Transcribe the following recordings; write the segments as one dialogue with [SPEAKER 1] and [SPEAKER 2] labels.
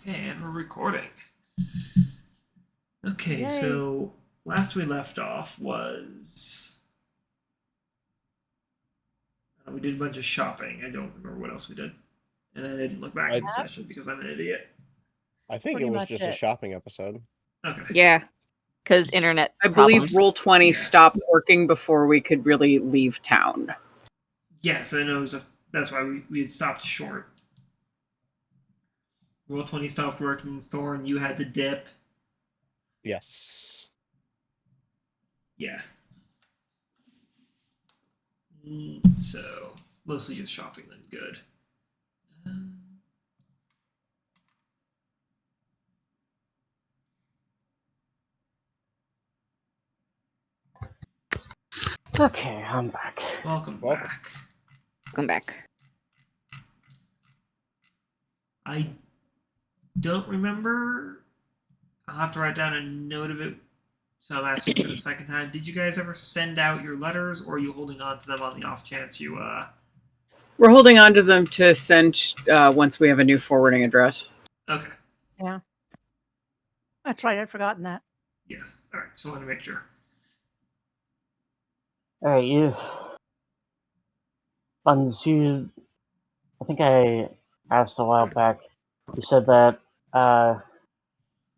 [SPEAKER 1] Okay, and we're recording. Okay,
[SPEAKER 2] Yay.
[SPEAKER 1] so last we left off was we did a bunch of shopping. I don't remember what else we did, and I didn't look back at the session because I'm an idiot.
[SPEAKER 3] I think
[SPEAKER 2] Pretty
[SPEAKER 3] it was
[SPEAKER 2] much
[SPEAKER 3] just a
[SPEAKER 2] it.
[SPEAKER 3] shopping episode.
[SPEAKER 1] Okay.
[SPEAKER 4] Yeah, because internet
[SPEAKER 5] I
[SPEAKER 4] problems.
[SPEAKER 5] believe Roll20
[SPEAKER 1] Yes.
[SPEAKER 5] stopped working before we could really leave town.
[SPEAKER 1] Yes, I know. That's why we had stopped short. Roll20 stopped working. Thorn, you had to dip.
[SPEAKER 3] Yes.
[SPEAKER 1] Yeah. So mostly just shopping then. Good.
[SPEAKER 6] Okay, I'm back.
[SPEAKER 1] Welcome
[SPEAKER 3] Welcome.
[SPEAKER 1] back.
[SPEAKER 4] Come back.
[SPEAKER 1] I don't remember. I'll have to write down a note of it. So I'm asking for the second time. Did you guys ever send out your letters, or are you holding on to them on the off chance you?
[SPEAKER 5] We're holding on to them to send once we have a new forwarding address.
[SPEAKER 1] Okay.
[SPEAKER 2] Yeah. That's right. I'd forgotten that.
[SPEAKER 1] Yes. All right. So I want to make sure.
[SPEAKER 6] Alright, I think I asked a while back, you said that,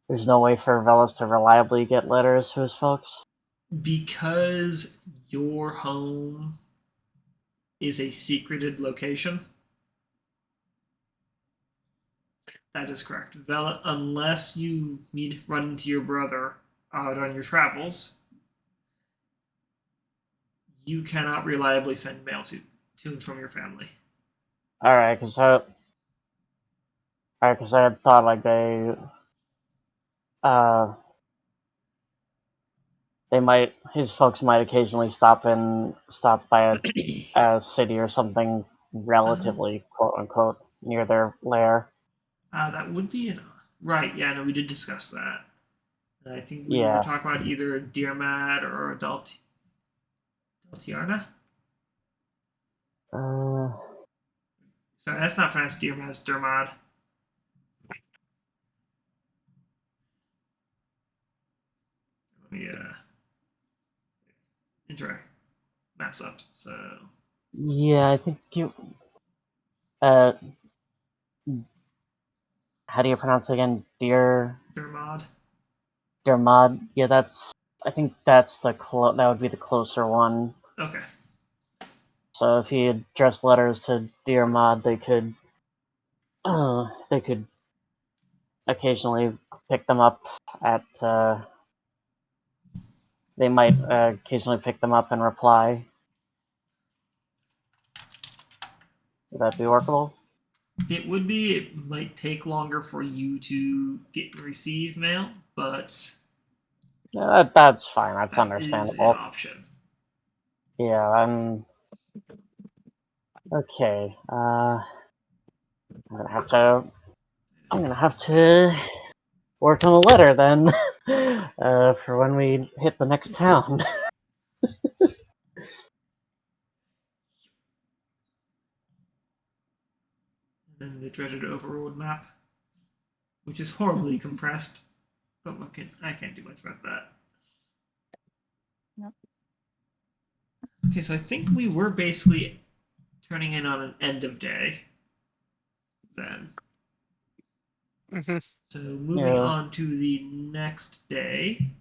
[SPEAKER 6] there's no way for Vellos to reliably get letters to his folks?
[SPEAKER 1] Because your home is a secreted location. That is correct. Unless you run into your brother out on your travels, you cannot reliably send mail to and from your family.
[SPEAKER 6] Alright, cause I had thought like his folks might occasionally stop by a city or something relatively quote unquote near their lair.
[SPEAKER 1] That would be right. Yeah, no, we did discuss that. I think we were
[SPEAKER 6] Yeah.
[SPEAKER 1] talking about either Dearmad or Deltiarna. Sorry, that's not pronounced Dearmad, it's Dermad. Let me interact maps up. So
[SPEAKER 6] Yeah, I think you. How do you pronounce it again?
[SPEAKER 1] Dermad.
[SPEAKER 6] Dermad. Yeah, I think that's that would be the closer one.
[SPEAKER 1] Okay.
[SPEAKER 6] So if you address letters to Dearmad, they could occasionally pick them up at. They might occasionally pick them up and reply. Would that be workable?
[SPEAKER 1] It would be. It might take longer for you to get and receive mail, but
[SPEAKER 6] That's fine. That's
[SPEAKER 1] that
[SPEAKER 6] understandable.
[SPEAKER 1] is an option.
[SPEAKER 6] Yeah, okay. I'm gonna have to work on a letter then, for when we hit the next town.
[SPEAKER 1] And then the dreaded overworld map, which is horribly compressed, but I can't do much about that.
[SPEAKER 2] Nope.
[SPEAKER 1] Okay, so I think we were basically turning in on an end of day then.
[SPEAKER 7] Mm-hmm.
[SPEAKER 1] So moving on to the next day.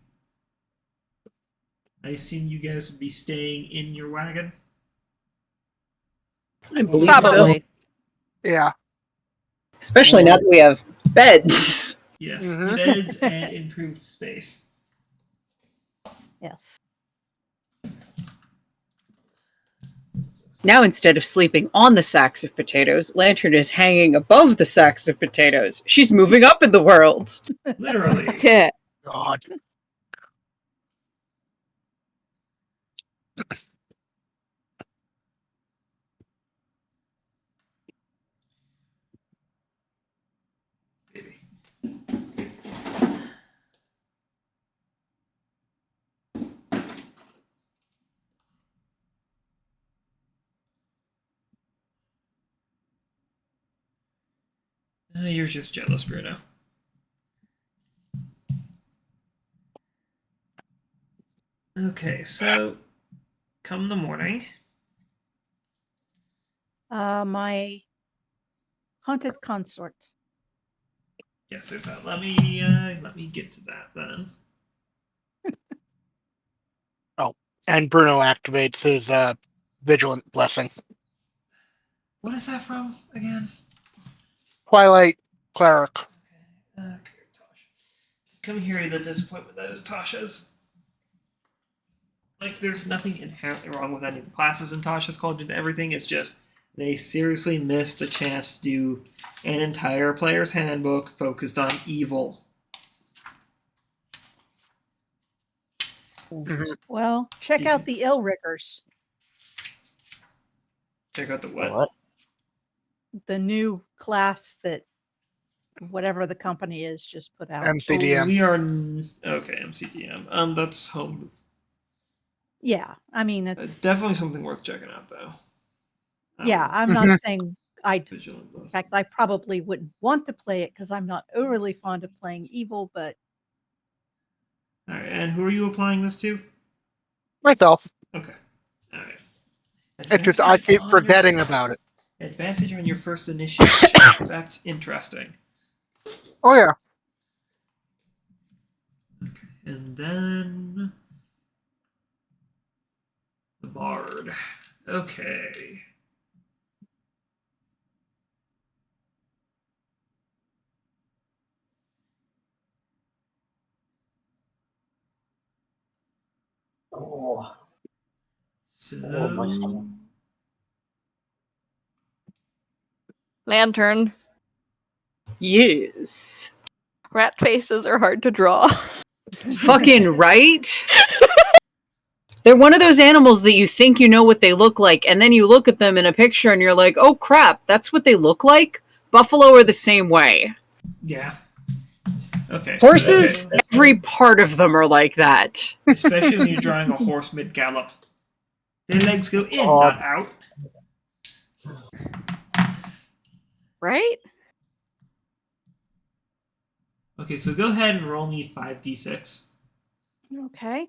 [SPEAKER 1] I assume you guys would be staying in your wagon?
[SPEAKER 5] I believe
[SPEAKER 4] Probably.
[SPEAKER 5] so.
[SPEAKER 7] Yeah.
[SPEAKER 5] Especially now that we have beds.
[SPEAKER 1] Yes,
[SPEAKER 7] Mhm.
[SPEAKER 1] beds and improved space.
[SPEAKER 2] Yes.
[SPEAKER 5] Now instead of sleeping on the sacks of potatoes, Lantern is hanging above the sacks of potatoes. She's moving up in the world.
[SPEAKER 1] Literally.
[SPEAKER 4] Yeah.
[SPEAKER 7] God.
[SPEAKER 1] Baby. You're just jealous, Bruno. Okay, so come the morning.
[SPEAKER 2] My haunted consort.
[SPEAKER 1] Yes, there's that. Let me get to that then.
[SPEAKER 7] And Bruno activates his vigilant blessing.
[SPEAKER 1] What is that from again?
[SPEAKER 7] Twilight Cleric.
[SPEAKER 1] Okay, Tasha. Come here, the disappointment that is Tasha's. Like, there's nothing inherently wrong with any of the classes in Tasha's College and everything. It's just they seriously missed a chance to do an entire player's handbook focused on evil.
[SPEAKER 2] Well, check
[SPEAKER 1] You
[SPEAKER 2] out
[SPEAKER 1] can-
[SPEAKER 2] the ill riggers,
[SPEAKER 1] Check out the what?
[SPEAKER 6] What?
[SPEAKER 2] the new class that whatever the company is just put out.
[SPEAKER 7] MCDM.
[SPEAKER 1] Oh, we are okay. MCDM. That's home.
[SPEAKER 2] Yeah, I mean
[SPEAKER 1] It's
[SPEAKER 2] it's
[SPEAKER 1] definitely something worth checking out, though.
[SPEAKER 2] yeah. I'm not saying I.
[SPEAKER 1] Vigilant
[SPEAKER 2] In
[SPEAKER 1] Blessing.
[SPEAKER 2] fact, I probably wouldn't want to play it because I'm not overly fond of playing evil. But
[SPEAKER 1] All right, and who are you applying this to?
[SPEAKER 7] Myself.
[SPEAKER 1] Okay. All right.
[SPEAKER 7] It's just I
[SPEAKER 1] Advantage
[SPEAKER 7] keep
[SPEAKER 1] on
[SPEAKER 7] forgetting
[SPEAKER 1] your,
[SPEAKER 7] about it.
[SPEAKER 1] Advantage on your first initiative check. That's interesting.
[SPEAKER 7] Oh yeah.
[SPEAKER 1] Okay. And then the bard. Okay.
[SPEAKER 6] Oh,
[SPEAKER 1] So
[SPEAKER 6] my stomach.
[SPEAKER 4] Lantern.
[SPEAKER 5] Yes.
[SPEAKER 4] Rat faces are hard to draw.
[SPEAKER 5] Fucking right? They're one of those animals that you think you know what they look like, and then you look at them in a picture and you're like, oh crap, that's what they look like? Buffalo are the same way.
[SPEAKER 1] yeah. Okay.
[SPEAKER 5] Horses,
[SPEAKER 1] Okay.
[SPEAKER 5] every part of them are like that.
[SPEAKER 1] Especially when you're drawing a horse mid gallop. Their legs go in,
[SPEAKER 6] Oh.
[SPEAKER 1] not out.
[SPEAKER 4] Right?
[SPEAKER 1] Okay, so go ahead and roll me 5d6.
[SPEAKER 2] okay,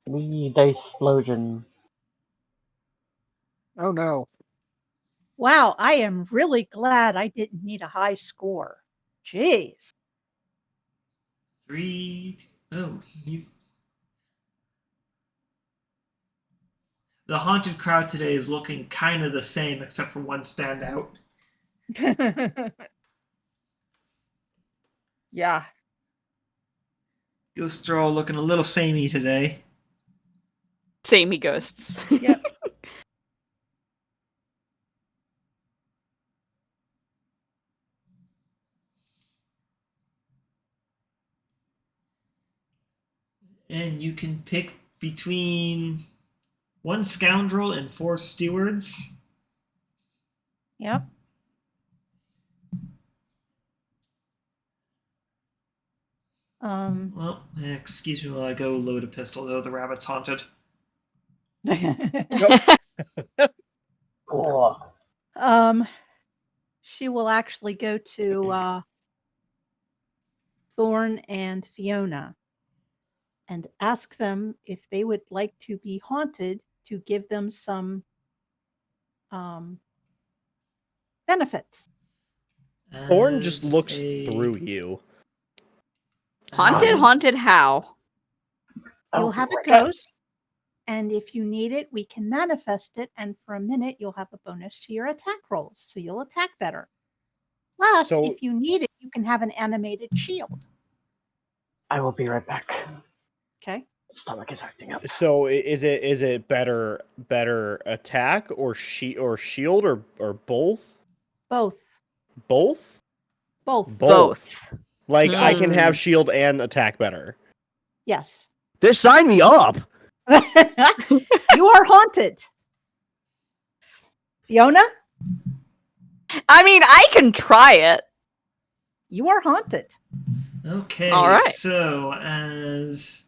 [SPEAKER 6] The dice explosion.
[SPEAKER 7] Oh no.
[SPEAKER 2] wow, I am really glad I didn't need a high score. Jeez.
[SPEAKER 1] 3. Oh, you. The haunted crowd today is looking kind of the same, except for one standout.
[SPEAKER 2] Yeah.
[SPEAKER 1] Ghost Stroll looking a little samey today.
[SPEAKER 4] Samey ghosts.
[SPEAKER 2] Yep.
[SPEAKER 1] And you can pick between one scoundrel and 4 stewards.
[SPEAKER 2] Yep.
[SPEAKER 1] Well, excuse me while I go load a pistol, though. The rabbit's haunted.
[SPEAKER 6] Oh,
[SPEAKER 2] she will actually go to Thorn and Fiona and ask them if they would like to be haunted to give them some benefits.
[SPEAKER 3] Thorn just
[SPEAKER 1] As
[SPEAKER 3] looks
[SPEAKER 1] a-
[SPEAKER 3] through you.
[SPEAKER 4] Haunted? Haunted how?
[SPEAKER 2] You'll
[SPEAKER 6] oh,
[SPEAKER 2] have a
[SPEAKER 6] okay.
[SPEAKER 2] ghost, and if you need it, we can manifest it, and for a minute you'll have a bonus to your attack rolls, so you'll attack better. Plus,
[SPEAKER 3] So-
[SPEAKER 2] if you need it, you can have an animated shield.
[SPEAKER 6] I will be right back.
[SPEAKER 2] Okay.
[SPEAKER 6] Stomach is acting up.
[SPEAKER 3] So is it better attack or shield or both?
[SPEAKER 2] Both.
[SPEAKER 3] Both?
[SPEAKER 2] Both.
[SPEAKER 4] Both.
[SPEAKER 3] Like I can
[SPEAKER 4] Hmm.
[SPEAKER 3] have shield and attack better.
[SPEAKER 2] Yes.
[SPEAKER 3] This sign me up.
[SPEAKER 2] You are haunted. Fiona,
[SPEAKER 4] I mean, I can try it.
[SPEAKER 2] you are haunted.
[SPEAKER 1] Okay,
[SPEAKER 4] All right.
[SPEAKER 1] so as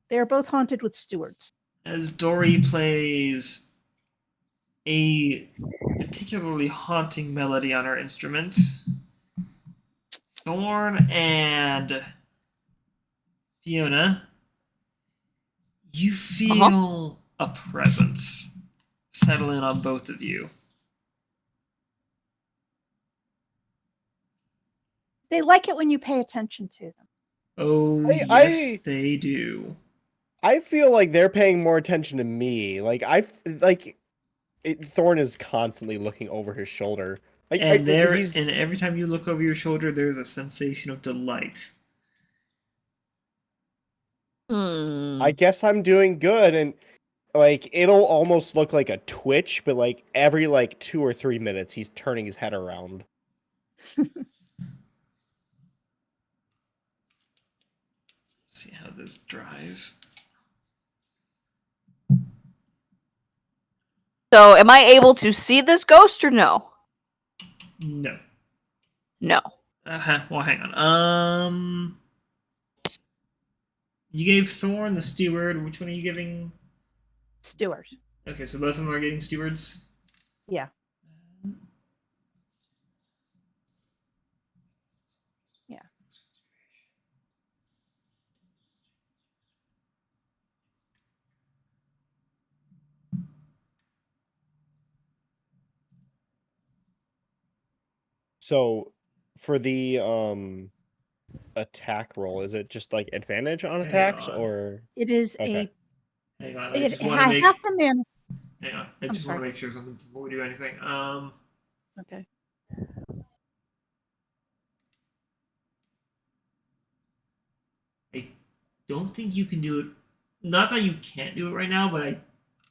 [SPEAKER 2] They are both haunted with stewards.
[SPEAKER 1] Dory plays a particularly haunting melody on her instrument. Thorn and Fiona, you feel a presence settle in on both of you.
[SPEAKER 2] They like it when you pay attention to them.
[SPEAKER 1] Oh,
[SPEAKER 3] I-
[SPEAKER 1] yes, they do.
[SPEAKER 3] I feel like they're paying more attention to me. Thorn is constantly looking over his shoulder.
[SPEAKER 1] And every time you look over your shoulder, there's a sensation of delight.
[SPEAKER 3] I guess I'm doing good, and like it'll almost look like a twitch, but like every 2 or 3 minutes, he's turning his head around.
[SPEAKER 1] See how this dries.
[SPEAKER 4] So, am I able to see this ghost or no?
[SPEAKER 1] No.
[SPEAKER 4] No.
[SPEAKER 1] Well, hang on. You gave Thorn the steward. Which one are you giving?
[SPEAKER 2] Stewart.
[SPEAKER 1] Okay, so both of them are getting stewards.
[SPEAKER 2] Yeah. Yeah.
[SPEAKER 3] So, for the attack roll, is it just like advantage on
[SPEAKER 1] Hang
[SPEAKER 3] attacks,
[SPEAKER 1] on.
[SPEAKER 3] or
[SPEAKER 2] It is
[SPEAKER 3] okay?
[SPEAKER 1] Hang on.
[SPEAKER 2] I have to man.
[SPEAKER 1] Hang on. I
[SPEAKER 2] I'm
[SPEAKER 1] just want
[SPEAKER 2] sorry.
[SPEAKER 1] to make sure something before we do anything.
[SPEAKER 2] Okay.
[SPEAKER 1] I don't think you can do it. Not that you can't do it right now, but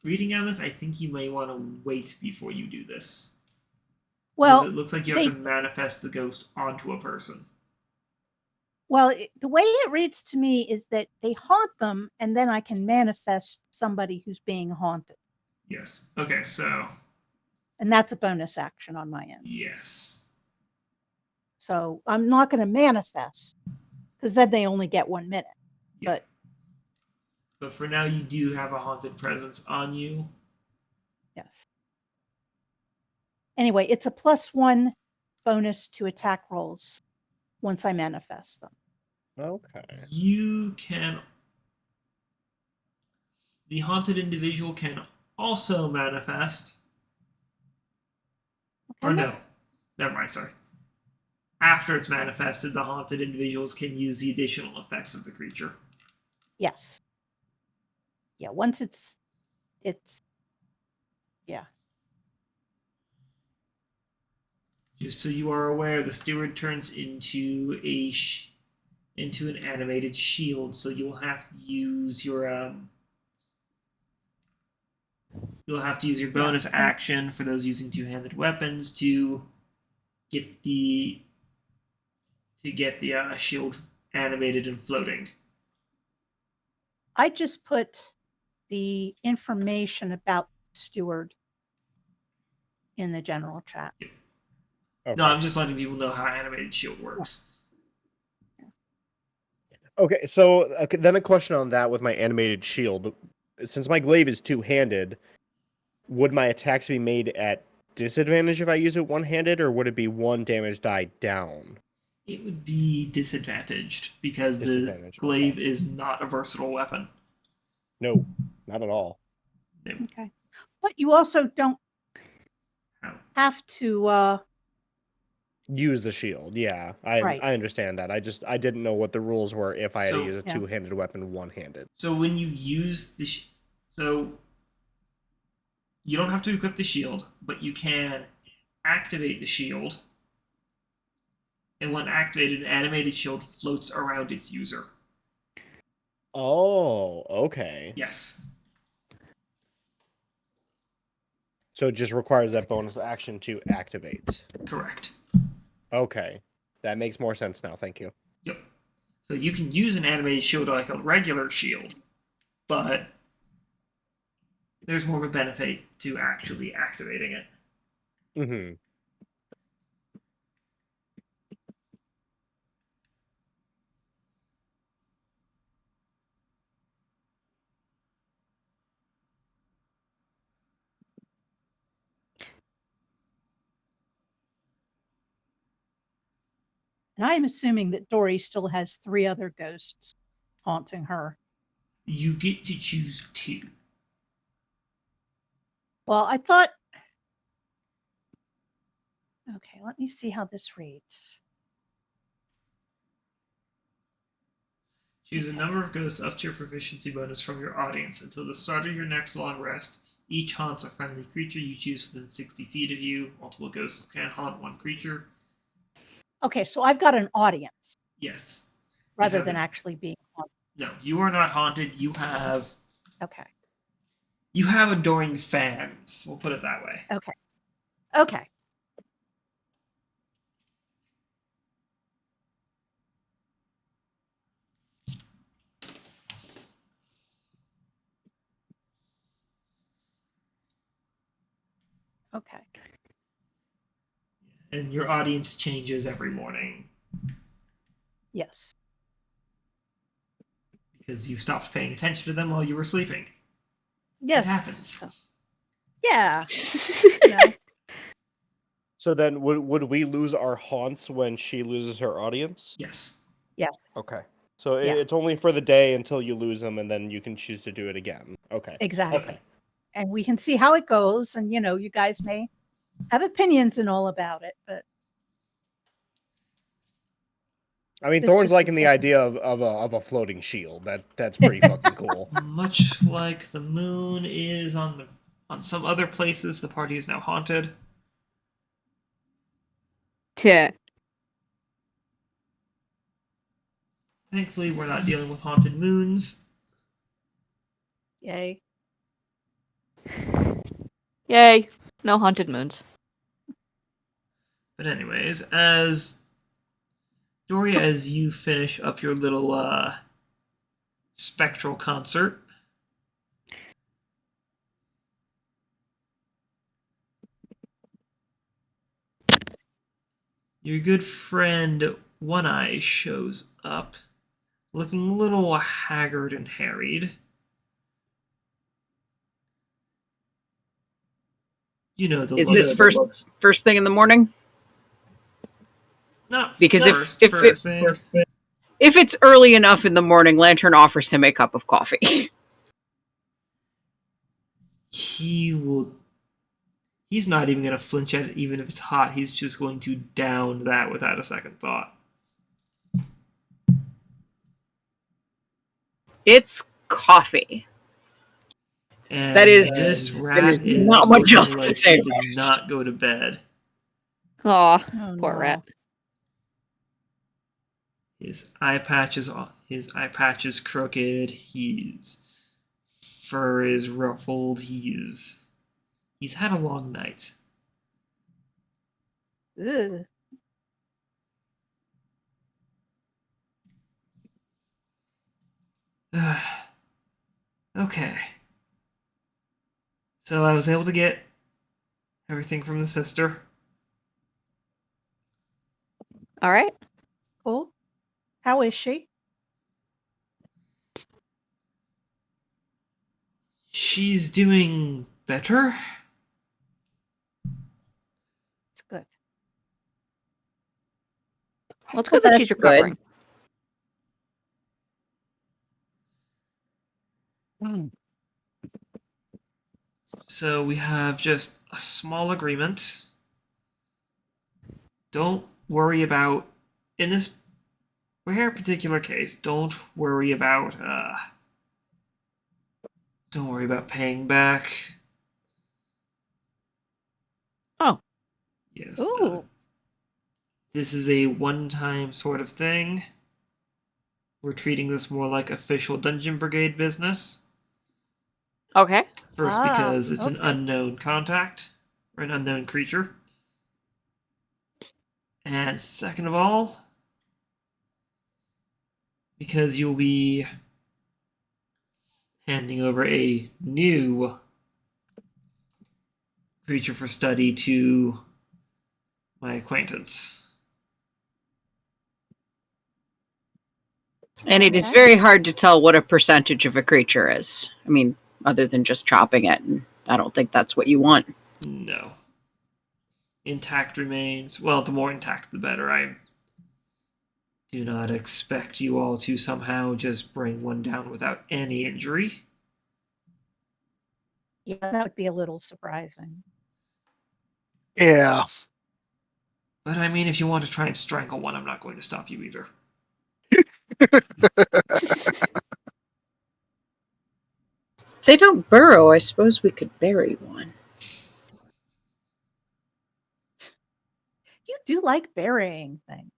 [SPEAKER 1] reading on this, I think you may want to wait before you do this.
[SPEAKER 2] Well,
[SPEAKER 1] it looks like you have to manifest the ghost onto a person.
[SPEAKER 2] Well, the way it reads to me is that they haunt them, and then I can manifest somebody who's being haunted.
[SPEAKER 1] Yes. Okay, so.
[SPEAKER 2] And that's a bonus action on my end.
[SPEAKER 1] Yes.
[SPEAKER 2] So I'm not going to manifest, because then they only get 1 minute.
[SPEAKER 1] Yeah. But for now, you do have a haunted presence on you.
[SPEAKER 2] Yes. Anyway, it's a +1 bonus to attack rolls once I manifest them.
[SPEAKER 3] Okay.
[SPEAKER 1] You can. The haunted individual can also manifest.
[SPEAKER 2] Okay.
[SPEAKER 1] Or no. Never mind, sorry. After it's manifested, the haunted individuals can use the additional effects of the creature.
[SPEAKER 2] Yes. Yeah, once it's yeah.
[SPEAKER 1] Just so you are aware, the steward turns into into an animated shield, so you'll have to use your bonus action for those using two-handed weapons to get the shield animated and floating.
[SPEAKER 2] I just put the information about steward in the general chat.
[SPEAKER 3] Okay.
[SPEAKER 1] No, I'm just letting people know how animated shield works.
[SPEAKER 3] Okay, so then a question on that with my animated shield. Since my glaive is two-handed, would my attacks be made at disadvantage if I use it one-handed, or would it be 1 damage die down?
[SPEAKER 1] It would be disadvantaged because the glaive is not a versatile weapon.
[SPEAKER 3] No, not at all.
[SPEAKER 1] No.
[SPEAKER 2] Okay. But you also don't have to
[SPEAKER 3] Use the shield, yeah. I understand that. I didn't know what the rules were if I had to use a two-handed weapon one-handed.
[SPEAKER 1] So when you use so you don't have to equip the shield, but you can activate the shield. And when activated, an animated shield floats around its user.
[SPEAKER 3] Oh, okay.
[SPEAKER 1] Yes.
[SPEAKER 3] So it just requires that bonus action to activate.
[SPEAKER 1] Correct.
[SPEAKER 3] Okay. That makes more sense now, thank you.
[SPEAKER 1] Yep. So you can use an animated shield like a regular shield, but there's more of a benefit to actually activating it.
[SPEAKER 3] Mm-hmm.
[SPEAKER 2] And I'm assuming that Dory still has 3 other ghosts haunting her.
[SPEAKER 1] You get to choose 2.
[SPEAKER 2] Well, I thought. Okay, let me see how this reads.
[SPEAKER 1] Choose a number of ghosts up to your proficiency bonus from your audience. Until the start of your next long rest, each haunts a friendly creature you choose within 60 feet of you. Multiple ghosts can haunt one creature.
[SPEAKER 2] Okay, so I've got an audience
[SPEAKER 1] Yes.
[SPEAKER 2] rather
[SPEAKER 1] have
[SPEAKER 2] than
[SPEAKER 1] it.
[SPEAKER 2] actually being haunted.
[SPEAKER 1] No, you are not haunted. You have
[SPEAKER 2] Okay.
[SPEAKER 1] adoring fans. We'll put it that way.
[SPEAKER 2] Okay. Okay. Okay.
[SPEAKER 1] And your audience changes every morning
[SPEAKER 2] Yes.
[SPEAKER 1] because you stopped paying attention to them while you were sleeping.
[SPEAKER 2] Yes.
[SPEAKER 1] It happens.
[SPEAKER 2] So- yeah. You know.
[SPEAKER 3] So then, would we lose our haunts when she loses her audience?
[SPEAKER 1] Yes.
[SPEAKER 2] Yes.
[SPEAKER 3] Okay. So
[SPEAKER 2] Yeah.
[SPEAKER 3] it's only for the day until you lose them, and then you can choose to do it again. Okay.
[SPEAKER 2] Exactly.
[SPEAKER 1] Okay.
[SPEAKER 2] And we can see how it goes. And, you guys may have opinions and all about it, but
[SPEAKER 3] I mean,
[SPEAKER 2] This
[SPEAKER 3] Thorn's
[SPEAKER 2] just
[SPEAKER 3] liking
[SPEAKER 2] looks
[SPEAKER 3] the
[SPEAKER 2] like-
[SPEAKER 3] idea of a floating shield. That's pretty fucking cool.
[SPEAKER 1] Much like the moon is on some other places, the party is now haunted.
[SPEAKER 4] Yeah.
[SPEAKER 1] Thankfully, we're not dealing with haunted moons.
[SPEAKER 2] yay.
[SPEAKER 4] Yay. No haunted moons.
[SPEAKER 1] But anyways, as Doria, as you finish up your little spectral concert, your good friend One Eye shows up, looking a little haggard and harried. You know the
[SPEAKER 5] Is
[SPEAKER 1] look.
[SPEAKER 5] this first thing in the morning?
[SPEAKER 1] Not
[SPEAKER 5] Because
[SPEAKER 1] first,
[SPEAKER 5] if
[SPEAKER 1] first thing.
[SPEAKER 5] If it's early enough in the morning, Lantern offers him a cup of coffee.
[SPEAKER 1] He's not even going to flinch at it, even if it's hot. He's just going to down that without a second thought.
[SPEAKER 5] It's coffee.
[SPEAKER 1] And
[SPEAKER 5] That is-
[SPEAKER 1] this
[SPEAKER 5] that
[SPEAKER 1] rat
[SPEAKER 5] is
[SPEAKER 1] is
[SPEAKER 5] not much
[SPEAKER 1] looking
[SPEAKER 5] else to
[SPEAKER 1] like
[SPEAKER 5] say
[SPEAKER 1] he did
[SPEAKER 5] about it.
[SPEAKER 1] not go to bed.
[SPEAKER 4] Aw,
[SPEAKER 2] Oh,
[SPEAKER 4] poor
[SPEAKER 2] no.
[SPEAKER 4] rat.
[SPEAKER 1] His eye patch is crooked. His fur is ruffled. He's had a long night.
[SPEAKER 2] Ugh.
[SPEAKER 1] Okay. So I was able to get everything from the sister.
[SPEAKER 4] All right.
[SPEAKER 2] Cool. How is she?
[SPEAKER 1] She's doing better.
[SPEAKER 2] It's good.
[SPEAKER 4] Well, it's good that she's
[SPEAKER 5] That's good.
[SPEAKER 4] recovering.
[SPEAKER 1] So we have just a small agreement. Don't worry about in this rare particular case. Don't worry about paying back.
[SPEAKER 4] Oh.
[SPEAKER 1] Yes.
[SPEAKER 2] Ooh.
[SPEAKER 1] This is a one-time sort of thing. We're treating this more like official Dungeon Brigade business.
[SPEAKER 4] Okay.
[SPEAKER 1] First,
[SPEAKER 2] Ah,
[SPEAKER 1] because it's an
[SPEAKER 2] okay.
[SPEAKER 1] unknown contact or an unknown creature. And second of all, because you'll be handing over a new creature for study to my acquaintance.
[SPEAKER 5] And it is
[SPEAKER 2] Okay.
[SPEAKER 5] very hard to tell what a percentage of a creature is. I mean, other than just chopping it. And I don't think that's what you want.
[SPEAKER 1] No. Intact remains. Well, the more intact, the better. do not expect you all to somehow just bring one down without any injury.
[SPEAKER 2] Yeah, that would be a little surprising.
[SPEAKER 7] Yeah.
[SPEAKER 1] But I mean, if you want to try and strangle one, I'm not going to stop you either.
[SPEAKER 5] If they don't burrow, I suppose we could bury one.
[SPEAKER 2] You do like burying things.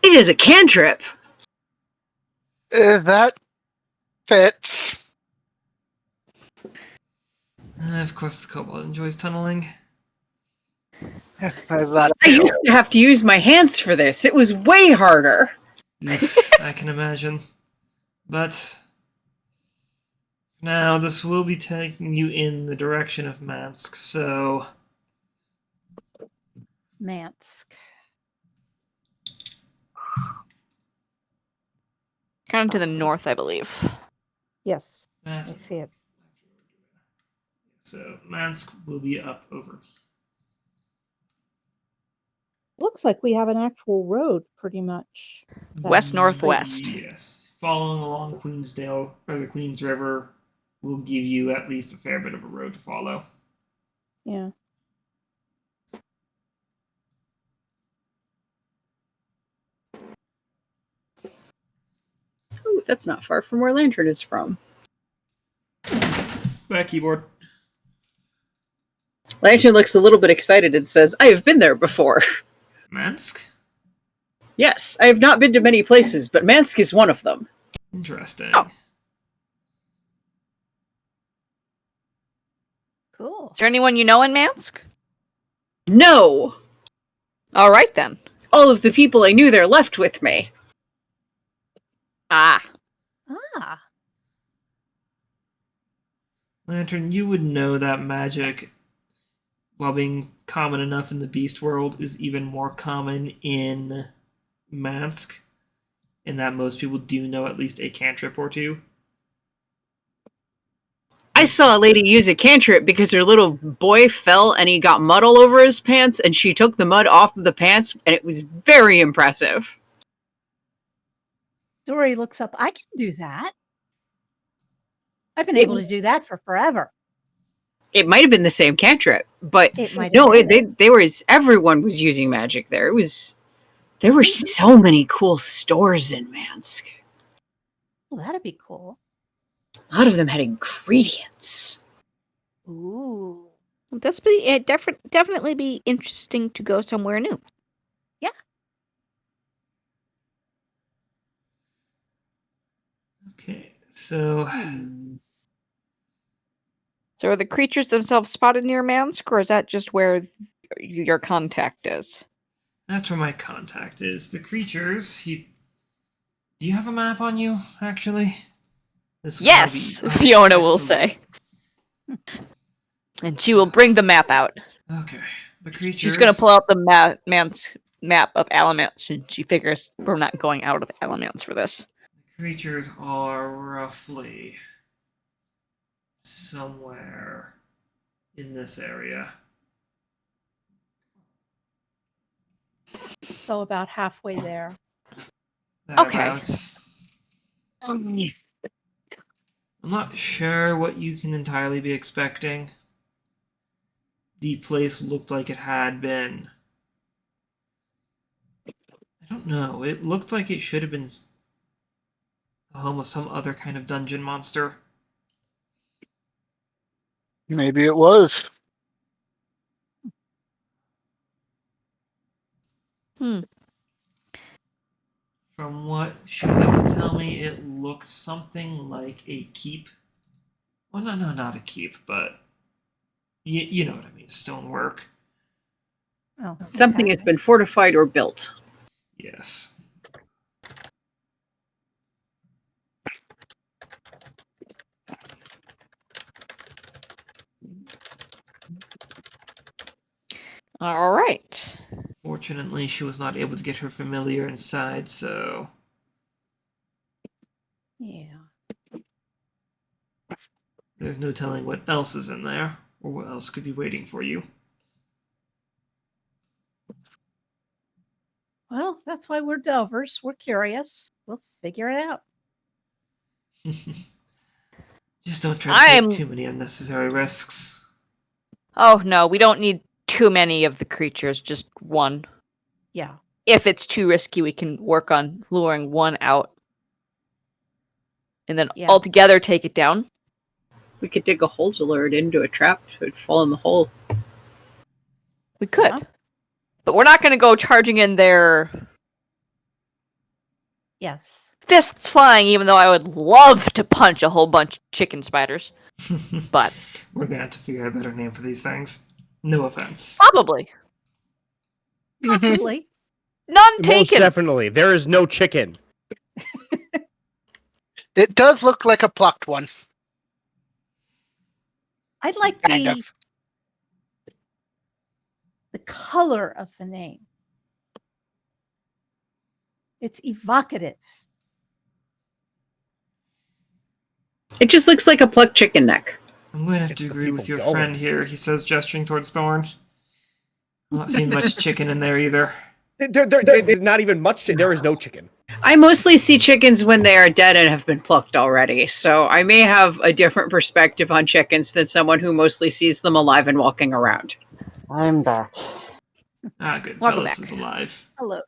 [SPEAKER 5] It is a cantrip.
[SPEAKER 7] That fits.
[SPEAKER 1] Of course, the kobold enjoys tunneling.
[SPEAKER 7] That
[SPEAKER 5] I used to have to use my hands for this. It was way harder.
[SPEAKER 1] Oof, I can imagine. But now this will be taking you in the direction of Mansk, so
[SPEAKER 2] Mansk.
[SPEAKER 4] Kind of to the north, I believe.
[SPEAKER 2] Yes, I
[SPEAKER 1] that's
[SPEAKER 2] see it.
[SPEAKER 1] so Mansk will be up over.
[SPEAKER 2] Looks like we have an actual road, pretty much.
[SPEAKER 4] West northwest.
[SPEAKER 1] Yes, following along Queensdale or the Queens River will give you at least a fair bit of a road to follow.
[SPEAKER 2] Yeah.
[SPEAKER 5] Ooh, that's not far from where Lantern is from.
[SPEAKER 1] Back keyboard.
[SPEAKER 5] Lantern looks a little bit excited and says, I have been there before.
[SPEAKER 1] Mansk?
[SPEAKER 5] Yes, I have not been to many places, but Mansk is one of them.
[SPEAKER 1] Interesting.
[SPEAKER 4] Oh.
[SPEAKER 2] Cool.
[SPEAKER 4] Is there anyone you know in Mansk?
[SPEAKER 5] No!
[SPEAKER 4] All right, then.
[SPEAKER 5] All of the people I knew there left with me.
[SPEAKER 4] Ah.
[SPEAKER 2] Ah.
[SPEAKER 1] Lantern, you would know that magic, while being common enough in the beast world, is even more common in Mansk, in that most people do know at least a cantrip or two.
[SPEAKER 5] I saw a lady use a cantrip because her little boy fell and he got mud all over his pants, and she took the mud off of the pants, and it was very impressive.
[SPEAKER 2] Dory looks up. I can do that. I've been able to do that for forever.
[SPEAKER 5] It might have been the same cantrip, but
[SPEAKER 2] It might have
[SPEAKER 5] no,
[SPEAKER 2] been.
[SPEAKER 5] they was everyone was using magic there. There were so many cool stores in Mansk.
[SPEAKER 2] Well, that'd be cool.
[SPEAKER 5] A lot of them had ingredients.
[SPEAKER 2] Ooh.
[SPEAKER 4] That's definitely be interesting to go somewhere new.
[SPEAKER 1] Okay, so
[SPEAKER 4] So are the creatures themselves spotted near Mansk, or is that just where your contact is?
[SPEAKER 1] that's where my contact is. The creatures, do you have a map on you, actually? This would
[SPEAKER 4] Yes,
[SPEAKER 1] be- oh,
[SPEAKER 4] Fiona will
[SPEAKER 1] excellent.
[SPEAKER 4] say. And she will bring the map out.
[SPEAKER 1] Okay, the creatures.
[SPEAKER 4] She's going to pull out the man's map of Alamance, and she figures we're not going out of Alamance for this.
[SPEAKER 1] The creatures are roughly somewhere in this area.
[SPEAKER 2] So about halfway there.
[SPEAKER 4] Okay.
[SPEAKER 1] Thereabouts. I'm not sure what you can entirely be expecting. The place looked like it had been. I don't know. It looked like it should have been the home of some other kind of dungeon monster.
[SPEAKER 7] maybe it was.
[SPEAKER 1] From what she was able to tell me, it looked something like a keep. Well, no, not a keep, but you know what I mean. Stonework.
[SPEAKER 2] Oh,
[SPEAKER 5] Something
[SPEAKER 2] okay.
[SPEAKER 5] has been fortified or built.
[SPEAKER 1] Yes.
[SPEAKER 4] All right.
[SPEAKER 1] Fortunately, she was not able to get her familiar inside, so
[SPEAKER 2] Yeah.
[SPEAKER 1] there's no telling what else is in there, or what else could be waiting for you.
[SPEAKER 2] Well, that's why we're delvers. We're curious. We'll figure it out.
[SPEAKER 1] Just don't try to
[SPEAKER 4] I'm-
[SPEAKER 1] take too many unnecessary risks.
[SPEAKER 4] Oh no, we don't need too many of the creatures, just one.
[SPEAKER 2] Yeah.
[SPEAKER 4] If it's too risky, we can work on luring one out. And then
[SPEAKER 2] Yeah.
[SPEAKER 4] altogether take it down.
[SPEAKER 5] We could dig a hole to lure it into a trap. It would fall in the hole.
[SPEAKER 4] We could.
[SPEAKER 2] Yeah.
[SPEAKER 4] But we're not going to go charging in their
[SPEAKER 2] Yes.
[SPEAKER 4] fists flying, even though I would love to punch a whole bunch of chicken spiders. But
[SPEAKER 1] We're gonna have to figure out a better name for these things. No offense.
[SPEAKER 4] probably.
[SPEAKER 2] Possibly.
[SPEAKER 4] None
[SPEAKER 3] Most
[SPEAKER 4] taken.
[SPEAKER 3] definitely. There is no chicken.
[SPEAKER 7] It does look like a plucked one.
[SPEAKER 2] I like
[SPEAKER 7] Kind
[SPEAKER 2] the
[SPEAKER 7] of.
[SPEAKER 2] color of the name. It's evocative.
[SPEAKER 5] It just looks like a plucked chicken neck.
[SPEAKER 1] I'm going to have
[SPEAKER 3] Gets
[SPEAKER 1] to
[SPEAKER 3] the
[SPEAKER 1] agree with
[SPEAKER 3] people
[SPEAKER 1] your
[SPEAKER 3] going.
[SPEAKER 1] friend here. He says, gesturing towards Thorn. I'm not seeing much chicken in there either.
[SPEAKER 3] There's not even much. There is no chicken.
[SPEAKER 5] I mostly see chickens when they are dead and have been plucked already, so I may have a different perspective on chickens than someone who mostly sees them alive and walking around.
[SPEAKER 6] I'm back.
[SPEAKER 1] Ah, good.
[SPEAKER 4] Welcome
[SPEAKER 1] Vellos
[SPEAKER 4] back.
[SPEAKER 1] is alive.
[SPEAKER 2] Hello.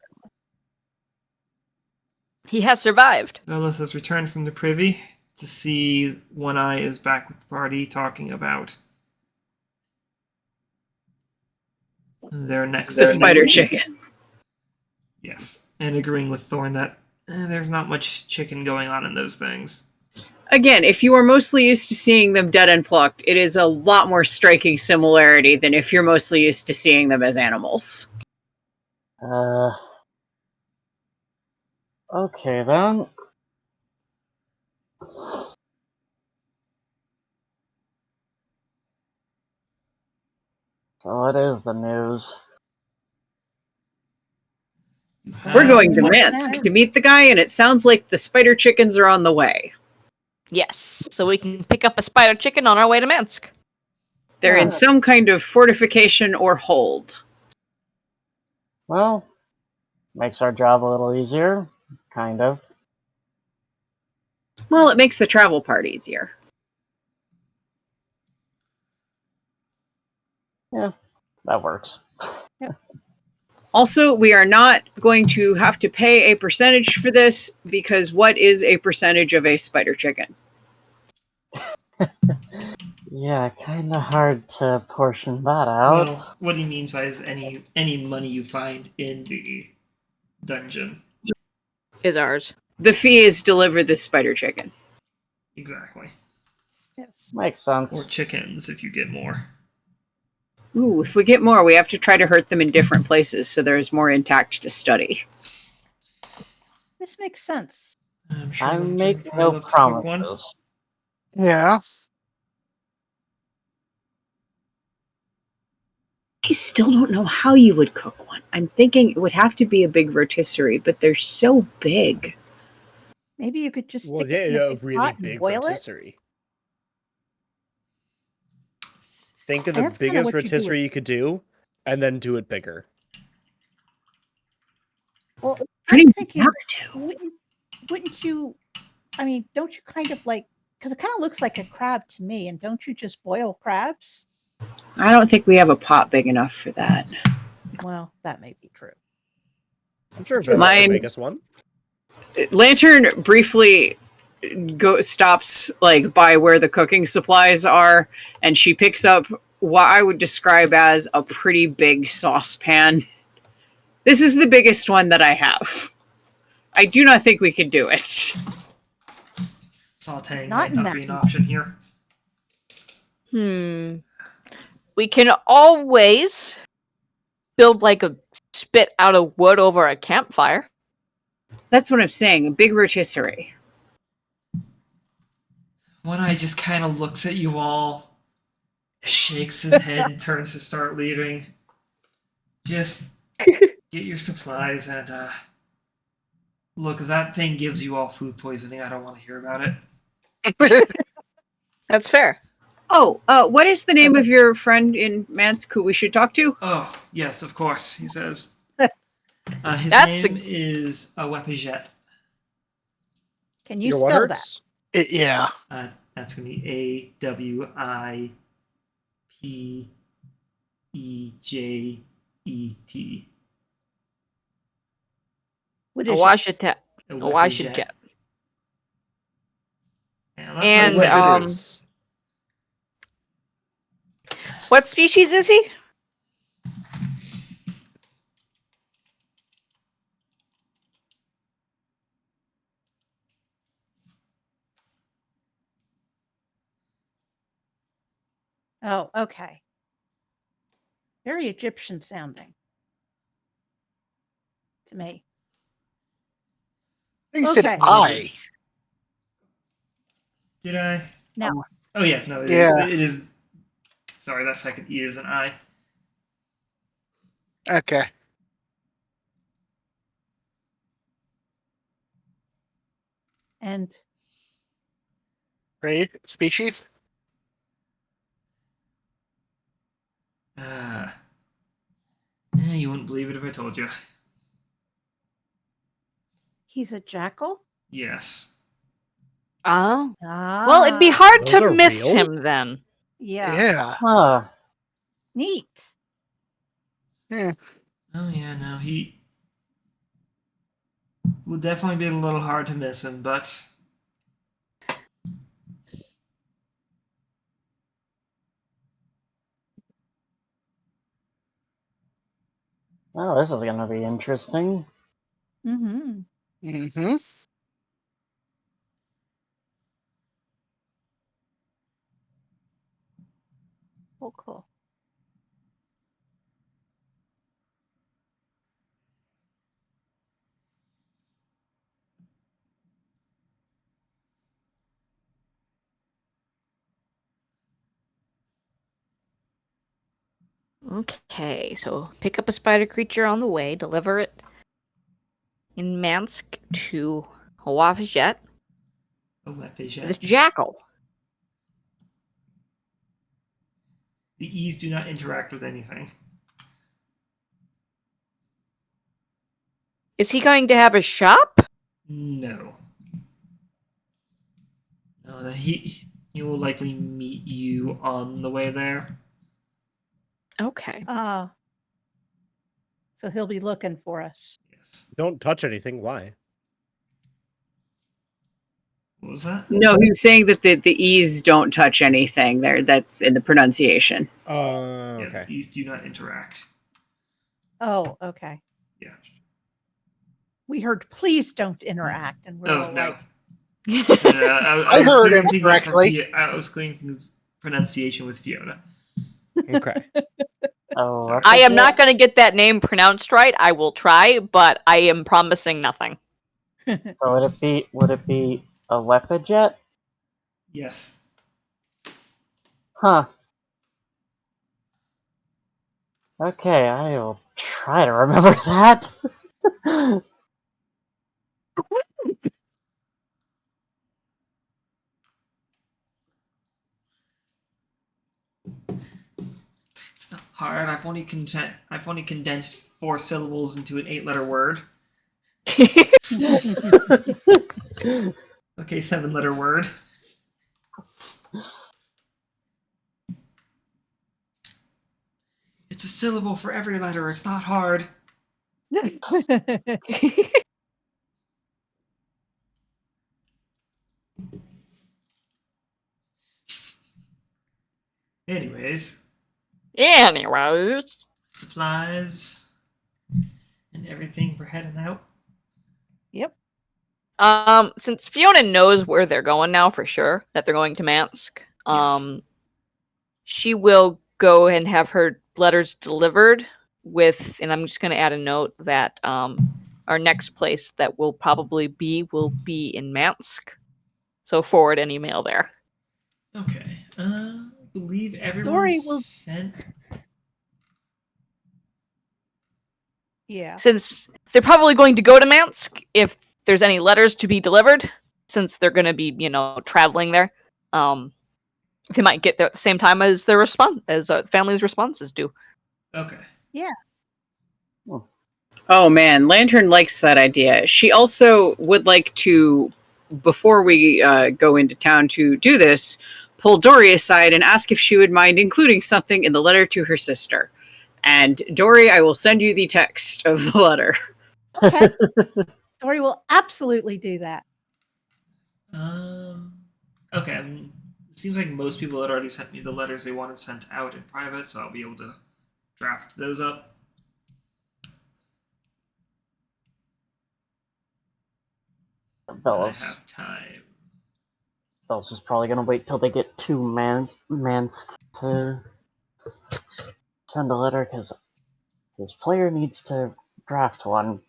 [SPEAKER 4] He has survived.
[SPEAKER 1] Vellos has returned from the privy to see One Eye is back with the party talking about their next.
[SPEAKER 5] The spider chicken.
[SPEAKER 1] Yes, and agreeing with Thorn that there's not much chicken going on in those things.
[SPEAKER 5] Again, if you are mostly used to seeing them dead and plucked, it is a lot more striking similarity than if you're mostly used to seeing them as animals.
[SPEAKER 6] Okay then. So it is the news.
[SPEAKER 5] We're going to
[SPEAKER 2] What's
[SPEAKER 5] Mansk
[SPEAKER 2] that?
[SPEAKER 5] to meet the guy, and it sounds like the spider chickens are on the way.
[SPEAKER 4] Yes. So we can pick up a spider chicken on our way to Minsk.
[SPEAKER 5] They're in
[SPEAKER 6] Yeah.
[SPEAKER 5] some kind of fortification or hold.
[SPEAKER 6] Well, makes our job a little easier, kind of.
[SPEAKER 5] Well, it makes the travel part easier.
[SPEAKER 6] That works.
[SPEAKER 5] Also, we are not going to have to pay a percentage for this, because what is a percentage of a spider chicken?
[SPEAKER 6] Yeah, kind of hard to portion that out.
[SPEAKER 1] Well, what he means by is any money you find in the dungeon.
[SPEAKER 4] Is ours.
[SPEAKER 5] The fee is deliver the spider chicken.
[SPEAKER 1] Exactly.
[SPEAKER 2] Yes.
[SPEAKER 6] Makes
[SPEAKER 1] Or
[SPEAKER 6] sense.
[SPEAKER 1] chickens if you get more.
[SPEAKER 5] Ooh, if we get more, we have to try to hurt them in different places so there's more intact to study.
[SPEAKER 2] This makes sense.
[SPEAKER 1] I'm sure
[SPEAKER 6] I
[SPEAKER 1] Hunter
[SPEAKER 6] make
[SPEAKER 1] would probably
[SPEAKER 6] no
[SPEAKER 1] love to cook one.
[SPEAKER 6] promises.
[SPEAKER 7] Yeah.
[SPEAKER 5] I still don't know how you would cook one. I'm thinking it would have to be a big rotisserie, but they're so big.
[SPEAKER 2] Maybe you could just
[SPEAKER 3] Well,
[SPEAKER 2] stick it in
[SPEAKER 3] yeah,
[SPEAKER 2] a
[SPEAKER 3] a
[SPEAKER 2] big
[SPEAKER 3] really
[SPEAKER 2] pot and
[SPEAKER 3] big
[SPEAKER 2] boil it.
[SPEAKER 3] rotisserie. Think of
[SPEAKER 2] And
[SPEAKER 3] the
[SPEAKER 2] that's kinda
[SPEAKER 3] biggest
[SPEAKER 2] what you do with-
[SPEAKER 3] rotisserie you could do, and then do it bigger.
[SPEAKER 2] Well,
[SPEAKER 5] Pretty
[SPEAKER 2] I'm thinking,
[SPEAKER 5] have to.
[SPEAKER 2] wouldn't you? I mean, don't you kind of like? Because it kind of looks like a crab to me. And don't you just boil crabs?
[SPEAKER 5] I don't think we have a pot big enough for that.
[SPEAKER 2] Well, that may be true.
[SPEAKER 3] I'm sure Vellos
[SPEAKER 5] Mine-
[SPEAKER 3] can make us one.
[SPEAKER 5] Lantern briefly stops like by where the cooking supplies are, and she picks up what I would describe as a pretty big saucepan. This is the biggest one that I have. I do not think we could do it.
[SPEAKER 1] Sauteing
[SPEAKER 2] Not
[SPEAKER 1] might not be
[SPEAKER 2] in
[SPEAKER 1] an option here.
[SPEAKER 4] We can always build like a spit out of wood over a campfire.
[SPEAKER 5] That's what I'm saying. A big rotisserie.
[SPEAKER 1] One Eye just kind of looks at you all, shakes his head, and turns to start leaving. Just get your supplies and look. If that thing gives you all food poisoning, I don't want to hear about it.
[SPEAKER 4] That's fair.
[SPEAKER 5] Oh, what is the name of your friend in Mansk who we should talk to?
[SPEAKER 1] Oh yes, of course. He says, His
[SPEAKER 4] That's
[SPEAKER 1] name is Awepijet.
[SPEAKER 2] Can you
[SPEAKER 3] Your what
[SPEAKER 2] spell that?
[SPEAKER 3] hurts?
[SPEAKER 7] Yeah.
[SPEAKER 1] That's gonna be Awipejet.
[SPEAKER 2] What
[SPEAKER 4] a
[SPEAKER 2] is
[SPEAKER 4] wash
[SPEAKER 2] it?
[SPEAKER 4] attack. A
[SPEAKER 1] Awepijet.
[SPEAKER 4] wash attack.
[SPEAKER 1] Yeah, not
[SPEAKER 4] And,
[SPEAKER 1] much
[SPEAKER 3] What
[SPEAKER 1] better.
[SPEAKER 3] it is.
[SPEAKER 4] What species is he?
[SPEAKER 2] Oh, okay. Very Egyptian sounding to me.
[SPEAKER 7] You said
[SPEAKER 2] Okay.
[SPEAKER 7] I.
[SPEAKER 1] Did I?
[SPEAKER 2] No.
[SPEAKER 1] Oh yes, no.
[SPEAKER 7] Yeah.
[SPEAKER 1] It is. Sorry, that second E is an I.
[SPEAKER 7] Okay.
[SPEAKER 2] And
[SPEAKER 7] Right? Species?
[SPEAKER 1] You wouldn't believe it if I told you.
[SPEAKER 2] he's a jackal?
[SPEAKER 1] Yes.
[SPEAKER 4] Oh.
[SPEAKER 2] Ah.
[SPEAKER 4] Well, it'd be hard
[SPEAKER 3] Those
[SPEAKER 4] to
[SPEAKER 3] are
[SPEAKER 4] miss
[SPEAKER 3] real?
[SPEAKER 4] him then.
[SPEAKER 2] Yeah.
[SPEAKER 7] Yeah.
[SPEAKER 6] Huh.
[SPEAKER 2] Neat.
[SPEAKER 7] Yeah.
[SPEAKER 1] Oh yeah, no, he will definitely be a little hard to miss him, but
[SPEAKER 6] Oh, this is gonna be interesting.
[SPEAKER 2] Mm-hmm.
[SPEAKER 7] Mm-hmm.
[SPEAKER 2] Oh, cool.
[SPEAKER 4] Okay, so pick up a spider creature on the way, deliver it in Mansk to Hawafijet.
[SPEAKER 1] Awepijet.
[SPEAKER 4] The jackal.
[SPEAKER 1] The E's do not interact with anything.
[SPEAKER 4] Is he going to have a shop?
[SPEAKER 1] No. No, he will likely meet you on the way there.
[SPEAKER 4] Okay.
[SPEAKER 2] So he'll be looking for us.
[SPEAKER 1] Yes.
[SPEAKER 3] Don't touch anything. Why?
[SPEAKER 1] What was that?
[SPEAKER 5] No, he was saying that the E's don't touch anything there. That's in the pronunciation.
[SPEAKER 1] Yeah,
[SPEAKER 3] Okay.
[SPEAKER 1] the E's do not interact.
[SPEAKER 2] Oh, okay.
[SPEAKER 1] Yeah.
[SPEAKER 2] We heard please don't interact, and we're
[SPEAKER 1] Oh
[SPEAKER 2] all
[SPEAKER 1] no.
[SPEAKER 2] like,
[SPEAKER 7] I
[SPEAKER 1] was
[SPEAKER 7] heard
[SPEAKER 1] clearing
[SPEAKER 7] him
[SPEAKER 1] things up for
[SPEAKER 7] correctly.
[SPEAKER 1] I was clearing things pronunciation with Fiona.
[SPEAKER 3] Okay.
[SPEAKER 6] Oh,
[SPEAKER 1] Sorry.
[SPEAKER 4] I am not going to get that name pronounced right. I will try, but I am promising nothing.
[SPEAKER 6] So would it be a Wepajet?
[SPEAKER 1] Yes.
[SPEAKER 6] Huh. Okay, I will try to remember that.
[SPEAKER 1] It's not hard. I've only condensed 4 syllables into an 8-letter word. Okay, 7-letter word. It's a syllable for every letter. It's not hard. Anyways,
[SPEAKER 4] Anyways.
[SPEAKER 1] supplies and everything for heading out.
[SPEAKER 2] Yep.
[SPEAKER 4] Since Fiona knows where they're going now for sure, that they're going to Mansk, she will go and have her letters delivered with, and I'm just going to add a note that our next place that will be in Mansk. So forward any mail there.
[SPEAKER 1] Okay. I believe everyone
[SPEAKER 2] Dory will-
[SPEAKER 1] sent.
[SPEAKER 2] Yeah.
[SPEAKER 4] Since they're probably going to go to Mansk, if there's any letters to be delivered, since they're going to be, traveling there, they might get there at the same time as their family's responses do.
[SPEAKER 1] Okay.
[SPEAKER 2] Yeah.
[SPEAKER 6] Hmm.
[SPEAKER 5] Oh man, Lantern likes that idea. She also would like to, before we go into town to do this, pull Dory aside and ask if she would mind including something in the letter to her sister. And Dory, I will send you the text of the letter.
[SPEAKER 2] Okay. Dory will absolutely do that.
[SPEAKER 1] Okay. It seems like most people had already sent me the letters they wanted sent out in private, so I'll be able to draft those up. I
[SPEAKER 6] Vellos.
[SPEAKER 1] have time.
[SPEAKER 6] Vellos is probably gonna wait till they get to Mansk to send a letter, because his player needs to draft one.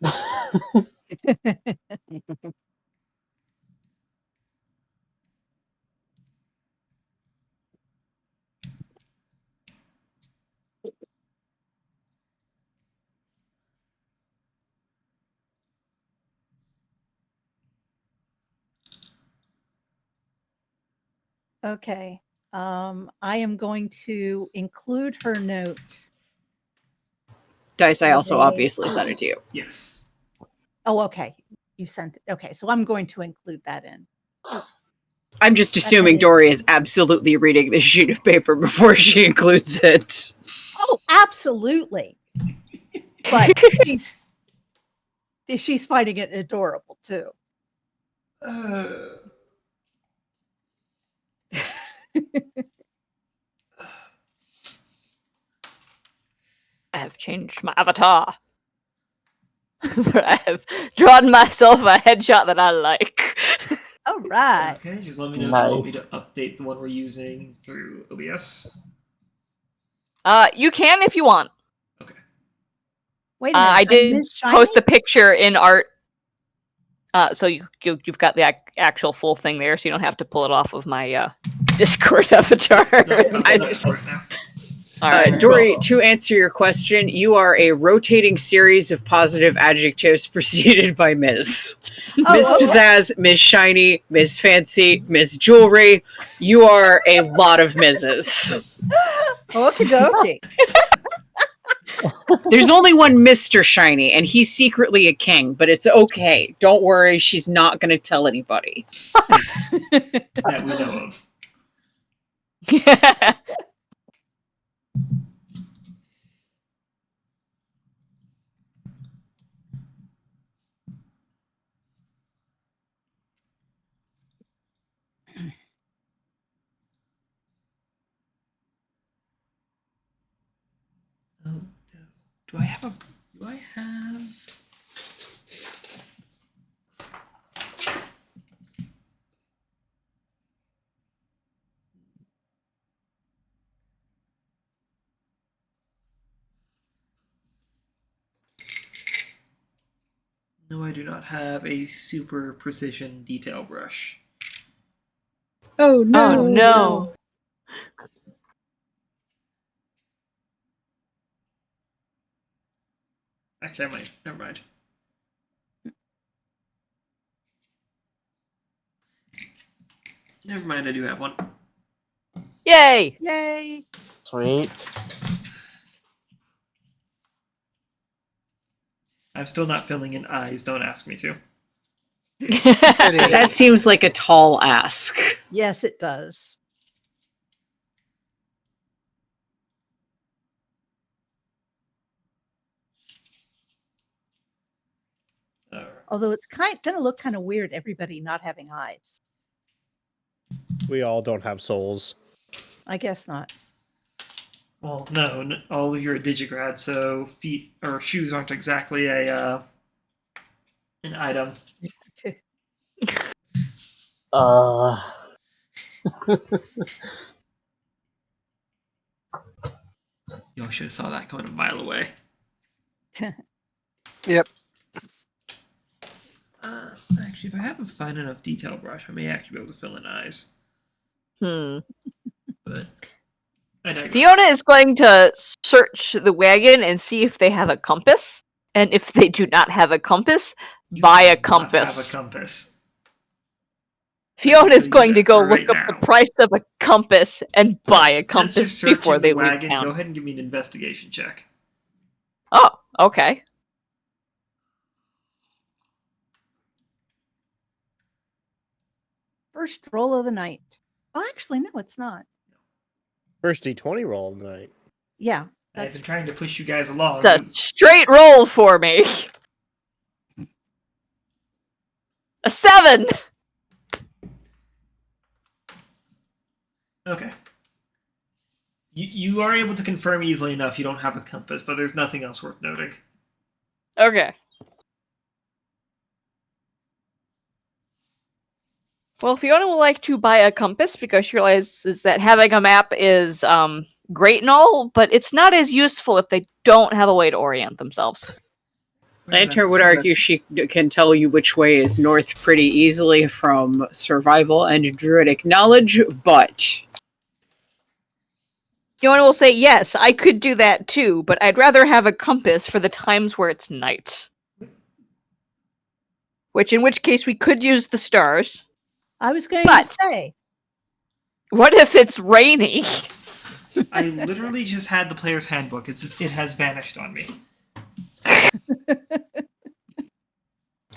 [SPEAKER 2] Okay. I am going to include her note.
[SPEAKER 5] Dice, I also
[SPEAKER 2] Okay.
[SPEAKER 5] obviously sent it to you.
[SPEAKER 1] Yes.
[SPEAKER 2] Oh, okay. You sent it. Okay, so I'm going to include that in.
[SPEAKER 5] I'm just assuming Dory is absolutely reading this sheet of paper before she includes it.
[SPEAKER 2] Oh, absolutely. But she's finding it adorable too.
[SPEAKER 4] I have changed my avatar. But I have drawn myself a headshot that I like.
[SPEAKER 2] All right.
[SPEAKER 1] Okay, just let me know if you want me
[SPEAKER 6] Nice.
[SPEAKER 1] to update the one we're using through OBS.
[SPEAKER 4] You can if you want.
[SPEAKER 1] Okay.
[SPEAKER 2] Wait a minute.
[SPEAKER 4] I did
[SPEAKER 2] Ms.
[SPEAKER 4] post
[SPEAKER 2] Shiny?
[SPEAKER 4] the picture in art. So you've got the actual full thing there, so you don't have to pull it off of my Discord avatar.
[SPEAKER 1] No, I'm not for it now.
[SPEAKER 4] All right,
[SPEAKER 5] Dory,
[SPEAKER 4] cool.
[SPEAKER 5] to answer your question, you are a rotating series of positive adjectives preceded by Ms.
[SPEAKER 2] Oh,
[SPEAKER 5] Ms.
[SPEAKER 2] okay.
[SPEAKER 5] Pizzazz, Ms. Shiny, Ms. Fancy, Ms. Jewelry. You are a lot of Mrs.
[SPEAKER 2] Okie dokie.
[SPEAKER 5] There's only one Mr. Shiny, and he's secretly a king, but it's okay. Don't worry, she's not going to tell anybody.
[SPEAKER 1] That we know of. Oh no. Do I have? No, I do not have a super precision detail brush.
[SPEAKER 5] Oh, no.
[SPEAKER 4] Oh no.
[SPEAKER 1] Actually, I might. Never mind. Never mind, I do have one.
[SPEAKER 4] Yay!
[SPEAKER 2] Yay.
[SPEAKER 6] Sweet.
[SPEAKER 1] I'm still not filling in eyes, don't ask me to.
[SPEAKER 5] That seems like a tall ask.
[SPEAKER 2] Yes, it does.
[SPEAKER 1] Alright.
[SPEAKER 2] Although it's going to look kind of weird, everybody not having eyes.
[SPEAKER 3] We all don't have souls.
[SPEAKER 2] I guess not.
[SPEAKER 1] Well, no, all of you are Digigrad, so feet or shoes aren't exactly an item. You should have saw that coming a mile away.
[SPEAKER 7] Yep.
[SPEAKER 1] Actually, if I have a fine enough detail brush, I may actually be able to fill in eyes. But I digress.
[SPEAKER 4] Fiona is going to search the wagon and see if they have a compass. And if they do not have a compass,
[SPEAKER 1] You
[SPEAKER 4] buy a
[SPEAKER 1] do not
[SPEAKER 4] compass.
[SPEAKER 1] have a compass.
[SPEAKER 4] Fiona is
[SPEAKER 1] tell you
[SPEAKER 4] going to
[SPEAKER 1] that
[SPEAKER 4] go
[SPEAKER 1] right
[SPEAKER 4] look up
[SPEAKER 1] now.
[SPEAKER 4] the price of a compass and buy a
[SPEAKER 1] Since you're
[SPEAKER 4] compass
[SPEAKER 1] searching
[SPEAKER 4] before
[SPEAKER 1] the
[SPEAKER 4] they leave
[SPEAKER 1] wagon,
[SPEAKER 4] town.
[SPEAKER 1] go ahead and give me an investigation check.
[SPEAKER 4] Oh, okay.
[SPEAKER 2] First roll of the night. Oh, actually, no, it's not.
[SPEAKER 3] First D20 roll of the night.
[SPEAKER 2] Yeah,
[SPEAKER 1] I've
[SPEAKER 2] that's
[SPEAKER 1] been trying to push you guys along.
[SPEAKER 4] It's a straight roll for me. A 7.
[SPEAKER 1] Okay. You are able to confirm easily enough you don't have a compass, but there's nothing else worth noting.
[SPEAKER 4] Okay. Well, Fiona would like to buy a compass because she realizes that having a map is great and all, but it's not as useful if they don't have a way to orient themselves.
[SPEAKER 5] Lantern would argue she can tell you which way is north pretty easily from survival and druidic knowledge, but
[SPEAKER 4] Fiona will say, yes, I could do that too, but I'd rather have a compass for the times where it's night. In which case we could use the stars.
[SPEAKER 2] I was going
[SPEAKER 4] But-
[SPEAKER 2] to say.
[SPEAKER 4] What if it's rainy?
[SPEAKER 1] I literally just had the player's handbook. It has vanished on me.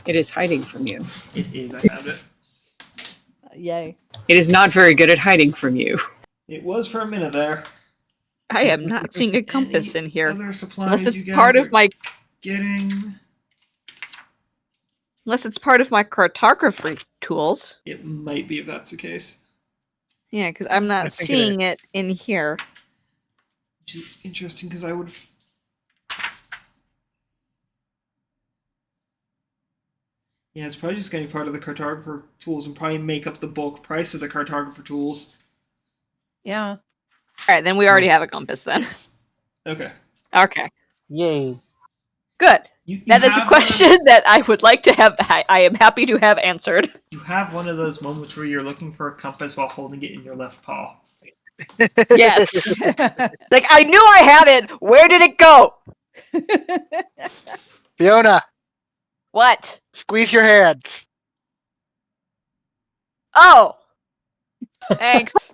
[SPEAKER 5] it is hiding from you.
[SPEAKER 1] It is. I found it.
[SPEAKER 2] Yay.
[SPEAKER 5] It is not very good at hiding from you.
[SPEAKER 1] It was for a minute there.
[SPEAKER 4] I am not seeing a compass in here.
[SPEAKER 1] Other supplies
[SPEAKER 4] Unless
[SPEAKER 1] you
[SPEAKER 4] it's
[SPEAKER 1] guys
[SPEAKER 4] part of
[SPEAKER 1] are
[SPEAKER 4] my
[SPEAKER 1] getting.
[SPEAKER 4] cartography tools.
[SPEAKER 1] It might be if that's the case.
[SPEAKER 4] Yeah, because I'm
[SPEAKER 3] I
[SPEAKER 4] not
[SPEAKER 3] think it
[SPEAKER 4] seeing it in here.
[SPEAKER 1] Which is interesting because I would. Yeah, it's probably just getting part of the cartographer tools and probably make up the bulk price of the cartographer tools.
[SPEAKER 2] Yeah.
[SPEAKER 4] Alright, then we already have a compass then.
[SPEAKER 1] Yes. Okay.
[SPEAKER 4] Okay.
[SPEAKER 6] Yay.
[SPEAKER 4] Good.
[SPEAKER 1] You
[SPEAKER 4] That is a
[SPEAKER 1] have one of-
[SPEAKER 4] question that I would like to have. I am happy to have answered.
[SPEAKER 1] You have one of those moments where you're looking for a compass while holding it in your left paw.
[SPEAKER 4] Yes. Like, I knew I had it. Where did it go?
[SPEAKER 7] Fiona,
[SPEAKER 4] What?
[SPEAKER 7] squeeze your hands.
[SPEAKER 4] Oh. Thanks.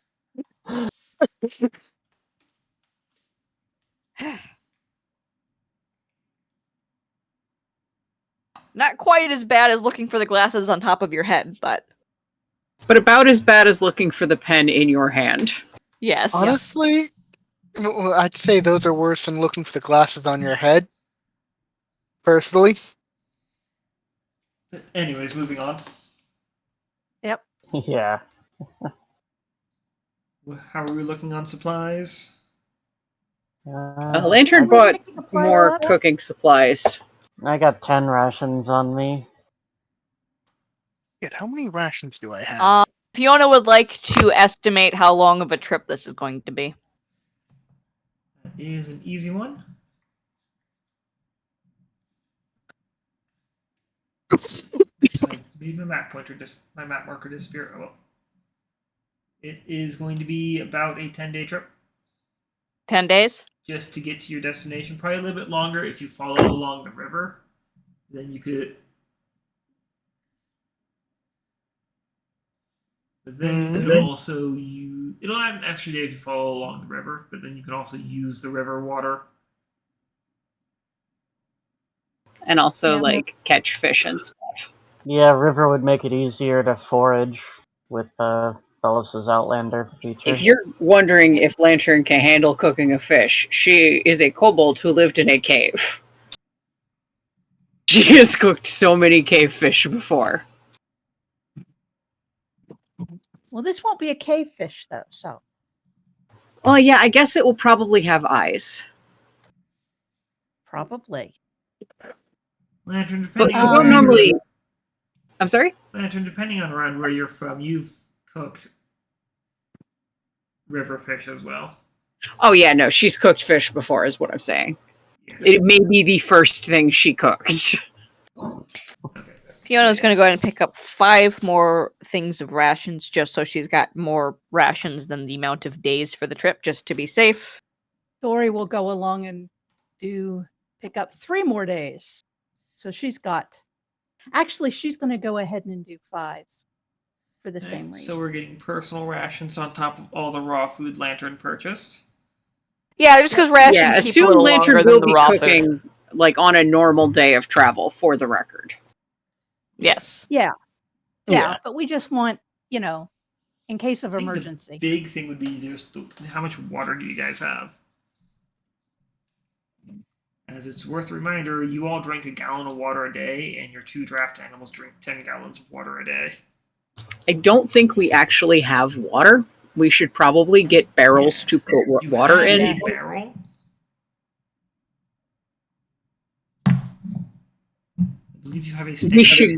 [SPEAKER 4] Not quite as bad as looking for the glasses on top of your head, but
[SPEAKER 5] But about as bad as looking for the pen in your hand.
[SPEAKER 4] yes.
[SPEAKER 7] Honestly, I'd say those are worse than looking for the glasses on your head. Personally.
[SPEAKER 1] But anyways, moving on.
[SPEAKER 6] Yeah.
[SPEAKER 1] How are we looking on supplies?
[SPEAKER 5] Lantern
[SPEAKER 2] Are we
[SPEAKER 5] bought
[SPEAKER 2] picking supplies
[SPEAKER 5] more
[SPEAKER 2] up?
[SPEAKER 5] cooking supplies.
[SPEAKER 6] I got 10 rations on me.
[SPEAKER 7] Shit, how many rations do I have?
[SPEAKER 4] Fiona would like to estimate how long of a trip this is going to be.
[SPEAKER 1] That is an easy one. Sorry, made my map pointer my map marker disappear. Oh well. It is going to be about a 10-day trip
[SPEAKER 4] 10 days?
[SPEAKER 1] just to get to your destination. Probably a little bit longer if you follow along the river. Then you could. But then you could also use. It'll add an extra day if you follow along the river, but then you can also use the river water.
[SPEAKER 5] And also,
[SPEAKER 2] Yeah.
[SPEAKER 5] like, catch fish and stuff.
[SPEAKER 6] Yeah, river would make it easier to forage with Vellos' Outlander feature.
[SPEAKER 5] If you're wondering if Lantern can handle cooking a fish, she is a kobold who lived in a cave. She has cooked so many cave fish before.
[SPEAKER 2] Well, this won't be a cave fish, though, so.
[SPEAKER 5] Well, yeah, I guess it will probably have eyes.
[SPEAKER 2] Probably.
[SPEAKER 1] Lantern,
[SPEAKER 5] But
[SPEAKER 1] depending
[SPEAKER 5] you
[SPEAKER 1] on
[SPEAKER 5] don't
[SPEAKER 1] where
[SPEAKER 5] normally... I'm sorry?
[SPEAKER 1] Lantern, depending on around where you're from, you've cooked river fish as well.
[SPEAKER 5] Oh, yeah, no, she's cooked fish before, is what I'm saying.
[SPEAKER 1] Yeah.
[SPEAKER 5] It may be the first thing she cooked.
[SPEAKER 1] Okay.
[SPEAKER 4] Fiona's going to go ahead and pick up 5 more things of rations just so she's got more rations than the amount of days for the trip, just to be safe.
[SPEAKER 2] Dory will go along and pick up 3 more days. So she's got. Actually, she's going to go ahead and do 5 for the same
[SPEAKER 1] Okay,
[SPEAKER 2] reason.
[SPEAKER 1] so we're getting personal rations on top of all the raw food Lantern purchased.
[SPEAKER 4] Yeah, just because rations
[SPEAKER 5] Yeah,
[SPEAKER 4] keep a
[SPEAKER 5] assume
[SPEAKER 4] little
[SPEAKER 5] Lantern
[SPEAKER 4] longer
[SPEAKER 5] will
[SPEAKER 4] than the
[SPEAKER 5] be
[SPEAKER 4] raw
[SPEAKER 5] cooking,
[SPEAKER 4] food.
[SPEAKER 5] like, on a normal day of travel, for the record.
[SPEAKER 4] Yes.
[SPEAKER 2] Yeah.
[SPEAKER 7] Yeah.
[SPEAKER 2] But we just want, in case of
[SPEAKER 1] I think
[SPEAKER 2] emergency.
[SPEAKER 1] The big thing would be just how much water do you guys have? As it's worth a reminder, you all drink a gallon of water a day, and your 2 draft animals drink 10 gallons of water a day.
[SPEAKER 5] I don't think we actually have water. We should probably get barrels to put
[SPEAKER 1] You
[SPEAKER 5] water
[SPEAKER 1] have
[SPEAKER 5] in.
[SPEAKER 1] a barrel. I believe you have a
[SPEAKER 5] We
[SPEAKER 1] standard
[SPEAKER 5] should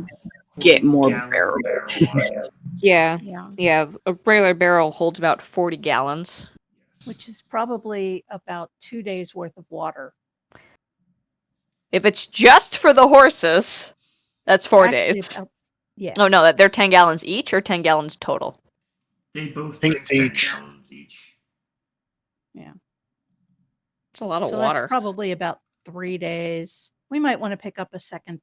[SPEAKER 5] get more
[SPEAKER 1] 40-gallon
[SPEAKER 5] barrels.
[SPEAKER 4] Yeah.
[SPEAKER 2] Yeah.
[SPEAKER 4] Yeah. A regular barrel holds about 40 gallons.
[SPEAKER 2] Which is probably about 2 days worth of water.
[SPEAKER 4] If it's just for the horses, that's 4
[SPEAKER 2] Actually,
[SPEAKER 4] days.
[SPEAKER 2] yeah.
[SPEAKER 4] Oh no, they're 10 gallons each or 10 gallons total?
[SPEAKER 1] They both
[SPEAKER 7] Think
[SPEAKER 1] drink 10
[SPEAKER 7] each.
[SPEAKER 1] gallons each.
[SPEAKER 4] It's a lot of
[SPEAKER 2] So
[SPEAKER 4] water.
[SPEAKER 2] that's probably about 3 days. We might want to pick up a second.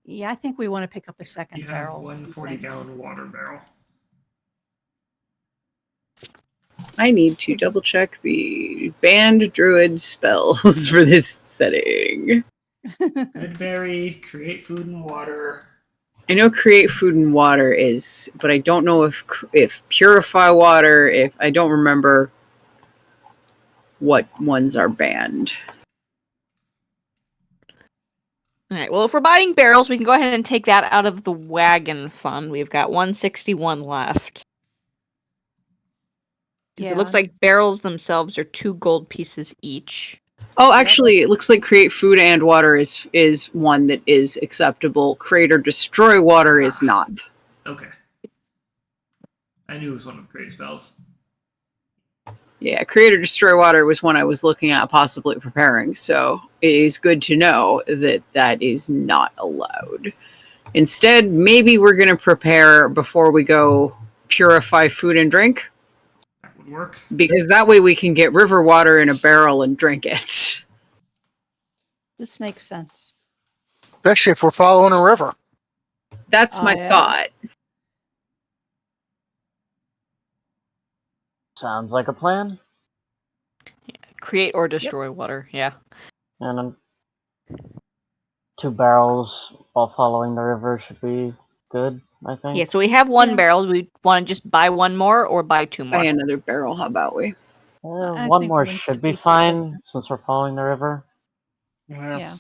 [SPEAKER 2] Yeah, I think we want to pick up a second
[SPEAKER 1] You have
[SPEAKER 2] barrel.
[SPEAKER 1] one 40-gallon water barrel.
[SPEAKER 5] I need to double check the banned druid spells for this setting.
[SPEAKER 1] Goodberry, create food and water.
[SPEAKER 5] I know create food and water is, but I don't know if purify water. If I don't remember what ones are banned.
[SPEAKER 4] All right. Well, if we're buying barrels, we can go ahead and take that out of the wagon fund. We've got 161 left. 'Cause it looks like barrels themselves are 2 gold pieces each.
[SPEAKER 5] Oh, actually, it looks like create food and water is one that is acceptable. Create or destroy water is not.
[SPEAKER 1] Okay. I knew it was one of the great spells.
[SPEAKER 5] Yeah, create or destroy water was one I was looking at possibly preparing, so it is good to know that that is not allowed. Instead, maybe we're going to prepare before we go purify food and drink,
[SPEAKER 1] That would work.
[SPEAKER 5] because that way we can get river water in a barrel and drink it.
[SPEAKER 2] This makes sense.
[SPEAKER 7] Especially if we're following a river.
[SPEAKER 5] That's my
[SPEAKER 2] Yeah.
[SPEAKER 5] thought.
[SPEAKER 6] Sounds like a plan.
[SPEAKER 4] Create or destroy water. Yeah.
[SPEAKER 6] And 2 barrels while following the river should be good, I think.
[SPEAKER 4] Yeah. So we have 1
[SPEAKER 2] Yeah.
[SPEAKER 4] barrel. We want to just buy 1 more or buy 2 more?
[SPEAKER 5] Buy another barrel, how about we?
[SPEAKER 2] I
[SPEAKER 6] One
[SPEAKER 2] think
[SPEAKER 6] more
[SPEAKER 2] one
[SPEAKER 6] should
[SPEAKER 2] should
[SPEAKER 6] be
[SPEAKER 2] be
[SPEAKER 6] fine
[SPEAKER 2] sufficient.
[SPEAKER 6] since we're following the river.
[SPEAKER 2] Yeah.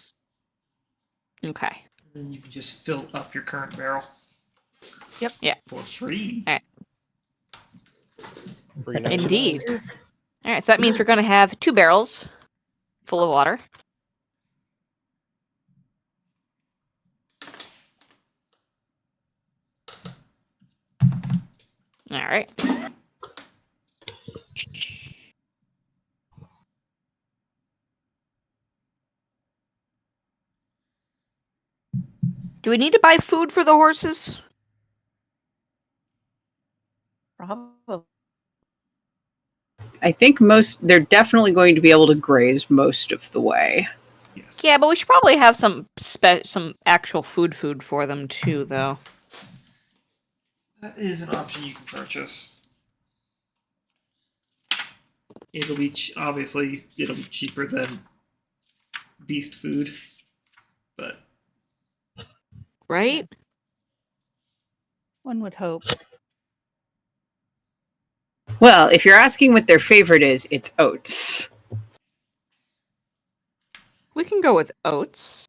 [SPEAKER 4] Okay.
[SPEAKER 1] Then you can just fill up your current barrel.
[SPEAKER 2] Yep.
[SPEAKER 4] Yeah.
[SPEAKER 1] For free.
[SPEAKER 4] Indeed. All right. So that means we're going to have 2 barrels full of water. All right. Do we need to buy food for the horses?
[SPEAKER 2] Probably.
[SPEAKER 5] I think they're definitely going to be able to graze most of the way.
[SPEAKER 1] Yes.
[SPEAKER 4] Yeah, but we should probably have some actual food for them too, though.
[SPEAKER 1] That is an option you can purchase. It'll be obviously it'll be cheaper than beast food, but
[SPEAKER 4] Right?
[SPEAKER 2] One would hope.
[SPEAKER 5] Well, if you're asking what their favorite is, it's oats.
[SPEAKER 4] We can go with oats.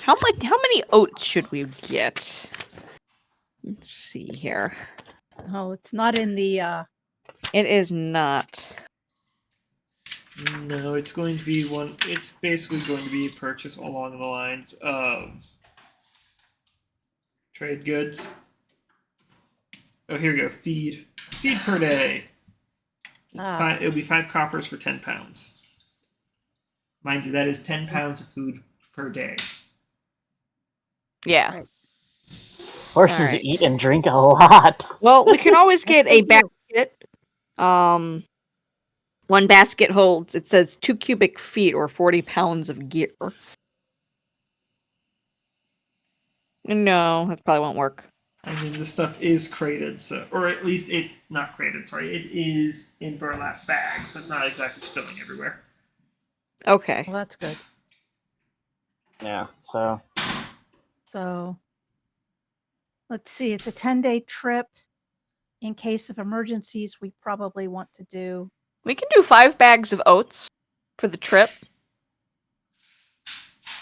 [SPEAKER 4] How many oats should we get? Let's see here.
[SPEAKER 2] Oh, it's not in the
[SPEAKER 4] It is not.
[SPEAKER 1] no, it's going to be one. It's basically going to be a purchase along the lines of trade goods. Oh, here we go. Feed per day. It'll be 5 coppers for 10 pounds. Mind you, that is 10 pounds of food per day.
[SPEAKER 4] Yeah.
[SPEAKER 2] Right.
[SPEAKER 6] Horses
[SPEAKER 4] Alright.
[SPEAKER 6] eat and drink a lot.
[SPEAKER 4] Well, we can always get
[SPEAKER 2] Yes,
[SPEAKER 4] a
[SPEAKER 2] they do.
[SPEAKER 4] basket. 1 basket holds, it says 2 cubic feet or 40 pounds of gear. No, that probably won't work.
[SPEAKER 1] I mean, this stuff is crated, so, or at least not crated. Sorry, it is in burlap bags, so it's not exactly spilling everywhere.
[SPEAKER 4] Okay.
[SPEAKER 2] Well, that's good.
[SPEAKER 6] Yeah, so
[SPEAKER 2] So Let's see, it's a 10-day trip. In case of emergencies, we probably want to do.
[SPEAKER 4] We can do 5 bags of oats for the trip.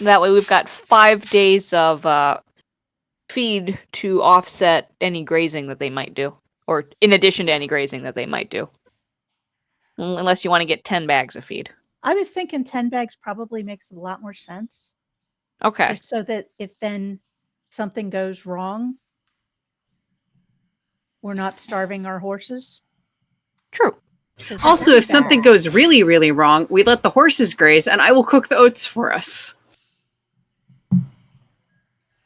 [SPEAKER 4] That way we've got 5 days of feed to offset any grazing that they might do. Or in addition to any grazing that they might do. Unless you want to get 10 bags of feed.
[SPEAKER 2] I was thinking 10 bags probably makes a lot more sense.
[SPEAKER 4] Okay.
[SPEAKER 2] Just so that if then something goes wrong, we're not starving our horses.
[SPEAKER 4] True.
[SPEAKER 2] 'Cause that
[SPEAKER 5] Also,
[SPEAKER 2] would
[SPEAKER 5] if
[SPEAKER 2] be
[SPEAKER 5] something
[SPEAKER 2] bad.
[SPEAKER 5] goes really, really wrong, we let the horses graze, and I will cook the oats for us.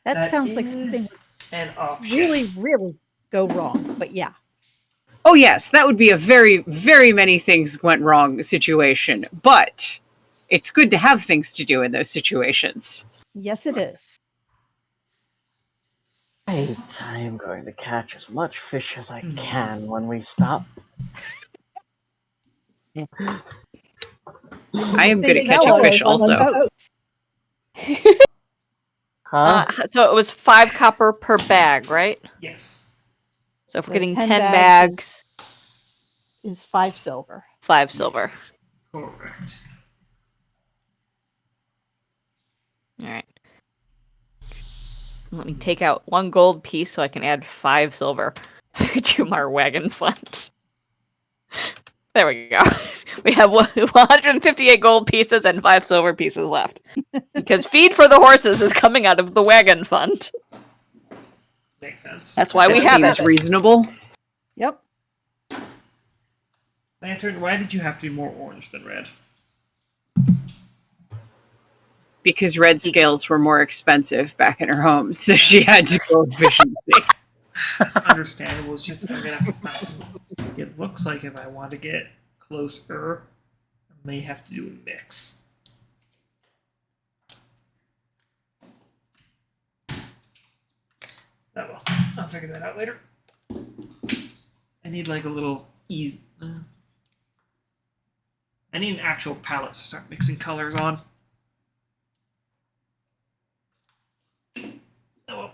[SPEAKER 2] That sounds like something
[SPEAKER 1] is an option.
[SPEAKER 2] really, really go wrong. But yeah,
[SPEAKER 5] Oh yes, that would be a very, very many things went wrong situation. But it's good to have things to do in those situations.
[SPEAKER 2] yes, it is.
[SPEAKER 6] Right, I am going to catch as much fish as I can when we stop.
[SPEAKER 5] I am good at
[SPEAKER 2] Think
[SPEAKER 5] catching
[SPEAKER 2] Vellos
[SPEAKER 5] fish
[SPEAKER 2] on the
[SPEAKER 5] also.
[SPEAKER 2] boats.
[SPEAKER 6] Huh?
[SPEAKER 4] So it was 5 copper per bag, right?
[SPEAKER 1] Yes.
[SPEAKER 4] So if we're
[SPEAKER 2] So
[SPEAKER 4] getting
[SPEAKER 2] 10
[SPEAKER 4] 10
[SPEAKER 2] bags
[SPEAKER 4] bags,
[SPEAKER 2] Is 5 silver.
[SPEAKER 4] 5 silver.
[SPEAKER 1] Correct.
[SPEAKER 4] Alright. Let me take out 1 gold piece so I can add 5 silver to my wagon fund. There we go. We have 158 gold pieces and 5 silver pieces left. Because feed for the horses is coming out of the wagon fund.
[SPEAKER 1] Makes sense.
[SPEAKER 4] That's why we
[SPEAKER 5] That
[SPEAKER 4] have
[SPEAKER 5] seems
[SPEAKER 4] it.
[SPEAKER 5] reasonable.
[SPEAKER 2] Yep.
[SPEAKER 1] Lantern, why did you have to be more orange than red?
[SPEAKER 5] Because red scales were more expensive back in her home, so she had to go efficiency.
[SPEAKER 1] It's understandable. It's just I'm gonna have to find. It looks like if I want to get closer, I may have to do a mix. Oh well, I'll figure that out later. I need like a little easy. I need an actual palette to start mixing colors on. Oh well.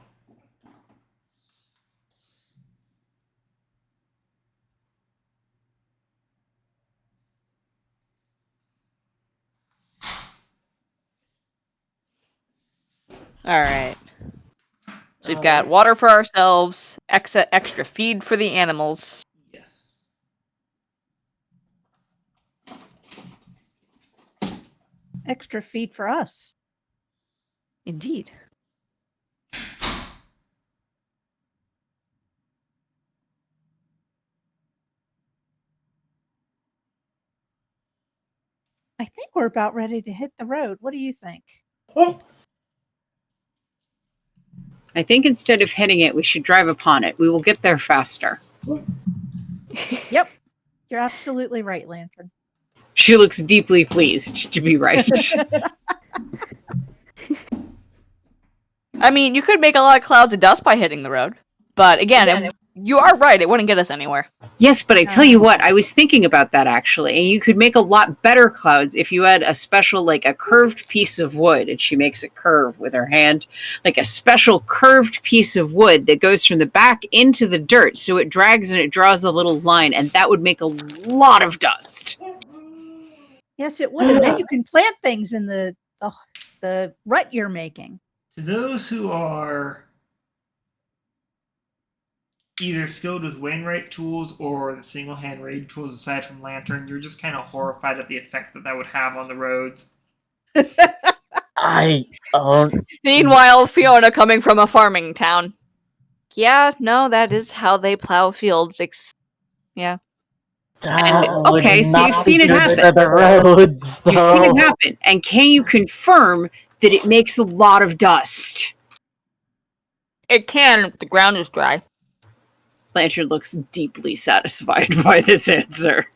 [SPEAKER 4] Alright. So we've got water for ourselves, extra feed for the animals.
[SPEAKER 1] Yes.
[SPEAKER 2] Extra feed for us.
[SPEAKER 4] Indeed.
[SPEAKER 2] I think we're about ready to hit the road. What do you think?
[SPEAKER 5] I think instead of hitting it, we should drive upon it. We will get there faster.
[SPEAKER 2] Yep. You're absolutely right, Lantern.
[SPEAKER 5] She looks deeply pleased to be right.
[SPEAKER 4] I mean, you could make a lot of clouds of dust by hitting the road. But again, you are right, it wouldn't get us anywhere.
[SPEAKER 5] Yes, but I tell you what, I was thinking about that actually. And you could make a lot better clouds if you had a special, like a curved piece of wood, and she makes a curve with her hand, like a special curved piece of wood that goes from the back into the dirt. So it drags and it draws a little line, and that would make a lot of dust.
[SPEAKER 2] Yes, it would. And then you can plant things in the rut you're making.
[SPEAKER 1] To those who are either skilled with Wainwright tools or the single hand raid tools aside from Lantern, you're just kind of horrified at the effect that would have on the roads.
[SPEAKER 4] Meanwhile, Fiona coming from a farming town. Yeah, no, that is how they plow fields. Yeah.
[SPEAKER 5] Okay, so you've seen it happen.
[SPEAKER 6] The roads,
[SPEAKER 5] You've seen it happen. And can you confirm that it makes a lot of dust?
[SPEAKER 4] It can if the ground is dry.
[SPEAKER 5] Lantern looks deeply satisfied by this answer.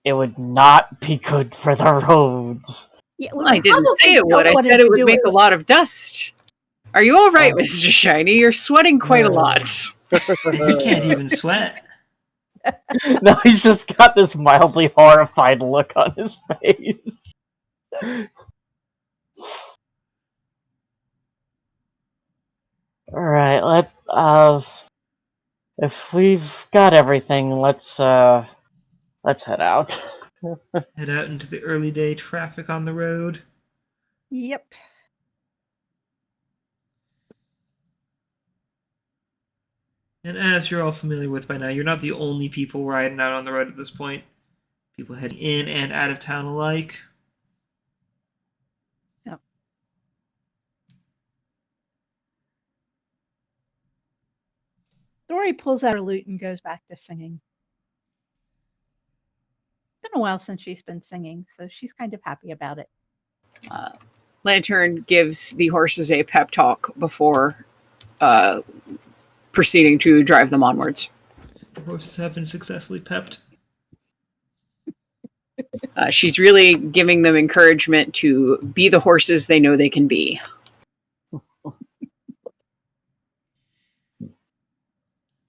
[SPEAKER 6] It would not be good for the roads.
[SPEAKER 2] Yeah,
[SPEAKER 5] Well, I didn't say it would. I said it would make a lot of dust. Are you all right, Mr. Shiny? You're sweating quite a lot.
[SPEAKER 1] He can't even sweat.
[SPEAKER 6] No, he's just got this mildly horrified look on his face. Alright, if we've got everything, let's head out.
[SPEAKER 1] Head out into the early day traffic on the road.
[SPEAKER 2] Yep.
[SPEAKER 1] And as you're all familiar with by now, you're not the only people riding out on the road at this point. People heading in and out of town alike.
[SPEAKER 2] Yep. Dory pulls out her lute and goes back to singing. It's been a while since she's been singing, so she's kind of happy about it.
[SPEAKER 5] Lantern gives the horses a pep talk before proceeding to drive them onwards.
[SPEAKER 1] The horses have been successfully pepped.
[SPEAKER 5] She's really giving them encouragement to be the horses they know they can be.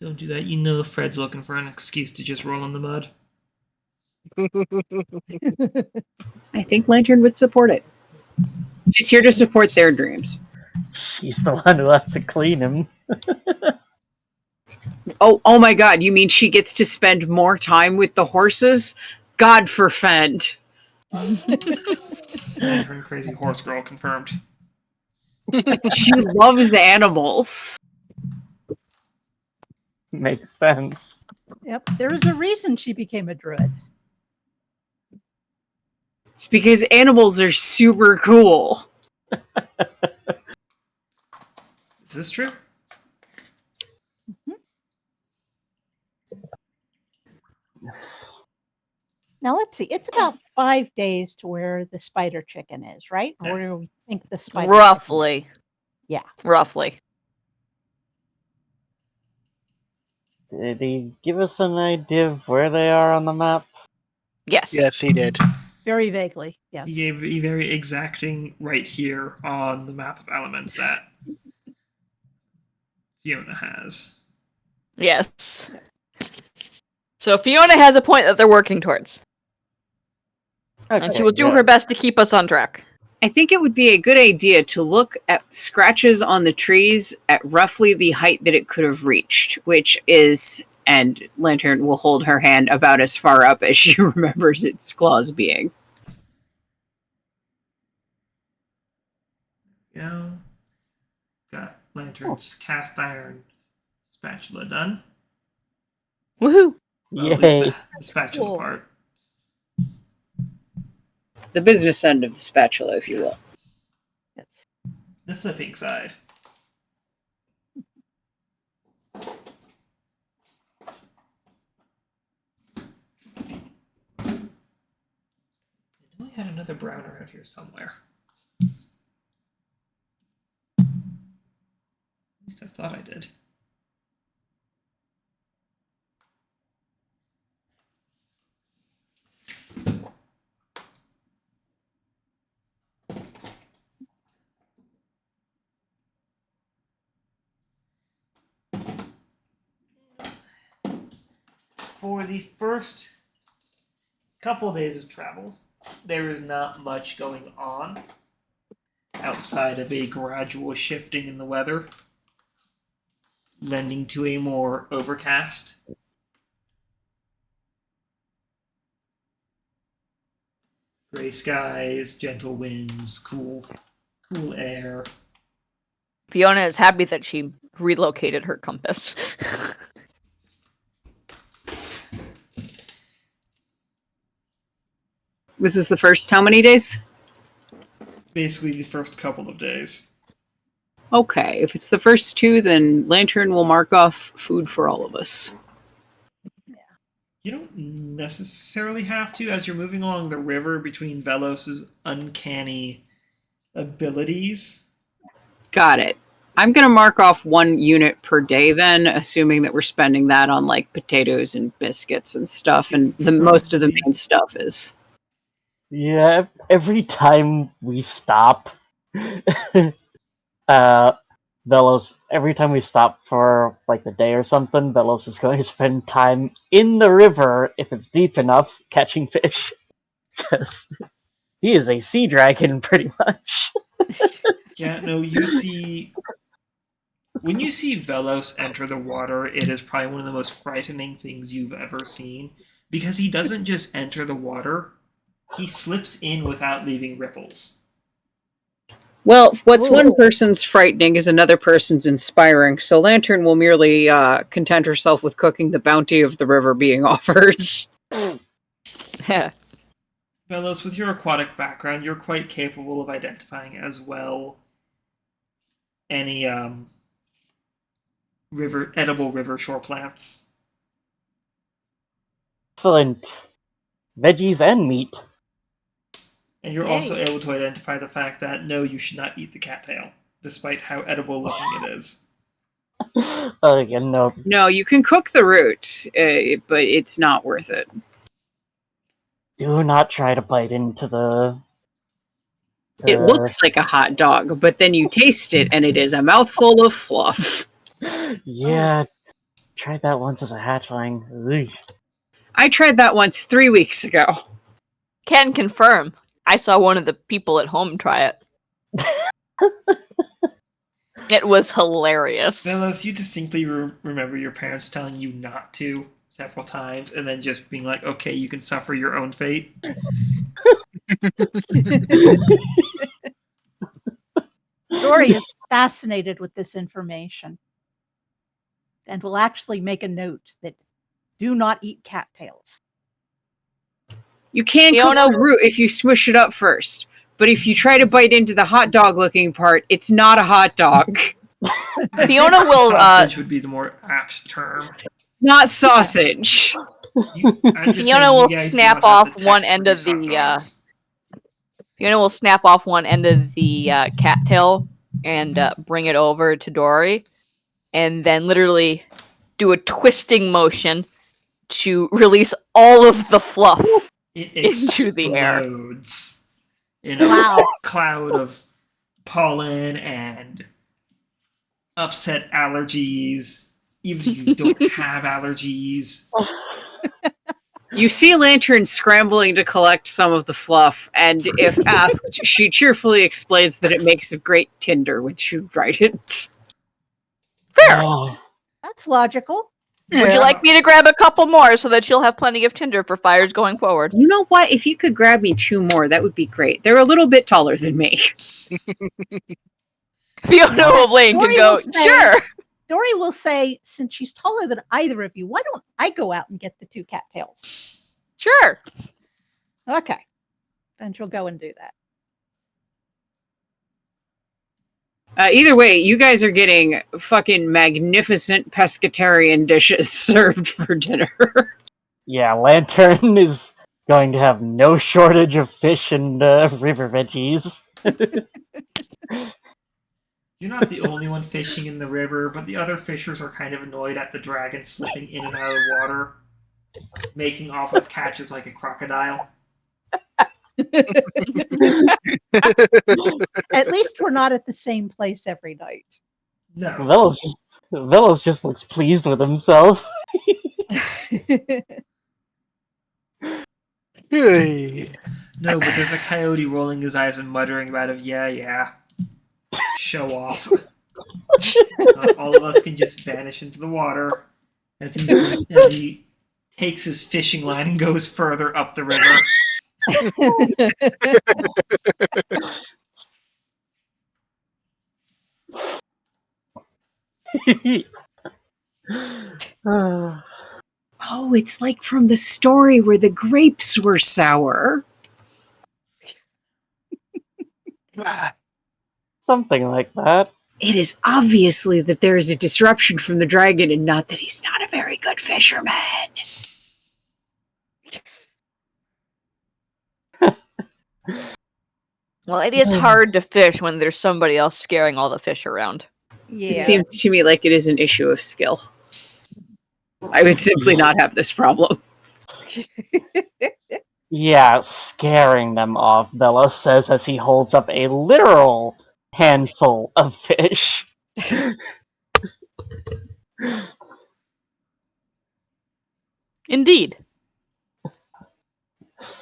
[SPEAKER 1] Don't do that. You know Fred's looking for an excuse to just roll in the mud.
[SPEAKER 5] I think Lantern would support it. She's here to support their dreams.
[SPEAKER 6] She's the one who has to clean him.
[SPEAKER 5] Oh my god, you mean she gets to spend more time with the horses? God forfend.
[SPEAKER 1] Lantern crazy horse girl confirmed.
[SPEAKER 5] She loves animals.
[SPEAKER 6] Makes sense.
[SPEAKER 2] Yep. There is a reason she became a druid.
[SPEAKER 5] It's because animals are super cool.
[SPEAKER 1] Is this true?
[SPEAKER 2] Now let's see. It's about 5 days to where the spider chicken is, right?
[SPEAKER 1] Yeah.
[SPEAKER 2] Or where do we think the spider
[SPEAKER 4] Roughly.
[SPEAKER 2] chicken is? Yeah.
[SPEAKER 4] Roughly.
[SPEAKER 6] Did he give us an idea of where they are on the map?
[SPEAKER 4] Yes.
[SPEAKER 7] Yes, he did.
[SPEAKER 2] Very vaguely. Yes.
[SPEAKER 1] He gave a very exacting right here on the map of elements that Fiona has.
[SPEAKER 4] Yes. So Fiona has a point that they're working towards. And she will do her best to keep us on track.
[SPEAKER 5] I think it would be a good idea to look at scratches on the trees at roughly the height that it could have reached, which is, and Lantern will hold her hand about as far up as she remembers its claws being.
[SPEAKER 1] You know, got Lantern's cast iron spatula done.
[SPEAKER 4] Woohoo!
[SPEAKER 1] Well, at least
[SPEAKER 6] Yay!
[SPEAKER 1] the spatula
[SPEAKER 2] Cool.
[SPEAKER 1] part.
[SPEAKER 5] The business end of the spatula, if you will.
[SPEAKER 2] Yes.
[SPEAKER 1] The flipping side. I know I had another brown around here somewhere. At least I thought I did. For the first couple of days of travel, there is not much going on outside of a gradual shifting in the weather, lending to a more overcast. Gray skies, gentle winds, cool air.
[SPEAKER 4] Fiona is happy that she relocated her compass.
[SPEAKER 5] This is the first how many days?
[SPEAKER 1] Basically, the first couple of days.
[SPEAKER 5] Okay, if it's the first two, then Lantern will mark off food for all of us.
[SPEAKER 1] You don't necessarily have to, as you're moving along the river between Vellos' uncanny abilities.
[SPEAKER 5] Got it. I'm going to mark off 1 unit per day then, assuming that we're spending that on like potatoes and biscuits and stuff, and the most of the main stuff is.
[SPEAKER 6] Yeah, every time we stop, Vellos, every time we stop for like the day or something, Vellos is going to spend time in the river, if it's deep enough, catching fish. Because he is a sea dragon, pretty much.
[SPEAKER 1] Yeah, no, you see When you see Vellos enter the water, it is probably one of the most frightening things you've ever seen. Because he doesn't just enter the water, he slips in without leaving ripples.
[SPEAKER 5] Well, what's one
[SPEAKER 2] Ooh.
[SPEAKER 5] person's frightening is another person's inspiring, so Lantern will merely content herself with cooking the bounty of the river being offered.
[SPEAKER 1] Vellos, with your aquatic background, you're quite capable of identifying as well any edible river shore plants.
[SPEAKER 6] Excellent. Veggies and meat.
[SPEAKER 1] And you're
[SPEAKER 2] Yay.
[SPEAKER 1] also able to identify the fact that no, you should not eat the cattail, despite how edible looking it is.
[SPEAKER 6] Again, no.
[SPEAKER 5] No, you can cook the root, but it's not worth it.
[SPEAKER 6] Do not try to bite into the...
[SPEAKER 5] It looks like a hot dog, but then you taste it and it is a mouthful of fluff.
[SPEAKER 6] Yeah, tried that once as a hatchling. Ugh.
[SPEAKER 5] I tried that once 3 weeks ago.
[SPEAKER 4] Can confirm. I saw one of the people at home try it. It was hilarious.
[SPEAKER 1] Vellos, you distinctly remember your parents telling you not to several times, and then just being like, okay, you can suffer your own fate.
[SPEAKER 2] Dory is fascinated with this information and will actually make a note that do not eat cattails.
[SPEAKER 5] You can cook
[SPEAKER 4] Fiona-
[SPEAKER 5] the root if you smush it up first. But if you try to bite into the hot dog looking part, it's not a hot dog.
[SPEAKER 4] Fiona will
[SPEAKER 1] Sausage would be the more apt term.
[SPEAKER 5] Not sausage.
[SPEAKER 4] Fiona will snap off one end of the Fiona will snap off one end of the cattail and bring it over to Dory, and then literally do a twisting motion to release all of the fluff
[SPEAKER 1] It
[SPEAKER 4] into the air.
[SPEAKER 1] explodes in a
[SPEAKER 2] Wow.
[SPEAKER 1] cloud of pollen and upset allergies, even if you don't have allergies.
[SPEAKER 5] You see Lantern scrambling to collect some of the fluff, and if asked, she cheerfully explains that it makes a great tinder when you write it.
[SPEAKER 4] Fair.
[SPEAKER 6] Oh,
[SPEAKER 2] That's logical.
[SPEAKER 4] Would you like me to grab a couple more so that she'll have plenty of tinder for fires going forward?
[SPEAKER 5] You know what? If you could grab me 2 more, that would be great. They're a little bit taller than me.
[SPEAKER 4] Fiona will blink and
[SPEAKER 2] Dory
[SPEAKER 4] go,
[SPEAKER 2] will say-
[SPEAKER 4] sure.
[SPEAKER 2] Dory will say, since she's taller than either of you, why don't I go out and get the 2 cattails?
[SPEAKER 4] Sure.
[SPEAKER 2] Okay. Then she'll go and do that.
[SPEAKER 5] Either way, you guys are getting fucking magnificent pescatarian dishes served for dinner.
[SPEAKER 6] yeah, Lantern is going to have no shortage of fish and river veggies.
[SPEAKER 1] You're not the only one fishing in the river, but the other fishers are kind of annoyed at the dragon slipping in and out of the water, making off with catches like a crocodile.
[SPEAKER 2] At least we're not at the same place every night.
[SPEAKER 1] No.
[SPEAKER 6] Vellos just looks pleased with himself.
[SPEAKER 7] Hey.
[SPEAKER 1] No, but there's a coyote rolling his eyes and muttering about it. Yeah. Show off. Not all of us can just vanish into the water as he takes his fishing line and goes further up the river.
[SPEAKER 5] Oh, it's like from the story where the grapes were sour.
[SPEAKER 6] Something like that.
[SPEAKER 5] It is obviously that there is a disruption from the dragon and not that he's not a very good fisherman.
[SPEAKER 4] Well, it is hard to fish when there's somebody else scaring all the fish around.
[SPEAKER 2] Yeah.
[SPEAKER 5] It seems to me like it is an issue of skill. I would simply not have this problem.
[SPEAKER 6] Yeah, scaring them off, Vellos says as he holds up a literal handful of fish.
[SPEAKER 4] Indeed.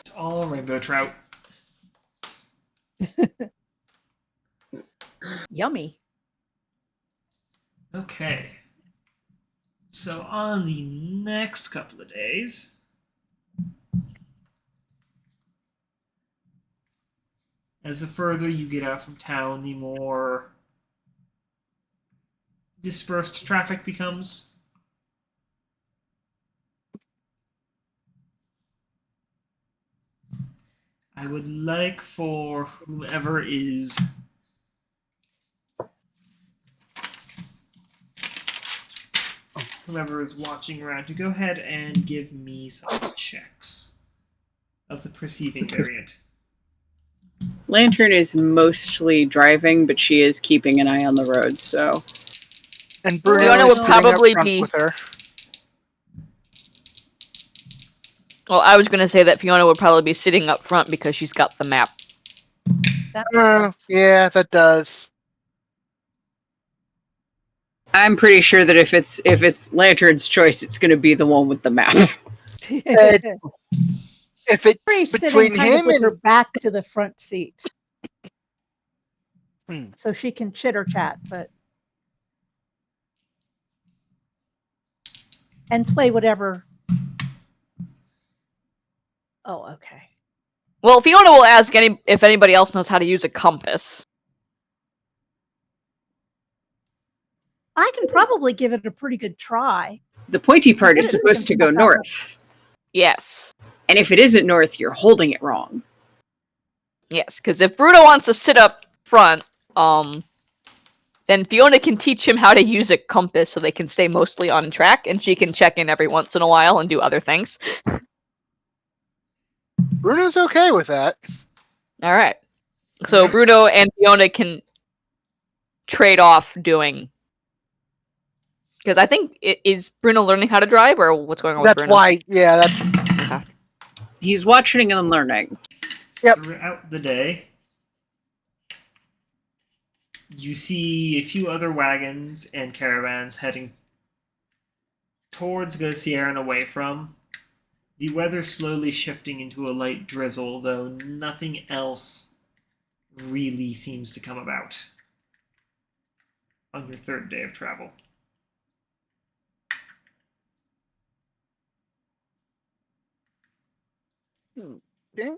[SPEAKER 1] It's all rainbow trout.
[SPEAKER 2] Yummy.
[SPEAKER 1] Okay. So on the next couple of days, as the further you get out from town, the more dispersed traffic becomes. I would like for whomever is watching around to go ahead and give me some checks of the perceiving variant.
[SPEAKER 5] Lantern is mostly driving, but she is keeping an eye on the road, so.
[SPEAKER 7] And Bruno
[SPEAKER 4] Fiona
[SPEAKER 7] is
[SPEAKER 4] would
[SPEAKER 7] sitting up
[SPEAKER 4] probably
[SPEAKER 7] front
[SPEAKER 4] be-
[SPEAKER 7] with her.
[SPEAKER 4] Well, I was going to say that Fiona would probably be sitting up front because she's got the map.
[SPEAKER 2] That makes sense.
[SPEAKER 7] Yeah, that does.
[SPEAKER 5] I'm pretty sure that if it's Lantern's choice, it's going to be the one with the map.
[SPEAKER 7] If it's
[SPEAKER 2] She's sitting
[SPEAKER 7] between
[SPEAKER 2] kind of
[SPEAKER 7] him
[SPEAKER 2] with
[SPEAKER 7] and
[SPEAKER 2] her back to the front seat,
[SPEAKER 7] Hmm.
[SPEAKER 2] so she can chitter chat, but and play whatever. Oh, okay.
[SPEAKER 4] Well, Fiona will ask if anybody else knows how to use a compass.
[SPEAKER 2] I can probably give it a pretty good try.
[SPEAKER 5] The pointy part is
[SPEAKER 2] Good at
[SPEAKER 5] supposed to
[SPEAKER 2] picking
[SPEAKER 5] go
[SPEAKER 2] stuff up.
[SPEAKER 5] north.
[SPEAKER 4] Yes.
[SPEAKER 5] And if it isn't north, you're holding it wrong.
[SPEAKER 4] Yes, because if Bruno wants to sit up front, then Fiona can teach him how to use a compass so they can stay mostly on track, and she can check in every once in a while and do other things.
[SPEAKER 7] Bruno's okay with that.
[SPEAKER 4] All right. So Bruno and Fiona can trade off doing. Because I think is Bruno learning how to drive, or what's going on with
[SPEAKER 7] That's
[SPEAKER 4] Bruno?
[SPEAKER 7] why. Yeah, that's.
[SPEAKER 4] Okay.
[SPEAKER 5] He's watching and learning.
[SPEAKER 7] Yep.
[SPEAKER 1] Throughout the day, you see a few other wagons and caravans heading towards Gosier and away from. The weather slowly shifting into a light drizzle, though nothing else really seems to come about on your third day of travel.
[SPEAKER 7] Okay.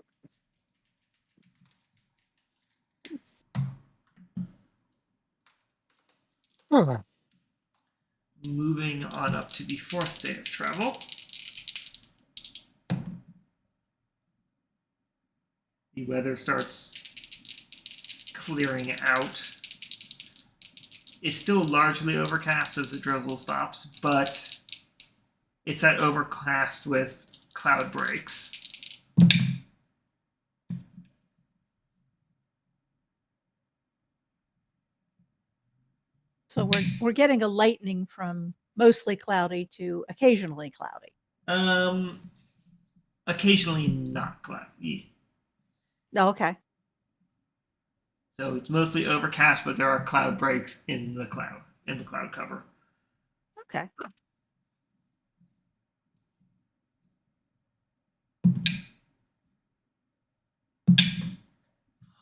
[SPEAKER 1] Moving on up to the fourth day of travel. The weather starts clearing out. It's still largely overcast as the drizzle stops, but it's that overcast with cloud breaks.
[SPEAKER 2] So we're getting a lightning from mostly cloudy to occasionally cloudy.
[SPEAKER 1] Occasionally not cloudy.
[SPEAKER 2] Oh, okay.
[SPEAKER 1] So it's mostly overcast, but there are cloud breaks in the cloud cover.
[SPEAKER 2] Okay.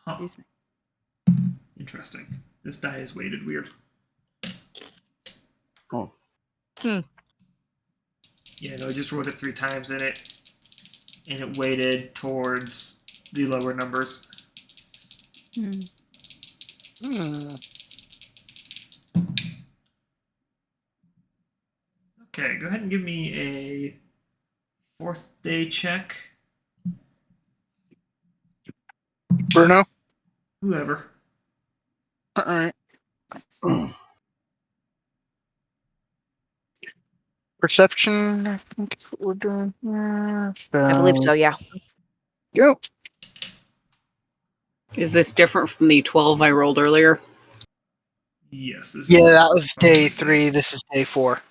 [SPEAKER 1] Huh.
[SPEAKER 2] Excuse me.
[SPEAKER 1] Interesting. This die is weighted weird.
[SPEAKER 6] Oh.
[SPEAKER 4] Hmm.
[SPEAKER 1] Yeah, no, I just rolled it 3 times in it, and it weighted towards the lower numbers.
[SPEAKER 2] Hmm.
[SPEAKER 1] Okay, go ahead and give me a fourth day check.
[SPEAKER 7] Bruno.
[SPEAKER 1] Whoever.
[SPEAKER 7] All right. Perception, I think is what we're doing here.
[SPEAKER 4] I believe so, yeah.
[SPEAKER 7] Go.
[SPEAKER 5] Is this different from the 12 I rolled earlier?
[SPEAKER 1] Yes. This
[SPEAKER 7] Yeah,
[SPEAKER 1] is
[SPEAKER 7] that was day 3. This is day 4.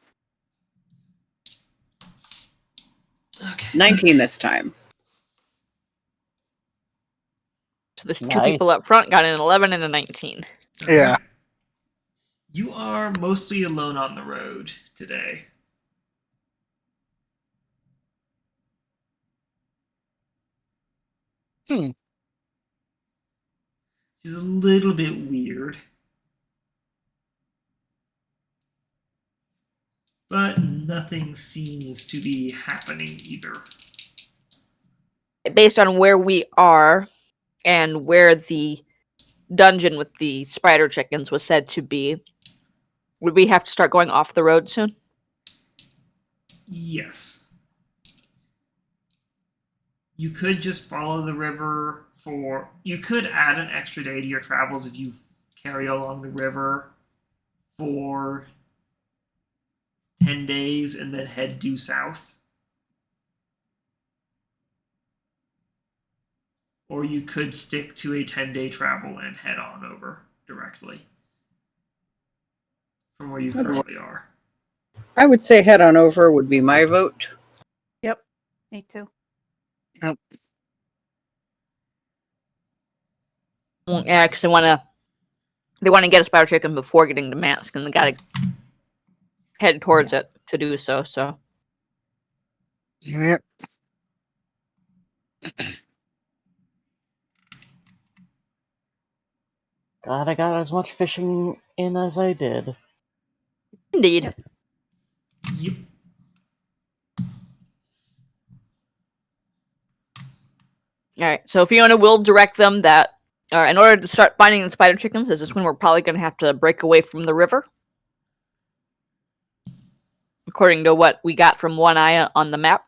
[SPEAKER 1] Okay.
[SPEAKER 5] 19 this time.
[SPEAKER 4] So there's 2
[SPEAKER 6] Nice.
[SPEAKER 4] people up front, got an 11 and a 19.
[SPEAKER 7] Yeah.
[SPEAKER 1] You are mostly alone on the road today. Which is a little bit weird. but nothing seems to be happening either.
[SPEAKER 4] Based on where we are and where the dungeon with the spider chickens was said to be, would we have to start going off the road soon?
[SPEAKER 1] Yes. You could just follow the river for... You could add an extra day to your travels if you carry along the river for 10 days and then head due south. Or you could stick to a 10-day travel and head on over directly from where you currently are.
[SPEAKER 5] I would say head on over would be my vote.
[SPEAKER 2] Yep. Me too.
[SPEAKER 7] Yep.
[SPEAKER 4] Yeah, because they want to get a spider chicken before getting to Mansk, and they got to head towards it to do so. So
[SPEAKER 7] Yep.
[SPEAKER 6] Glad I got as much fishing in as I did.
[SPEAKER 4] indeed.
[SPEAKER 2] Yep.
[SPEAKER 1] Yep.
[SPEAKER 4] All right. So Fiona will direct them that in order to start finding the spider chickens, this is when we're probably going to have to break away from the river, according to what we got from One Eye on the map.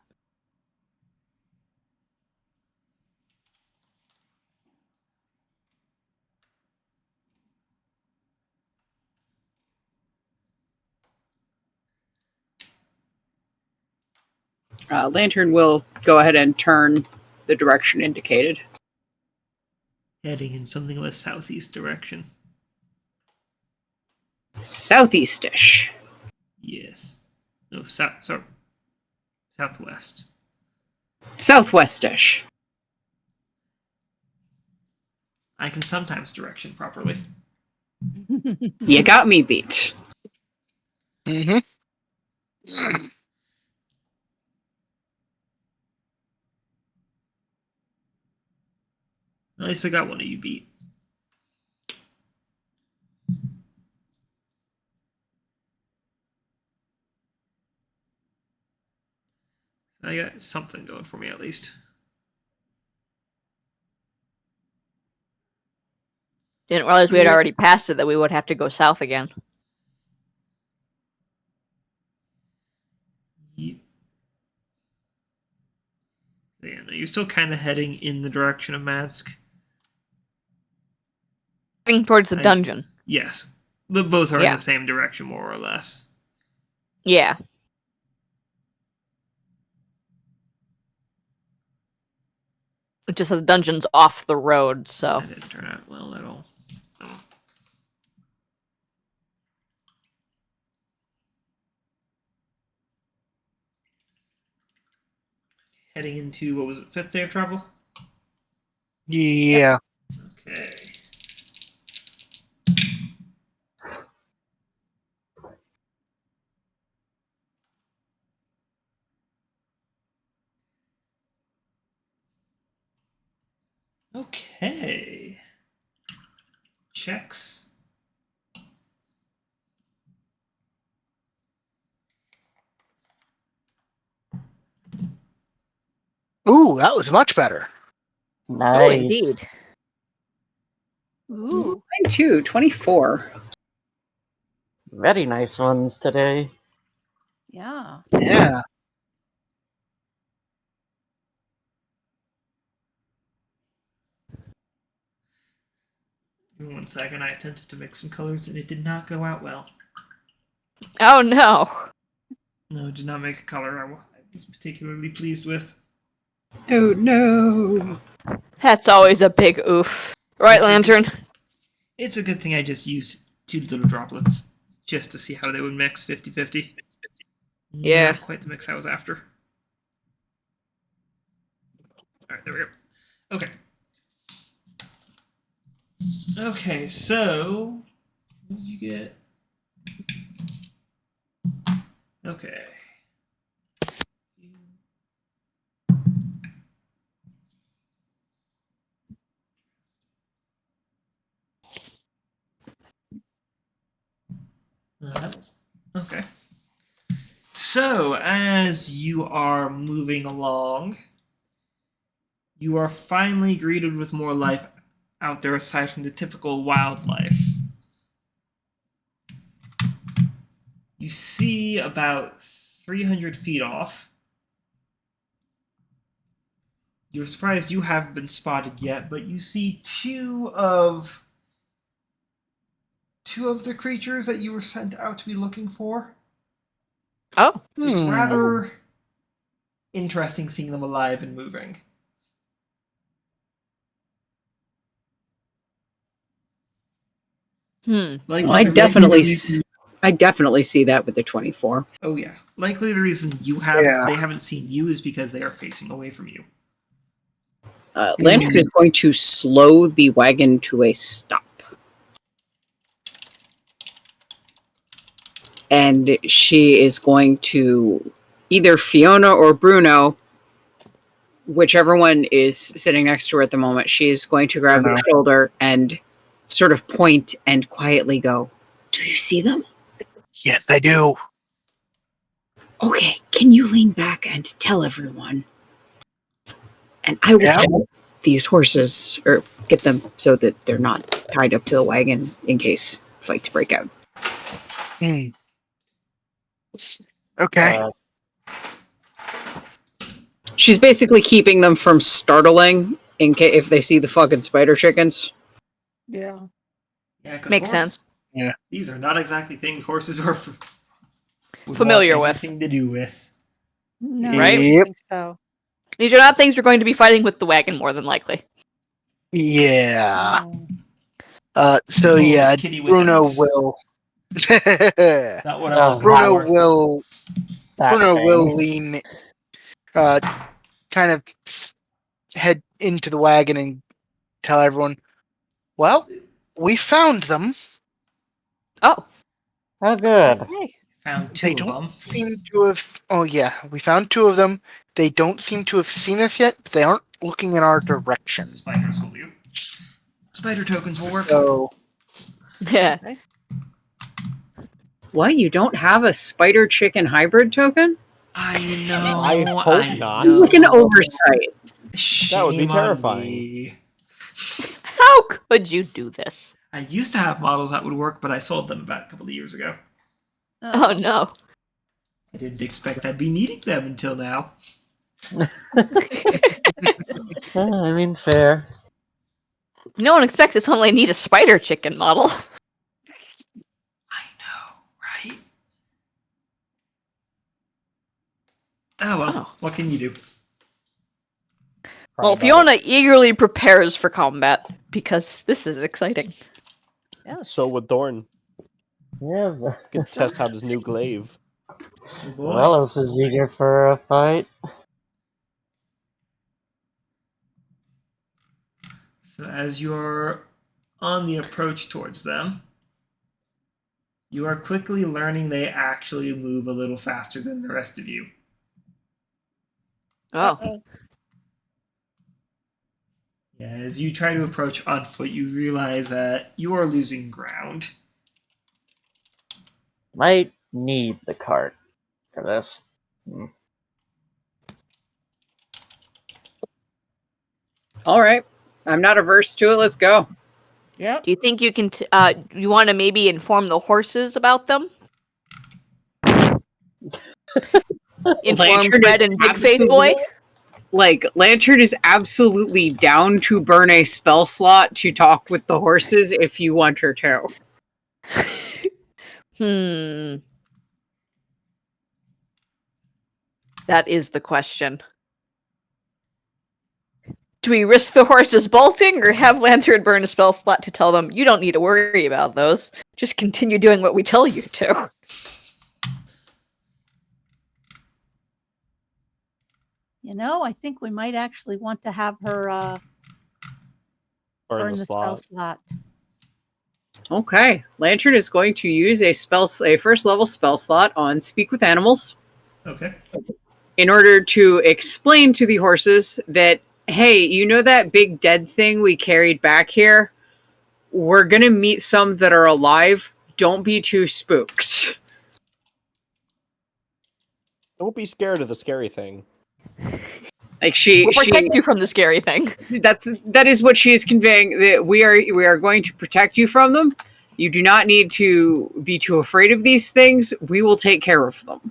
[SPEAKER 5] Lantern will go ahead and turn the direction indicated.
[SPEAKER 1] Heading in something of a southeast direction.
[SPEAKER 5] Southeastish.
[SPEAKER 1] Yes. No, sorry. Southwest.
[SPEAKER 5] Southwestish.
[SPEAKER 1] I can sometimes direction properly.
[SPEAKER 5] You got me beat.
[SPEAKER 7] Mm-hmm.
[SPEAKER 1] At least I got one of you beat. I got something going for me at least.
[SPEAKER 4] Didn't realize we had already passed it, that we would have to go south again.
[SPEAKER 1] Yeah, no, you're still kind of heading in the direction of Matsk.
[SPEAKER 4] Heading towards the dungeon.
[SPEAKER 1] Yes. But both are in
[SPEAKER 4] Yeah.
[SPEAKER 1] the same direction, more or less.
[SPEAKER 4] Yeah. It just says the dungeon's off the road, so.
[SPEAKER 1] That didn't turn out well at all. Oh. Heading into, what was it, 5th day of travel?
[SPEAKER 7] Yeah.
[SPEAKER 1] Okay. Okay. Checks.
[SPEAKER 7] Ooh, that was much better.
[SPEAKER 6] Nice.
[SPEAKER 4] Oh, indeed.
[SPEAKER 2] Ooh.
[SPEAKER 5] Mine too, 24.
[SPEAKER 6] Very nice ones today.
[SPEAKER 2] Yeah.
[SPEAKER 7] Yeah.
[SPEAKER 1] Give me 1 second. I attempted to mix some colors and it did not go out well.
[SPEAKER 4] Oh no.
[SPEAKER 1] No, it did not make a color I was particularly pleased with.
[SPEAKER 5] Oh no.
[SPEAKER 4] That's always a big oof. Right,
[SPEAKER 1] It's a
[SPEAKER 4] Lantern?
[SPEAKER 1] It's a good thing I just used 2 little droplets just to see how they would mix 50-50.
[SPEAKER 4] Yeah.
[SPEAKER 1] Not quite the mix I was after. Alright, there we go. Okay. Okay, so what did you get? Okay. That was okay. So, as you are moving along, you are finally greeted with more life out there aside from the typical wildlife. You see about 300 feet off. You're surprised you haven't been spotted yet, but you see two of the creatures that you were sent out to be looking for.
[SPEAKER 4] Oh,
[SPEAKER 1] It's rather interesting seeing them alive and moving. Likely
[SPEAKER 5] Well, I
[SPEAKER 1] the
[SPEAKER 5] definitely,
[SPEAKER 1] reason-
[SPEAKER 5] I definitely see that with the 24.
[SPEAKER 1] Oh yeah. Likely the reason they haven't seen you is because they are facing away from you.
[SPEAKER 5] Lantern is going to slow the wagon to a stop. And she is going to either Fiona or Bruno, whichever one is sitting next to her at the moment, she is going to grab their shoulder and sort of point and quietly go, "Do you see them?"
[SPEAKER 7] Yes, I do.
[SPEAKER 5] Okay, can you lean back and tell everyone? And I will tell these horses, or get them so that they're not tied up to the wagon in case fights break out.
[SPEAKER 7] Okay.
[SPEAKER 5] She's basically keeping them from startling in case if they see the fucking spider chickens.
[SPEAKER 2] Yeah.
[SPEAKER 1] Yeah, 'cause
[SPEAKER 4] makes sense.
[SPEAKER 7] Yeah.
[SPEAKER 1] These are not exactly things horses are would
[SPEAKER 4] Familiar
[SPEAKER 1] want
[SPEAKER 4] with.
[SPEAKER 1] anything to do with.
[SPEAKER 2] No,
[SPEAKER 4] Right?
[SPEAKER 2] I don't think so.
[SPEAKER 4] These are not things you're going to be fighting with the wagon, more than likely.
[SPEAKER 7] Yeah.
[SPEAKER 2] No.
[SPEAKER 7] So
[SPEAKER 1] Oh,
[SPEAKER 7] yeah,
[SPEAKER 1] kitty
[SPEAKER 7] Bruno
[SPEAKER 1] wins.
[SPEAKER 7] will.
[SPEAKER 1] Not what I'm looking
[SPEAKER 7] Bruno
[SPEAKER 1] for.
[SPEAKER 7] will.
[SPEAKER 6] That
[SPEAKER 7] Bruno
[SPEAKER 6] thing.
[SPEAKER 7] will lean, kind of head into the wagon and tell everyone, "Well, we found them.
[SPEAKER 4] Oh,
[SPEAKER 6] Oh, good.
[SPEAKER 2] Hey,
[SPEAKER 1] Found two
[SPEAKER 7] They
[SPEAKER 1] of
[SPEAKER 7] don't
[SPEAKER 1] them.
[SPEAKER 7] seem to have. Oh yeah, we found two of them. They don't seem to have seen us yet. But they aren't looking in our direction.
[SPEAKER 1] Spiders will do. Spider tokens will work.
[SPEAKER 7] So
[SPEAKER 4] yeah.
[SPEAKER 2] okay.
[SPEAKER 5] What? You don't have a spider chicken hybrid token?
[SPEAKER 1] I know.
[SPEAKER 3] I hope not.
[SPEAKER 5] It's like an oversight.
[SPEAKER 1] Shame
[SPEAKER 3] That would be
[SPEAKER 1] on
[SPEAKER 3] terrifying.
[SPEAKER 1] me.
[SPEAKER 4] How could you do this?
[SPEAKER 1] I used to have models that would work, but I sold them about a couple of years ago.
[SPEAKER 4] Oh no.
[SPEAKER 1] I didn't expect I'd be needing them until now.
[SPEAKER 6] I mean, fair.
[SPEAKER 4] No one expects to suddenly need a spider chicken model.
[SPEAKER 1] I know, right? Oh well,
[SPEAKER 4] Oh.
[SPEAKER 1] what can you do?
[SPEAKER 4] Well, Fiona eagerly prepares for combat because this is exciting.
[SPEAKER 2] Yes.
[SPEAKER 3] So would Thorn.
[SPEAKER 6] Yeah,
[SPEAKER 3] Could test out his new glaive.
[SPEAKER 1] Oh boy.
[SPEAKER 6] Vellos is eager for a fight.
[SPEAKER 1] So as you're on the approach towards them, you are quickly learning they actually move a little faster than the rest of you.
[SPEAKER 4] Oh.
[SPEAKER 2] Uh-oh.
[SPEAKER 1] Yeah, as you try to approach on foot, you realize that you are losing ground.
[SPEAKER 6] Might need the cart for this.
[SPEAKER 5] All right. I'm not averse to it. Let's go.
[SPEAKER 2] Yep.
[SPEAKER 4] Do you think you can? You want to maybe inform the horses about them? Inform
[SPEAKER 5] Lantern
[SPEAKER 4] Fred
[SPEAKER 5] is
[SPEAKER 4] and Big Face Boy.
[SPEAKER 5] Like, Lantern is absolutely down to burn a spell slot to talk with the horses if you want her to.
[SPEAKER 4] That is the question. Do we risk the horses bolting, or have Lantern burn a spell slot to tell them, you don't need to worry about those, just continue doing what we tell you to?
[SPEAKER 2] You know, I think we might actually want to have her burn the spell slot.
[SPEAKER 5] Okay. Lantern is going to use a first level spell slot on Speak with Animals
[SPEAKER 1] Okay.
[SPEAKER 5] in order to explain to the horses that, hey, you know that big dead thing we carried back here? We're going to meet some that are alive. Don't be too spooked.
[SPEAKER 3] Don't be scared of the scary thing.
[SPEAKER 5] Like she
[SPEAKER 4] We'll protect you from the scary thing.
[SPEAKER 5] that is what she is conveying. That we are going to protect you from them. You do not need to be too afraid of these things. We will take care of them.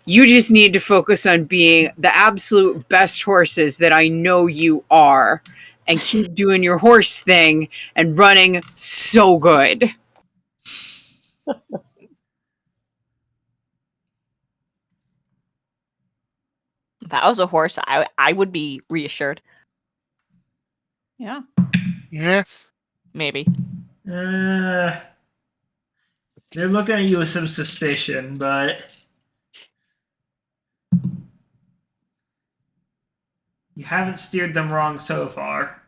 [SPEAKER 5] You just need to focus on being the absolute best horses that I know you are, and keep doing your horse thing and running so good.
[SPEAKER 4] If I was a horse, I would be reassured.
[SPEAKER 2] Yeah.
[SPEAKER 7] Yeah.
[SPEAKER 4] Maybe.
[SPEAKER 1] They're looking at you with some suspicion, but you haven't steered them wrong so far.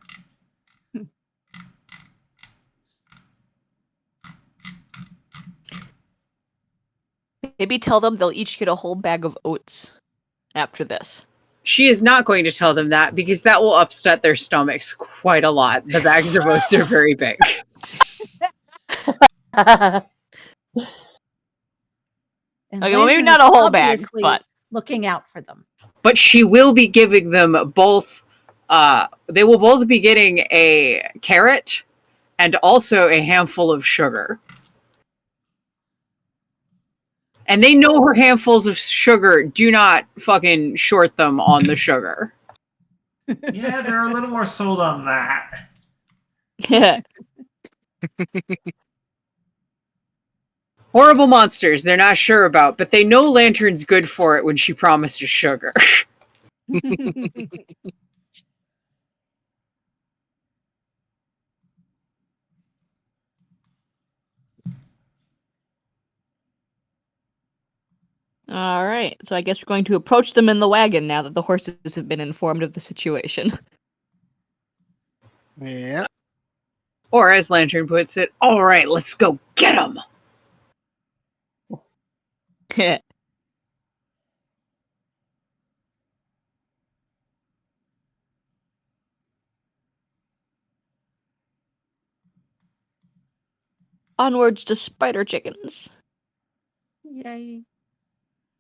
[SPEAKER 4] Maybe tell them they'll each get a whole bag of oats after this.
[SPEAKER 5] She is not going to tell them that because that will upset their stomachs quite a lot. The bags of oats are very big.
[SPEAKER 2] And
[SPEAKER 4] Okay, well, maybe
[SPEAKER 2] Lantern
[SPEAKER 4] not
[SPEAKER 2] is
[SPEAKER 4] a whole bag,
[SPEAKER 2] obviously
[SPEAKER 4] but
[SPEAKER 2] looking out for them.
[SPEAKER 5] But she will be giving them both. They will both be getting a carrot and also a handful of sugar. And they know her handfuls of sugar do not fucking short them on the sugar.
[SPEAKER 1] Yeah, they're a little more sold on that.
[SPEAKER 5] Horrible monsters they're not sure about, but they know Lantern's good for it when she promises sugar.
[SPEAKER 4] All right, so I guess we're going to approach them in the wagon now that the horses have been informed of the situation.
[SPEAKER 7] Yeah.
[SPEAKER 5] Or as Lantern puts it, all right, let's go get them.
[SPEAKER 4] Onwards to spider chickens.
[SPEAKER 2] Yay.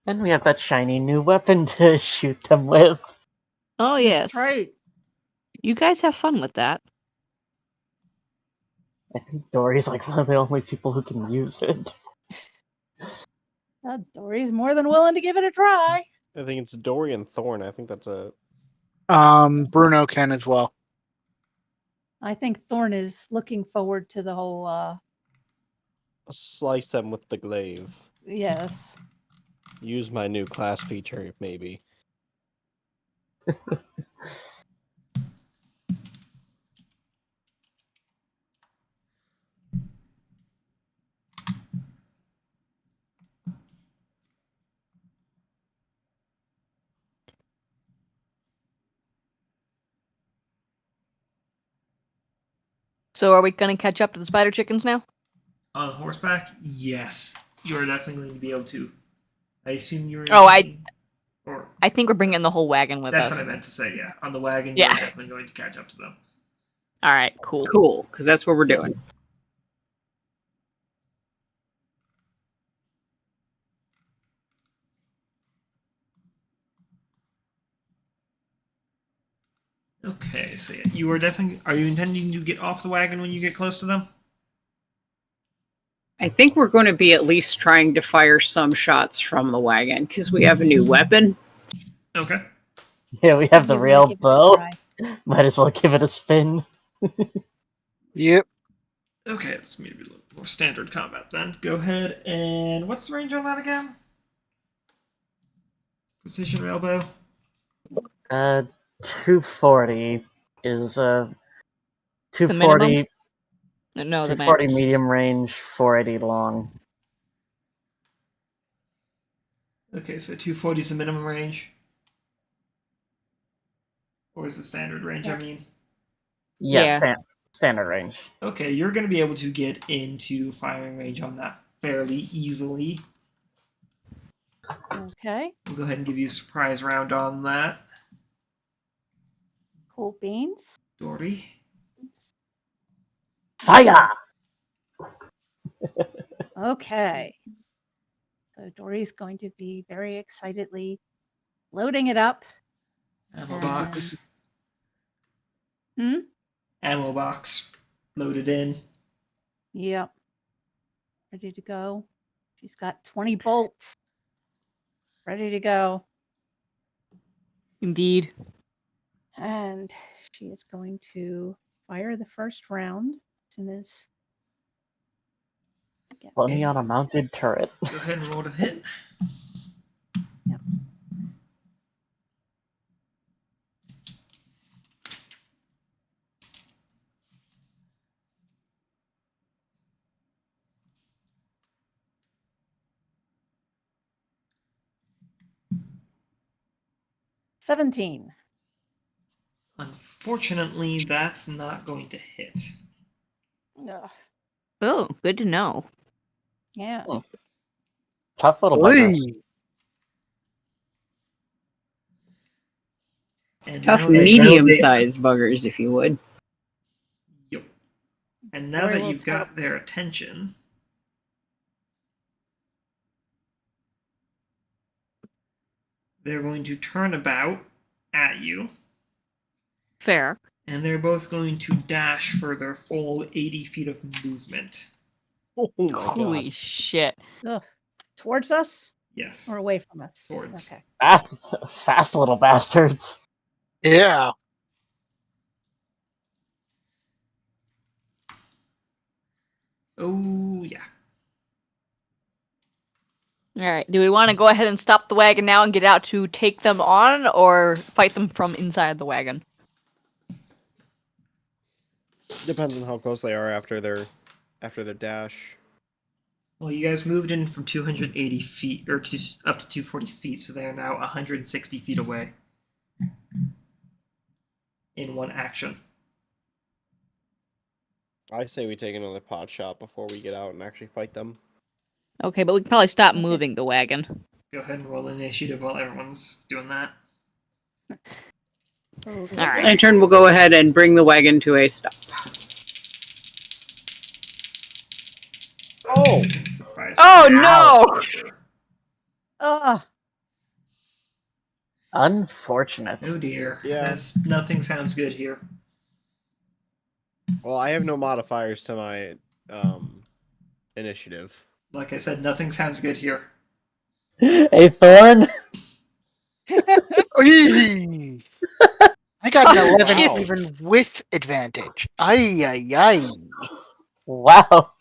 [SPEAKER 6] And we have that shiny new weapon to shoot them with.
[SPEAKER 4] Oh yes,
[SPEAKER 2] That's right.
[SPEAKER 4] you guys have fun with that.
[SPEAKER 6] I think Dory's like one of the only people who can use it.
[SPEAKER 2] Dory's more than willing to give it a try.
[SPEAKER 3] I think it's Dory and Thorn. I think that's a
[SPEAKER 7] Bruno can as well.
[SPEAKER 2] I think Thorn is looking forward to the whole,
[SPEAKER 3] slice them with the glaive.
[SPEAKER 2] yes.
[SPEAKER 3] Use my new class feature, maybe.
[SPEAKER 4] So are we going to catch up to the spider chickens now?
[SPEAKER 1] On horseback, yes, you're definitely going to be able to. I assume you're.
[SPEAKER 4] Oh, I
[SPEAKER 1] Or
[SPEAKER 4] think we're bringing the whole wagon with
[SPEAKER 1] that's
[SPEAKER 4] us.
[SPEAKER 1] what I meant to say. Yeah, on the wagon,
[SPEAKER 4] Yeah.
[SPEAKER 1] you're definitely going to catch up to them.
[SPEAKER 4] All right, cool.
[SPEAKER 5] Cool, because that's what we're doing.
[SPEAKER 1] Okay, so yeah, you are definitely. Are you intending to get off the wagon when you get close to them?
[SPEAKER 5] I think we're going to be at least trying to fire some shots from the wagon because we have a new weapon.
[SPEAKER 1] Okay.
[SPEAKER 6] Yeah, we have the
[SPEAKER 2] You wanna
[SPEAKER 6] real
[SPEAKER 2] give it a
[SPEAKER 6] bow.
[SPEAKER 2] try.
[SPEAKER 6] Might as well give it a spin.
[SPEAKER 7] Yep.
[SPEAKER 1] Okay, let's maybe a little more standard combat then. Go ahead and what's the range on that again? Precision railbow.
[SPEAKER 6] 240 is 240,
[SPEAKER 4] minimum? No, the
[SPEAKER 6] 240
[SPEAKER 4] max.
[SPEAKER 6] medium range, 480 long.
[SPEAKER 1] Okay, so 240 is the minimum range. Or is the standard range? I mean.
[SPEAKER 6] Yeah,
[SPEAKER 4] Yeah.
[SPEAKER 6] standard range.
[SPEAKER 1] Okay, you're going to be able to get into firing range on that fairly easily.
[SPEAKER 2] Okay.
[SPEAKER 1] We'll go ahead and give you a surprise round on that,
[SPEAKER 2] Cool beans.
[SPEAKER 1] Dory.
[SPEAKER 6] Fire!
[SPEAKER 2] Okay. So Dory's going to be very excitedly loading it up.
[SPEAKER 1] Ammo box.
[SPEAKER 2] Hmm?
[SPEAKER 1] Ammo box. Loaded in.
[SPEAKER 2] Yep. Ready to go. She's got 20 bolts. Ready to go.
[SPEAKER 4] Indeed.
[SPEAKER 2] And she is going to fire the first round as soon as.
[SPEAKER 6] Put me on a mounted turret.
[SPEAKER 1] Go ahead and roll to hit.
[SPEAKER 2] Yep. $17.
[SPEAKER 1] Unfortunately, that's not going to hit.
[SPEAKER 2] Ugh.
[SPEAKER 4] Oh, good to know.
[SPEAKER 2] Yeah.
[SPEAKER 6] Hmm. Tough little buggers.
[SPEAKER 7] Oy.
[SPEAKER 1] And
[SPEAKER 5] Tough
[SPEAKER 1] now that-
[SPEAKER 5] medium-sized buggers, if you would.
[SPEAKER 1] Yep. And now
[SPEAKER 2] Dory
[SPEAKER 1] that
[SPEAKER 2] will
[SPEAKER 1] you've
[SPEAKER 2] tell-
[SPEAKER 1] got their attention, they're going to turn about at you,
[SPEAKER 4] Fair.
[SPEAKER 1] and they're both going to dash for their full 80 feet of movement.
[SPEAKER 3] Oh my
[SPEAKER 4] Holy
[SPEAKER 3] god.
[SPEAKER 4] shit.
[SPEAKER 2] Ugh. Towards us
[SPEAKER 1] Yes.
[SPEAKER 2] or away from us?
[SPEAKER 1] Towards.
[SPEAKER 2] Okay.
[SPEAKER 6] Fast little bastards.
[SPEAKER 7] Yeah.
[SPEAKER 1] Oh, yeah.
[SPEAKER 4] All right. Do we want to go ahead and stop the wagon now and get out to take them on, or fight them from inside the wagon?
[SPEAKER 3] Depends on how close they are after their dash.
[SPEAKER 1] Well, you guys moved in from 280 feet, or up to 240 feet, so they are now 160 feet away. In one action.
[SPEAKER 3] I say we take another pot shot before we get out and actually fight them.
[SPEAKER 4] Okay, but we can probably stop
[SPEAKER 2] Okay.
[SPEAKER 4] moving the wagon.
[SPEAKER 1] Go ahead and roll initiative while everyone's doing that.
[SPEAKER 2] Oh,
[SPEAKER 4] All right.
[SPEAKER 5] Lantern will go ahead and bring the wagon to a stop.
[SPEAKER 3] Oh!
[SPEAKER 1] Surprise.
[SPEAKER 4] Oh, no!
[SPEAKER 2] Ugh.
[SPEAKER 6] Unfortunate.
[SPEAKER 1] Oh dear.
[SPEAKER 3] Yeah.
[SPEAKER 1] Nothing sounds good here.
[SPEAKER 3] Well, I have no modifiers to my initiative.
[SPEAKER 1] Like I said, nothing sounds good here.
[SPEAKER 6] Hey, Thorn.
[SPEAKER 7] Oy. I got an 11
[SPEAKER 4] Jeez.
[SPEAKER 7] even with advantage. Ay, ay, ay.
[SPEAKER 6] Wow.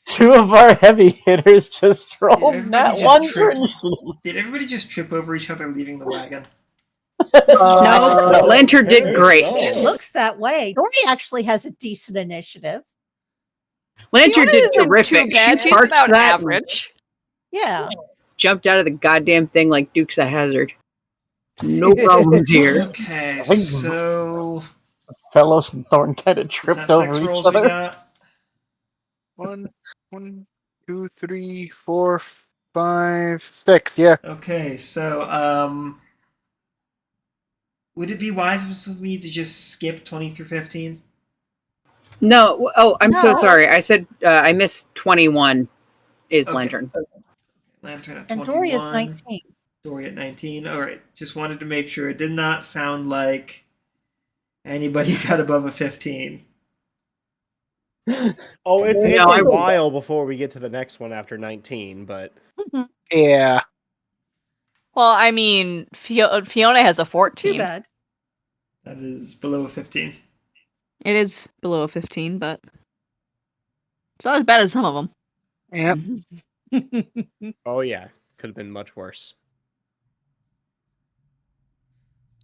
[SPEAKER 6] Two of our heavy hitters just rolled
[SPEAKER 1] everybody
[SPEAKER 6] that
[SPEAKER 1] just
[SPEAKER 6] one
[SPEAKER 1] trip?
[SPEAKER 6] for
[SPEAKER 1] Did everybody just trip over each other leaving the wagon?
[SPEAKER 5] No, Lantern did
[SPEAKER 3] apparently
[SPEAKER 5] great.
[SPEAKER 3] so.
[SPEAKER 2] It looks that way. Dory actually has a decent initiative.
[SPEAKER 5] Lantern
[SPEAKER 4] Fiona
[SPEAKER 5] did
[SPEAKER 4] isn't
[SPEAKER 5] terrific.
[SPEAKER 4] Too bad.
[SPEAKER 5] She
[SPEAKER 4] She's
[SPEAKER 5] parked
[SPEAKER 4] about
[SPEAKER 5] that and
[SPEAKER 4] average.
[SPEAKER 2] Yeah.
[SPEAKER 5] jumped out of the goddamn thing like Dukes of Hazzard. No problems here.
[SPEAKER 1] Okay,
[SPEAKER 6] I think-
[SPEAKER 1] so
[SPEAKER 6] Vellos and Thorn kind of
[SPEAKER 1] is
[SPEAKER 6] tripped
[SPEAKER 1] that
[SPEAKER 6] over
[SPEAKER 1] 6
[SPEAKER 6] each
[SPEAKER 1] rolls we
[SPEAKER 6] other.
[SPEAKER 1] got?
[SPEAKER 7] 1, 2, 3, 4, 5, 6. Yeah.
[SPEAKER 1] Okay, so would it be wise of me to just skip 20 through 15?
[SPEAKER 5] No. Oh, I'm so
[SPEAKER 2] No.
[SPEAKER 5] sorry. I said I missed 21 is
[SPEAKER 1] Okay.
[SPEAKER 5] Lantern.
[SPEAKER 1] Lantern at
[SPEAKER 2] And
[SPEAKER 1] 21.
[SPEAKER 2] Dory is 19.
[SPEAKER 1] Dory at 19. All right, just wanted to make sure. It did not sound like anybody got above a 15.
[SPEAKER 3] Oh, it's
[SPEAKER 5] No, I
[SPEAKER 3] a
[SPEAKER 5] rolled
[SPEAKER 3] while before we get to the next one after 19, but
[SPEAKER 7] Yeah.
[SPEAKER 4] Well, I mean, Fiona has a 14.
[SPEAKER 2] Too bad.
[SPEAKER 1] That is below a 15.
[SPEAKER 4] It is below a 15, but it's not as bad as some of them.
[SPEAKER 7] Yep.
[SPEAKER 3] oh yeah, could have been much worse.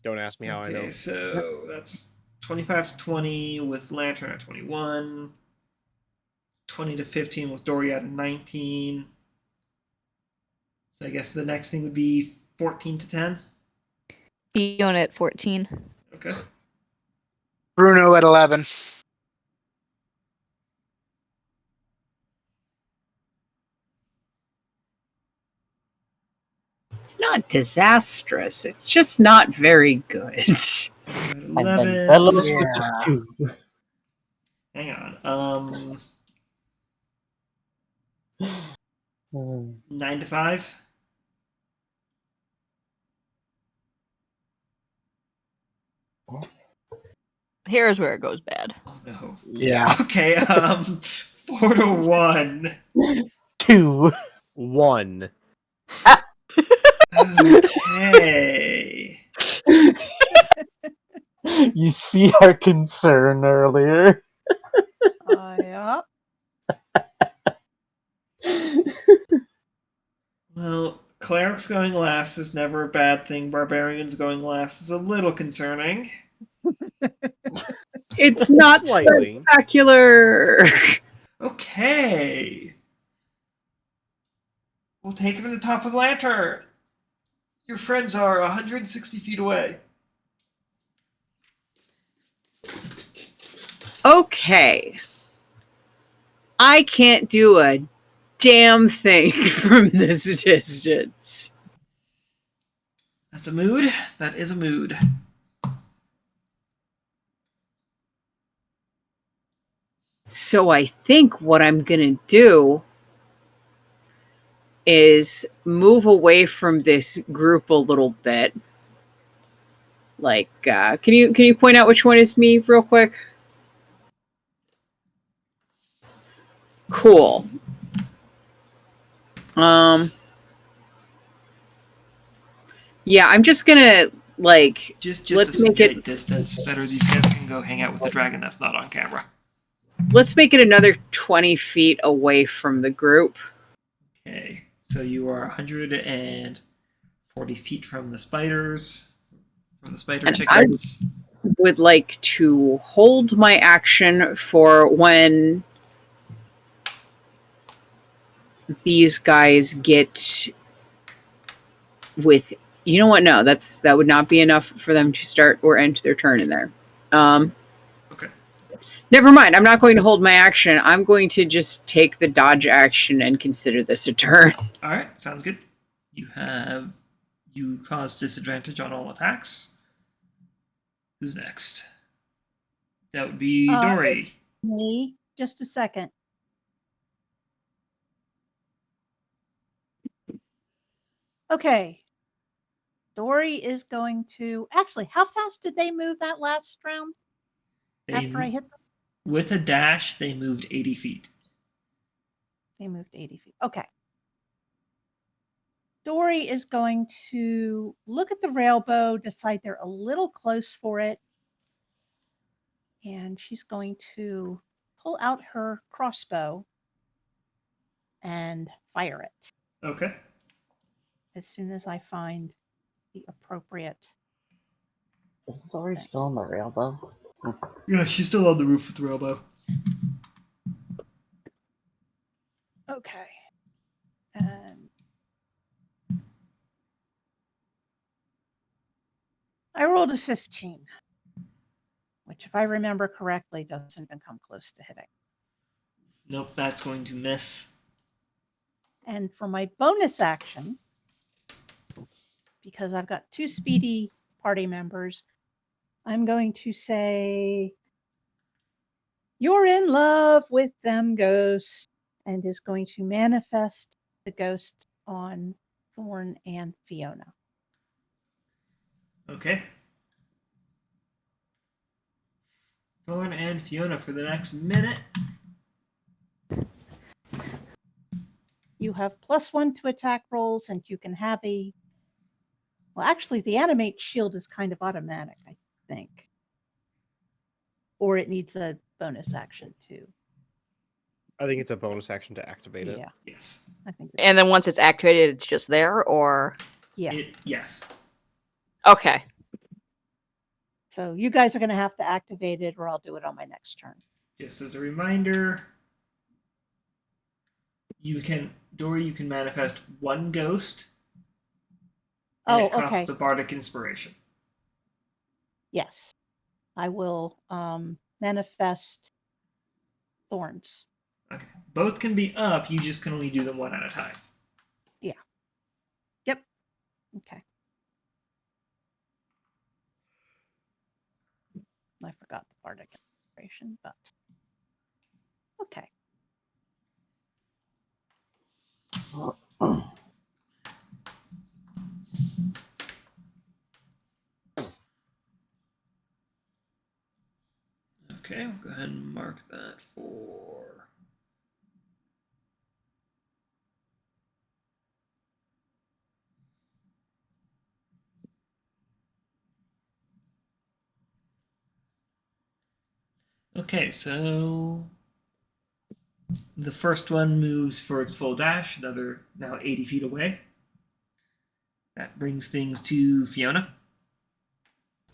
[SPEAKER 3] Don't ask me how I know.
[SPEAKER 1] Okay, so that's 25 to 20 with Lantern at 21. 20 to 15 with Dory at 19. So I guess the next thing would be 14 to 10.
[SPEAKER 4] Fiona at 14.
[SPEAKER 1] Okay.
[SPEAKER 7] Bruno at 11.
[SPEAKER 5] It's not disastrous. It's just not very good.
[SPEAKER 1] At
[SPEAKER 6] And then
[SPEAKER 1] 11.
[SPEAKER 6] Vellos
[SPEAKER 7] Yeah.
[SPEAKER 6] with the 2.
[SPEAKER 1] Hang on.
[SPEAKER 6] Hmm.
[SPEAKER 1] 9 to 5.
[SPEAKER 4] Here's where it goes bad.
[SPEAKER 1] Oh no.
[SPEAKER 6] Yeah.
[SPEAKER 1] Okay, 4 to 1.
[SPEAKER 6] 2.
[SPEAKER 3] 1.
[SPEAKER 1] Okay.
[SPEAKER 6] You see our concern earlier.
[SPEAKER 2] Yep.
[SPEAKER 1] Well, clerics going last is never a bad thing. Barbarians going last is a little concerning.
[SPEAKER 5] It's not
[SPEAKER 3] Slightly.
[SPEAKER 5] spectacular.
[SPEAKER 1] Okay. We'll take him to the top of the lantern. Your friends are 160 feet away.
[SPEAKER 5] Okay. I can't do a damn thing from this distance.
[SPEAKER 1] That's a mood. That is a mood.
[SPEAKER 5] So I think what I'm gonna do is move away from this group a little bit. Like, can you point out which one is me real quick? Cool. Yeah, I'm just gonna like
[SPEAKER 1] Just
[SPEAKER 5] let's
[SPEAKER 1] a
[SPEAKER 5] make it
[SPEAKER 1] distance. Better these guys can go hang out with the dragon that's not on camera.
[SPEAKER 5] let's make it another 20 feet away from the group.
[SPEAKER 1] Okay, so you are 140 feet from the spiders, from the spider
[SPEAKER 5] And
[SPEAKER 1] chickens.
[SPEAKER 5] Would like to hold my action for when these guys get with you know what, no, that would not be enough for them to start or end their turn in there.
[SPEAKER 1] Okay.
[SPEAKER 5] Never mind, I'm not going to hold my action. I'm going to just take the dodge action and consider this a turn.
[SPEAKER 1] All right, sounds good. You cause disadvantage on all attacks. Who's next? That would be Dory.
[SPEAKER 2] Me. Just a second. Okay. Dory is going to actually. How fast did they move that last round? After I hit them,
[SPEAKER 1] With a dash, they moved 80 feet.
[SPEAKER 2] they moved 80 feet. Okay. Dory is going to look at the railbow, decide they're a little close for it, and she's going to pull out her crossbow and fire it
[SPEAKER 1] Okay.
[SPEAKER 2] as soon as I find the appropriate.
[SPEAKER 6] Is Dory still on the rail, though?
[SPEAKER 1] Yeah, she's still on the roof with the railbow.
[SPEAKER 2] Okay. And I rolled a 15, which, if I remember correctly, doesn't even come close to hitting.
[SPEAKER 1] Nope, that's going to miss.
[SPEAKER 2] And for my bonus action, because I've got 2 speedy party members, I'm going to say, "You're in love with them ghosts," and is going to manifest the ghosts on Thorn and Fiona.
[SPEAKER 1] Okay. Thorn and Fiona for the next minute.
[SPEAKER 2] You have +1 to attack rolls, and you can have a. Well, actually, the animate shield is kind of automatic, I think. Or it needs a bonus action too.
[SPEAKER 3] I think it's a bonus action to activate it.
[SPEAKER 2] Yeah,
[SPEAKER 1] Yes.
[SPEAKER 2] I think.
[SPEAKER 4] And then once it's activated, it's just there, or
[SPEAKER 2] Yeah.
[SPEAKER 1] Yes.
[SPEAKER 4] okay.
[SPEAKER 2] So you guys are going to have to activate it, or I'll do it on my next turn.
[SPEAKER 1] Just as a reminder, Dory, you can manifest 1 ghost. And
[SPEAKER 2] Oh,
[SPEAKER 1] it costs
[SPEAKER 2] okay.
[SPEAKER 1] a bardic inspiration.
[SPEAKER 2] Yes, I will manifest thorns.
[SPEAKER 1] Okay. Both can be up, you just can only do them 1 at a time.
[SPEAKER 2] Yeah. Yep. Okay. I forgot the bardic inspiration, but okay.
[SPEAKER 1] Okay, we'll go ahead and mark that for. Okay, so the first one moves for its full dash, another now 80 feet away. That brings things to Fiona.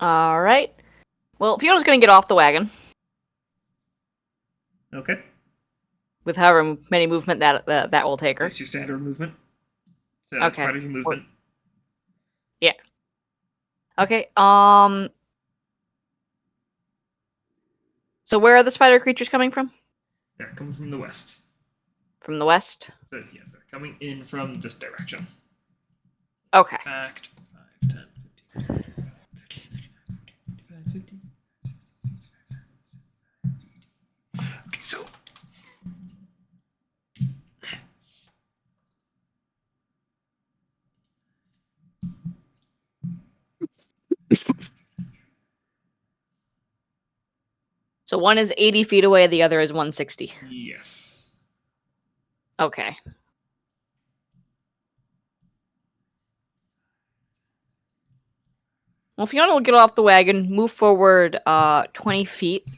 [SPEAKER 4] All right. Well, Fiona's going to get off the wagon
[SPEAKER 1] Okay,
[SPEAKER 4] with however many movement that will take her.
[SPEAKER 1] that's your standard movement. So that's
[SPEAKER 4] Okay.
[SPEAKER 1] part of your movement.
[SPEAKER 4] Yeah. Okay. So where are the spider creatures coming from?
[SPEAKER 1] They're coming from the west.
[SPEAKER 4] From the west.
[SPEAKER 1] So yeah, they're coming in from this direction.
[SPEAKER 4] Okay.
[SPEAKER 1] Fact 5, 10, 15, 20, 30, 35, 40, 50, 60, 65, 70, 80. Okay, so
[SPEAKER 4] So one is 80 feet away, the other is 160.
[SPEAKER 1] yes.
[SPEAKER 4] Okay. Well, Fiona will get off the wagon, move forward 20 feet.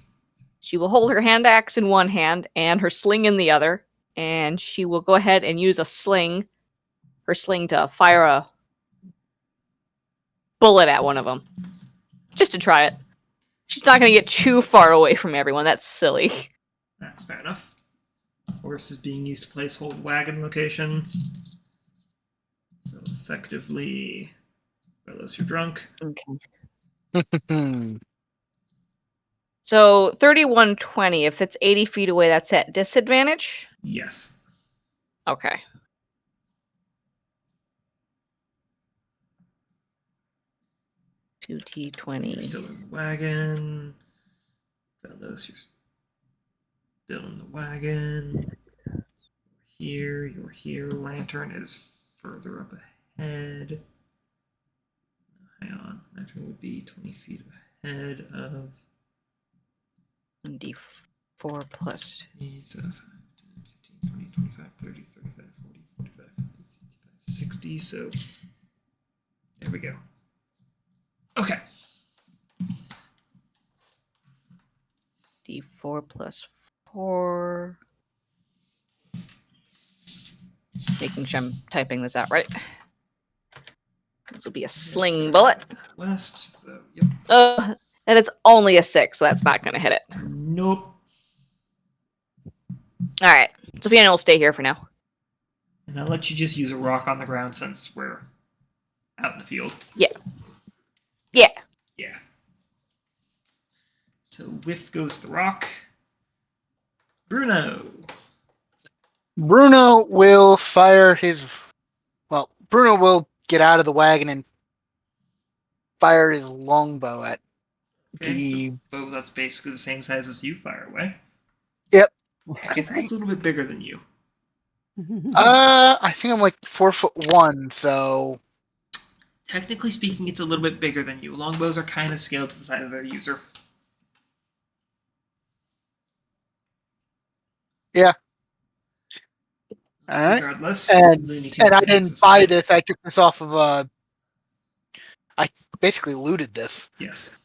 [SPEAKER 4] She will hold her hand axe in one hand and her sling in the other. And she will go ahead and use her sling to fire a bullet at one of them. Just to try it. She's not going to get too far away from everyone. That's silly.
[SPEAKER 1] That's fair enough. Horse is being used to place hold wagon location. So effectively, Vellos, you're drunk.
[SPEAKER 4] Okay. So 3120, if it's 80 feet away, that's at disadvantage?
[SPEAKER 1] Yes.
[SPEAKER 4] Okay.
[SPEAKER 1] You're
[SPEAKER 4] 2d20.
[SPEAKER 1] still in the wagon. Vellos, you're still in the wagon. You're here. Lantern is further up ahead. Hang on. Lantern would be 20 feet ahead of.
[SPEAKER 4] D4 plus.
[SPEAKER 1] 5, 10, 15, 20, 25, 30, 35, 40, 45, 50, 55, 60. So there we go. Okay.
[SPEAKER 4] D4 plus 4. Making sure I'm typing this out right. This will be a sling bullet.
[SPEAKER 1] West. So yep.
[SPEAKER 4] And it's only a 6, so that's not going to hit it.
[SPEAKER 1] Nope.
[SPEAKER 4] Alright. So Fiona will stay here for now.
[SPEAKER 1] And I'll let you just use a rock on the ground since we're out in the field.
[SPEAKER 4] Yeah. Yeah.
[SPEAKER 1] Yeah. So whiff goes the rock. Bruno.
[SPEAKER 7] Bruno will fire his. Well, Bruno will get out of the wagon and fire his longbow at
[SPEAKER 1] Okay.
[SPEAKER 7] the.
[SPEAKER 1] Bow that's basically the same size as you. Fire away.
[SPEAKER 7] Yep.
[SPEAKER 1] I think it's a little bit bigger than you.
[SPEAKER 7] I think I'm like 4'1", so.
[SPEAKER 1] Technically speaking, it's a little bit bigger than you. Longbows are kind of scaled to the size of their user.
[SPEAKER 7] Yeah. All right.
[SPEAKER 1] Regardless,
[SPEAKER 7] And
[SPEAKER 1] Looney Tunes
[SPEAKER 7] I
[SPEAKER 1] thinks
[SPEAKER 7] didn't
[SPEAKER 1] is
[SPEAKER 7] buy
[SPEAKER 1] height.
[SPEAKER 7] this. I took this off of I basically looted this.
[SPEAKER 1] Yes.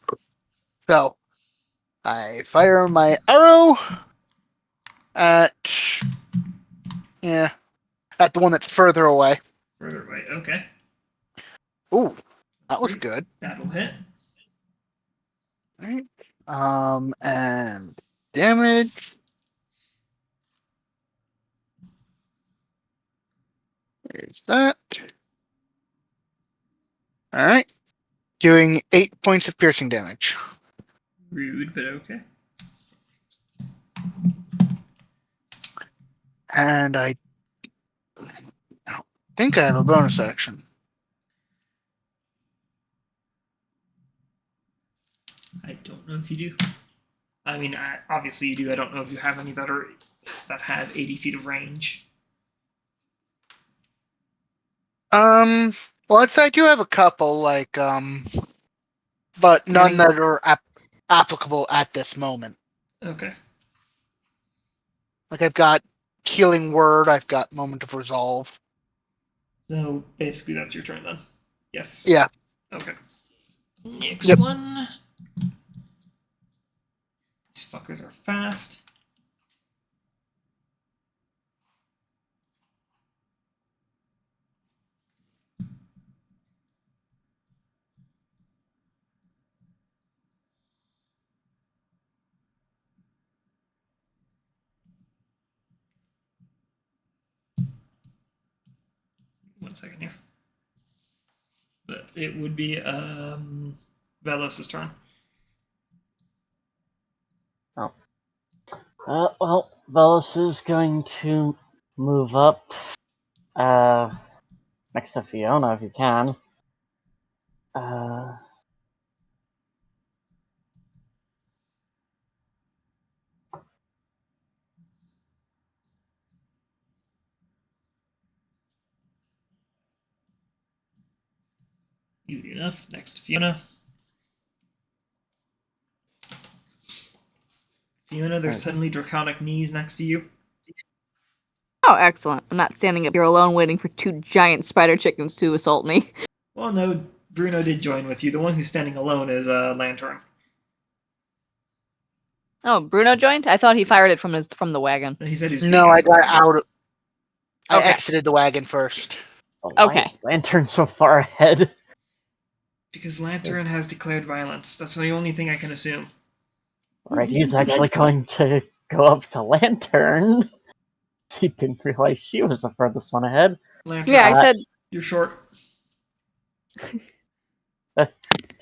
[SPEAKER 7] So I fire my arrow at at the one that's further away.
[SPEAKER 1] Further away. Okay.
[SPEAKER 7] Ooh, that was
[SPEAKER 1] Great.
[SPEAKER 7] good.
[SPEAKER 1] That'll hit.
[SPEAKER 7] All right. And damage. There's that. All right. Doing 8 points of piercing damage.
[SPEAKER 1] Rude, but okay.
[SPEAKER 7] And I don't think I have a bonus action.
[SPEAKER 1] I don't know if you do. I mean, obviously you do. I don't know if you have any that have 80 feet of range.
[SPEAKER 7] Well, I'd say I do have a couple, but none that are applicable at this moment.
[SPEAKER 1] Okay.
[SPEAKER 7] Like I've got Healing Word, I've got Moment of Resolve.
[SPEAKER 1] So basically, that's your turn then. Yes.
[SPEAKER 7] Yeah.
[SPEAKER 1] Okay. Next
[SPEAKER 7] Yep.
[SPEAKER 1] one. These fuckers are fast. One second here. But it would be Vellos' turn.
[SPEAKER 6] Well, Vellos is going to move up next to Fiona if he can.
[SPEAKER 1] Easy enough. Next to Fiona. Fiona, there's suddenly draconic knees next to you.
[SPEAKER 4] Oh, excellent. I'm not standing up here alone waiting for two giant spider chickens to assault me.
[SPEAKER 1] Well, no, Bruno did join with you. The one who's standing alone is Lantern.
[SPEAKER 4] Oh, Bruno joined? I thought he fired it from the wagon.
[SPEAKER 1] He said he was.
[SPEAKER 7] No, I got out. I
[SPEAKER 4] Okay.
[SPEAKER 7] exited the wagon first.
[SPEAKER 6] Oh, why
[SPEAKER 4] Okay.
[SPEAKER 6] is Lantern so far ahead?
[SPEAKER 1] Because Lantern has declared violence. That's the only thing I can assume.
[SPEAKER 6] Right, he's actually going to go up to Lantern. He didn't realize she was the furthest one ahead.
[SPEAKER 1] Lantern,
[SPEAKER 4] Yeah, I said
[SPEAKER 1] you're short.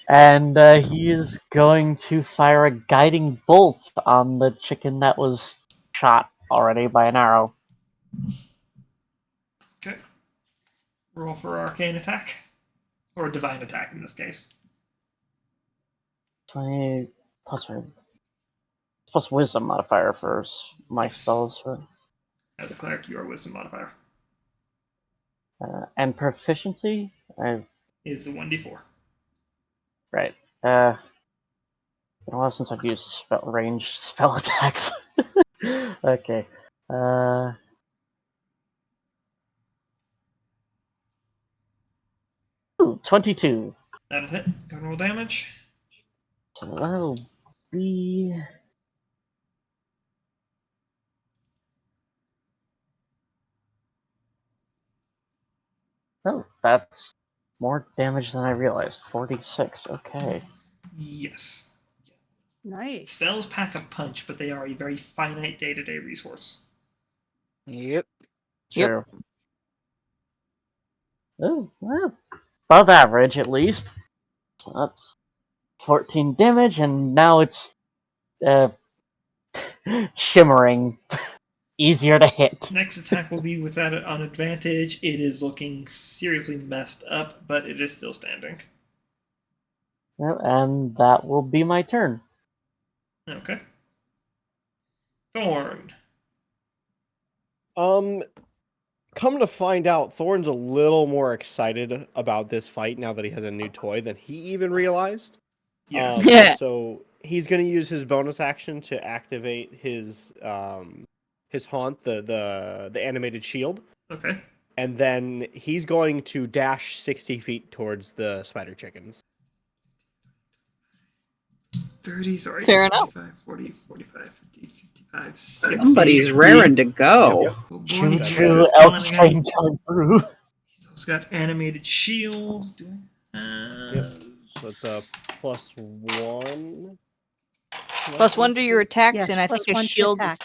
[SPEAKER 6] And he is going to fire a guiding bolt on the chicken that was shot already by an arrow.
[SPEAKER 1] Okay. Roll for arcane attack. Or divine attack in this case.
[SPEAKER 6] 20 plus wisdom modifier for my
[SPEAKER 1] Yes.
[SPEAKER 6] spells.
[SPEAKER 1] As a cleric, your wisdom modifier
[SPEAKER 6] And proficiency?
[SPEAKER 1] is a 1d4.
[SPEAKER 6] Right. Been a while since I've used ranged spell attacks. Okay. 22.
[SPEAKER 1] That'll hit. Go and roll damage.
[SPEAKER 6] So that'll be... Oh, that's more damage than I realized. 46. Okay.
[SPEAKER 1] Yes.
[SPEAKER 2] Nice.
[SPEAKER 1] Spells pack a punch, but they are a very finite day-to-day resource.
[SPEAKER 7] Yep.
[SPEAKER 6] True. Oh, well, above average at least. So that's 14 damage, and now it's shimmering. Easier to hit.
[SPEAKER 1] Next attack will be without it on advantage. It is looking seriously messed up, but it is still standing.
[SPEAKER 6] Well, and that will be my turn.
[SPEAKER 1] Okay. Thorn.
[SPEAKER 3] Come to find out, Thorn's a little more excited about this fight now that he has a new toy than he even realized.
[SPEAKER 1] Yes.
[SPEAKER 4] Yeah.
[SPEAKER 3] So he's going to use his bonus action to activate his haunt, the animated shield,
[SPEAKER 1] Okay.
[SPEAKER 3] and then he's going to dash 60 feet towards the spider chickens.
[SPEAKER 1] 30, sorry.
[SPEAKER 4] Fair enough.
[SPEAKER 1] 55, 40, 45, 50, 55, 60.
[SPEAKER 5] Somebody's raring to go.
[SPEAKER 1] Oh boy,
[SPEAKER 6] Choo
[SPEAKER 1] he's
[SPEAKER 6] choo,
[SPEAKER 1] got
[SPEAKER 6] elk
[SPEAKER 1] his
[SPEAKER 6] train coming through.
[SPEAKER 1] He's also got animated shields.
[SPEAKER 3] Yep. So it's a +1.
[SPEAKER 4] +1 to your attacks,
[SPEAKER 2] Yes,
[SPEAKER 4] and I think a
[SPEAKER 2] +1 to
[SPEAKER 4] shield.
[SPEAKER 2] attack.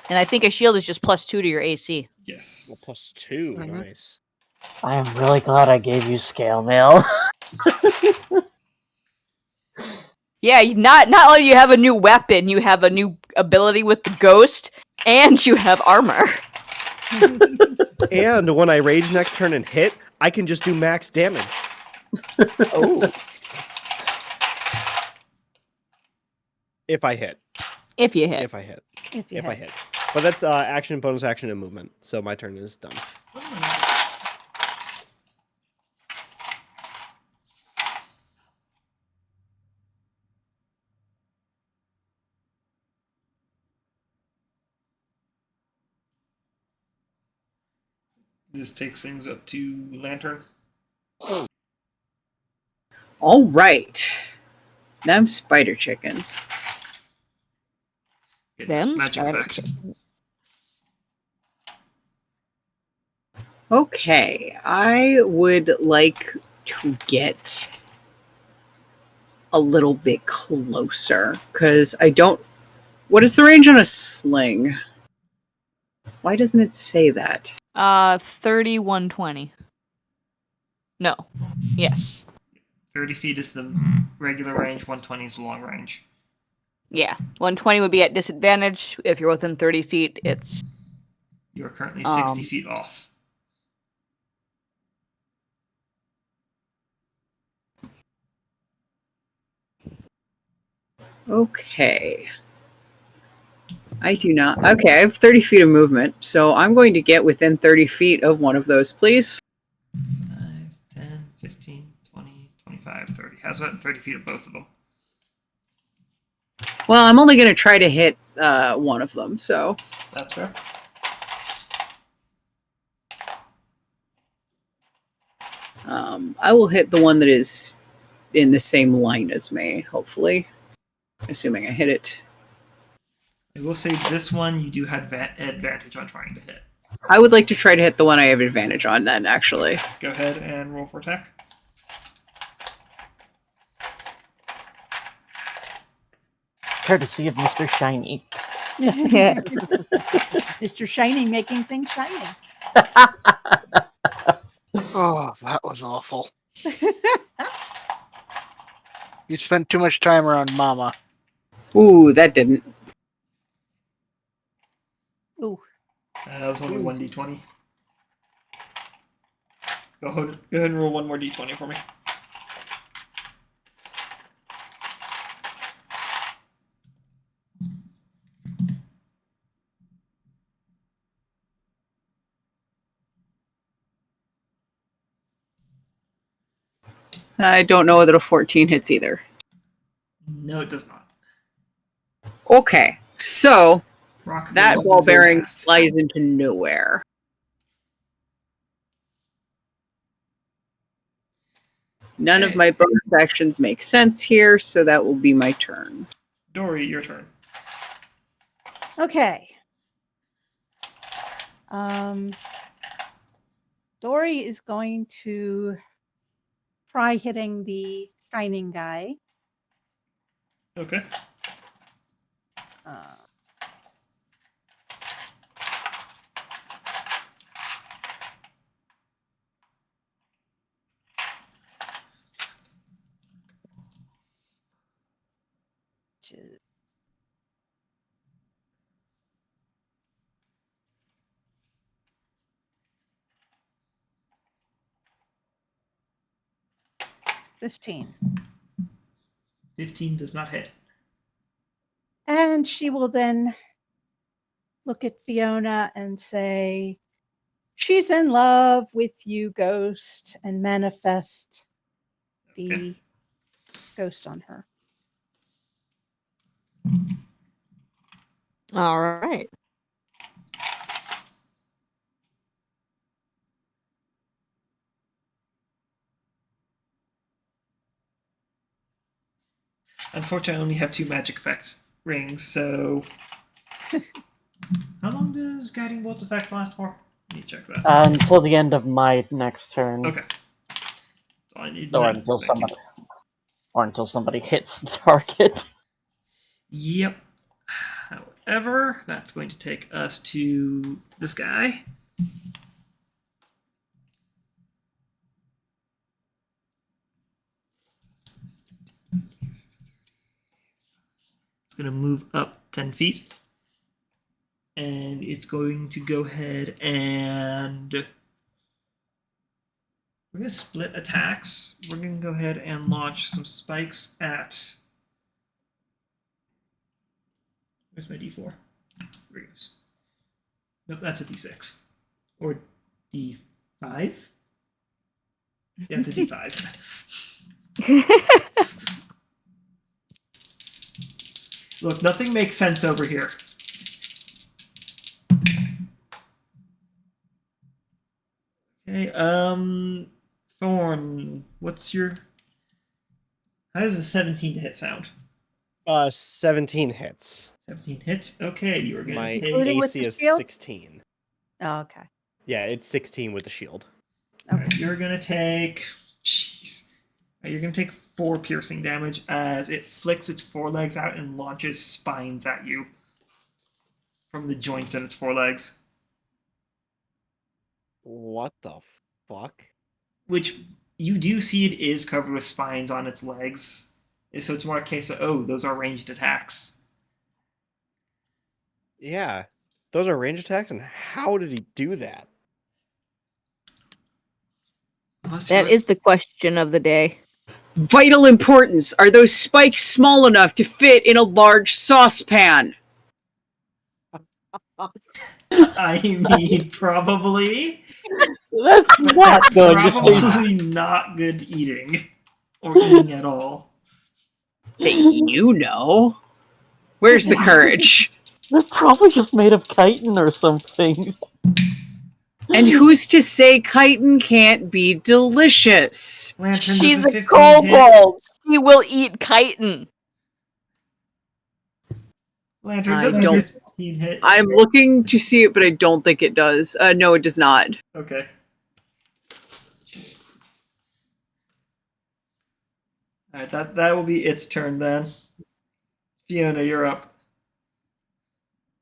[SPEAKER 4] And I think a shield is just +2 to your AC.
[SPEAKER 1] Yes.
[SPEAKER 3] Well, +2.
[SPEAKER 4] Mhm.
[SPEAKER 3] Nice.
[SPEAKER 6] I am really glad I gave you scale mail.
[SPEAKER 4] Yeah, not only do you have a new weapon, you have a new ability with the ghost, and you have armor.
[SPEAKER 3] And when I rage next turn and hit, I can just do max damage.
[SPEAKER 4] Oh.
[SPEAKER 3] If I hit.
[SPEAKER 4] If you hit.
[SPEAKER 3] If I hit.
[SPEAKER 2] If you
[SPEAKER 3] If I
[SPEAKER 2] hit.
[SPEAKER 3] hit. But that's action, bonus action, and movement. So my turn is done.
[SPEAKER 1] This takes things up to Lantern.
[SPEAKER 5] All right. Them spider chickens.
[SPEAKER 1] Get
[SPEAKER 4] Them
[SPEAKER 1] magic
[SPEAKER 4] spider
[SPEAKER 1] effect.
[SPEAKER 4] chickens.
[SPEAKER 5] Okay, I would like to get a little bit closer because I don't. What is the range on a sling? Why doesn't it say that?
[SPEAKER 4] 30, 120. No. Yes.
[SPEAKER 1] 30 feet is the regular range, 120 is the long range.
[SPEAKER 4] Yeah. 120 would be at disadvantage. If you're within 30 feet, it's
[SPEAKER 1] You are currently 60
[SPEAKER 4] Um,
[SPEAKER 1] feet off.
[SPEAKER 5] Okay. I do not. Okay, I have 30 feet of movement, so I'm going to get within 30 feet of one of those, please.
[SPEAKER 1] 5, 10, 15, 20, 25, 30. How's about 30 feet of both of them?
[SPEAKER 5] Well, I'm only going to try to hit one of them, so.
[SPEAKER 1] That's fair.
[SPEAKER 5] I will hit the one that is in the same line as me, hopefully. Assuming I hit it.
[SPEAKER 1] I will say this one you do have advantage on trying to hit.
[SPEAKER 5] I would like to try to hit the one I have advantage on then, actually.
[SPEAKER 1] Go ahead and roll for attack.
[SPEAKER 6] Courtesy of Mr. Shiny.
[SPEAKER 2] Mr. Shiny making things shiny.
[SPEAKER 7] Oh, that was awful. You spent too much time around Mama.
[SPEAKER 5] Ooh, that didn't.
[SPEAKER 2] Ooh.
[SPEAKER 1] That was only 1d20. Go ahead and roll one more d20 for me.
[SPEAKER 5] I don't know whether a 14 hits either.
[SPEAKER 1] No, it does not.
[SPEAKER 5] Okay, so
[SPEAKER 1] Rock
[SPEAKER 5] that
[SPEAKER 1] goes
[SPEAKER 5] ball bearing
[SPEAKER 1] last.
[SPEAKER 5] flies into nowhere. None of
[SPEAKER 1] Okay.
[SPEAKER 5] my bonus actions make sense here, so that will be my turn.
[SPEAKER 1] Dory, your turn.
[SPEAKER 2] Okay. Dory is going to try hitting the shining guy.
[SPEAKER 1] Okay.
[SPEAKER 2] Uh, which is- $15.
[SPEAKER 1] 15 does not hit.
[SPEAKER 2] And she will then look at Fiona and say, "She's in love with you, ghost," and manifest the
[SPEAKER 1] Okay.
[SPEAKER 2] ghost on her.
[SPEAKER 4] all right.
[SPEAKER 1] Unfortunately, I only have 2 magic effects rings, so. How long does Guiding Bolt's effect last for? Let me check that.
[SPEAKER 6] Until the end of my next turn.
[SPEAKER 1] Okay. That's all I need to
[SPEAKER 6] Or
[SPEAKER 1] know.
[SPEAKER 6] until
[SPEAKER 1] Thank you.
[SPEAKER 6] somebody hits the target.
[SPEAKER 1] Yep. However, that's going to take us to this guy. It's going to move up 10 feet. And it's going to go ahead and we're going to split attacks. We're going to go ahead and launch some spikes at. Where's my d4? Here it goes. Nope, that's a d6. Or d5? Yeah, it's a d5. Look, nothing makes sense over here. Okay. Thorn, what's your? How does a 17 to hit sound?
[SPEAKER 3] 17 hits.
[SPEAKER 1] 17 hits. Okay, you're gonna
[SPEAKER 3] My
[SPEAKER 1] take.
[SPEAKER 2] Including with
[SPEAKER 3] AC
[SPEAKER 2] the
[SPEAKER 3] is
[SPEAKER 2] shield?
[SPEAKER 3] 16.
[SPEAKER 2] Oh, okay.
[SPEAKER 3] Yeah, it's 16 with the shield.
[SPEAKER 1] Alright, you're gonna take. Jeez. You're gonna take 4 piercing damage as it flicks its forelegs out and launches spines at you from the joints in its forelegs.
[SPEAKER 3] What the fuck?
[SPEAKER 1] Which you do see it is covered with spines on its legs. So it's more a case of, oh, those are ranged attacks.
[SPEAKER 3] Yeah. Those are range attacks, and how did he do that?
[SPEAKER 4] That is the question of the day.
[SPEAKER 5] Vital importance. Are those spikes small enough to fit in a large saucepan?
[SPEAKER 1] I mean, probably.
[SPEAKER 6] That's
[SPEAKER 1] But
[SPEAKER 6] not
[SPEAKER 1] that's
[SPEAKER 6] good. Just say
[SPEAKER 1] probably not good eating. Or eating at all.
[SPEAKER 5] Hey, you know. Where's the courage?
[SPEAKER 6] they're probably just made of chitin or something.
[SPEAKER 5] And who's to say chitin can't be delicious?
[SPEAKER 1] Lantern,
[SPEAKER 4] She's
[SPEAKER 1] does a
[SPEAKER 4] a
[SPEAKER 1] 15 hit?
[SPEAKER 4] kobold. She will eat chitin.
[SPEAKER 1] Lantern,
[SPEAKER 5] I
[SPEAKER 1] does a
[SPEAKER 5] don't-
[SPEAKER 1] 15 hit?
[SPEAKER 5] I'm looking to see it, but I don't think it does. No, it does not.
[SPEAKER 1] Okay. Alright, that will be its turn then. Fiona, you're up.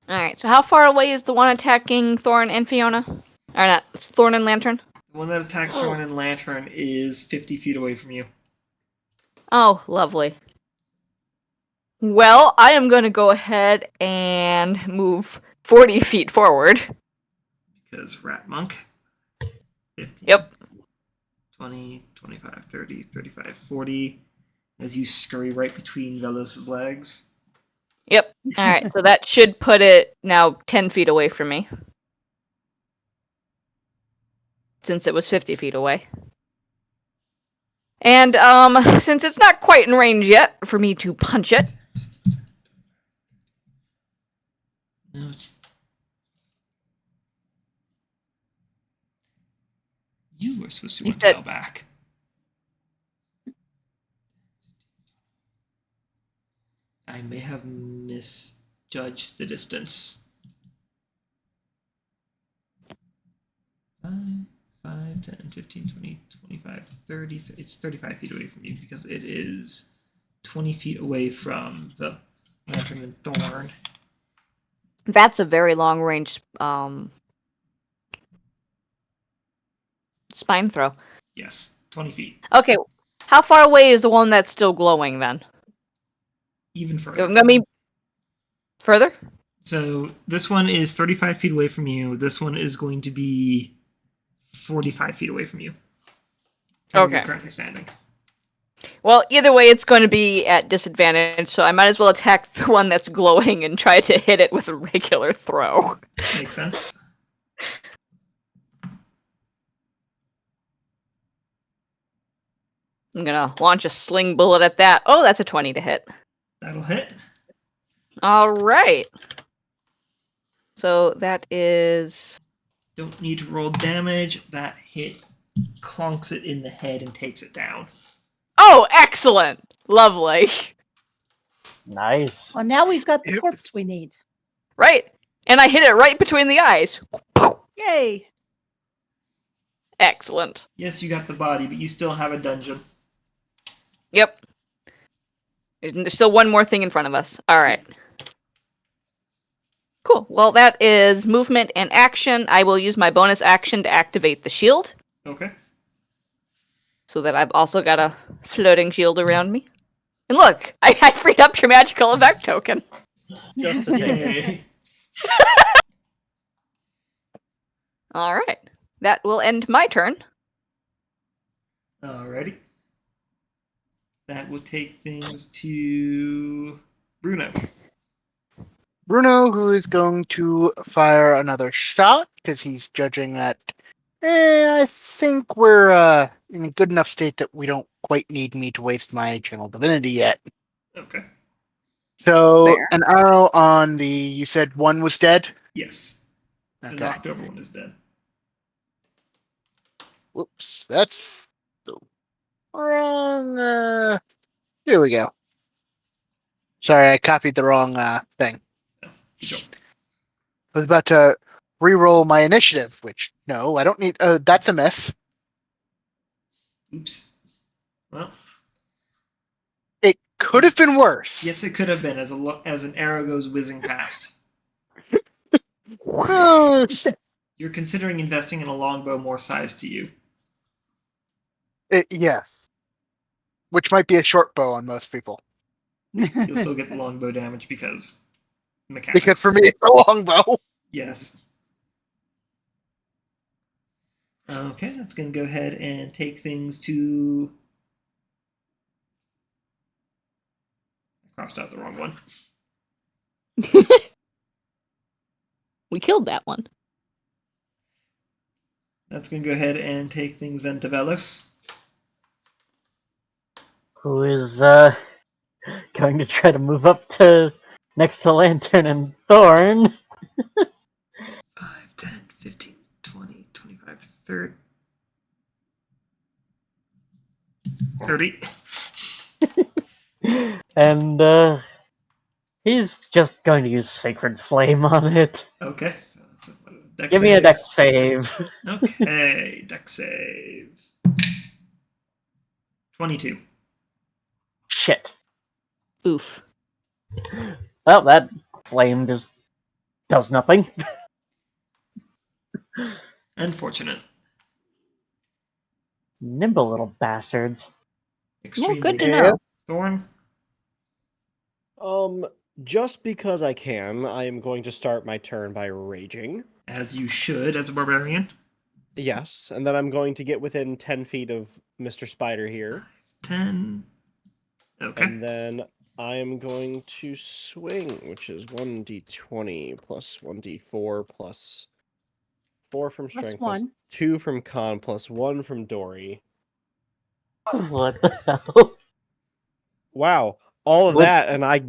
[SPEAKER 4] Alright, so how far away is the one attacking Thorn and Fiona? Or not, Thorn and Lantern?
[SPEAKER 1] The one that attacks Thorn and Lantern is 50 feet away from you.
[SPEAKER 4] Oh, lovely. Well, I am going to go ahead and move 40 feet forward.
[SPEAKER 1] Because Rat Monk. 15,
[SPEAKER 4] Yep.
[SPEAKER 1] 20, 25, 30, 35, 40. As you scurry right between Vellos' legs.
[SPEAKER 4] Yep. Alright, so that should put it now 10 feet away from me. Since it was 50 feet away. And, since it's not quite in range yet for me to punch it,
[SPEAKER 1] No, it's... You were supposed to
[SPEAKER 4] You
[SPEAKER 1] run
[SPEAKER 4] said-
[SPEAKER 1] tail back. I may have misjudged the distance. 5, 10, 15, 20, 25, 30. It's 35 feet away from you because it is 20 feet away from the Lantern and Thorn.
[SPEAKER 4] that's a very long range, spine throw.
[SPEAKER 1] Yes, 20 feet.
[SPEAKER 4] Okay, how far away is the one that's still glowing then?
[SPEAKER 1] Even further.
[SPEAKER 4] Let me... Further?
[SPEAKER 1] So this one is 35 feet away from you. This one is going to be 45 feet away from you. From where you're
[SPEAKER 4] Okay.
[SPEAKER 1] currently standing.
[SPEAKER 4] Well, either way, it's going to be at disadvantage, so I might as well attack the one that's glowing and try to hit it with a regular throw.
[SPEAKER 1] Makes sense.
[SPEAKER 4] I'm gonna launch a sling bullet at that. Oh, that's a 20 to hit.
[SPEAKER 1] That'll hit.
[SPEAKER 4] Alright. So that is...
[SPEAKER 1] Don't need to roll damage. That hit clonks it in the head and takes it down.
[SPEAKER 4] Oh, excellent! Lovely.
[SPEAKER 6] Nice.
[SPEAKER 2] Well, now we've got the
[SPEAKER 7] Yep.
[SPEAKER 2] corpse we need.
[SPEAKER 4] Right. And I hit it right between the eyes.
[SPEAKER 2] Yay!
[SPEAKER 4] Excellent.
[SPEAKER 1] Yes, you got the body, but you still have a dungeon.
[SPEAKER 4] Yep. There's still one more thing in front of us. Alright. Cool. Well, that is movement and action. I will use my bonus action to activate the shield,
[SPEAKER 1] Okay.
[SPEAKER 4] so that I've also got a floating shield around me. And look, I freed up your magical effect token.
[SPEAKER 3] Just a tick.
[SPEAKER 1] Yay.
[SPEAKER 4] Alright. That will end my turn.
[SPEAKER 1] Alrighty. That will take things to Bruno.
[SPEAKER 7] Bruno, who is going to fire another shot because he's judging that. I think we're in a good enough state that we don't quite need me to waste my channel divinity yet.
[SPEAKER 1] Okay.
[SPEAKER 7] So
[SPEAKER 5] Fair.
[SPEAKER 7] an arrow on the. You said one was dead.
[SPEAKER 1] Yes. The
[SPEAKER 7] Okay.
[SPEAKER 1] knocked over one is dead.
[SPEAKER 7] Whoops, that's the wrong. Here we go. Sorry, I copied the wrong thing.
[SPEAKER 1] Good job.
[SPEAKER 7] I was about to re-roll my initiative, which no, I don't need. That's a miss.
[SPEAKER 1] Oops. Well,
[SPEAKER 7] It could have been worse.
[SPEAKER 1] yes, it could have been as an arrow goes whizzing past.
[SPEAKER 7] Oh, shit.
[SPEAKER 1] You're considering investing in a longbow more size to you.
[SPEAKER 7] Yes. Which might be a short bow on most people.
[SPEAKER 1] You'll still get the longbow damage because mechanics.
[SPEAKER 7] Because for me, it's a longbow.
[SPEAKER 1] Yes. Okay, that's going to go ahead and take things to... I crossed out the wrong one.
[SPEAKER 4] We killed that one.
[SPEAKER 1] That's going to go ahead and take things then to Vellos.
[SPEAKER 6] Who is going to try to move up to next to Lantern and Thorn.
[SPEAKER 1] 5, 10, 15, 20, 25, 30. 30.
[SPEAKER 6] And he's just going to use Sacred Flame on it.
[SPEAKER 1] Okay, so that's a dex
[SPEAKER 6] Give me a
[SPEAKER 1] save.
[SPEAKER 6] dex save.
[SPEAKER 1] Okay, dex save. 22.
[SPEAKER 6] Shit.
[SPEAKER 4] Oof.
[SPEAKER 6] Well, that flame just does nothing.
[SPEAKER 1] Unfortunate.
[SPEAKER 6] Nimble little bastards.
[SPEAKER 1] Extremely
[SPEAKER 4] good to
[SPEAKER 7] Yeah.
[SPEAKER 4] know.
[SPEAKER 1] Thorn?
[SPEAKER 3] Just because I can, I am going to start my turn by raging.
[SPEAKER 1] As you should, as a barbarian.
[SPEAKER 3] Yes, and then I'm going to get within 10 feet of Mr. Spider here.
[SPEAKER 1] 10. Okay.
[SPEAKER 3] And then I am going to swing, which is 1d20 plus 1d4 plus 4 from
[SPEAKER 2] Plus
[SPEAKER 3] strength plus
[SPEAKER 2] 1.
[SPEAKER 3] 2 from con plus 1 from Dory.
[SPEAKER 6] What the hell?
[SPEAKER 3] Wow, all of
[SPEAKER 6] What?
[SPEAKER 3] that, and I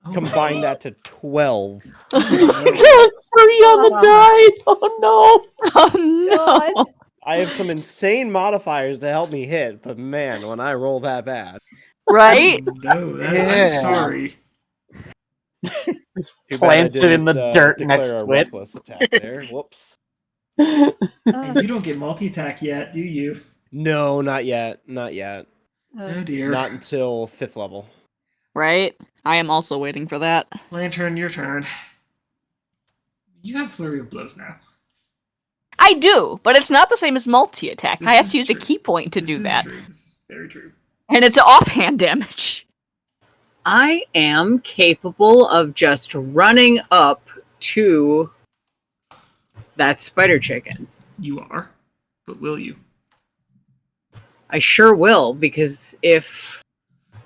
[SPEAKER 1] Oh,
[SPEAKER 3] combine that to 12.
[SPEAKER 6] I got 3 on the die! Oh no!
[SPEAKER 4] Oh no!
[SPEAKER 2] God.
[SPEAKER 3] I have some insane modifiers to help me hit, but man, when I roll that bad.
[SPEAKER 4] Right?
[SPEAKER 1] No, I'm
[SPEAKER 7] Yeah.
[SPEAKER 1] sorry.
[SPEAKER 3] Too bad I
[SPEAKER 6] Plants it in
[SPEAKER 3] didn't,
[SPEAKER 6] the dirt
[SPEAKER 3] declare
[SPEAKER 6] next
[SPEAKER 3] a
[SPEAKER 6] to it.
[SPEAKER 3] reckless attack there. Whoops.
[SPEAKER 1] And
[SPEAKER 2] Uh,
[SPEAKER 1] you don't get multi-attack yet, do you?
[SPEAKER 3] No, not yet. Not yet.
[SPEAKER 1] Oh dear.
[SPEAKER 3] Not until 5th level.
[SPEAKER 4] Right? I am also waiting for that.
[SPEAKER 1] Lantern, your turn. You have Flurry of Blows now.
[SPEAKER 4] I do, but it's not the same as multi-attack.
[SPEAKER 1] This
[SPEAKER 4] I have
[SPEAKER 1] is
[SPEAKER 4] to use a
[SPEAKER 1] true.
[SPEAKER 4] key point to
[SPEAKER 1] This
[SPEAKER 4] do
[SPEAKER 1] is
[SPEAKER 4] that.
[SPEAKER 1] True. This is very true.
[SPEAKER 4] And it's offhand damage.
[SPEAKER 5] I am capable of just running up to that spider chicken.
[SPEAKER 1] You are. But will you?
[SPEAKER 5] I sure will, because if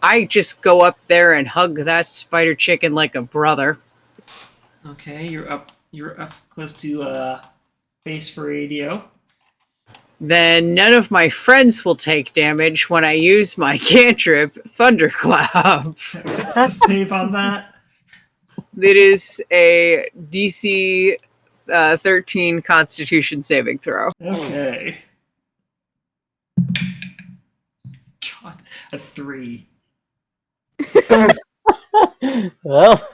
[SPEAKER 5] I just go up there and hug that spider chicken like a brother,
[SPEAKER 1] Okay, you're up close to face for radio.
[SPEAKER 5] then none of my friends will take damage when I use my cantrip, Thunderclap.
[SPEAKER 1] What's the save on that?
[SPEAKER 5] It is a DC 13 Constitution saving throw.
[SPEAKER 1] Okay. God, a 3.
[SPEAKER 6] Well,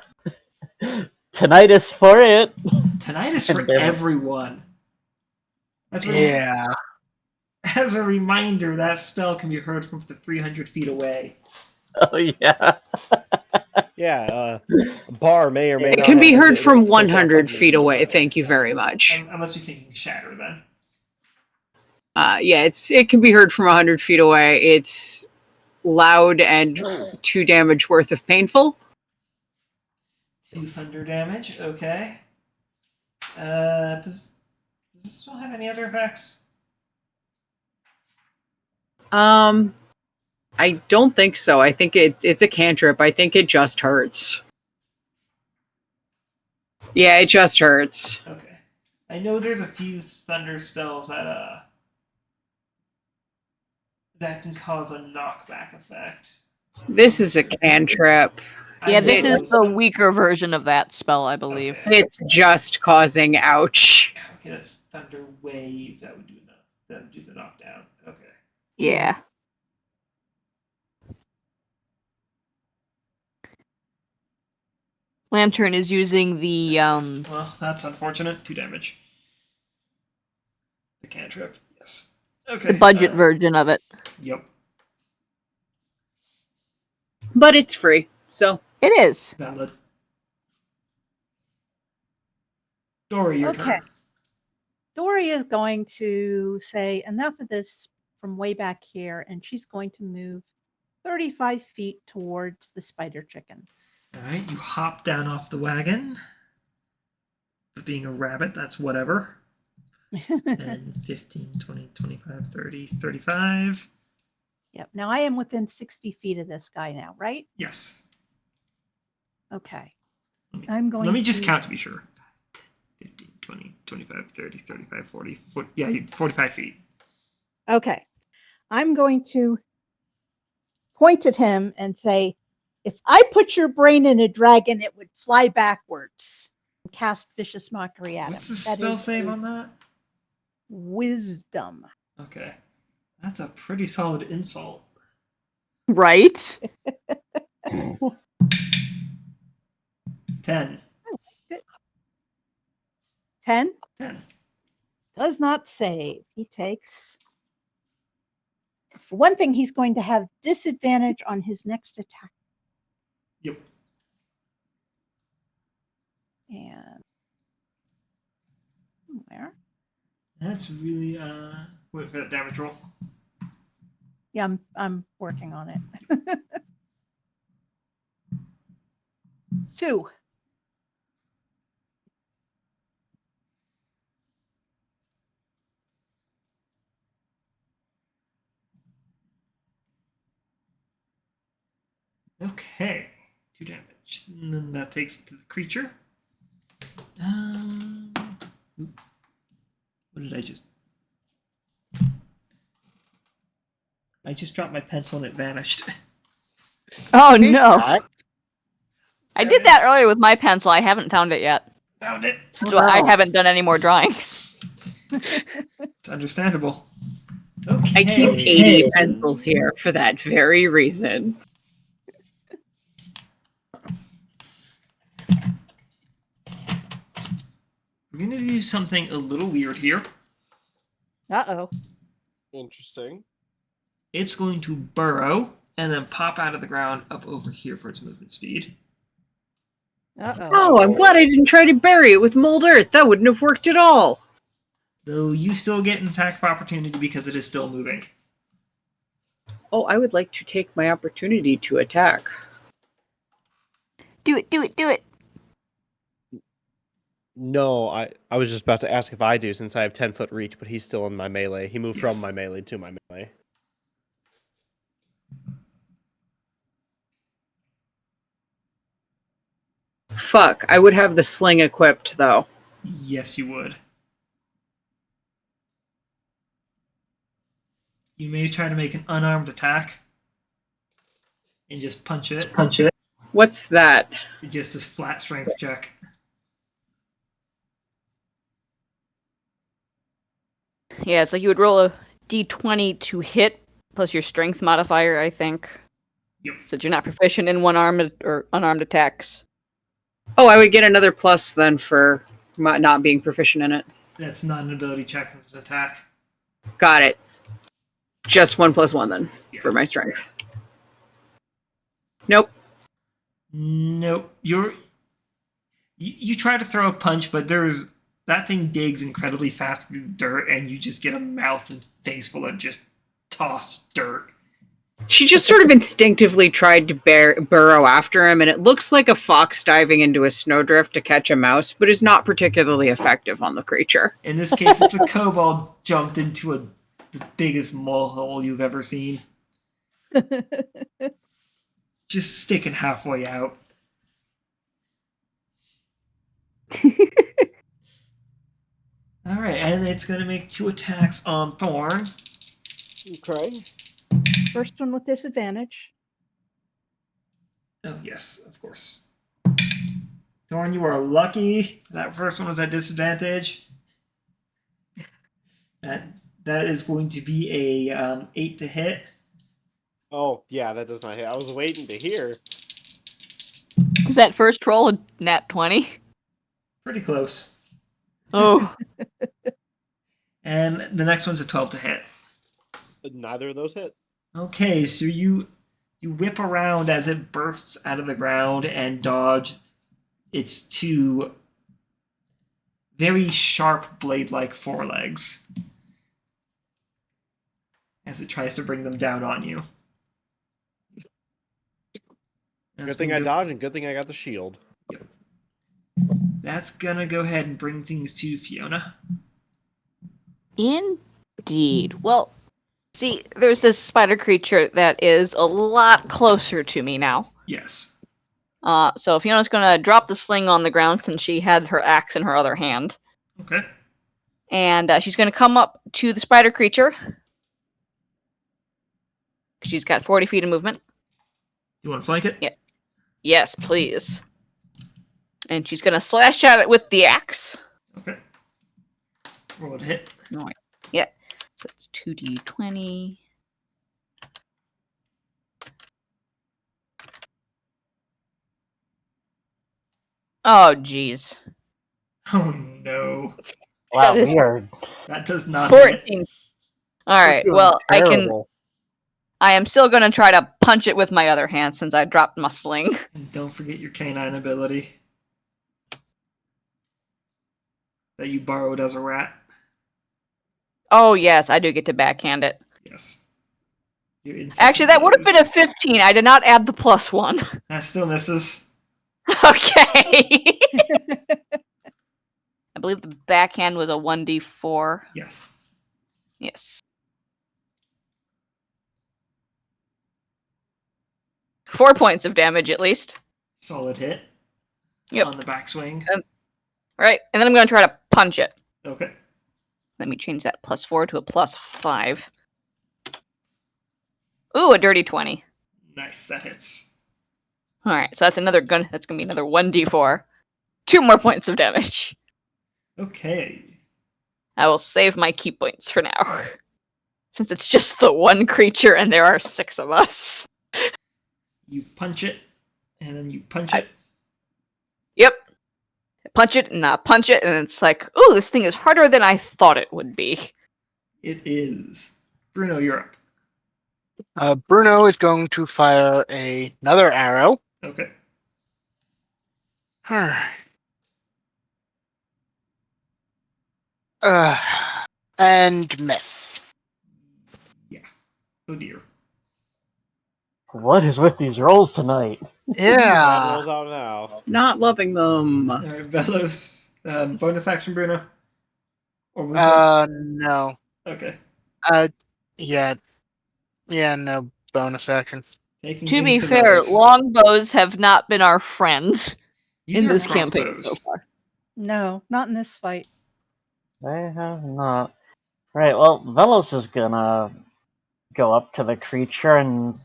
[SPEAKER 6] tinnitus for it.
[SPEAKER 1] Tinnitus for
[SPEAKER 6] Damn it.
[SPEAKER 1] everyone. As a,
[SPEAKER 7] Yeah.
[SPEAKER 1] as a reminder, that spell can be heard from up to 300 feet away.
[SPEAKER 6] Oh yeah.
[SPEAKER 3] Yeah, Bar may or may not.
[SPEAKER 5] It can be
[SPEAKER 3] have
[SPEAKER 5] heard
[SPEAKER 3] his-
[SPEAKER 5] from
[SPEAKER 3] his
[SPEAKER 5] 100
[SPEAKER 3] options.
[SPEAKER 5] feet away. Thank you very much.
[SPEAKER 1] I must be thinking Shatter then.
[SPEAKER 5] Yeah, it can be heard from 100 feet away. It's loud and 2 damage worth of painful.
[SPEAKER 1] 2 thunder damage, okay. Does this spell have any other effects?
[SPEAKER 5] I don't think so. I think it's a cantrip. I think it just hurts. Yeah, it just hurts.
[SPEAKER 1] Okay. I know there's a few thunder spells that can cause a knockback effect.
[SPEAKER 5] This is a cantrip.
[SPEAKER 1] I
[SPEAKER 4] Yeah, this
[SPEAKER 1] know
[SPEAKER 4] is the
[SPEAKER 1] some-
[SPEAKER 4] weaker version of that spell, I believe.
[SPEAKER 1] Okay.
[SPEAKER 5] It's just causing ouch.
[SPEAKER 1] Okay, that's Thunder Wave. That would do enough. Then do the knockdown. Okay.
[SPEAKER 4] Yeah. Lantern is using the
[SPEAKER 1] Well, that's unfortunate. 2 damage. The cantrip. Yes. Okay.
[SPEAKER 4] the budget version of it.
[SPEAKER 1] Yep.
[SPEAKER 5] But it's free, so
[SPEAKER 4] It is.
[SPEAKER 1] Valid. Dory, your
[SPEAKER 2] Okay.
[SPEAKER 1] turn.
[SPEAKER 2] Dory is going to say enough of this from way back here, and she's going to move 35 feet towards the spider chicken.
[SPEAKER 1] All right, you hop down off the wagon. But being a rabbit, that's whatever. 10, 15, 20, 25, 30, 35.
[SPEAKER 2] Yep. Now I am within 60 feet of this guy now, right?
[SPEAKER 1] Yes.
[SPEAKER 2] Okay.
[SPEAKER 1] Let me-
[SPEAKER 2] I'm going
[SPEAKER 1] Let me just
[SPEAKER 2] to-
[SPEAKER 1] count to be sure. 15, 20, 25, 30, 35, 40. Yeah, 45 feet.
[SPEAKER 2] Okay. I'm going to point at him and say, if I put your brain in a dragon, it would fly backwards. And cast vicious mockery at him.
[SPEAKER 1] What's the
[SPEAKER 2] That
[SPEAKER 1] spell
[SPEAKER 2] is
[SPEAKER 1] save
[SPEAKER 2] a
[SPEAKER 1] on that?
[SPEAKER 2] Wisdom.
[SPEAKER 1] Okay. That's a pretty solid insult.
[SPEAKER 4] Right?
[SPEAKER 1] 10.
[SPEAKER 2] 10
[SPEAKER 1] 10.
[SPEAKER 2] does not save. He takes. For one thing, he's going to have disadvantage on his next attack.
[SPEAKER 1] Yep.
[SPEAKER 2] And where?
[SPEAKER 1] That's really wait for that damage roll.
[SPEAKER 2] Yeah, I'm working on it. 2.
[SPEAKER 1] Okay. 2 damage. And then that takes it to the creature. What did I just? I just dropped my pencil and it vanished.
[SPEAKER 4] Oh
[SPEAKER 7] Hey,
[SPEAKER 4] no.
[SPEAKER 7] Pat.
[SPEAKER 4] I did that earlier with my pencil. I haven't found it yet.
[SPEAKER 1] Found it.
[SPEAKER 4] So I haven't done any more drawings.
[SPEAKER 1] It's understandable. Okay.
[SPEAKER 5] I keep 80 pencils here for that very reason.
[SPEAKER 1] I'm gonna do something a little weird here.
[SPEAKER 2] Uh-oh.
[SPEAKER 3] Interesting.
[SPEAKER 1] It's going to burrow and then pop out of the ground up over here for its movement speed.
[SPEAKER 2] Uh-oh.
[SPEAKER 5] Oh, I'm glad I didn't try to bury it with mold earth. That wouldn't have worked at all.
[SPEAKER 1] Though you still get an attack of opportunity because it is still moving.
[SPEAKER 5] Oh, I would like to take my opportunity to attack.
[SPEAKER 4] Do it, do it, do it.
[SPEAKER 3] No, I was just about to ask if I do since I have 10-foot reach, but he's still in my melee. He moved from my melee to my melee.
[SPEAKER 5] Fuck, I would have the sling equipped though.
[SPEAKER 1] Yes, you would. You may try to make an unarmed attack and just punch it.
[SPEAKER 5] What's that?
[SPEAKER 1] Just a flat strength check.
[SPEAKER 4] Yeah, it's like you would roll a d20 to hit, plus your strength modifier, I think.
[SPEAKER 1] Yep.
[SPEAKER 4] So that you're not proficient in one-armed or unarmed attacks.
[SPEAKER 5] Oh, I would get another plus then for not being proficient in it.
[SPEAKER 1] That's not an ability check, it's an attack.
[SPEAKER 5] Got it. Just 1 + 1 then
[SPEAKER 1] Yeah.
[SPEAKER 5] for my strength. Nope.
[SPEAKER 1] Nope. You try to throw a punch, but that thing digs incredibly fast through the dirt, and you just get a mouth and face full of just tossed dirt.
[SPEAKER 5] She just sort of instinctively tried to burrow after him, and it looks like a fox diving into a snowdrift to catch a mouse, but is not particularly effective on the creature.
[SPEAKER 1] In this case, it's a kobold jumped into the biggest molehole you've ever seen. Just sticking halfway out. Alright, and it's going to make 2 attacks on Thorn.
[SPEAKER 3] Okay.
[SPEAKER 2] First one with disadvantage.
[SPEAKER 1] Oh, yes, of course. Thorn, you are lucky. That first one was at disadvantage. That That is going to be a 8 to hit.
[SPEAKER 3] Oh, yeah, that does not hit. I was waiting to hear.
[SPEAKER 4] Is that first roll a nat 20?
[SPEAKER 1] Pretty close.
[SPEAKER 4] Oh,
[SPEAKER 1] And the next one's a 12 to hit.
[SPEAKER 3] Neither of those hit.
[SPEAKER 1] Okay, so you whip around as it bursts out of the ground and dodge its two very sharp blade-like forelegs as it tries to bring them down on you.
[SPEAKER 3] Good thing I dodged, and good thing I got the shield.
[SPEAKER 1] That's gonna go ahead and bring things to Fiona.
[SPEAKER 4] indeed. Well, see, there's this spider creature that is a lot closer to me now.
[SPEAKER 1] Yes.
[SPEAKER 4] So Fiona's gonna drop the sling on the ground since she had her axe in her other hand.
[SPEAKER 1] Okay.
[SPEAKER 4] And she's gonna come up to the spider creature. She's got 40 feet of movement.
[SPEAKER 1] You want to flank it?
[SPEAKER 4] Yeah. Yes, please. And she's gonna slash at it with the axe.
[SPEAKER 1] Okay. Roll it hit.
[SPEAKER 4] Alright. Yeah. So it's 2d20. Oh, jeez.
[SPEAKER 1] Oh no.
[SPEAKER 6] Wow,
[SPEAKER 4] That is-
[SPEAKER 6] weird.
[SPEAKER 1] That does not hit.
[SPEAKER 4] 14. Alright,
[SPEAKER 3] You're
[SPEAKER 4] well,
[SPEAKER 3] terrible.
[SPEAKER 4] I am still gonna try to punch it with my other hand since I dropped my sling.
[SPEAKER 1] And don't forget your canine ability that you borrowed as a rat.
[SPEAKER 4] Oh, yes, I do get to backhand it.
[SPEAKER 1] Yes. Your incessant
[SPEAKER 4] Actually, that would have
[SPEAKER 1] blows.
[SPEAKER 4] been a 15. I did not add the +1.
[SPEAKER 1] That still misses.
[SPEAKER 4] Okay. I believe the backhand was a 1d4.
[SPEAKER 1] Yes.
[SPEAKER 4] Yes. 4 points of damage at least.
[SPEAKER 1] Solid hit.
[SPEAKER 4] Yep.
[SPEAKER 1] On the backswing.
[SPEAKER 4] Right, and then I'm going to try to punch it.
[SPEAKER 1] Okay.
[SPEAKER 4] Let me change that +4 to a +5. Ooh, a dirty 20.
[SPEAKER 1] Nice. That hits.
[SPEAKER 4] All right, so that's another gun. That's going to be another 1d4. 2 more points of damage.
[SPEAKER 1] Okay.
[SPEAKER 4] I will save my key points for now. Since it's just the one creature and there are 6 of us.
[SPEAKER 1] You punch it, and then you punch it.
[SPEAKER 4] Yep. Punch it and punch it, and it's like, ooh, this thing is harder than I thought it would be.
[SPEAKER 1] It is. Bruno, you're up.
[SPEAKER 7] Bruno is going to fire another arrow.
[SPEAKER 1] Okay.
[SPEAKER 7] And miss.
[SPEAKER 1] Yeah. Oh dear.
[SPEAKER 6] What is with these rolls tonight?
[SPEAKER 3] That
[SPEAKER 7] Yeah.
[SPEAKER 3] rolls out now.
[SPEAKER 5] Not loving them.
[SPEAKER 1] All right, Vellos. Bonus action, Bruno. Or movement?
[SPEAKER 7] No.
[SPEAKER 1] Okay.
[SPEAKER 7] Yeah. Yeah, no bonus action.
[SPEAKER 1] Taking
[SPEAKER 4] To
[SPEAKER 1] things
[SPEAKER 4] be fair,
[SPEAKER 1] Vellos.
[SPEAKER 4] longbows have not been our friends
[SPEAKER 1] You
[SPEAKER 4] in
[SPEAKER 1] do
[SPEAKER 4] this
[SPEAKER 1] have
[SPEAKER 4] campaign so
[SPEAKER 1] crossbows.
[SPEAKER 4] far.
[SPEAKER 2] No, not in this fight.
[SPEAKER 6] They have not. Right, well, Velos is gonna go up to the creature and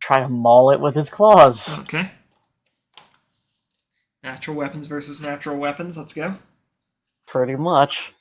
[SPEAKER 6] try to maul it with his claws.
[SPEAKER 1] Okay. Natural weapons versus natural weapons. Let's go.
[SPEAKER 6] Pretty much.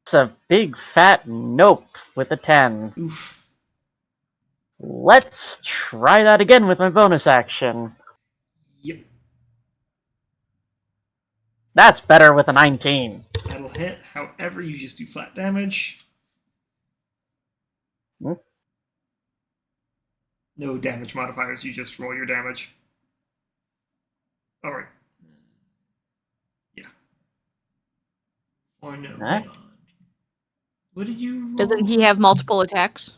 [SPEAKER 6] It's a big fat nope with a 10.
[SPEAKER 1] Oof.
[SPEAKER 6] Let's try that again with my bonus action.
[SPEAKER 1] Yep.
[SPEAKER 6] That's better with a 19.
[SPEAKER 1] That'll hit. However, you just do flat damage.
[SPEAKER 6] Hmm?
[SPEAKER 1] No damage modifiers. You just roll your damage. All right. Yeah. Or no.
[SPEAKER 6] Huh?
[SPEAKER 1] Hang on. What did you roll?
[SPEAKER 4] Doesn't he have multiple attacks?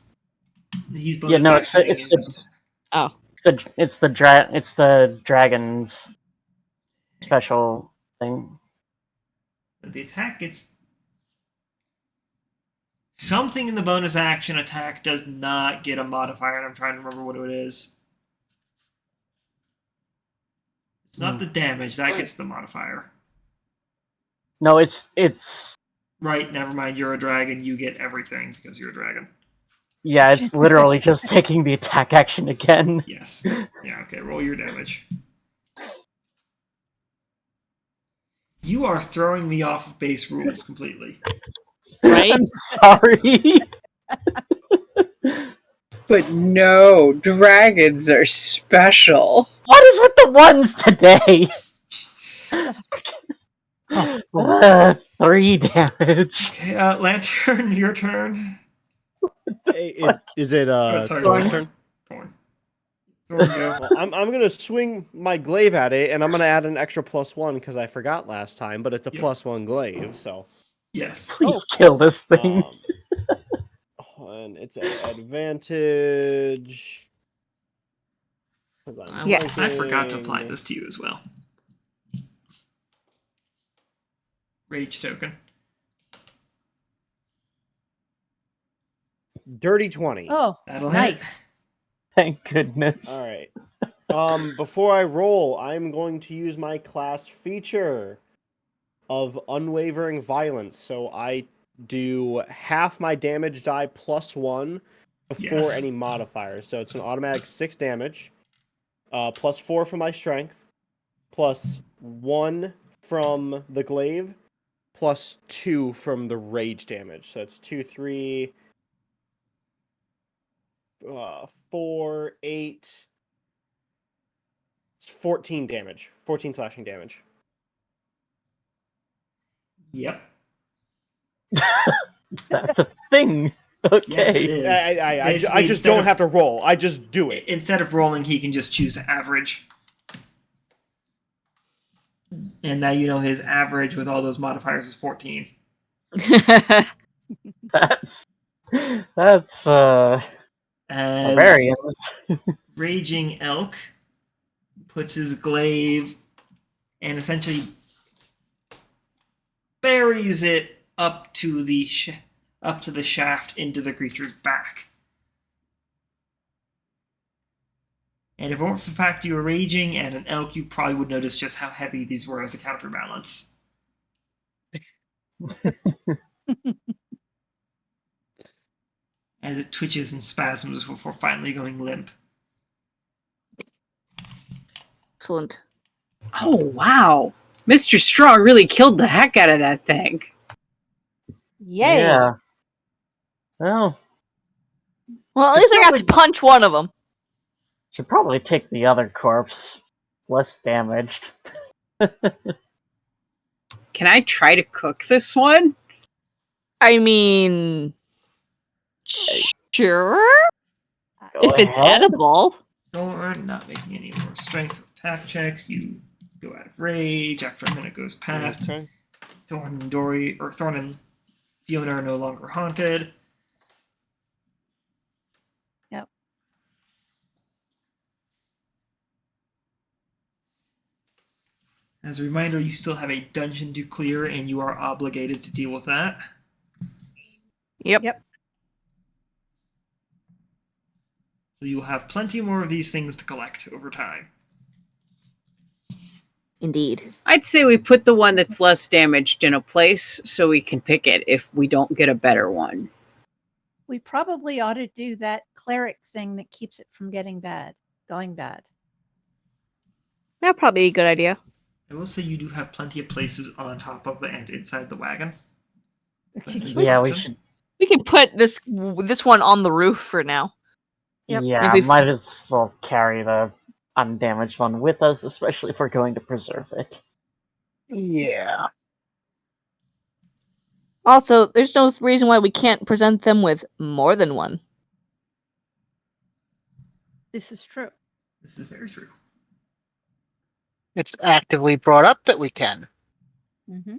[SPEAKER 1] He's
[SPEAKER 6] Yeah, no, it's
[SPEAKER 1] bonus
[SPEAKER 6] it's
[SPEAKER 1] actioning his
[SPEAKER 6] the
[SPEAKER 1] attack.
[SPEAKER 4] Oh.
[SPEAKER 6] it's the dragon's special thing.
[SPEAKER 1] But the attack gets Something in the bonus action attack does not get a modifier, and I'm trying to remember what it is. It's not the damage, that gets the modifier.
[SPEAKER 6] No, it's
[SPEAKER 1] Right, never mind, you're a dragon, you get everything because you're a dragon.
[SPEAKER 6] yeah, it's literally just taking the attack action again.
[SPEAKER 1] Yes. Yeah, okay, roll your damage. You are throwing me off of base rules completely.
[SPEAKER 4] Right?
[SPEAKER 6] I'm sorry.
[SPEAKER 5] But no, dragons are special.
[SPEAKER 6] What is with the ones today? 3 damage.
[SPEAKER 1] Okay, Lantern, your turn.
[SPEAKER 3] Is it
[SPEAKER 1] sorry,
[SPEAKER 3] Thorn's
[SPEAKER 1] Thorn.
[SPEAKER 3] turn?
[SPEAKER 1] Thorn. Thorn, go.
[SPEAKER 3] Well, I'm gonna swing my glaive at it, and I'm gonna add an extra +1 because I forgot last time, but it's a
[SPEAKER 1] Yep.
[SPEAKER 3] +1 glaive, so.
[SPEAKER 1] Yes.
[SPEAKER 6] Please kill this thing.
[SPEAKER 3] And it's an advantage. 'Cause I'm
[SPEAKER 4] Yeah.
[SPEAKER 1] I forgot to
[SPEAKER 3] flanking.
[SPEAKER 1] apply this to you as well. Rage token.
[SPEAKER 3] Dirty 20.
[SPEAKER 2] Oh,
[SPEAKER 1] That'll hit.
[SPEAKER 2] nice.
[SPEAKER 6] Thank goodness.
[SPEAKER 3] All right. Before I roll, I'm going to use my class feature of unwavering violence. So I do half my damage die +1 before
[SPEAKER 1] Yes.
[SPEAKER 3] any modifiers. So it's an automatic 6 damage, +4 from my strength, +1 from the glaive, +2 from the rage damage. So it's 2, 3, 4, 8, 14 damage. 14 slashing damage.
[SPEAKER 1] Yep.
[SPEAKER 6] That's a thing. Okay.
[SPEAKER 1] Yes, it is.
[SPEAKER 3] I
[SPEAKER 1] Basically,
[SPEAKER 3] just
[SPEAKER 1] instead
[SPEAKER 3] don't
[SPEAKER 1] of-
[SPEAKER 3] have to roll. I just do it.
[SPEAKER 1] Instead of rolling, he can just choose average. And now you know his average with all those modifiers is 14.
[SPEAKER 6] That's
[SPEAKER 1] As
[SPEAKER 6] barbarians.
[SPEAKER 1] Raging Elk puts his glaive and essentially buries it up to the shaft into the creature's back. And if it weren't for the fact you were raging and an elk, you probably would notice just how heavy these were as a counterbalance. As it twitches and spasms before finally going limp.
[SPEAKER 4] Excellent.
[SPEAKER 5] Oh, wow. Mr. Strong really killed the heck out of that thing.
[SPEAKER 2] Yay.
[SPEAKER 6] Yeah. Well,
[SPEAKER 4] Well, at least I got to punch one of them.
[SPEAKER 6] should probably take the other corpse. Less damaged.
[SPEAKER 5] Can I try to cook this one?
[SPEAKER 4] I mean, sure.
[SPEAKER 6] Go
[SPEAKER 4] If it's
[SPEAKER 6] ahead.
[SPEAKER 4] edible.
[SPEAKER 1] Thorn, not making any more strength or attack checks. You go out of rage after a minute goes past.
[SPEAKER 3] Okay.
[SPEAKER 1] Thorn and Fiona are no longer haunted.
[SPEAKER 2] Yep.
[SPEAKER 1] As a reminder, you still have a dungeon to clear, and you are obligated to deal with that.
[SPEAKER 4] Yep.
[SPEAKER 2] Yep.
[SPEAKER 1] So you will have plenty more of these things to collect over time.
[SPEAKER 4] Indeed.
[SPEAKER 5] I'd say we put the one that's less damaged in a place so we can pick it if we don't get a better one.
[SPEAKER 2] We probably ought to do that cleric thing that keeps it from going bad.
[SPEAKER 4] That'd probably be a good idea.
[SPEAKER 1] I will say you do have plenty of places on top of and inside the wagon.
[SPEAKER 6] Yeah, we should.
[SPEAKER 4] We can put this one on the roof for now.
[SPEAKER 2] Yep.
[SPEAKER 6] Yeah,
[SPEAKER 4] If we-
[SPEAKER 6] might as well carry the undamaged one with us, especially if we're going to preserve it.
[SPEAKER 5] Yeah.
[SPEAKER 4] Also, there's no reason why we can't present them with more than one.
[SPEAKER 2] This is true.
[SPEAKER 1] This is very true.
[SPEAKER 7] It's actively brought up that we can.
[SPEAKER 2] Mm-hmm.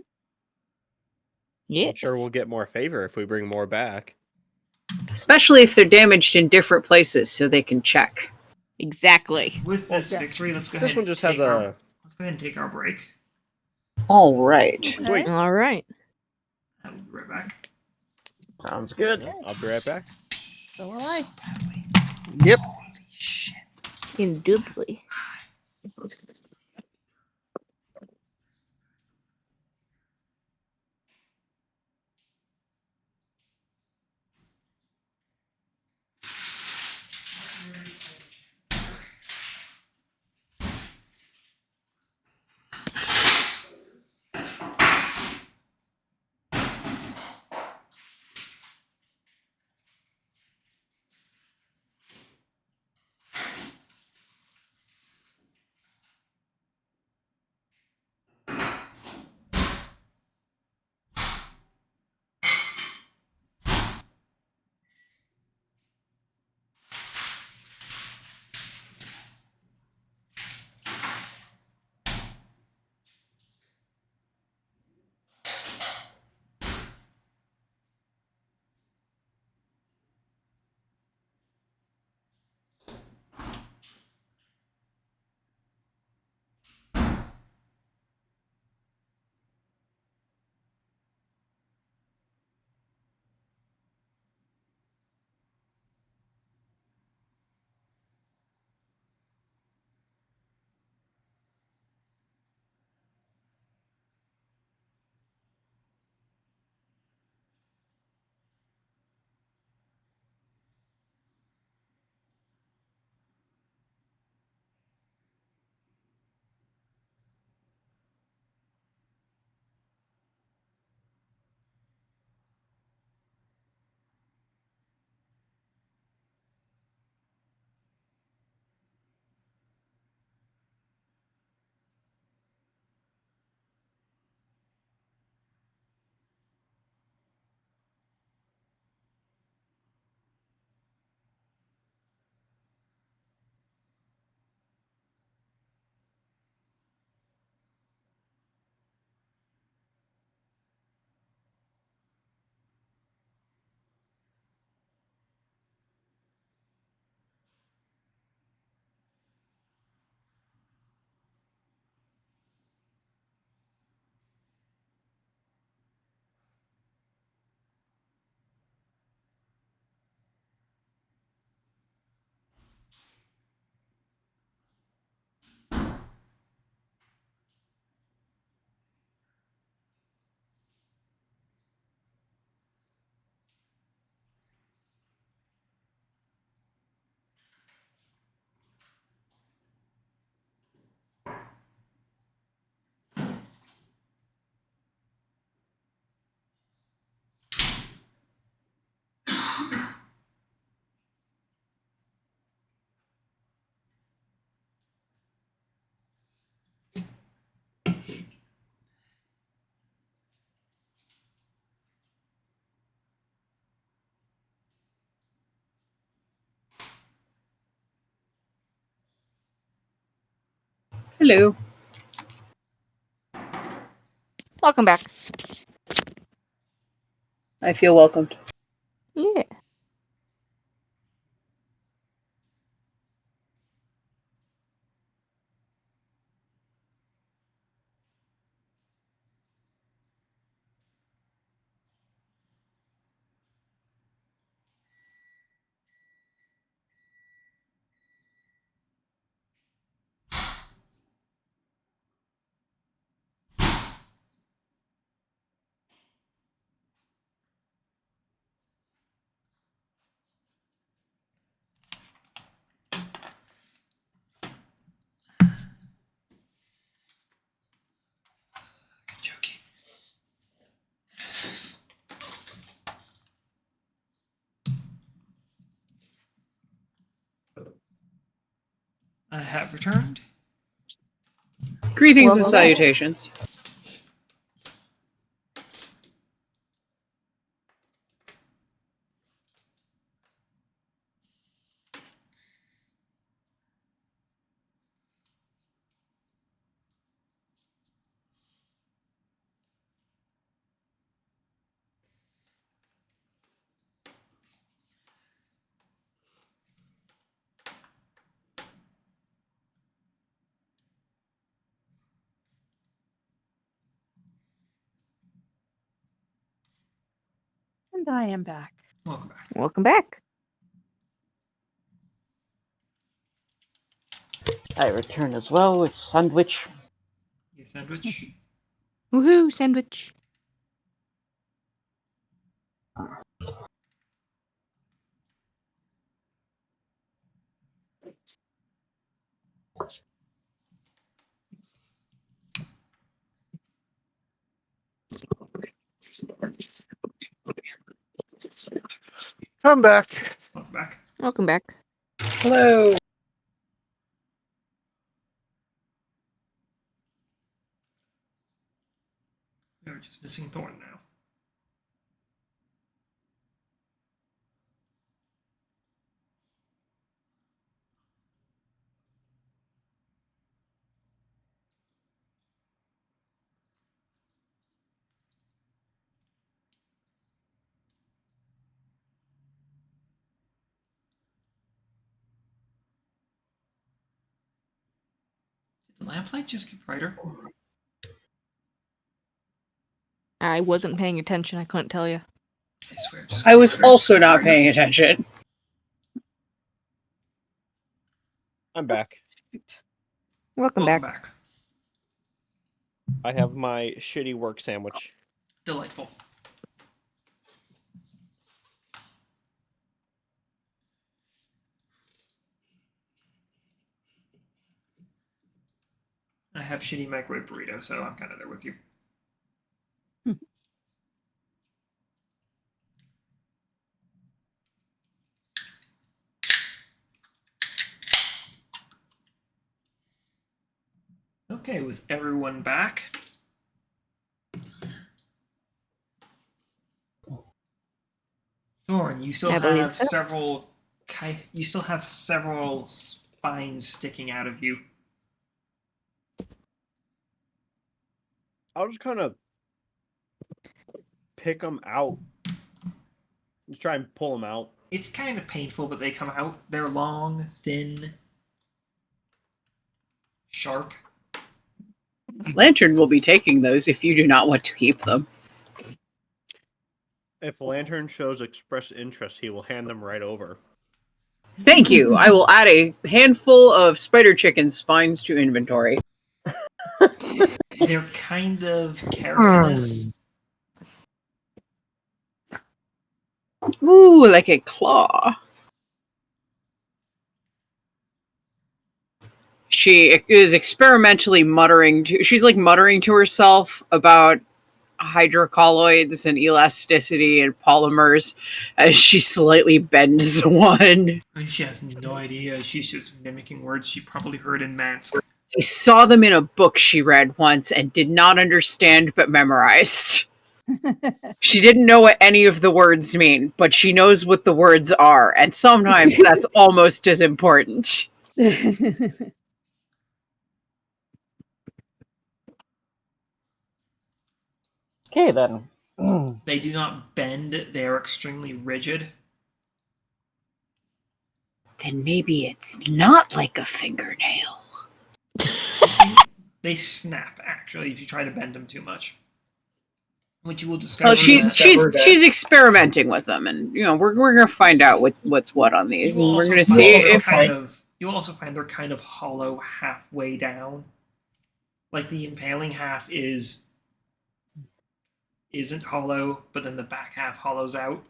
[SPEAKER 4] Yes.
[SPEAKER 3] I'm sure we'll get more favor if we bring more back.
[SPEAKER 5] Especially if they're damaged in different places so they can check.
[SPEAKER 4] Exactly.
[SPEAKER 1] With this
[SPEAKER 2] Yeah.
[SPEAKER 1] victory, let's go ahead.
[SPEAKER 3] This one
[SPEAKER 1] and
[SPEAKER 3] just has
[SPEAKER 1] take our-
[SPEAKER 3] a.
[SPEAKER 1] Let's go ahead and take our break.
[SPEAKER 5] All right.
[SPEAKER 2] Okay.
[SPEAKER 4] All right.
[SPEAKER 1] I will be right back.
[SPEAKER 6] Sounds good.
[SPEAKER 3] I'll be right back.
[SPEAKER 2] So will I.
[SPEAKER 7] Yep.
[SPEAKER 4] Indubitably.
[SPEAKER 5] Hello.
[SPEAKER 4] Welcome back.
[SPEAKER 5] I feel welcomed.
[SPEAKER 4] Yeah.
[SPEAKER 1] I have returned.
[SPEAKER 5] Greetings and
[SPEAKER 4] Welcome.
[SPEAKER 5] salutations.
[SPEAKER 2] And I am back.
[SPEAKER 1] Welcome back.
[SPEAKER 4] Welcome back.
[SPEAKER 6] I return as well with sandwich.
[SPEAKER 1] You sandwich.
[SPEAKER 4] Woohoo, sandwich.
[SPEAKER 7] I'm back.
[SPEAKER 1] Welcome back.
[SPEAKER 4] Welcome back.
[SPEAKER 5] Hello.
[SPEAKER 1] We're just missing Thorn now. Did the lamplight just get brighter?
[SPEAKER 4] I wasn't paying attention. I couldn't tell you.
[SPEAKER 1] I swear. it just
[SPEAKER 5] I
[SPEAKER 1] got
[SPEAKER 5] was
[SPEAKER 1] brighter.
[SPEAKER 5] also not paying attention.
[SPEAKER 3] I'm back.
[SPEAKER 4] Welcome
[SPEAKER 1] Welcome
[SPEAKER 4] back.
[SPEAKER 1] back.
[SPEAKER 3] I have my shitty work sandwich.
[SPEAKER 1] Delightful. I have shitty microwave burrito, so I'm kind of there with you. Okay, with everyone back. Thorn, you still
[SPEAKER 4] I believe
[SPEAKER 1] have
[SPEAKER 4] so.
[SPEAKER 1] several. You still have several spines sticking out of you.
[SPEAKER 3] I'll just kind of pick them out. Just try and pull them out.
[SPEAKER 1] It's kind of painful, but they come out. They're long, thin, sharp.
[SPEAKER 5] Lantern will be taking those if you do not want to keep them.
[SPEAKER 3] If Lantern shows express interest, he will hand them right over.
[SPEAKER 5] Thank you. I will add a handful of spider chicken spines to inventory.
[SPEAKER 1] They're kind of keratinous.
[SPEAKER 5] Ooh, like a claw. She is experimentally muttering she's like muttering to herself about hydrocolloids and elasticity and polymers as she slightly bends one.
[SPEAKER 1] And she has no idea. She's just mimicking words she probably heard in Mask.
[SPEAKER 5] She saw them in a book she read once and did not understand but memorized. She didn't know what any of the words mean, but she knows what the words are, and sometimes that's almost as important.
[SPEAKER 6] Okay then.
[SPEAKER 1] They do not bend. They are extremely rigid.
[SPEAKER 5] Then maybe it's not like a fingernail.
[SPEAKER 1] They snap, actually, if you try to bend them too much. Which you will discover.
[SPEAKER 5] Well,
[SPEAKER 1] that-
[SPEAKER 5] she's experimenting with them, and we're gonna find out what's what on these,
[SPEAKER 1] You
[SPEAKER 5] and
[SPEAKER 1] will
[SPEAKER 5] we're
[SPEAKER 1] also
[SPEAKER 5] gonna
[SPEAKER 1] find
[SPEAKER 5] see
[SPEAKER 1] they're
[SPEAKER 5] if
[SPEAKER 1] kind of. You'll also find they're kind of hollow halfway down. Like the impaling half isn't hollow, but then the back half hollows out.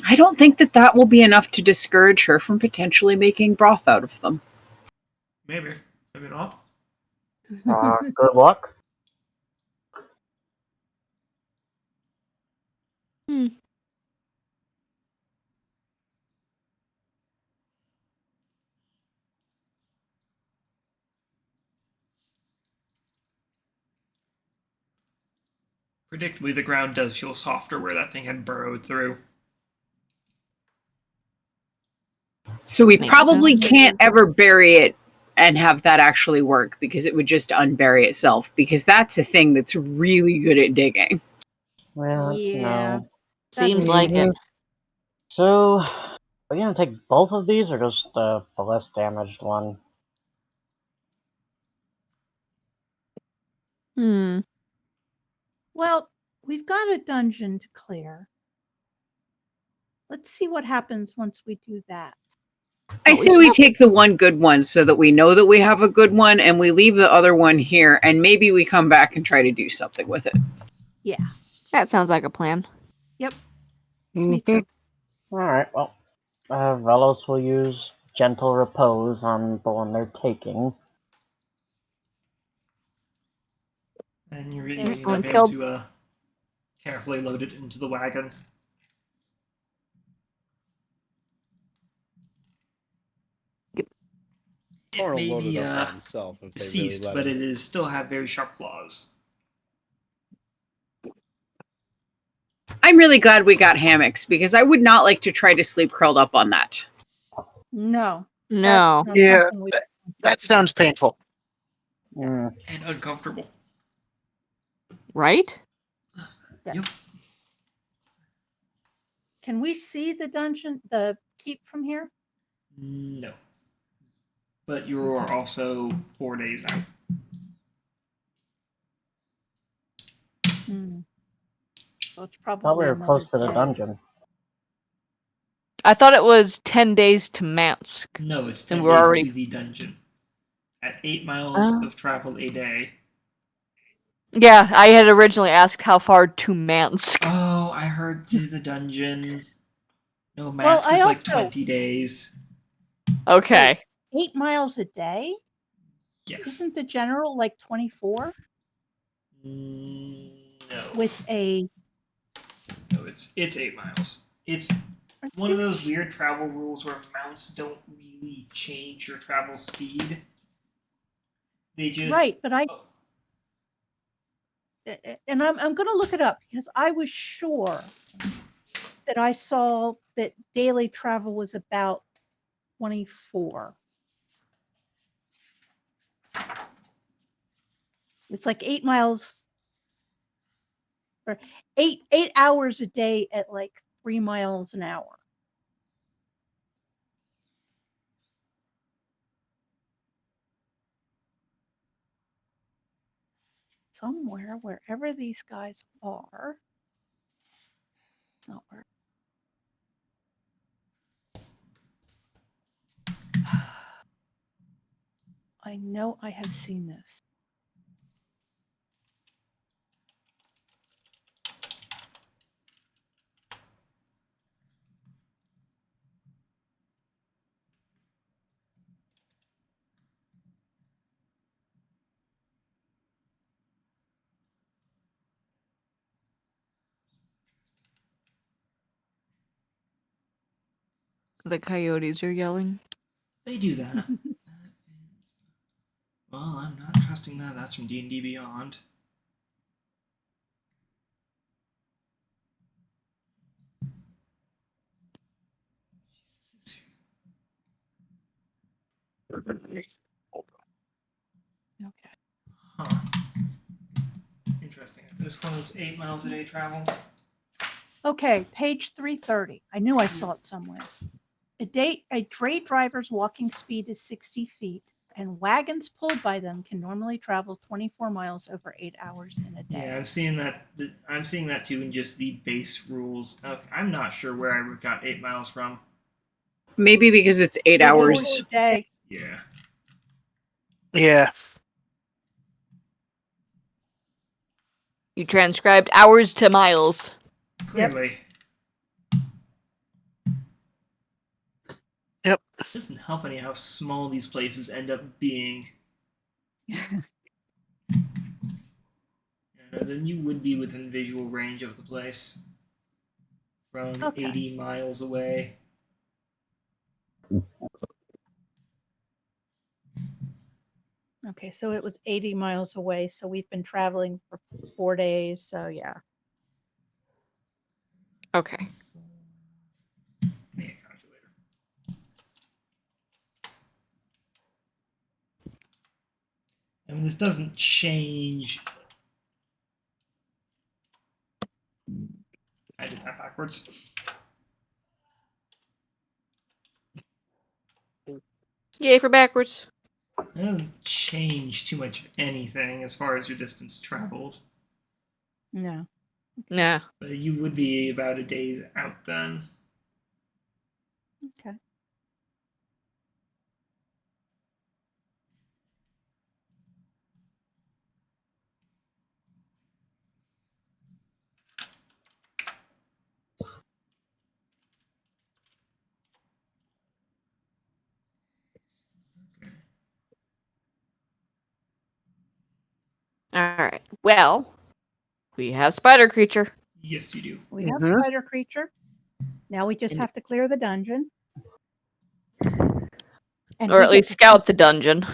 [SPEAKER 5] I don't think that will be enough to discourage her from potentially making broth out of them.
[SPEAKER 1] Maybe. Maybe not.
[SPEAKER 6] Good luck.
[SPEAKER 1] Predictably, the ground does feel softer where that thing had burrowed through.
[SPEAKER 5] So we
[SPEAKER 4] Makes
[SPEAKER 5] probably
[SPEAKER 4] sense.
[SPEAKER 5] can't ever bury it and have that actually work, because it would just unbury itself, because that's a thing that's really good at digging.
[SPEAKER 6] Well,
[SPEAKER 2] Yeah.
[SPEAKER 6] no.
[SPEAKER 4] Seems like it.
[SPEAKER 6] So, are we gonna take both of these or just the less damaged one?
[SPEAKER 2] Well, we've got a dungeon to clear. Let's see what happens once we do that.
[SPEAKER 5] I say we take the one good one so that we know that we have a good one, and we leave the other one here, and maybe we come back and try to do something with it.
[SPEAKER 2] Yeah.
[SPEAKER 4] That sounds like a plan.
[SPEAKER 2] Yep. Me
[SPEAKER 7] Mhm.
[SPEAKER 2] too.
[SPEAKER 6] Alright, well, Vellos will use Gentle Repose on the one they're taking.
[SPEAKER 1] And you're
[SPEAKER 2] There's
[SPEAKER 1] using
[SPEAKER 4] one
[SPEAKER 1] that
[SPEAKER 4] killed.
[SPEAKER 1] to carefully load it into the wagon. It
[SPEAKER 3] Thorn will
[SPEAKER 1] may
[SPEAKER 3] load
[SPEAKER 1] be
[SPEAKER 3] it up by himself if they really
[SPEAKER 1] deceased,
[SPEAKER 3] let
[SPEAKER 1] but
[SPEAKER 3] him.
[SPEAKER 1] it is still have very sharp claws.
[SPEAKER 5] I'm really glad we got hammocks because I would not like to try to sleep curled up on that.
[SPEAKER 2] No.
[SPEAKER 4] No.
[SPEAKER 2] That's not
[SPEAKER 7] Yeah,
[SPEAKER 2] something we-
[SPEAKER 7] that sounds painful.
[SPEAKER 6] Mm,
[SPEAKER 1] And uncomfortable.
[SPEAKER 4] Right?
[SPEAKER 2] Yes.
[SPEAKER 1] Yep.
[SPEAKER 2] Can we see the dungeon, the keep from here?
[SPEAKER 1] No. But you are also 4 days out.
[SPEAKER 2] Hmm. So it's
[SPEAKER 6] thought we
[SPEAKER 2] probably
[SPEAKER 6] were
[SPEAKER 2] another
[SPEAKER 6] close to the
[SPEAKER 2] day.
[SPEAKER 6] dungeon.
[SPEAKER 4] I thought it was 10 days to Mansk.
[SPEAKER 1] No, it's
[SPEAKER 4] And
[SPEAKER 1] 10
[SPEAKER 4] we're
[SPEAKER 1] days
[SPEAKER 4] already-
[SPEAKER 1] to the dungeon. At 8 miles
[SPEAKER 4] Oh.
[SPEAKER 1] of travel a day.
[SPEAKER 4] Yeah, I had originally asked how far to Mansk.
[SPEAKER 1] Oh, I heard to the dungeon. No,
[SPEAKER 2] Well,
[SPEAKER 1] Mask
[SPEAKER 2] I
[SPEAKER 1] is like
[SPEAKER 2] also-
[SPEAKER 1] 20 days.
[SPEAKER 4] Okay.
[SPEAKER 2] 8 miles a day?
[SPEAKER 1] Yes.
[SPEAKER 2] Isn't the general like 24
[SPEAKER 1] No.
[SPEAKER 2] with a?
[SPEAKER 1] No, it's 8 miles. It's one of those weird travel rules where mounts don't really change your travel speed. They just
[SPEAKER 2] Right, but I
[SPEAKER 1] oh,
[SPEAKER 2] and I'm going to look it up because I was sure that I saw that daily travel was about 24. It's like 8 miles or 8 hours a day at like 3 miles an hour. Somewhere, wherever these guys are. It's not where. I know I have seen this.
[SPEAKER 4] The coyotes are yelling.
[SPEAKER 1] they do that. Well, I'm not trusting that. That's from D&D Beyond.
[SPEAKER 2] Okay.
[SPEAKER 1] Huh. Interesting. This one is 8 miles a day travel.
[SPEAKER 2] Okay, page 330. I knew I saw it somewhere. A dray driver's walking speed is 60 feet, and wagons pulled by them can normally travel 24 miles over 8 hours in a day.
[SPEAKER 1] Yeah, I'm seeing that. I'm seeing that too in just the base rules. Okay, I'm not sure where I got 8 miles from.
[SPEAKER 5] Maybe because it's 8 hours.
[SPEAKER 2] a day.
[SPEAKER 1] Yeah.
[SPEAKER 7] Yeah.
[SPEAKER 4] You transcribed hours to miles.
[SPEAKER 1] Clearly.
[SPEAKER 7] Yep.
[SPEAKER 1] It doesn't help any how small these places end up being. Then you would be within visual range of the place. From
[SPEAKER 2] Okay.
[SPEAKER 1] 80 miles away.
[SPEAKER 2] Okay, so it was 80 miles away. So we've been traveling for 4 days. So yeah.
[SPEAKER 4] Okay.
[SPEAKER 1] Make a calculator. I mean, this doesn't change. I did that backwards.
[SPEAKER 4] Yay for backwards.
[SPEAKER 1] It doesn't change too much of anything as far as your distance traveled.
[SPEAKER 2] No.
[SPEAKER 4] Nah.
[SPEAKER 1] But you would be about a day's out then.
[SPEAKER 2] Okay.
[SPEAKER 4] All right. Well, we have spider creature.
[SPEAKER 1] Yes, you do.
[SPEAKER 2] We have
[SPEAKER 7] Mhm.
[SPEAKER 2] spider creature. Now we just
[SPEAKER 5] And-
[SPEAKER 2] have to clear the dungeon. And
[SPEAKER 4] Or
[SPEAKER 2] we
[SPEAKER 4] at
[SPEAKER 2] get
[SPEAKER 4] least
[SPEAKER 2] to
[SPEAKER 4] scout
[SPEAKER 2] keep-
[SPEAKER 4] the dungeon.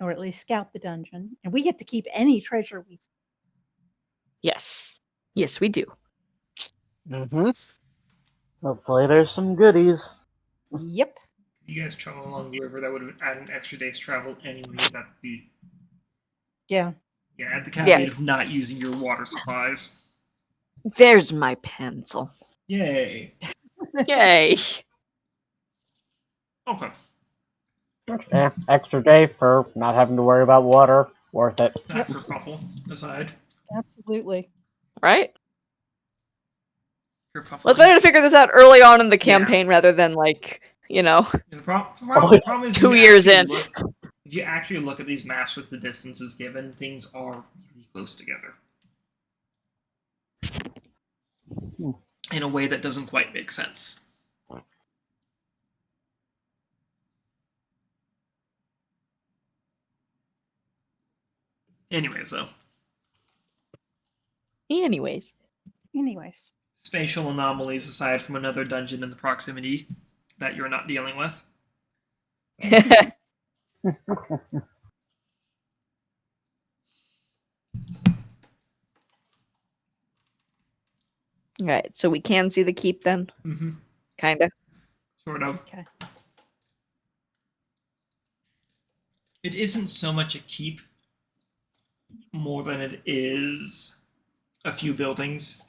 [SPEAKER 2] or at least scout the dungeon. And we get to keep any treasure we.
[SPEAKER 4] Yes. Yes, we do.
[SPEAKER 7] Mhm.
[SPEAKER 6] Hopefully, there's some goodies.
[SPEAKER 2] Yep.
[SPEAKER 1] You guys travel along the river. That would have added an extra day's travel, anyways. At the
[SPEAKER 2] Yeah.
[SPEAKER 1] at the caveat of not using your water supplies.
[SPEAKER 4] There's my pencil.
[SPEAKER 1] Yay.
[SPEAKER 4] Yay.
[SPEAKER 1] Okay.
[SPEAKER 6] Extra day for not having to worry about water. Worth it.
[SPEAKER 1] That kerfuffle aside.
[SPEAKER 2] Absolutely.
[SPEAKER 4] Right?
[SPEAKER 1] Kerfuffle.
[SPEAKER 4] Well, it's better to figure this out early on in the campaign rather than
[SPEAKER 1] The problem is
[SPEAKER 4] 2
[SPEAKER 1] you
[SPEAKER 4] years
[SPEAKER 1] actually
[SPEAKER 4] in.
[SPEAKER 1] If you actually look at these maps with the distances given, things are really close together. In a way that doesn't quite make sense. Anyways, though.
[SPEAKER 4] Anyways.
[SPEAKER 2] Anyways.
[SPEAKER 1] Spatial anomalies aside from another dungeon in the proximity that you're not dealing with.
[SPEAKER 4] Alright, so we can see the keep then?
[SPEAKER 1] Mm-hmm.
[SPEAKER 4] Kinda.
[SPEAKER 1] Sort of.
[SPEAKER 2] Okay.
[SPEAKER 1] It isn't so much a keep more than it is a few buildings.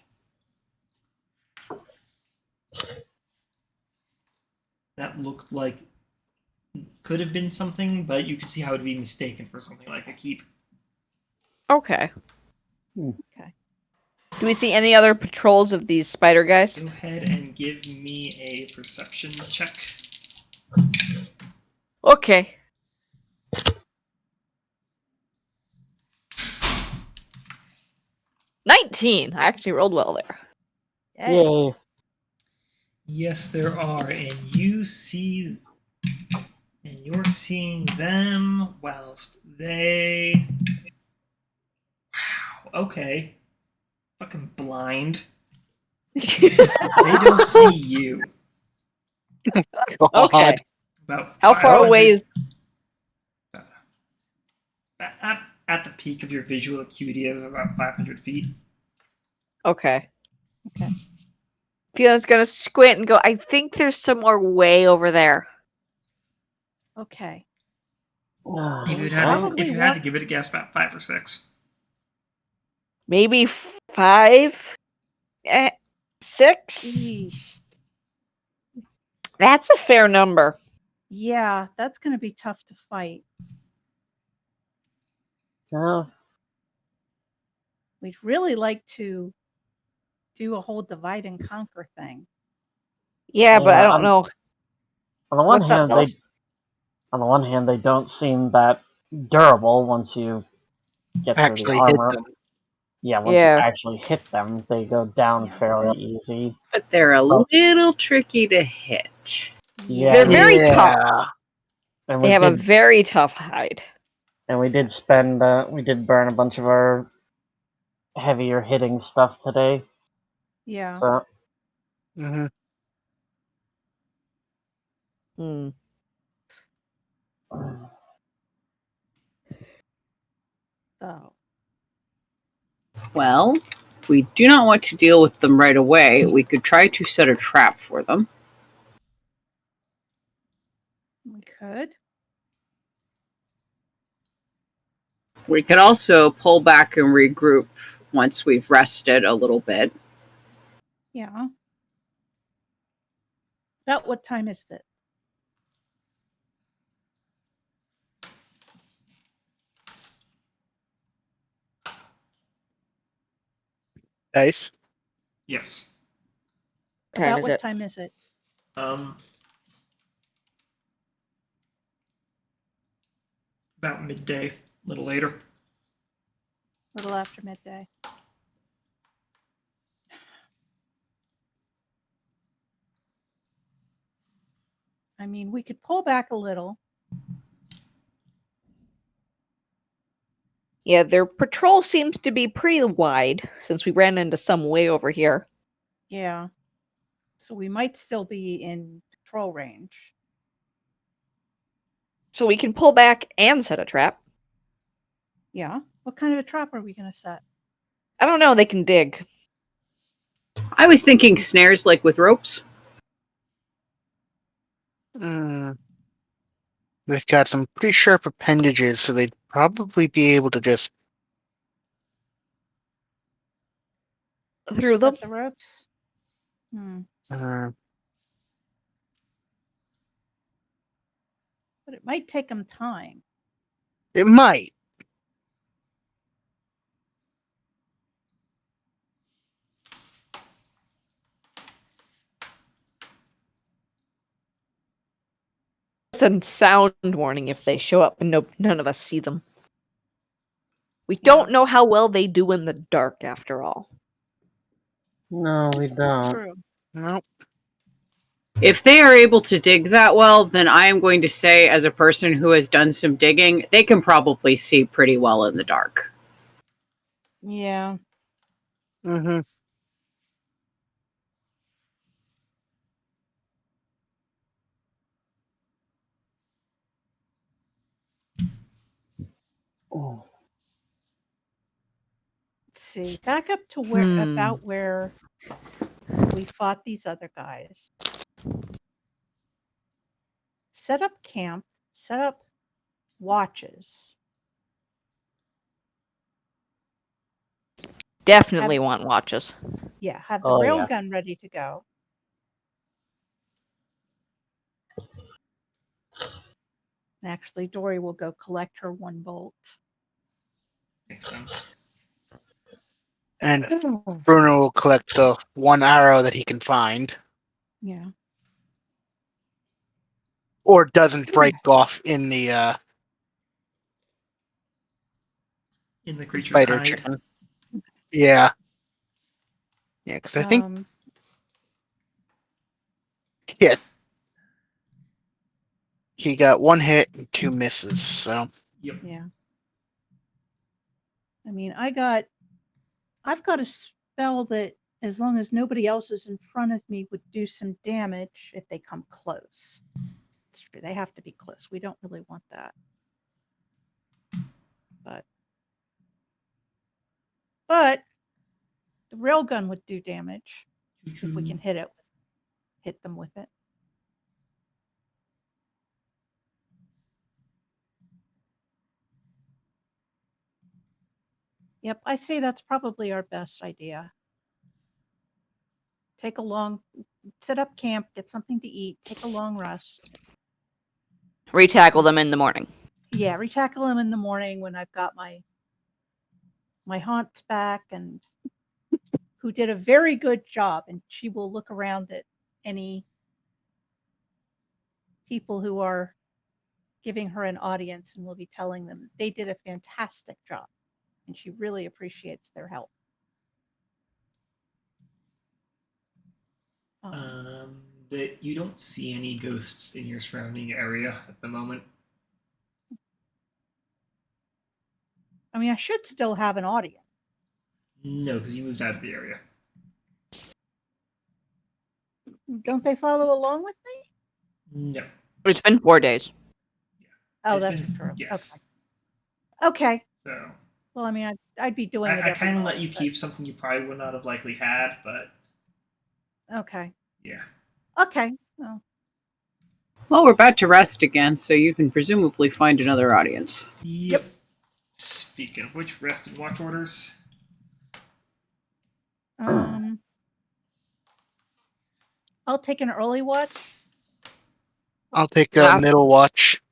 [SPEAKER 1] That looked like could have been something, but you can see how it would be mistaken for something like a keep.
[SPEAKER 4] Okay.
[SPEAKER 2] Okay.
[SPEAKER 4] Do we see any other patrols of these spider guys?
[SPEAKER 1] Go ahead and give me a perception check.
[SPEAKER 4] Okay. $19. I actually rolled well there.
[SPEAKER 2] Yay.
[SPEAKER 6] Yay.
[SPEAKER 1] Yes, there are, and you're seeing them whilst they. Wow. Okay. Fucking blind. They don't see you.
[SPEAKER 4] Okay.
[SPEAKER 1] About
[SPEAKER 4] How far
[SPEAKER 1] 500
[SPEAKER 4] away is...
[SPEAKER 1] at the peak of your visual acuity is about 500 feet.
[SPEAKER 4] Okay.
[SPEAKER 2] Okay.
[SPEAKER 4] Fiona's gonna squint and go, I think there's somewhere way over there.
[SPEAKER 2] Okay.
[SPEAKER 1] If you
[SPEAKER 2] Probably
[SPEAKER 1] had to give it a guess, about 5 or 6.
[SPEAKER 4] Maybe 5? 6?
[SPEAKER 2] Eesh.
[SPEAKER 4] That's a fair number.
[SPEAKER 2] Yeah, that's going to be tough to fight.
[SPEAKER 6] Yeah.
[SPEAKER 2] We'd really like to do a whole divide and conquer thing.
[SPEAKER 4] Yeah, but I don't know.
[SPEAKER 6] On the one
[SPEAKER 4] What's up,
[SPEAKER 6] hand,
[SPEAKER 4] Vellos?
[SPEAKER 6] they don't seem that durable once you get through the
[SPEAKER 7] Actually hit
[SPEAKER 6] armor.
[SPEAKER 7] them.
[SPEAKER 6] Yeah, once
[SPEAKER 4] Yeah.
[SPEAKER 6] you actually hit them, they go down
[SPEAKER 2] Yeah.
[SPEAKER 6] fairly easy.
[SPEAKER 5] But they're a
[SPEAKER 6] Oh.
[SPEAKER 5] little tricky to hit.
[SPEAKER 6] Yeah.
[SPEAKER 4] They're very tough.
[SPEAKER 7] Yeah.
[SPEAKER 6] And
[SPEAKER 4] They
[SPEAKER 6] we
[SPEAKER 4] have a
[SPEAKER 6] did,
[SPEAKER 4] very tough hide.
[SPEAKER 6] and we did we did burn a bunch of our heavier hitting stuff today.
[SPEAKER 2] Yeah.
[SPEAKER 6] So
[SPEAKER 7] Mhm.
[SPEAKER 4] Hmm.
[SPEAKER 2] So,
[SPEAKER 5] Well, if we do not want to deal with them right away, we could try to set a trap for them.
[SPEAKER 2] we could.
[SPEAKER 5] We could also pull back and regroup once we've rested a little bit.
[SPEAKER 2] Yeah. About what time is it?
[SPEAKER 7] Nice.
[SPEAKER 1] Yes.
[SPEAKER 4] What time
[SPEAKER 2] About
[SPEAKER 4] is
[SPEAKER 2] what
[SPEAKER 4] it?
[SPEAKER 2] time is it?
[SPEAKER 1] About midday, a little later.
[SPEAKER 2] A little after midday. I mean, we could pull back a little.
[SPEAKER 4] Yeah, their patrol seems to be pretty wide since we ran into some way over here.
[SPEAKER 2] Yeah. So we might still be in patrol range.
[SPEAKER 4] So we can pull back and set a trap.
[SPEAKER 2] Yeah. What kind of a trap are we going to set?
[SPEAKER 4] I don't know, they can dig.
[SPEAKER 5] I was thinking snares like with ropes.
[SPEAKER 7] They've got some pretty sharp appendages, so they'd probably be able to just.
[SPEAKER 4] Through them?
[SPEAKER 2] Cut the ropes?
[SPEAKER 7] Uh,
[SPEAKER 2] But it might take them time.
[SPEAKER 7] it might.
[SPEAKER 4] Send sound warning if they show up and none of us see them. We don't know how well they do in the dark, after all.
[SPEAKER 6] No, we
[SPEAKER 2] This is
[SPEAKER 6] don't.
[SPEAKER 2] true.
[SPEAKER 7] Nope.
[SPEAKER 5] If they are able to dig that well, then I am going to say, as a person who has done some digging, they can probably see pretty well in the dark.
[SPEAKER 2] Yeah.
[SPEAKER 7] Mm-hmm.
[SPEAKER 6] Oh.
[SPEAKER 2] Let's see. Back up to where about where we fought these other guys. Set up camp. Set up watches.
[SPEAKER 4] Definitely want watches.
[SPEAKER 2] Yeah, have the
[SPEAKER 6] Oh, yeah.
[SPEAKER 2] railgun ready to go. And actually, Dory will go collect her one bolt.
[SPEAKER 1] Makes sense.
[SPEAKER 7] And Bruno will collect the one arrow that he can find,
[SPEAKER 2] Yeah.
[SPEAKER 7] or doesn't break off in the
[SPEAKER 1] In the creature's
[SPEAKER 7] spider
[SPEAKER 1] hide.
[SPEAKER 7] chicken. Yeah. Yeah, because I think he got one hit and 2 misses. So
[SPEAKER 1] Yep.
[SPEAKER 2] Yeah. I mean, I've got a spell that, as long as nobody else is in front of me, would do some damage if they come close. It's true. They have to be close. We don't really want that. But the railgun would do damage if we can hit them with it. Yep, I say that's probably our best idea. Set up camp, get something to eat, take a long rest.
[SPEAKER 4] Retackle them in the morning.
[SPEAKER 2] Yeah, retackle them in the morning when I've got my haunts back, and who did a very good job, and she will look around at any people who are giving her an audience and will be telling them they did a fantastic job, and she really appreciates their help.
[SPEAKER 1] That you don't see any ghosts in your surrounding area at the moment.
[SPEAKER 2] I mean, I should still have an audience.
[SPEAKER 1] No, because you moved out of the area.
[SPEAKER 2] Don't they follow along with me?
[SPEAKER 1] No.
[SPEAKER 4] It's been 4 days.
[SPEAKER 2] Oh,
[SPEAKER 1] It's
[SPEAKER 2] that's
[SPEAKER 1] been-
[SPEAKER 2] true.
[SPEAKER 1] Yes.
[SPEAKER 2] Okay.
[SPEAKER 1] So
[SPEAKER 2] Well, I mean, I'd be doing it.
[SPEAKER 1] I
[SPEAKER 2] every
[SPEAKER 1] kind of
[SPEAKER 2] night,
[SPEAKER 1] let you
[SPEAKER 2] but-
[SPEAKER 1] keep something you probably would not have likely had, but
[SPEAKER 2] Okay.
[SPEAKER 1] yeah.
[SPEAKER 2] Okay. Well,
[SPEAKER 5] Well, we're about to rest again, so you can presumably find another audience.
[SPEAKER 1] Yep. Speaking of which, rest and watch orders.
[SPEAKER 2] I'll take an early watch.
[SPEAKER 7] I'll take a
[SPEAKER 4] Wow.
[SPEAKER 7] middle watch.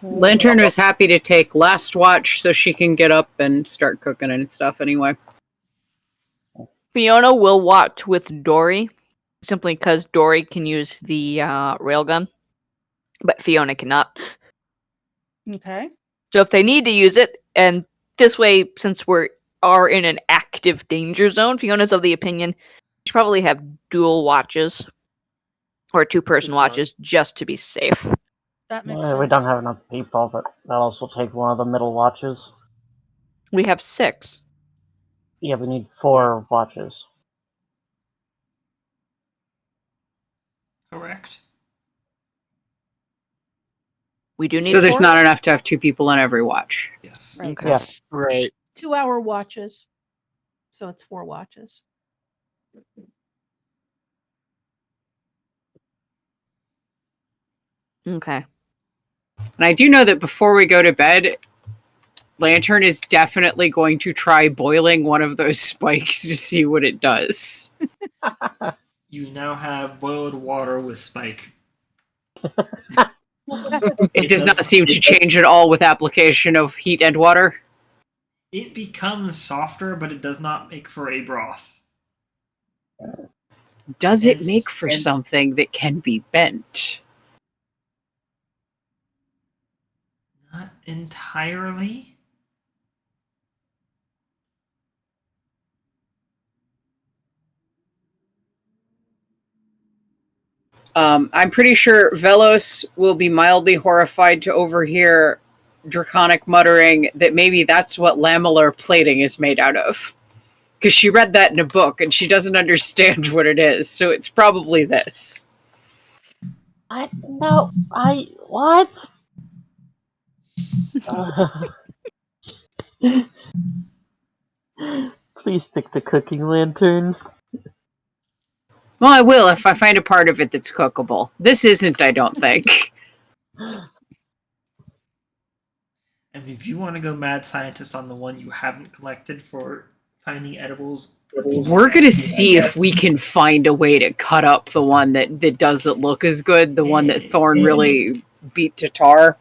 [SPEAKER 5] Lantern was happy to take last watch so she can get up and start cooking and stuff anyway.
[SPEAKER 4] Fiona will watch with Dory, simply because Dory can use the railgun, but Fiona cannot.
[SPEAKER 2] Okay.
[SPEAKER 4] So if they need to use it, and this way, since are in an active danger zone, Fiona's of the opinion you should probably have dual watches or two-person
[SPEAKER 7] Smart.
[SPEAKER 4] watches just to be safe.
[SPEAKER 2] That makes
[SPEAKER 6] We
[SPEAKER 2] sense.
[SPEAKER 6] don't have enough people, but that'll also take one of the middle watches.
[SPEAKER 4] We have 6.
[SPEAKER 6] Yeah, we need 4 watches.
[SPEAKER 1] Correct.
[SPEAKER 4] We do need
[SPEAKER 5] So there's
[SPEAKER 4] 4?
[SPEAKER 5] not enough to have 2 people on every watch.
[SPEAKER 1] Yes.
[SPEAKER 2] Right.
[SPEAKER 4] Okay.
[SPEAKER 6] Yeah.
[SPEAKER 7] Right.
[SPEAKER 2] 2-hour watches. So it's 4 watches.
[SPEAKER 4] Okay.
[SPEAKER 5] And I do know that before we go to bed, Lantern is definitely going to try boiling one of those spikes to see what it does.
[SPEAKER 1] You now have boiled water with spike.
[SPEAKER 5] It does not seem to change at all with application of heat and water.
[SPEAKER 1] It becomes softer, but it does not make for a broth.
[SPEAKER 5] Does it
[SPEAKER 1] Yes,
[SPEAKER 5] make for
[SPEAKER 1] yes.
[SPEAKER 5] something that can be bent?
[SPEAKER 1] Not entirely.
[SPEAKER 5] I'm pretty sure Vellos will be mildly horrified to overhear Draconic muttering that maybe that's what lamellar plating is made out of. Because she read that in a book and she doesn't understand what it is, so it's probably this.
[SPEAKER 6] What? Please stick to cooking, Lantern.
[SPEAKER 5] Well, I will if I find a part of it that's cookable. This isn't, I don't think.
[SPEAKER 1] And if you want to go mad scientist on the one you haven't collected for finding edibles,
[SPEAKER 5] We're going to see if we can find a way to cut up the one that doesn't look as good, the one that Thorn really beat to tar.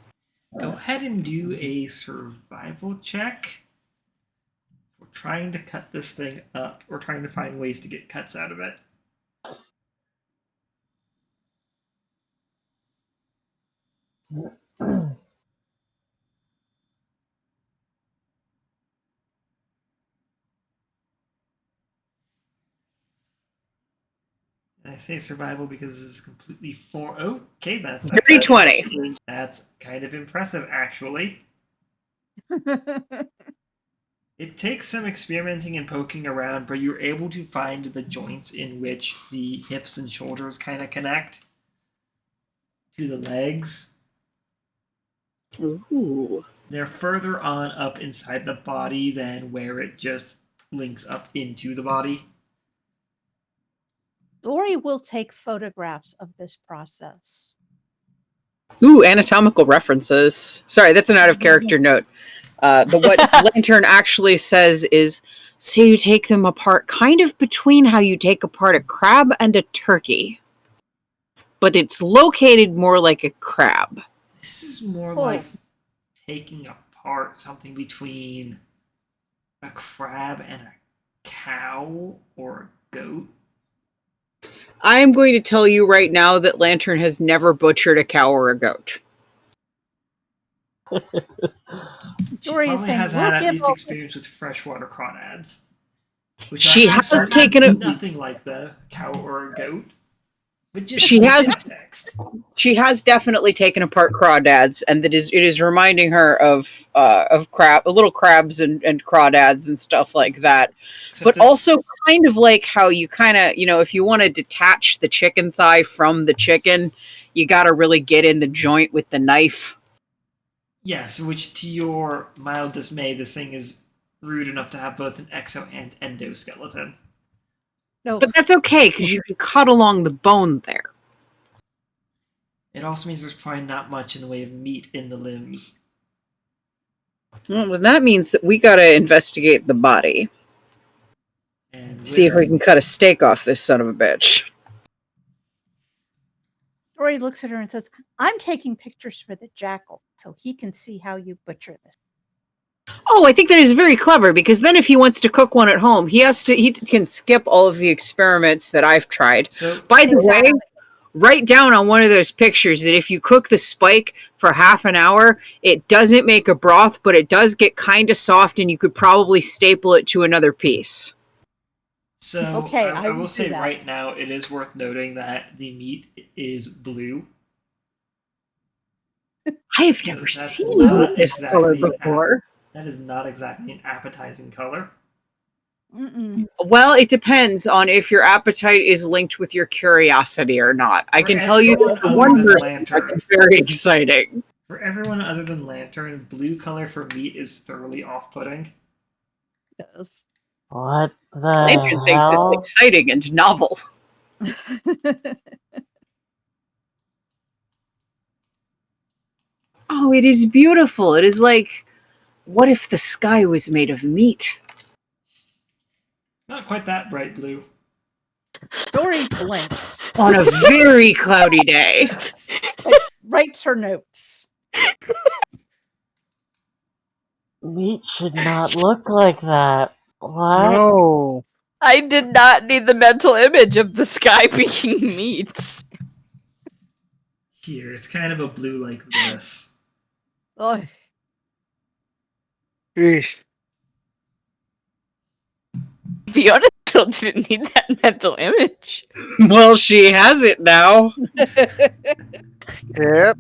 [SPEAKER 1] go ahead and do a survival check. We're trying to cut this thing up. We're trying to find ways to get cuts out of it. And I say survival because this is completely okay, that's
[SPEAKER 5] Dirty 20.
[SPEAKER 1] That's kind of impressive, actually. It takes some experimenting and poking around, but you're able to find the joints in which the hips and shoulders kind of connect to the legs.
[SPEAKER 5] Ooh.
[SPEAKER 1] They're further on up inside the body than where it just links up into the body.
[SPEAKER 2] Dory will take photographs of this process.
[SPEAKER 5] Ooh, anatomical references. Sorry, that's an out of character note. What Lantern actually says is, so you take them apart kind of between how you take apart a crab and a turkey. But it's located more like a crab.
[SPEAKER 1] This is more like taking apart something between a crab and a cow or a goat.
[SPEAKER 5] I am going to tell you right now that Lantern has never butchered a cow or a goat.
[SPEAKER 1] She
[SPEAKER 2] Dory is
[SPEAKER 1] probably
[SPEAKER 2] saying,
[SPEAKER 1] has
[SPEAKER 2] "We'll
[SPEAKER 1] had at
[SPEAKER 2] give
[SPEAKER 1] least
[SPEAKER 2] all-"
[SPEAKER 1] experience with freshwater crawdads. Which
[SPEAKER 5] She
[SPEAKER 1] are
[SPEAKER 5] has
[SPEAKER 1] absolutely
[SPEAKER 5] taken
[SPEAKER 1] nothing like the cow or a goat. But just
[SPEAKER 5] She
[SPEAKER 1] for
[SPEAKER 5] has-
[SPEAKER 1] context.
[SPEAKER 5] She has definitely taken apart crawdads, and it is reminding her of little crabs and crawdads and stuff like that.
[SPEAKER 1] Except
[SPEAKER 5] But
[SPEAKER 1] this-
[SPEAKER 5] also kind of like how you kind of, if you want to detach the chicken thigh from the chicken, you got to really get in the joint with the knife.
[SPEAKER 1] Yes, which to your mild dismay, this thing is rude enough to have both an exo and endoskeleton.
[SPEAKER 2] No,
[SPEAKER 5] But that's okay, because you can cut along the bone there.
[SPEAKER 1] It also means there's probably not much in the way of meat in the limbs.
[SPEAKER 5] Well, then that means that we got to investigate the body.
[SPEAKER 1] And
[SPEAKER 5] See if we can cut a steak off this son of a bitch.
[SPEAKER 2] Dory looks at her and says, "I'm taking pictures for the jackal so he can see how you butcher this."
[SPEAKER 5] Oh, I think that is very clever because then if he wants to cook one at home, he can skip all of the experiments that I've tried.
[SPEAKER 1] So
[SPEAKER 5] By the way,
[SPEAKER 2] Exactly.
[SPEAKER 5] write down on one of those pictures that if you cook the spike for half an hour, it doesn't make a broth, but it does get kind of soft and you could probably staple it to another piece.
[SPEAKER 1] So
[SPEAKER 2] Okay,
[SPEAKER 1] I
[SPEAKER 2] I
[SPEAKER 1] will
[SPEAKER 2] will
[SPEAKER 1] say
[SPEAKER 2] do that.
[SPEAKER 1] right now, it is worth noting that the meat is blue.
[SPEAKER 5] I have never
[SPEAKER 1] That's
[SPEAKER 5] seen
[SPEAKER 1] not
[SPEAKER 5] this color
[SPEAKER 1] exactly
[SPEAKER 5] before.
[SPEAKER 1] That is not exactly an appetizing color.
[SPEAKER 2] Mm-mm.
[SPEAKER 5] Well, it depends on if your appetite is linked with your curiosity or not. I
[SPEAKER 1] For
[SPEAKER 5] can tell you
[SPEAKER 1] everyone
[SPEAKER 5] that for
[SPEAKER 1] other
[SPEAKER 5] one
[SPEAKER 1] than
[SPEAKER 5] person,
[SPEAKER 1] Lantern.
[SPEAKER 5] that's very exciting.
[SPEAKER 1] For everyone other than Lantern, blue color for meat is thoroughly off-putting.
[SPEAKER 2] Yes.
[SPEAKER 6] What the
[SPEAKER 5] Lantern thinks it's
[SPEAKER 6] hell?
[SPEAKER 5] exciting and novel. Oh, it is beautiful. It is like, what if the sky was made of meat?
[SPEAKER 1] Not quite that bright blue.
[SPEAKER 2] Dory blinks,
[SPEAKER 5] On a very cloudy day.
[SPEAKER 2] writes her notes.
[SPEAKER 6] Meat should not look like that. What?
[SPEAKER 7] No.
[SPEAKER 4] I did not need the mental image of the sky being meat.
[SPEAKER 1] Here, it's kind of a blue like this.
[SPEAKER 2] Oh,
[SPEAKER 7] Eesh.
[SPEAKER 4] Fiona still didn't need that mental image.
[SPEAKER 5] Well, she has it now.
[SPEAKER 7] Yep.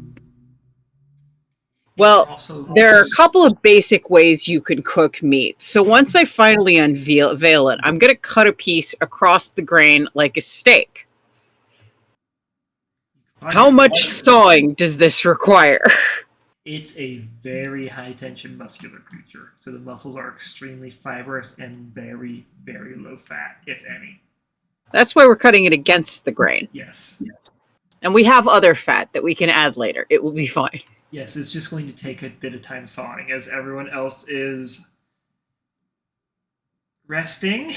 [SPEAKER 5] Well,
[SPEAKER 1] Also,
[SPEAKER 5] there are a couple of basic ways you can cook meat. So once I finally unveil it, I'm going to cut a piece across the grain like a steak. How much sawing does this require?
[SPEAKER 1] It's a very high tension muscular creature, so the muscles are extremely fibrous and very, very low fat, if any.
[SPEAKER 5] That's why we're cutting it against the grain.
[SPEAKER 1] Yes.
[SPEAKER 5] And we have other fat that we can add later. It will be fine.
[SPEAKER 1] Yes, it's just going to take a bit of time sawing as everyone else is resting.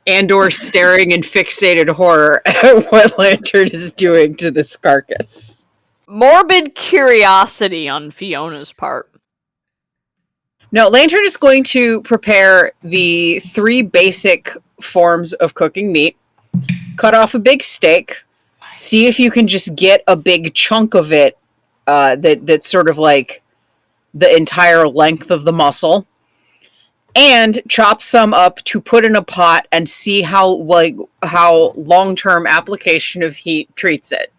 [SPEAKER 5] And or staring in fixated horror at what Lantern is doing to this carcass.
[SPEAKER 4] Morbid curiosity on Fiona's part.
[SPEAKER 5] No, Lantern is going to prepare the 3 basic forms of cooking meat. Cut off a big steak. See if you can just get a big chunk of it that's sort of like the entire length of the muscle. And chop some up to put in a pot and see how long-term application of heat treats it.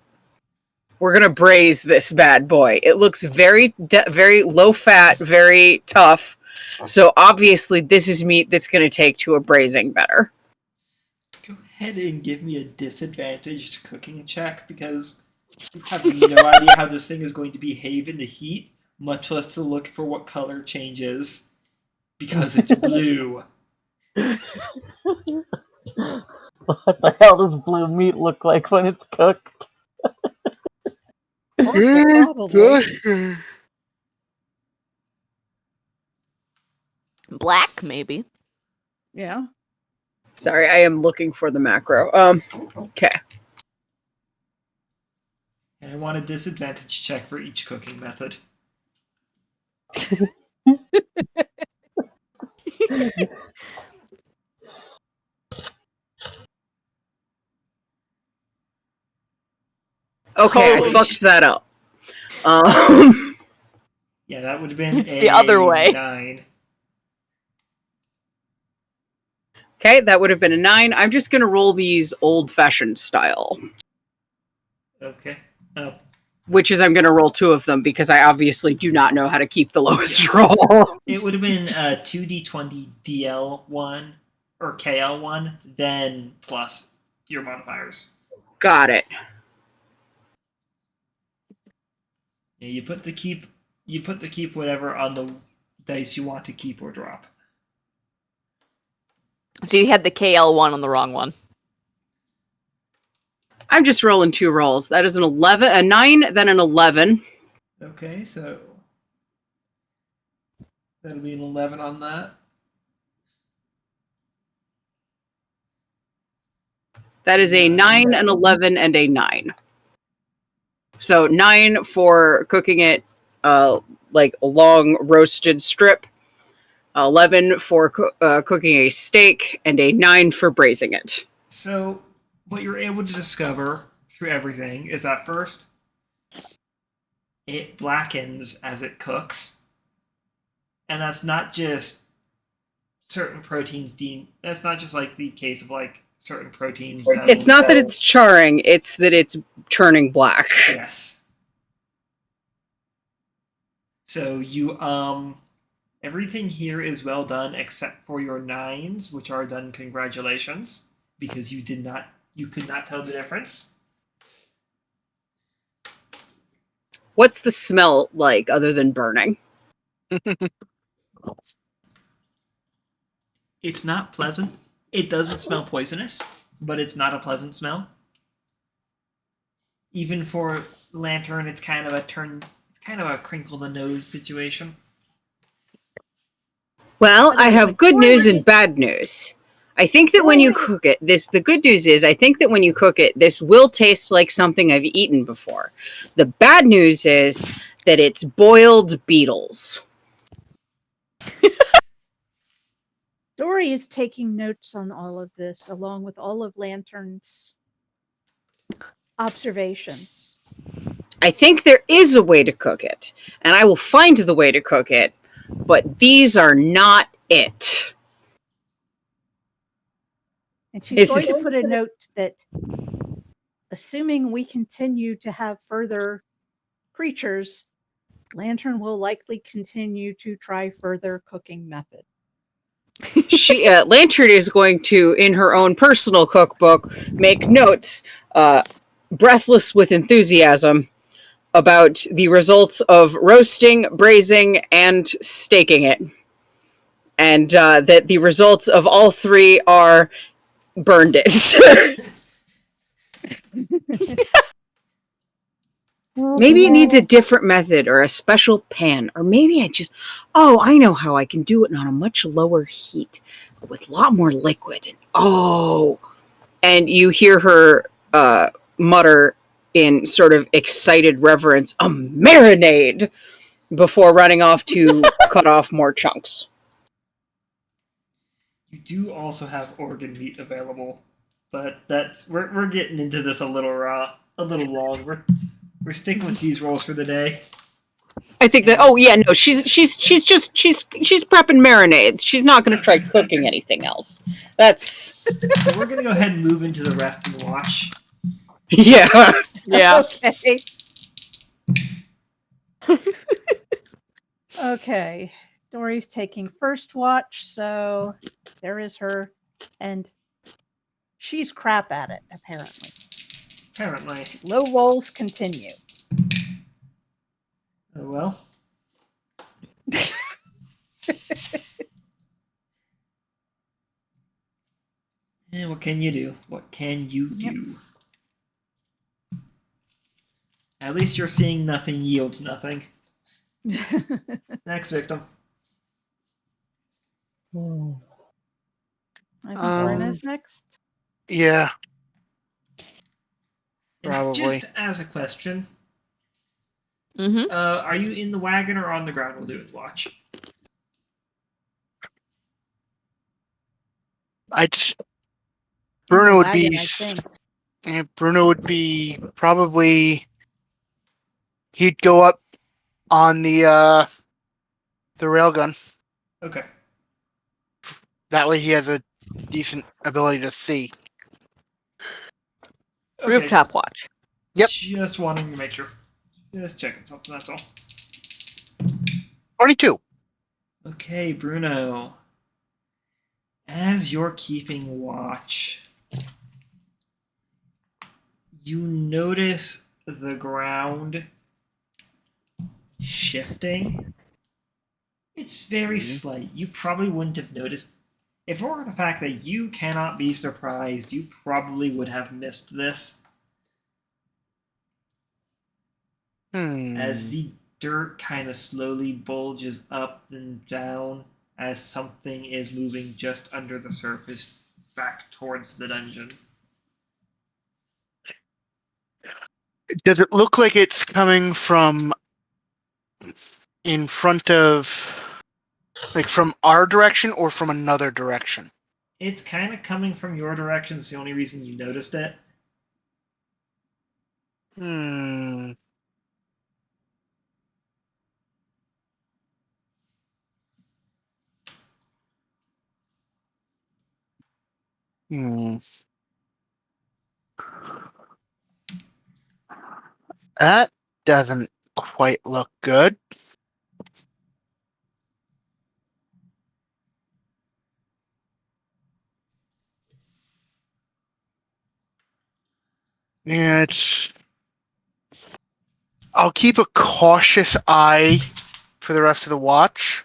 [SPEAKER 5] We're gonna braise this bad boy. It looks very low fat, very tough. So obviously, this is meat that's gonna take to a braising better.
[SPEAKER 1] Go ahead and give me a disadvantaged cooking check because you have no idea how this thing is going to behave in the heat, much less to look for what color changes. Because it's blue.
[SPEAKER 6] What the hell does blue meat look like when it's cooked?
[SPEAKER 2] probably.
[SPEAKER 4] Black, maybe.
[SPEAKER 2] Yeah.
[SPEAKER 5] Sorry, I am looking for the macro. Okay.
[SPEAKER 1] And I want a disadvantage check for each cooking method.
[SPEAKER 5] Okay, I
[SPEAKER 4] Holy
[SPEAKER 5] fucked that up.
[SPEAKER 1] Yeah, that would have been
[SPEAKER 4] The other way.
[SPEAKER 1] 9.
[SPEAKER 5] Okay, that would have been a 9. I'm just going to roll these old-fashioned style.
[SPEAKER 1] Okay.
[SPEAKER 5] Which is I'm going to roll 2 of them because I obviously do not know how to keep the lowest roll.
[SPEAKER 1] It would have been 2d20 DL1 or KL1, then plus your modifiers.
[SPEAKER 5] Got it.
[SPEAKER 1] Yeah, you put the keep whatever on the dice you want to keep or drop.
[SPEAKER 4] So you had the KL1 on the wrong one.
[SPEAKER 5] I'm just rolling 2 rolls. That is an 11, a 9, then an 11.
[SPEAKER 1] Okay, so that'll be an 11 on that.
[SPEAKER 5] That is a 9, an 11, and a 9. So 9 for cooking it like a long roasted strip. 11 for cooking a steak, and a 9 for braising it.
[SPEAKER 1] So, what you're able to discover through everything is that first, it blackens as it cooks. And that's not just certain proteins that's not just like the case of like certain proteins.
[SPEAKER 5] It's not that it's charring, it's that it's turning black.
[SPEAKER 1] Yes. So you everything here is well done except for your 9s, which are done. Congratulations, because you could not tell the difference.
[SPEAKER 5] What's the smell like other than burning?
[SPEAKER 1] It's not pleasant. It doesn't smell poisonous, but it's not a pleasant smell. Even for Lantern, it's kind of a crinkle the nose situation.
[SPEAKER 5] Well, I have good news and bad news. I think that when you cook it, the good news is I think that when you cook it, this will taste like something I've eaten before. The bad news is that it's boiled beetles.
[SPEAKER 2] Dory is taking notes on all of this, along with all of Lantern's observations.
[SPEAKER 5] I think there is a way to cook it, and I will find the way to cook it, but these are not it.
[SPEAKER 2] And she's going to put a note that, assuming we continue to have further creatures, Lantern will likely continue to try further cooking methods.
[SPEAKER 5] Lantern is going to, in her own personal cookbook, make notes, breathless with enthusiasm, about the results of roasting, braising, and staking it. And that the results of all 3 are burned it. Maybe it needs a different method or a special pan. Or maybe I know how I can do it on a much lower heat with a lot more liquid. And you hear her mutter in sort of excited reverence, a marinade, before running off to cut off more chunks.
[SPEAKER 1] You do also have organ meat available, but we're getting into this a little long. We're sticking with these rolls for the day.
[SPEAKER 5] I think that. Oh yeah, no, she's prepping marinades. She's not going to try cooking anything else. That's.
[SPEAKER 1] So we're going to go ahead and move into the rest and watch.
[SPEAKER 5] Yeah. Yeah.
[SPEAKER 2] Okay. Okay. Dory's taking first watch, so there is her, and she's crap at it, apparently.
[SPEAKER 1] Apparently.
[SPEAKER 2] Low rolls continue.
[SPEAKER 1] Oh well. And what can you do? What can you do? At least you're seeing nothing yields nothing. Next victim.
[SPEAKER 2] I think Bruno's next.
[SPEAKER 7] Yeah.
[SPEAKER 1] And
[SPEAKER 7] Probably.
[SPEAKER 1] just as a question,
[SPEAKER 4] Mm-hmm.
[SPEAKER 1] are you in the wagon or on the ground? We'll do it. Watch.
[SPEAKER 7] Bruno would
[SPEAKER 2] Wagon,
[SPEAKER 7] be.
[SPEAKER 2] I think.
[SPEAKER 7] Bruno would be probably. He'd go up on the railgun.
[SPEAKER 1] Okay.
[SPEAKER 7] That way, he has a decent ability to see.
[SPEAKER 1] Okay.
[SPEAKER 4] Rooftop watch.
[SPEAKER 7] Yep.
[SPEAKER 1] Just wanting to make sure. Just checking something, that's all.
[SPEAKER 7] 22.
[SPEAKER 1] Okay, Bruno. As you're keeping watch, you notice the ground shifting. It's very slight. You probably wouldn't have noticed. If it were the fact that you cannot be surprised, you probably would have missed this. As the dirt kind of slowly bulges up and down as something is moving just under the surface back towards the dungeon.
[SPEAKER 7] Does it look like it's coming from in front of Like from our direction or from another direction?
[SPEAKER 1] It's kind of coming from your direction. It's the only reason you noticed it.
[SPEAKER 7] Hmm. Hmm. That doesn't quite look good. Yeah, it's. I'll keep a cautious eye for the rest of the watch,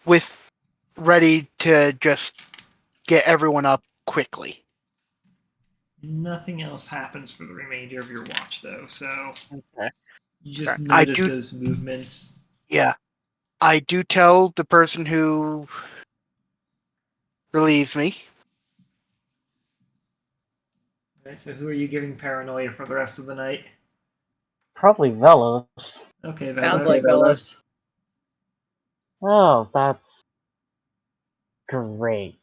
[SPEAKER 7] with ready to just get everyone up quickly.
[SPEAKER 1] Nothing else happens for the remainder of your watch, though. So
[SPEAKER 7] Okay.
[SPEAKER 1] you just
[SPEAKER 7] I
[SPEAKER 1] notice
[SPEAKER 7] do-
[SPEAKER 1] those movements.
[SPEAKER 7] Yeah. I do tell the person who relieves me.
[SPEAKER 1] Right, so who are you giving paranoia for the rest of the night?
[SPEAKER 6] Probably Vellos.
[SPEAKER 1] Okay,
[SPEAKER 5] Sounds
[SPEAKER 1] Vellos.
[SPEAKER 5] like Vellos.
[SPEAKER 6] Oh, that's great.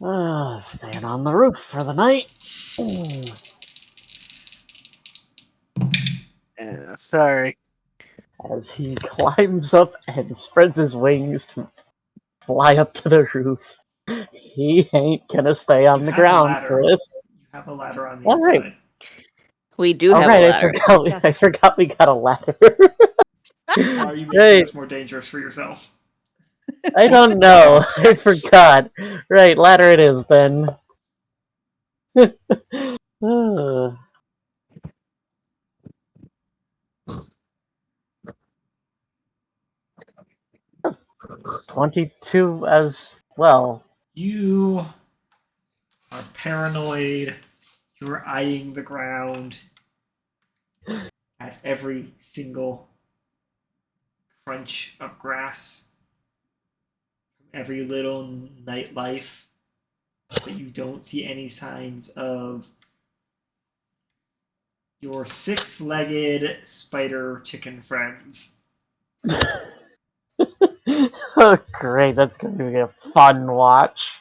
[SPEAKER 6] Staying on the roof for the night.
[SPEAKER 7] Sorry.
[SPEAKER 6] As he climbs up and spreads his wings to fly up to the roof. He ain't gonna stay on
[SPEAKER 1] You
[SPEAKER 6] the
[SPEAKER 1] have a
[SPEAKER 6] ground
[SPEAKER 1] ladder.
[SPEAKER 6] for this.
[SPEAKER 1] You have a ladder on the
[SPEAKER 6] All right.
[SPEAKER 1] inside.
[SPEAKER 4] We do
[SPEAKER 6] All
[SPEAKER 4] have
[SPEAKER 6] right,
[SPEAKER 4] a
[SPEAKER 6] I
[SPEAKER 4] ladder.
[SPEAKER 6] forgot.
[SPEAKER 2] Yes.
[SPEAKER 6] I forgot we got a ladder.
[SPEAKER 1] Why are you making
[SPEAKER 6] Right.
[SPEAKER 1] this more dangerous for yourself?
[SPEAKER 6] I don't know. I forgot. Right, ladder it is then. Uh, 22 as well.
[SPEAKER 1] You are paranoid. You're eyeing the ground at every single crunch of grass, every little nightlife, but you don't see any signs of your six-legged spider chicken friends.
[SPEAKER 6] Oh, great. That's going to be a fun watch.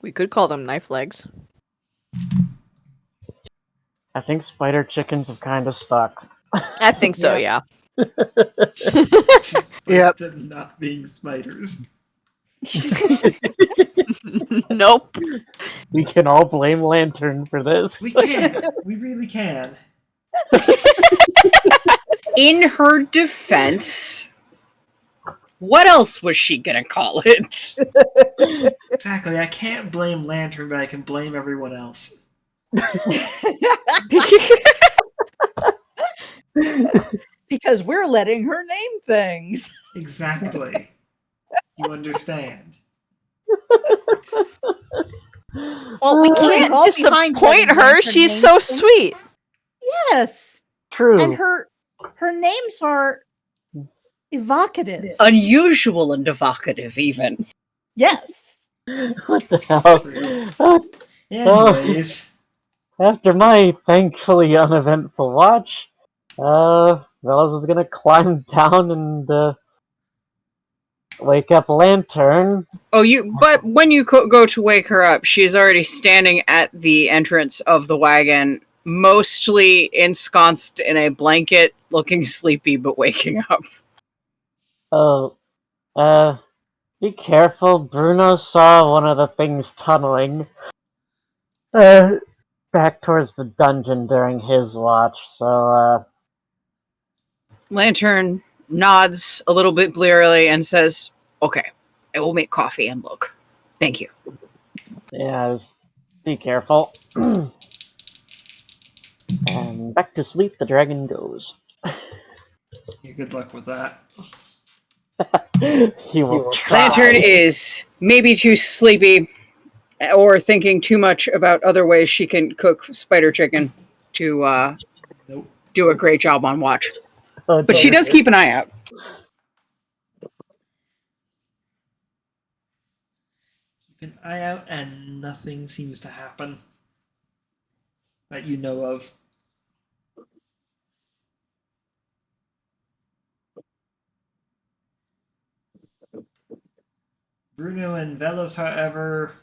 [SPEAKER 4] We could call them knife legs.
[SPEAKER 6] I think spider chickens have kind of stuck.
[SPEAKER 4] I think so, yeah.
[SPEAKER 1] Despite
[SPEAKER 7] Yep.
[SPEAKER 1] them not being spiders.
[SPEAKER 4] Nope.
[SPEAKER 6] We can all blame Lantern for this.
[SPEAKER 1] We can. We really can.
[SPEAKER 5] In her defense, what else was she gonna call it?
[SPEAKER 1] Exactly. I can't blame Lantern, but I can blame everyone else.
[SPEAKER 2] Because we're letting her name things.
[SPEAKER 1] Exactly. You understand.
[SPEAKER 4] Well, we
[SPEAKER 2] Well, it's
[SPEAKER 4] can't
[SPEAKER 2] all behind letting
[SPEAKER 4] disappoint her.
[SPEAKER 2] Lantern
[SPEAKER 4] She's
[SPEAKER 2] name
[SPEAKER 4] so
[SPEAKER 2] things.
[SPEAKER 4] sweet.
[SPEAKER 2] Yes.
[SPEAKER 6] True.
[SPEAKER 2] And her names are evocative.
[SPEAKER 5] Unusual and evocative, even.
[SPEAKER 2] Yes.
[SPEAKER 6] What the
[SPEAKER 1] This is
[SPEAKER 6] hell?
[SPEAKER 1] true.
[SPEAKER 6] Oh,
[SPEAKER 1] Anyways,
[SPEAKER 6] after my thankfully uneventful watch, Velas is gonna climb down and wake up Lantern.
[SPEAKER 5] Oh, but when you go to wake her up, she's already standing at the entrance of the wagon, mostly ensconced in a blanket, looking sleepy but waking up.
[SPEAKER 6] Oh, be careful. Bruno saw one of the things tunneling back towards the dungeon during his watch, so
[SPEAKER 5] Lantern nods a little bit blearily and says, "Okay, I will make coffee and look. Thank you."
[SPEAKER 6] yeah, just be careful. And back to sleep the dragon goes.
[SPEAKER 1] yeah, good luck with that.
[SPEAKER 6] He will try.
[SPEAKER 5] Lantern is maybe too sleepy or thinking too much about other ways she can cook spider chicken to
[SPEAKER 1] Nope.
[SPEAKER 5] do a great job on watch.
[SPEAKER 6] Oh,
[SPEAKER 5] But she does keep an eye out.
[SPEAKER 1] Keep an eye out, and nothing seems to happen that you know of. Bruno and Vellos, however,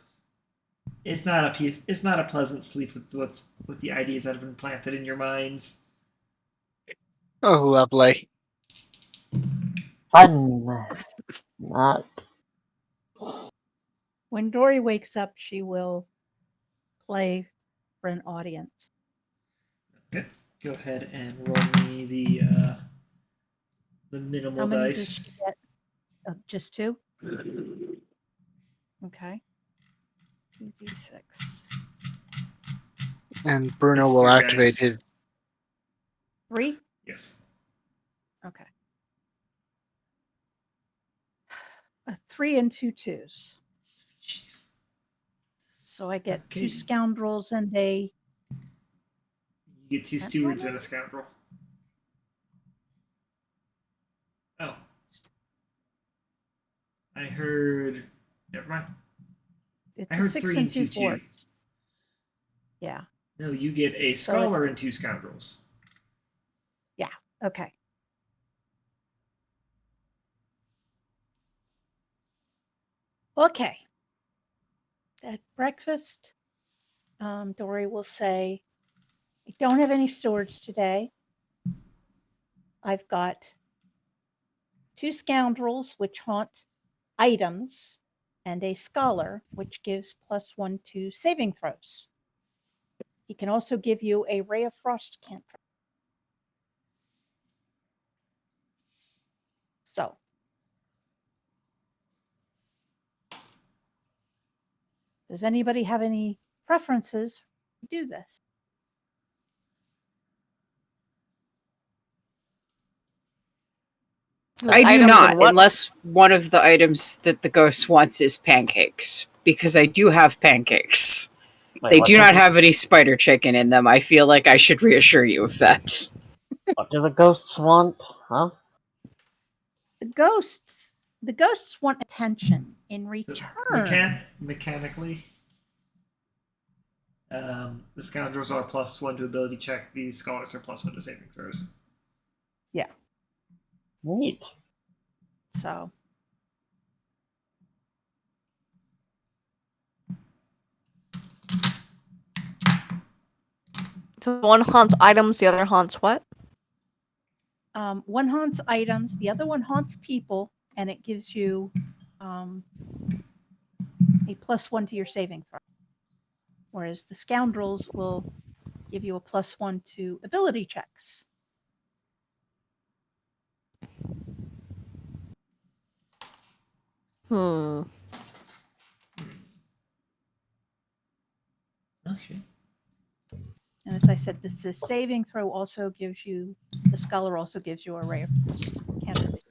[SPEAKER 1] it's not a pleasant sleep with the ideas that have been planted in your minds.
[SPEAKER 7] Oh, lovely.
[SPEAKER 6] Fun. Not.
[SPEAKER 2] When Dory wakes up, she will play for an audience.
[SPEAKER 1] Okay. Go ahead and roll me the minimal
[SPEAKER 2] How many
[SPEAKER 1] dice.
[SPEAKER 2] does she get? Just 2? Okay. 2d6.
[SPEAKER 7] And Bruno
[SPEAKER 1] It's
[SPEAKER 7] will
[SPEAKER 1] 3
[SPEAKER 7] activate
[SPEAKER 1] dice.
[SPEAKER 7] his.
[SPEAKER 2] 3?
[SPEAKER 1] Yes.
[SPEAKER 2] Okay. A 3 and 2 2s.
[SPEAKER 1] Jeez.
[SPEAKER 2] So I get
[SPEAKER 1] Okay.
[SPEAKER 2] 2 scoundrels and a.
[SPEAKER 1] You get 2
[SPEAKER 2] That
[SPEAKER 1] stewards
[SPEAKER 2] woman?
[SPEAKER 1] and a scoundrel. Oh. I heard. Never mind.
[SPEAKER 2] It's
[SPEAKER 1] I
[SPEAKER 2] a
[SPEAKER 1] heard
[SPEAKER 2] 6
[SPEAKER 1] 3
[SPEAKER 2] and
[SPEAKER 1] and
[SPEAKER 2] 2
[SPEAKER 1] 2 2.
[SPEAKER 2] 4s. Yeah.
[SPEAKER 1] No, you get a
[SPEAKER 2] So
[SPEAKER 1] scholar
[SPEAKER 2] it's-
[SPEAKER 1] and 2 scoundrels.
[SPEAKER 2] Okay. Okay. At breakfast, Dory will say, I don't have any swords today. I've got 2 scoundrels, which haunt items, and a scholar, which gives +1 to saving throws. He can also give you a ray of frost cantrip. So, does anybody have any preferences to do this?
[SPEAKER 4] Those
[SPEAKER 5] I do
[SPEAKER 4] items
[SPEAKER 5] not,
[SPEAKER 4] and what?
[SPEAKER 5] unless one of the items that the ghost wants is pancakes, because I do have pancakes.
[SPEAKER 6] Wait,
[SPEAKER 5] They
[SPEAKER 6] what
[SPEAKER 5] do
[SPEAKER 6] did
[SPEAKER 5] not
[SPEAKER 6] the-
[SPEAKER 5] have any spider chicken in them. I feel like I should reassure you of that.
[SPEAKER 6] What do the ghosts want? Huh?
[SPEAKER 2] The ghosts want attention in
[SPEAKER 1] So
[SPEAKER 2] return.
[SPEAKER 1] mechanically, the scoundrels are +1 to ability check. These scholars are +1 to saving throws.
[SPEAKER 6] Neat.
[SPEAKER 2] So,
[SPEAKER 4] So one haunts items, the other haunts what?
[SPEAKER 2] one haunts items, the other one haunts people, and it gives you a +1 to your saving throw. Whereas the scoundrels will give you a +1 to ability checks.
[SPEAKER 4] Hmm.
[SPEAKER 1] Okay.
[SPEAKER 2] And as I said, the saving throw also gives you, the scholar also gives you a ray of frost cantrip.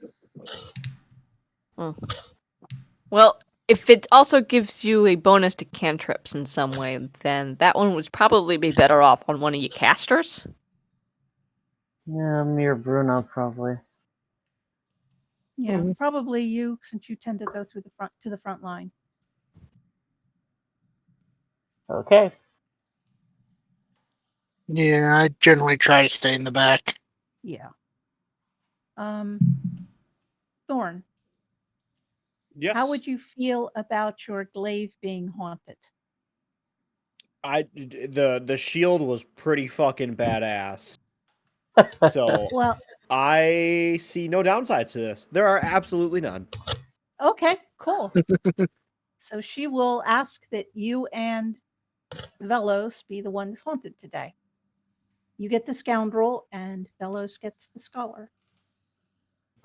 [SPEAKER 4] Well, if it also gives you a bonus to cantrips in some way, then that one would probably be better off on one of your casters.
[SPEAKER 6] Yeah, me or Bruno probably.
[SPEAKER 2] Yeah,
[SPEAKER 5] Mhm.
[SPEAKER 2] probably you, since you tend to go through the front to the front line.
[SPEAKER 6] Okay.
[SPEAKER 7] Yeah, I generally try to stay in the back.
[SPEAKER 2] Yeah. Thorn,
[SPEAKER 3] Yes.
[SPEAKER 2] how would you feel about your glaive being haunted?
[SPEAKER 3] The shield was pretty fucking badass. So
[SPEAKER 2] Well,
[SPEAKER 3] I see no downside to this. There are absolutely none.
[SPEAKER 2] okay, cool. So she will ask that you and Vellos be the ones haunted today. You get the scoundrel, and Vellos gets the scholar.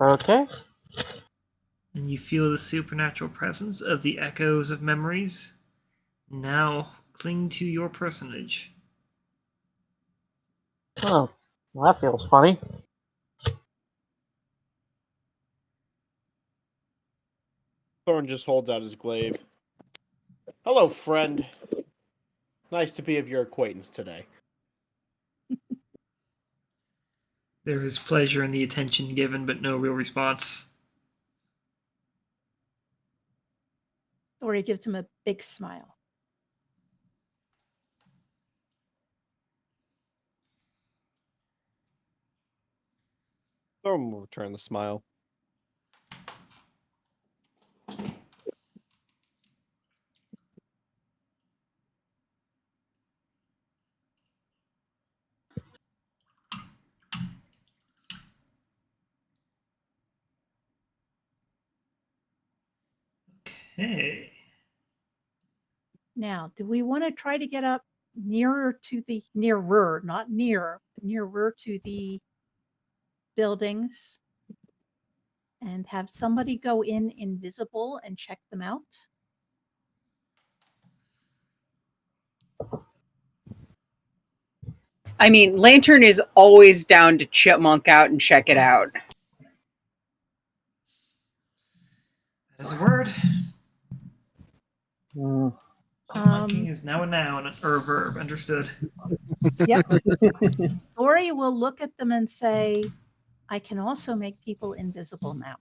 [SPEAKER 6] Okay.
[SPEAKER 1] And you feel the supernatural presence of the echoes of memories. Now cling to your personage.
[SPEAKER 6] Oh, well, that feels funny.
[SPEAKER 3] Thorn just holds out his glaive. Hello, friend. Nice to be of your acquaintance today.
[SPEAKER 1] There is pleasure in the attention given, but no real response.
[SPEAKER 2] Thori gives him a big smile.
[SPEAKER 3] Thorn will return the smile.
[SPEAKER 1] Okay.
[SPEAKER 2] Now, do we want to try to get up nearer, not nearer, but nearer to the buildings and have somebody go in invisible and check them out?
[SPEAKER 5] I mean, Lantern is always down to chipmunk out and check it out.
[SPEAKER 1] That is a word.
[SPEAKER 6] Mm.
[SPEAKER 1] Chipmunking is now a noun or a verb. Understood.
[SPEAKER 2] Yep. Ori will look at them and say, I can also make people invisible now.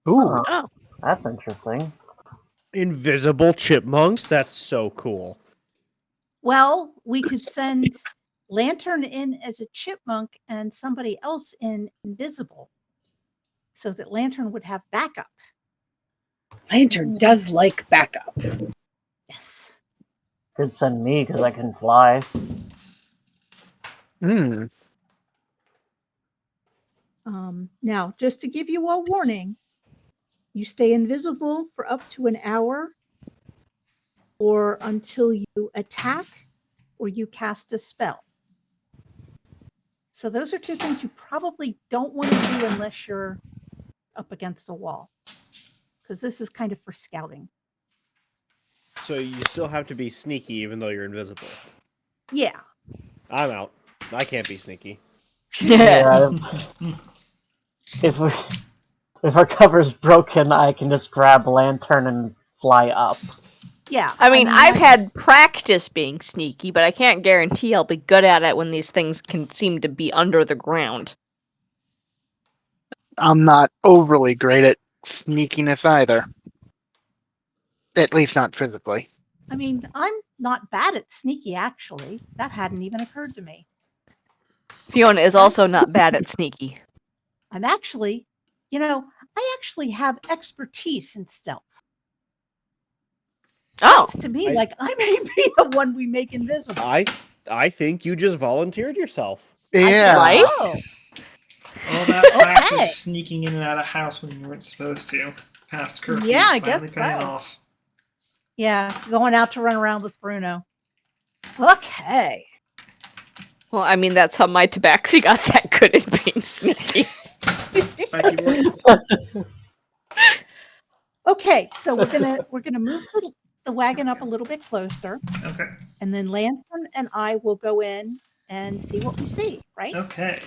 [SPEAKER 7] Ooh.
[SPEAKER 4] Oh,
[SPEAKER 6] That's interesting.
[SPEAKER 3] Invisible chipmunks? That's so cool.
[SPEAKER 2] Well, we could send Lantern in as a chipmunk and somebody else in invisible so that Lantern would have backup.
[SPEAKER 5] Lantern does like backup.
[SPEAKER 2] Yes.
[SPEAKER 6] Could send me because I can fly.
[SPEAKER 7] Hmm.
[SPEAKER 2] Now, just to give you a warning, you stay invisible for up to an hour or until you attack or you cast a spell. So those are two things you probably don't want to do unless you're up against a wall, because this is kind of for scouting.
[SPEAKER 3] So you still have to be sneaky even though you're invisible.
[SPEAKER 2] Yeah.
[SPEAKER 3] I'm out. I can't be sneaky.
[SPEAKER 6] Yeah. If our cover's broken, I can just grab Lantern and fly up.
[SPEAKER 2] Yeah.
[SPEAKER 4] I mean, I've
[SPEAKER 2] that's-
[SPEAKER 4] had practice being sneaky, but I can't guarantee I'll be good at it when these things can seem to be under the ground.
[SPEAKER 7] I'm not overly great at sneakiness either. At least not physically.
[SPEAKER 2] I mean, I'm not bad at sneaky, actually. That hadn't even occurred to me.
[SPEAKER 4] Fiona is also not bad at sneaky.
[SPEAKER 2] I'm actually, I actually have expertise in stealth.
[SPEAKER 4] Oh,
[SPEAKER 2] Sounds to me like I may be the one we make invisible.
[SPEAKER 3] I think you just volunteered yourself.
[SPEAKER 7] Yeah.
[SPEAKER 4] Right?
[SPEAKER 2] Oh,
[SPEAKER 1] All that practice
[SPEAKER 2] Okay.
[SPEAKER 1] sneaking in and out of house when you weren't supposed to. Past curfew.
[SPEAKER 2] Yeah, I guess
[SPEAKER 1] finally paying
[SPEAKER 2] so.
[SPEAKER 1] off.
[SPEAKER 2] yeah, going out to run around with Bruno. Okay.
[SPEAKER 4] well, I mean, that's how my tabaxi got that good at being sneaky.
[SPEAKER 1] Thank you, Lord.
[SPEAKER 2] Okay, so we're gonna move the wagon up a little bit closer,
[SPEAKER 1] Okay.
[SPEAKER 2] and then Lantern and I will go in and see what we see. Right?
[SPEAKER 1] Okay.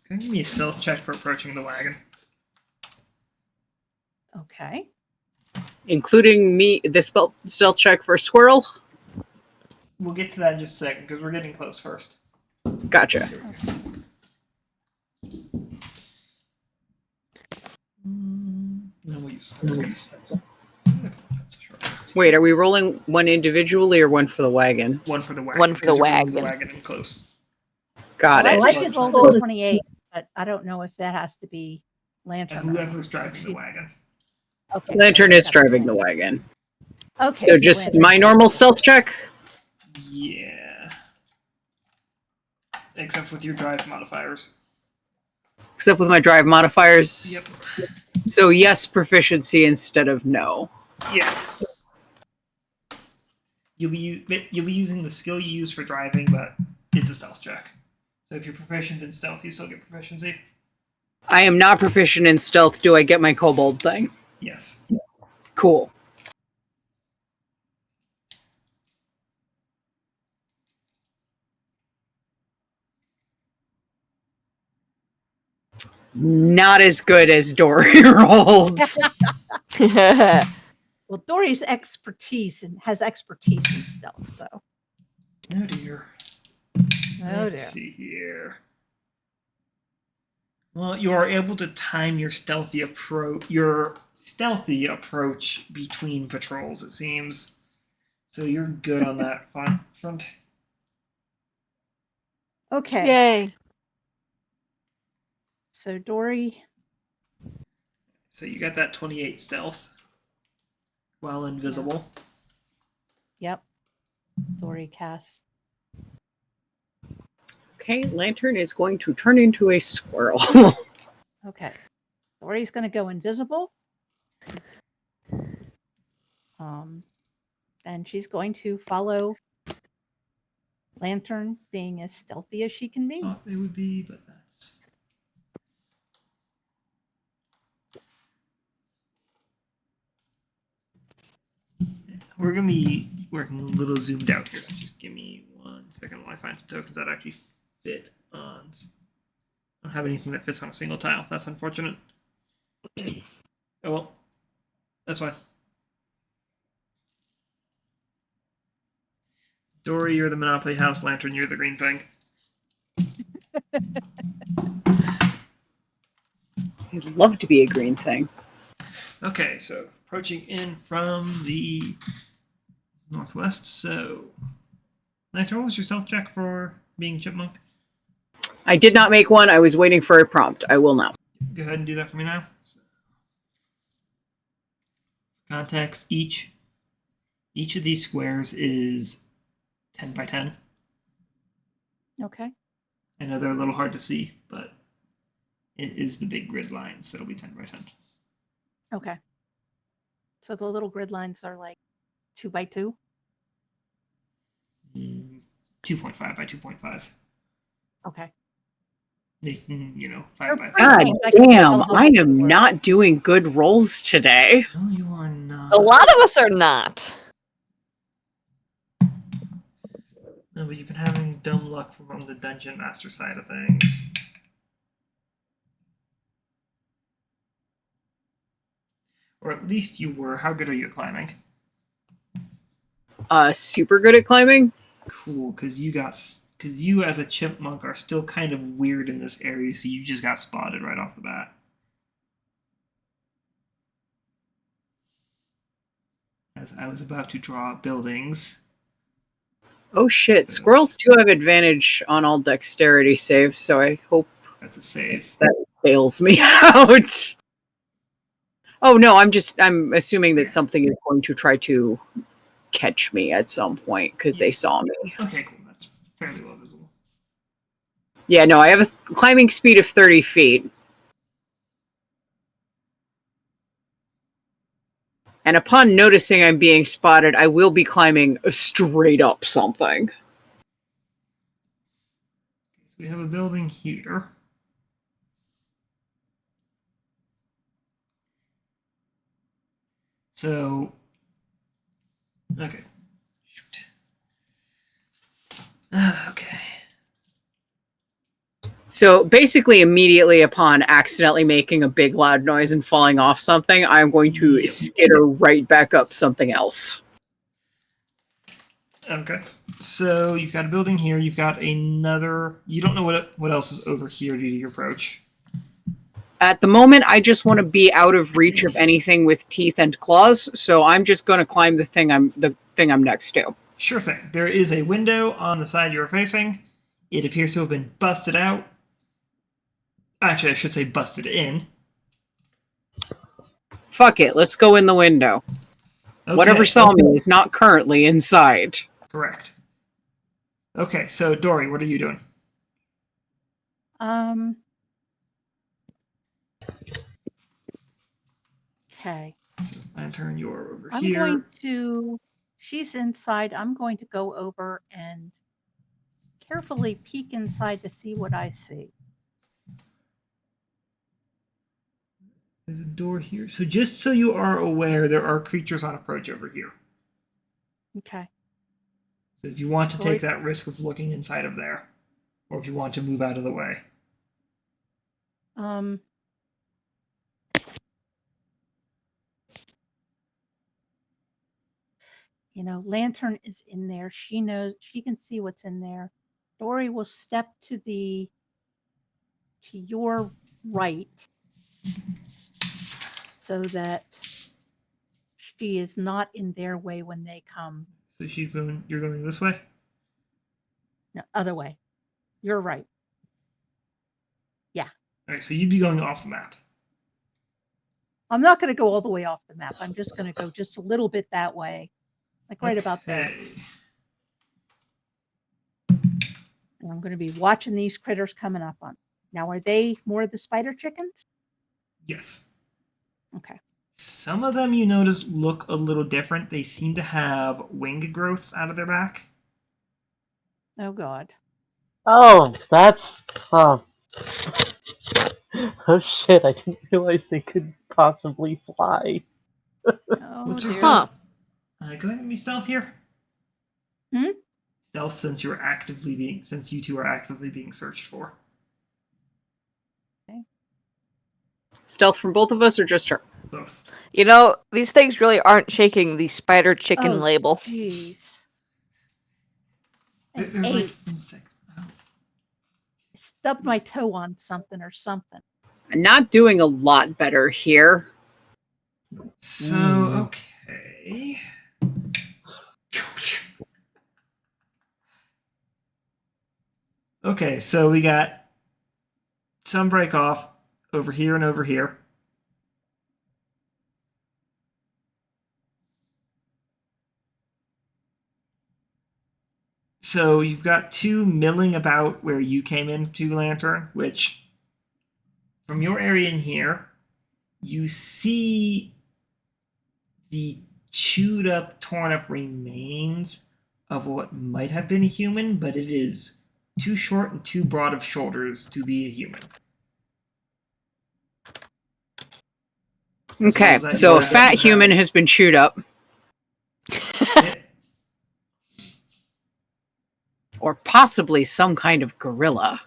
[SPEAKER 1] Give me a stealth check for approaching the wagon.
[SPEAKER 2] Okay.
[SPEAKER 5] Including me, the stealth check for a squirrel.
[SPEAKER 1] We'll get to that in just a second because we're getting close first.
[SPEAKER 5] Gotcha.
[SPEAKER 1] Then we'll use spells.
[SPEAKER 5] Wait, are we rolling one individually or one for the wagon?
[SPEAKER 1] One for the wagon.
[SPEAKER 4] One for the
[SPEAKER 1] 'cause you're rolling
[SPEAKER 4] wagon.
[SPEAKER 1] wagon in close.
[SPEAKER 5] Got
[SPEAKER 2] Well,
[SPEAKER 5] it.
[SPEAKER 2] I just rolled a 28, but I don't know if that has to be Lantern. or
[SPEAKER 1] Whoever's
[SPEAKER 2] not.
[SPEAKER 1] driving
[SPEAKER 2] So
[SPEAKER 1] the
[SPEAKER 2] she's-
[SPEAKER 1] wagon.
[SPEAKER 2] Okay.
[SPEAKER 5] Lantern is
[SPEAKER 2] That's
[SPEAKER 5] driving the
[SPEAKER 2] Lantern.
[SPEAKER 5] wagon.
[SPEAKER 2] Okay.
[SPEAKER 5] So just
[SPEAKER 2] Lantern.
[SPEAKER 5] my normal stealth check?
[SPEAKER 1] Yeah. Except with your drive modifiers.
[SPEAKER 5] Except with my drive modifiers.
[SPEAKER 1] Yep.
[SPEAKER 5] So yes, proficiency instead of no.
[SPEAKER 1] Yeah. You'll be using the skill you use for driving, but it's a stealth check. So if you're proficient in stealth, you still get proficiency.
[SPEAKER 5] I am not proficient in stealth. Do I get my kobold thing?
[SPEAKER 1] Yes.
[SPEAKER 5] Cool. Not as good as Dory rolls.
[SPEAKER 2] Well, Dory's has expertise in stealth, so.
[SPEAKER 1] Oh dear.
[SPEAKER 2] Oh
[SPEAKER 1] Let's
[SPEAKER 2] dear.
[SPEAKER 1] see here. Well, you are able to time your stealthy approach between patrols, it seems. So you're good on that front.
[SPEAKER 2] Okay.
[SPEAKER 4] Yay.
[SPEAKER 2] So Dory.
[SPEAKER 1] So you got that 28 stealth while invisible.
[SPEAKER 2] Yep. Dory casts.
[SPEAKER 5] Okay, Lantern is going to turn into a squirrel.
[SPEAKER 2] Okay. Dory's going to go invisible. And she's going to follow Lantern, being as stealthy as she can be.
[SPEAKER 1] Thought they would be, but that's. We're gonna be working a little zoomed out here, so just give me 1 second while I find some tokens that actually fit on. I don't have anything that fits on a single tile. That's unfortunate. Oh well, that's fine. Dory, you're the Monopoly House. Lantern, you're the green thing.
[SPEAKER 5] I'd love to be a green thing.
[SPEAKER 1] Okay, so approaching in from the northwest. So, Lantern, what was your stealth check for being chipmunk?
[SPEAKER 5] I did not make one. I was waiting for a prompt. I will now.
[SPEAKER 1] Go ahead and do that for me now. So, context: each of these squares is 10 by 10.
[SPEAKER 2] Okay.
[SPEAKER 1] I know they're a little hard to see, but it is the big grid lines that'll be 10 by 10.
[SPEAKER 2] Okay. So the little grid lines are like 2 by 2?
[SPEAKER 1] 2.5 by 2.5.
[SPEAKER 2] Okay.
[SPEAKER 1] 5 by 5.
[SPEAKER 5] God
[SPEAKER 2] I can
[SPEAKER 5] damn,
[SPEAKER 2] tell how
[SPEAKER 5] I
[SPEAKER 2] big
[SPEAKER 5] am
[SPEAKER 2] they were.
[SPEAKER 5] not doing good rolls today.
[SPEAKER 1] No, you are not.
[SPEAKER 4] A lot of us are not.
[SPEAKER 1] No, but you've been having dumb luck from the dungeon master side of things. Or at least you were. How good are you at climbing?
[SPEAKER 5] Super good at climbing.
[SPEAKER 1] Cool, because you as a chipmunk are still kind of weird in this area, so you just got spotted right off the bat. As I was about to draw buildings.
[SPEAKER 5] Oh shit, squirrels do have advantage on all dexterity saves, so I hope
[SPEAKER 1] That's a save.
[SPEAKER 5] that bails me out. Oh no, I'm assuming that something is going to try to catch me at some point because they saw me.
[SPEAKER 1] Okay, cool. That's fairly well visible.
[SPEAKER 5] Yeah, no, I have a climbing speed of 30 feet. And upon noticing I'm being spotted, I will be climbing straight up something.
[SPEAKER 1] So we have a building here. So, okay. Shoot. Okay.
[SPEAKER 5] So basically, immediately upon accidentally making a big loud noise and falling off something, I'm going to
[SPEAKER 1] Yep.
[SPEAKER 5] skitter right back up something else.
[SPEAKER 1] Okay. So you've got a building here. You've got another. You don't know what else is over here due to your approach.
[SPEAKER 5] At the moment, I just want to be out of reach of anything with teeth and claws, so I'm just going to climb the thing I'm next to.
[SPEAKER 1] Sure thing. There is a window on the side you're facing. It appears to have been busted out. Actually, I should say busted in.
[SPEAKER 5] Fuck it, let's go in the window.
[SPEAKER 1] Okay.
[SPEAKER 5] Whatever saw me is not currently inside.
[SPEAKER 1] Correct. Okay, so Dory, what are you doing?
[SPEAKER 2] Okay.
[SPEAKER 1] So Lantern, you're over
[SPEAKER 2] I'm
[SPEAKER 1] here.
[SPEAKER 2] going to. She's inside. I'm going to go over and carefully peek inside to see what I see.
[SPEAKER 1] There's a door here. So just so you are aware, there are creatures on approach over here.
[SPEAKER 2] Okay.
[SPEAKER 1] So if you want to
[SPEAKER 2] Dory-
[SPEAKER 1] take that risk of looking inside of there, or if you want to move out of the way.
[SPEAKER 2] Lantern is in there. She knows, she can see what's in there. Dory will step to your right so that she is not in their way when they come.
[SPEAKER 1] So you're going this way?
[SPEAKER 2] No, other way. You're right.
[SPEAKER 1] All right, so you'd be going off the map.
[SPEAKER 2] I'm not going to go all the way off the map. I'm just going to go just a little bit that way. Like right about there.
[SPEAKER 1] Okay.
[SPEAKER 2] And I'm going to be watching these critters coming up on. Now, are they more of the spider chickens?
[SPEAKER 1] Yes.
[SPEAKER 2] Okay.
[SPEAKER 1] Some of them you notice look a little different. They seem to have wing growths out of their back.
[SPEAKER 2] Oh God.
[SPEAKER 6] Oh, that's oh. Oh shit! I didn't realize they could possibly fly.
[SPEAKER 2] Oh
[SPEAKER 1] What's your
[SPEAKER 2] dear.
[SPEAKER 1] stealth? Go ahead and be stealth here.
[SPEAKER 2] Hmm?
[SPEAKER 1] Stealth, since you two are actively being searched for.
[SPEAKER 5] Stealth from both of us or just her?
[SPEAKER 1] Both.
[SPEAKER 4] You know, these things really aren't shaking the spider chicken
[SPEAKER 2] Oh,
[SPEAKER 4] label.
[SPEAKER 2] jeez.
[SPEAKER 1] They're
[SPEAKER 2] An
[SPEAKER 1] like
[SPEAKER 2] 8.
[SPEAKER 1] insects. Oh.
[SPEAKER 2] Stubbed my toe on something or something.
[SPEAKER 5] I'm not doing a lot better here.
[SPEAKER 1] So, okay. Okay, so we got some break off over here and over here. So you've got 2 milling about where you came into, Lantern, which from your area in here, you see the chewed up, torn up remains of what might have been a human, but it is too short and too broad of shoulders to be a human.
[SPEAKER 5] Okay,
[SPEAKER 1] So
[SPEAKER 5] so a fat human has been chewed up. Or possibly some kind of gorilla.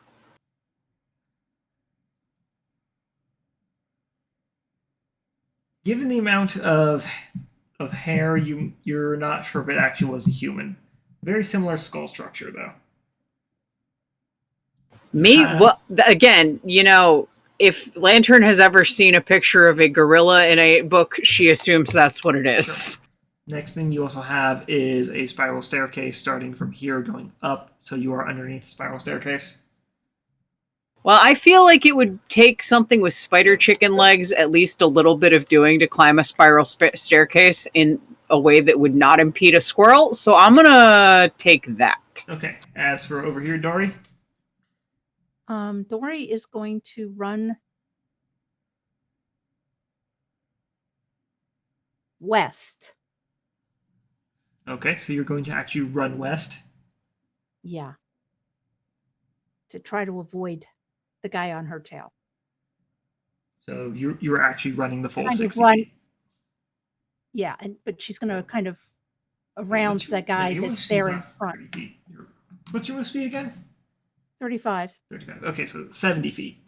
[SPEAKER 1] Given the amount of hair, you're not sure if it actually was a human. Very similar skull structure, though.
[SPEAKER 5] Me? Well, again, you know, if Lantern has ever seen a picture of a gorilla in a book, she assumes that's what it is.
[SPEAKER 1] Sure. Next thing you also have is a spiral staircase starting from here going up, so you are underneath the spiral staircase.
[SPEAKER 5] Well, I feel like it would take something with spider chicken legs at least a little bit of doing to climb a spiral staircase in a way that would not impede a squirrel, so I'm gonna take that.
[SPEAKER 1] Okay, as for over here, Dory?
[SPEAKER 2] Dory is going to run west.
[SPEAKER 1] Okay, so you're going to actually run west?
[SPEAKER 2] Yeah. To try to avoid the guy on her tail.
[SPEAKER 1] So you're actually running the full
[SPEAKER 2] Kind of
[SPEAKER 1] 60
[SPEAKER 2] run-
[SPEAKER 1] feet.
[SPEAKER 2] Yeah, but she's going to kind of around the guy that's there in front.
[SPEAKER 1] 30 feet. What's your move speed again?
[SPEAKER 2] 35.
[SPEAKER 1] 35. Okay, so 70 feet.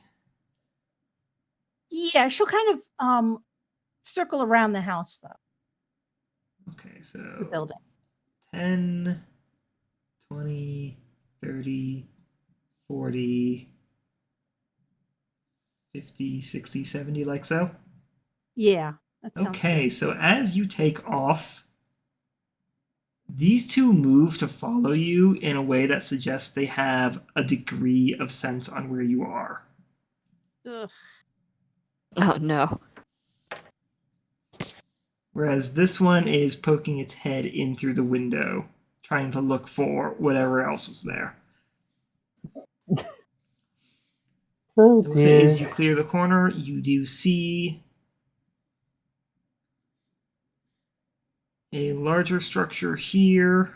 [SPEAKER 2] Yeah, she'll kind of circle around the house, though.
[SPEAKER 1] Okay, so
[SPEAKER 2] The building.
[SPEAKER 1] 10, 20, 30, 40, 50, 60, 70, like so?
[SPEAKER 2] Yeah. That sounds
[SPEAKER 1] Okay,
[SPEAKER 2] good.
[SPEAKER 1] so as you take off, these two move to follow you in a way that suggests they have a degree of sense on where you are.
[SPEAKER 2] Ugh.
[SPEAKER 4] Oh no.
[SPEAKER 1] Whereas this one is poking its head in through the window, trying to look for whatever else was there.
[SPEAKER 6] Oh
[SPEAKER 1] I will say, as
[SPEAKER 6] dear.
[SPEAKER 1] you clear the corner, you do see a larger structure here.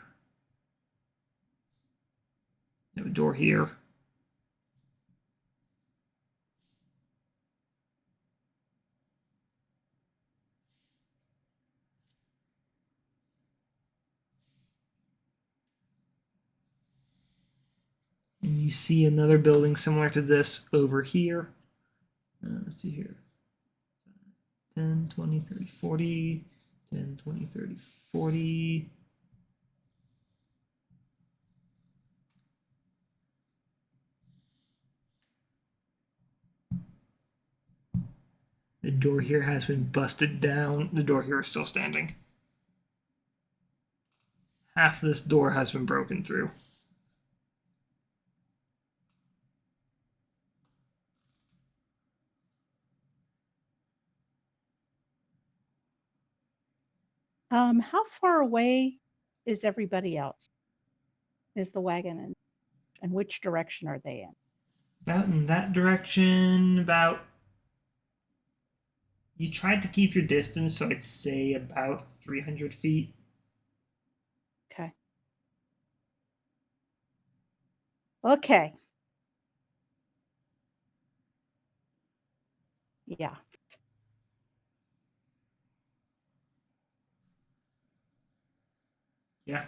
[SPEAKER 1] You have a door here. And you see another building similar to this over here. Let's see here. 10, 20, 30, 40. 10, 20, 30, 40. The door here has been busted down. The door here is still standing. Half of this door has been broken through.
[SPEAKER 2] How far away is everybody else? Is the wagon and which direction are they in?
[SPEAKER 1] About in that direction, about You tried to keep your distance, so I'd say about 300 feet.
[SPEAKER 2] Okay. Okay. Yeah.
[SPEAKER 1] Yeah.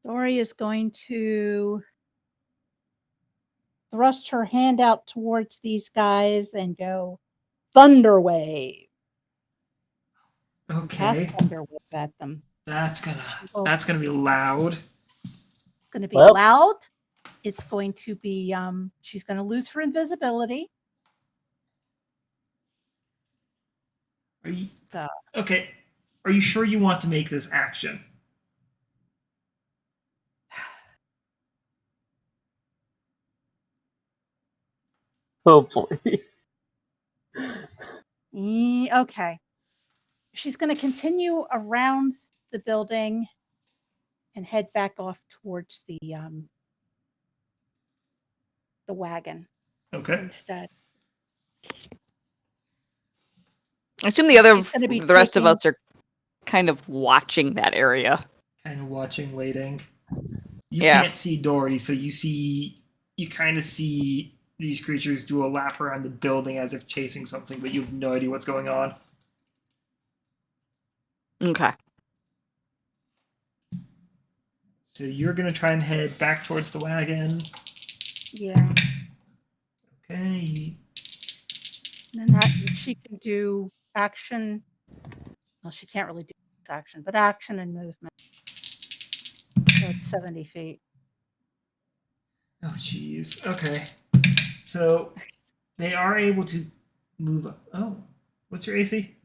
[SPEAKER 2] Dory is going to thrust her hand out towards these guys and go thunder wave. Cast
[SPEAKER 1] Okay.
[SPEAKER 2] thunder wave at them.
[SPEAKER 1] That's gonna
[SPEAKER 2] Well,
[SPEAKER 1] that's gonna be loud.
[SPEAKER 2] It's going to be
[SPEAKER 6] Well.
[SPEAKER 2] loud. It's going to be she's going to lose her invisibility.
[SPEAKER 1] Are you
[SPEAKER 2] So
[SPEAKER 1] okay? Are you sure you want to make this action?
[SPEAKER 6] Oh boy.
[SPEAKER 2] okay. She's going to continue around the building and head back off towards the wagon
[SPEAKER 1] Okay.
[SPEAKER 2] instead.
[SPEAKER 4] I assume the
[SPEAKER 2] She's gonna be
[SPEAKER 4] rest of
[SPEAKER 2] taking-
[SPEAKER 4] us are kind of watching that area.
[SPEAKER 1] Kind of watching, waiting. You
[SPEAKER 4] Yeah.
[SPEAKER 1] can't see Dory, so you kind of see these creatures do a lap around the building as if chasing something, but you have no idea what's going on.
[SPEAKER 4] Okay.
[SPEAKER 1] So you're gonna try and head back towards the wagon.
[SPEAKER 2] Yeah.
[SPEAKER 1] Okay.
[SPEAKER 2] And that she can do action. Well, she can't really do action, but action and movement. So it's 70 feet.
[SPEAKER 1] Oh, jeez. Okay. So they are able to move up. Oh, what's your AC?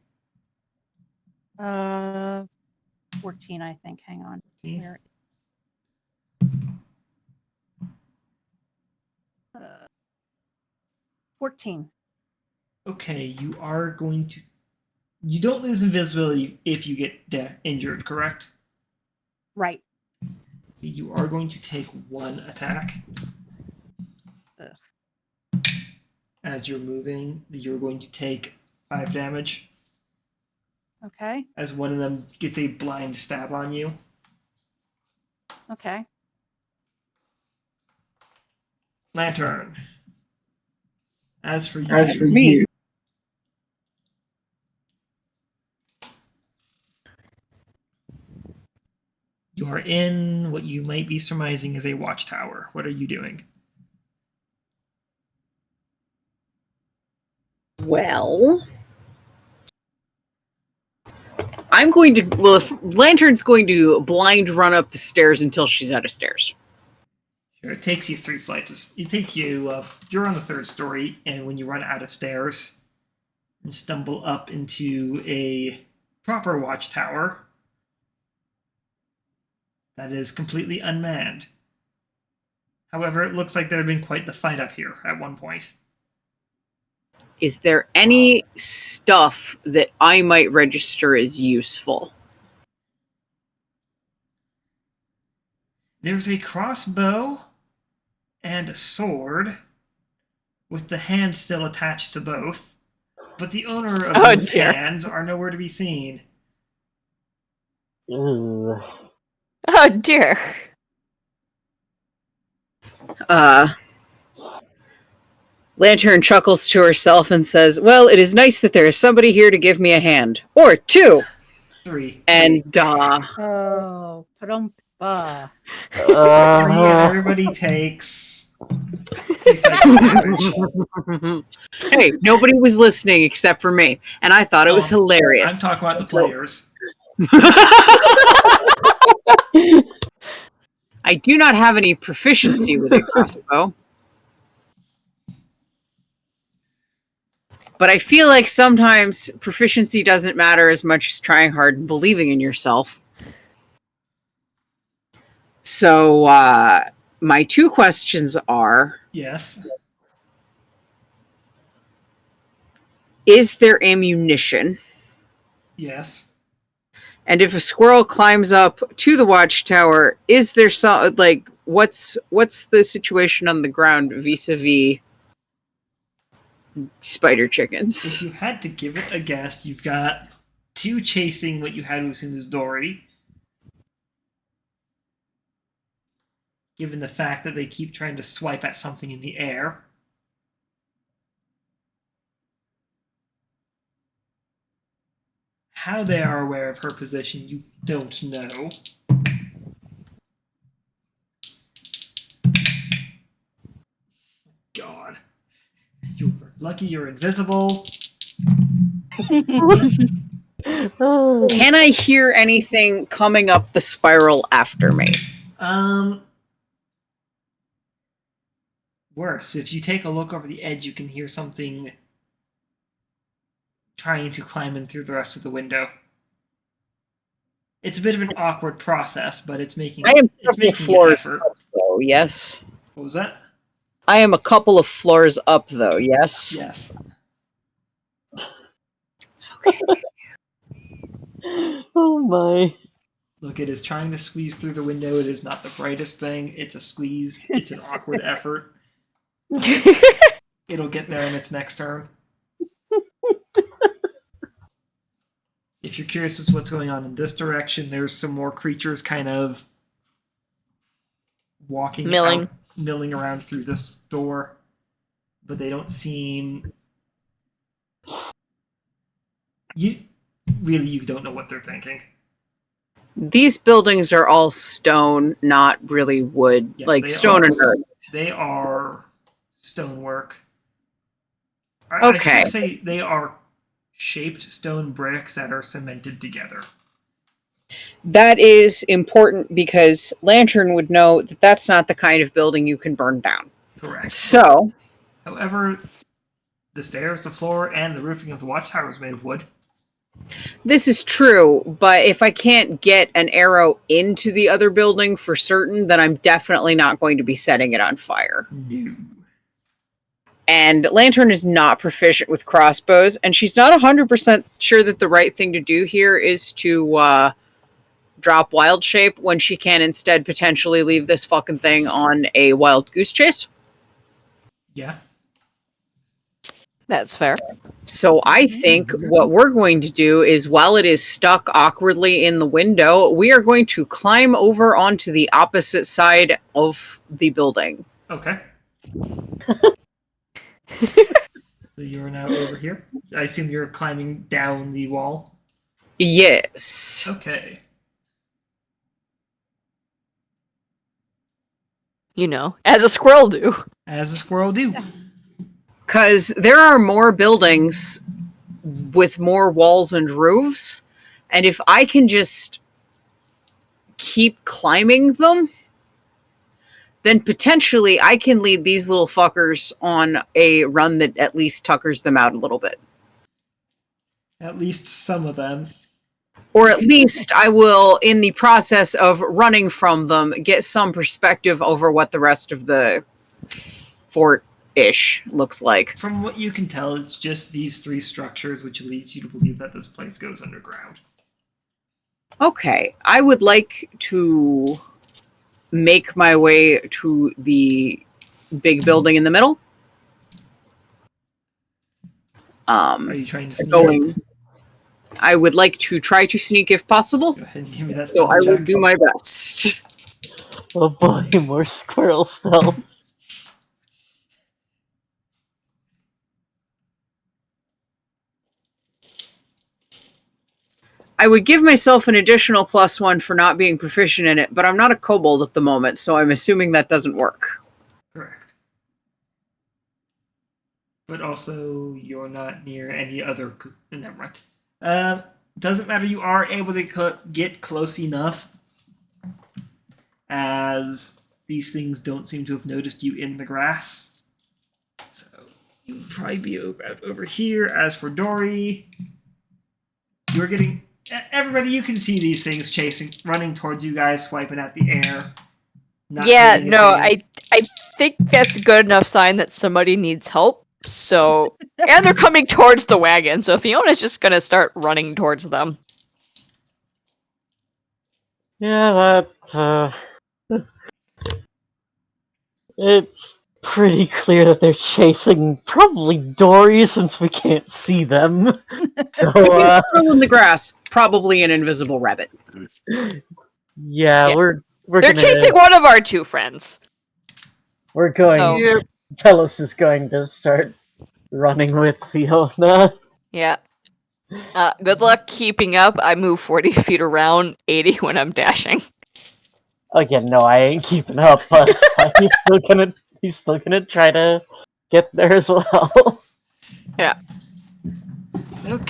[SPEAKER 2] 14, I think. Hang on.
[SPEAKER 1] 14?
[SPEAKER 2] Where? 14.
[SPEAKER 1] Okay, you are going to. You don't lose invisibility if you get injured, correct?
[SPEAKER 2] Right.
[SPEAKER 1] You are going to take one attack.
[SPEAKER 2] Ugh.
[SPEAKER 1] As you're moving, you're going to take 5 damage.
[SPEAKER 2] Okay.
[SPEAKER 1] As one of them gets a blind stab on you.
[SPEAKER 2] Okay.
[SPEAKER 1] Lantern. As for you,
[SPEAKER 5] That's me.
[SPEAKER 1] you are in what you might be surmising is a watchtower. What are you doing?
[SPEAKER 5] Well, I'm going to. Well, if Lantern's going to blind run up the stairs until she's out of stairs.
[SPEAKER 1] Sure, it takes you 3 flights. It takes you. You're on the 3rd story, and when you run out of stairs and stumble up into a proper watchtower that is completely unmanned. However, it looks like there had been quite the fight up here at one point.
[SPEAKER 5] Is there any stuff that I might register as useful?
[SPEAKER 1] There's a crossbow and a sword with the hand still attached to both, but the owner of
[SPEAKER 4] Oh,
[SPEAKER 1] those
[SPEAKER 4] dear.
[SPEAKER 1] hands are nowhere to be seen.
[SPEAKER 6] Ugh.
[SPEAKER 4] Oh dear.
[SPEAKER 5] Lantern chuckles to herself and says, "Well, it is nice that there is somebody here to give me a hand. Or 2.
[SPEAKER 1] 3.
[SPEAKER 5] And,
[SPEAKER 2] Oh, pa-dum-pa.
[SPEAKER 1] 3, and everybody takes 2 sets of damage.
[SPEAKER 5] hey, nobody was listening except for me. And I thought it was
[SPEAKER 1] Oh, I'm
[SPEAKER 5] hilarious.
[SPEAKER 1] talking about the players.
[SPEAKER 5] I do not have any proficiency with a crossbow. But I feel like sometimes proficiency doesn't matter as much as trying hard and believing in yourself. So, my 2 questions are,
[SPEAKER 1] Yes.
[SPEAKER 5] is there ammunition?
[SPEAKER 1] Yes.
[SPEAKER 5] And if a squirrel climbs up to the watchtower, is there some, like, what's the situation on the ground vis-a-vis spider
[SPEAKER 1] If
[SPEAKER 5] chickens.
[SPEAKER 1] you had to give it a guess, you've got 2 chasing what you had to assume is Dory. Given the fact that they keep trying to swipe at something in the air. How they are aware of her position, you don't know. God. You're lucky you're invisible.
[SPEAKER 5] Can I hear anything coming up the spiral after me?
[SPEAKER 1] Worse, if you take a look over the edge, you can hear something trying to climb in through the rest of the window. It's a bit of an awkward process, but it's making
[SPEAKER 5] I am
[SPEAKER 1] it's
[SPEAKER 5] making
[SPEAKER 1] making an
[SPEAKER 5] floors
[SPEAKER 1] effort.
[SPEAKER 5] up, though, yes.
[SPEAKER 1] What was that?
[SPEAKER 5] I am a couple of floors up, though, yes?
[SPEAKER 1] Yes.
[SPEAKER 6] Oh my.
[SPEAKER 1] Look, it is trying to squeeze through the window. It is not the brightest thing. It's a squeeze. It's an awkward effort. It'll get there in its next turn. If you're curious as to what's going on in this direction, there's some more creatures kind of milling around through this door, but they don't seem. You don't know what they're thinking.
[SPEAKER 5] These buildings are all stone, not really wood.
[SPEAKER 1] Yeah,
[SPEAKER 5] like
[SPEAKER 1] they
[SPEAKER 5] stone
[SPEAKER 1] are-
[SPEAKER 5] and earth.
[SPEAKER 1] They are stonework. I
[SPEAKER 5] Okay.
[SPEAKER 1] should say they are shaped stone bricks that are cemented together.
[SPEAKER 5] That is important because Lantern would know that that's not the kind of building you can burn down.
[SPEAKER 1] Correct.
[SPEAKER 5] So,
[SPEAKER 1] However, the stairs, the floor, and the roofing of the watchtower is made of wood.
[SPEAKER 5] this is true, but if I can't get an arrow into the other building for certain, then I'm definitely not going to be setting it on fire.
[SPEAKER 1] No.
[SPEAKER 5] And Lantern is not proficient with crossbows, and she's not 100% sure that the right thing to do here is to drop wild shape when she can instead potentially leave this fucking thing on a wild goose chase.
[SPEAKER 1] Yeah.
[SPEAKER 4] That's fair.
[SPEAKER 5] So I think what we're going to do is, while it is stuck awkwardly in the window, we are going to climb over onto the opposite side of the building.
[SPEAKER 1] Okay. So you're now over here. I assume you're climbing down the wall.
[SPEAKER 5] Yes.
[SPEAKER 1] Okay.
[SPEAKER 4] You know, as a squirrel do.
[SPEAKER 1] As a squirrel do.
[SPEAKER 5] Because there are more buildings with more walls and roofs, and if I can just keep climbing them, then potentially I can lead these little fuckers on a run that at least tuckers them out a little bit.
[SPEAKER 1] At least some of them.
[SPEAKER 5] Or at least I will, in the process of running from them, get some perspective over what the rest of the fort-ish looks like.
[SPEAKER 1] From what you can tell, it's just these 3 structures, which leads you to believe that this place goes underground.
[SPEAKER 5] Okay, I would like to make my way to the big building in the middle.
[SPEAKER 1] Are you trying to sneak?
[SPEAKER 5] Going. I would like to try to sneak if possible,
[SPEAKER 1] Go ahead and give me that
[SPEAKER 5] so
[SPEAKER 1] stealth
[SPEAKER 5] I will
[SPEAKER 1] check.
[SPEAKER 5] do my best.
[SPEAKER 6] Oh boy, more squirrel stealth.
[SPEAKER 5] I would give myself an additional +1 for not being proficient in it, but I'm not a kobold at the moment, so I'm assuming that doesn't work.
[SPEAKER 1] Correct. But also, you're not near any other. Never mind. Doesn't matter. You are able to get close enough, as these things don't seem to have noticed you in the grass. So you'll probably be about over here. As for Dory, you're getting. Everybody, you can see these things running towards you guys, swiping at the air.
[SPEAKER 4] Yeah, no, I think that's a good enough sign that somebody needs help. So, and they're coming towards the wagon, so Fiona's just gonna start running towards them.
[SPEAKER 6] Yeah, that, it's pretty clear that they're chasing probably Dory since we can't see them. So,
[SPEAKER 5] Squirrel in the grass, probably an invisible rabbit.
[SPEAKER 6] yeah,
[SPEAKER 4] Yeah.
[SPEAKER 6] we're
[SPEAKER 4] They're
[SPEAKER 6] gonna,
[SPEAKER 4] chasing one of our two friends.
[SPEAKER 6] we're going.
[SPEAKER 4] So-
[SPEAKER 7] Yep.
[SPEAKER 6] Vellos is going to start running with Fiona.
[SPEAKER 4] Yeah. Good luck keeping up. I move 40 feet around, 80 when I'm dashing.
[SPEAKER 6] Again, no, I ain't keeping up, but he's still gonna try to get there as well.
[SPEAKER 1] Okay.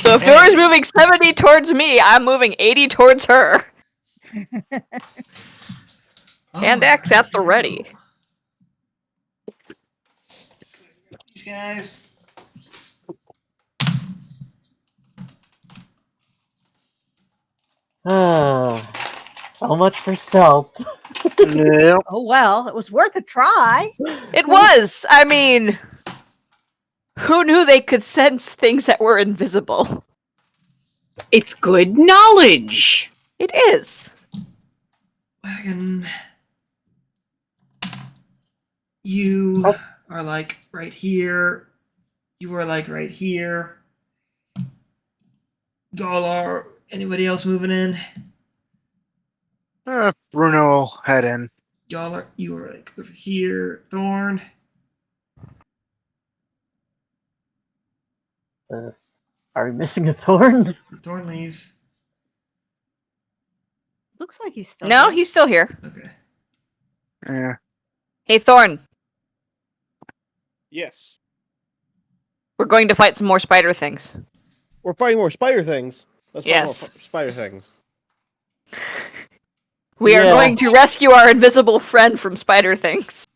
[SPEAKER 4] So if Dora's moving 70 towards me, I'm moving 80 towards her. And X at the ready.
[SPEAKER 1] These guys.
[SPEAKER 6] So much for stealth.
[SPEAKER 7] Yep.
[SPEAKER 2] Oh well, it was worth a try.
[SPEAKER 4] It was! I mean, who knew they could sense things that were invisible?
[SPEAKER 5] It's good knowledge.
[SPEAKER 4] It is.
[SPEAKER 1] Wagon. You are like right here. You are like right here. Y'all are. Anybody else moving in?
[SPEAKER 7] Bruno will head in.
[SPEAKER 1] Y'all are. You are like over here. Thorn.
[SPEAKER 6] Are we missing a thorn?
[SPEAKER 1] Thorn leave.
[SPEAKER 2] Looks like he's still
[SPEAKER 4] No,
[SPEAKER 2] there.
[SPEAKER 4] he's still here.
[SPEAKER 1] Okay.
[SPEAKER 7] Yeah.
[SPEAKER 4] Hey, Thorn,
[SPEAKER 3] Yes.
[SPEAKER 4] we're going to fight some more spider things.
[SPEAKER 3] We're fighting more spider things. Let's fight
[SPEAKER 4] Yes.
[SPEAKER 3] more spider things.
[SPEAKER 4] We are
[SPEAKER 6] Yeah.
[SPEAKER 4] going to rescue our invisible friend from spider things.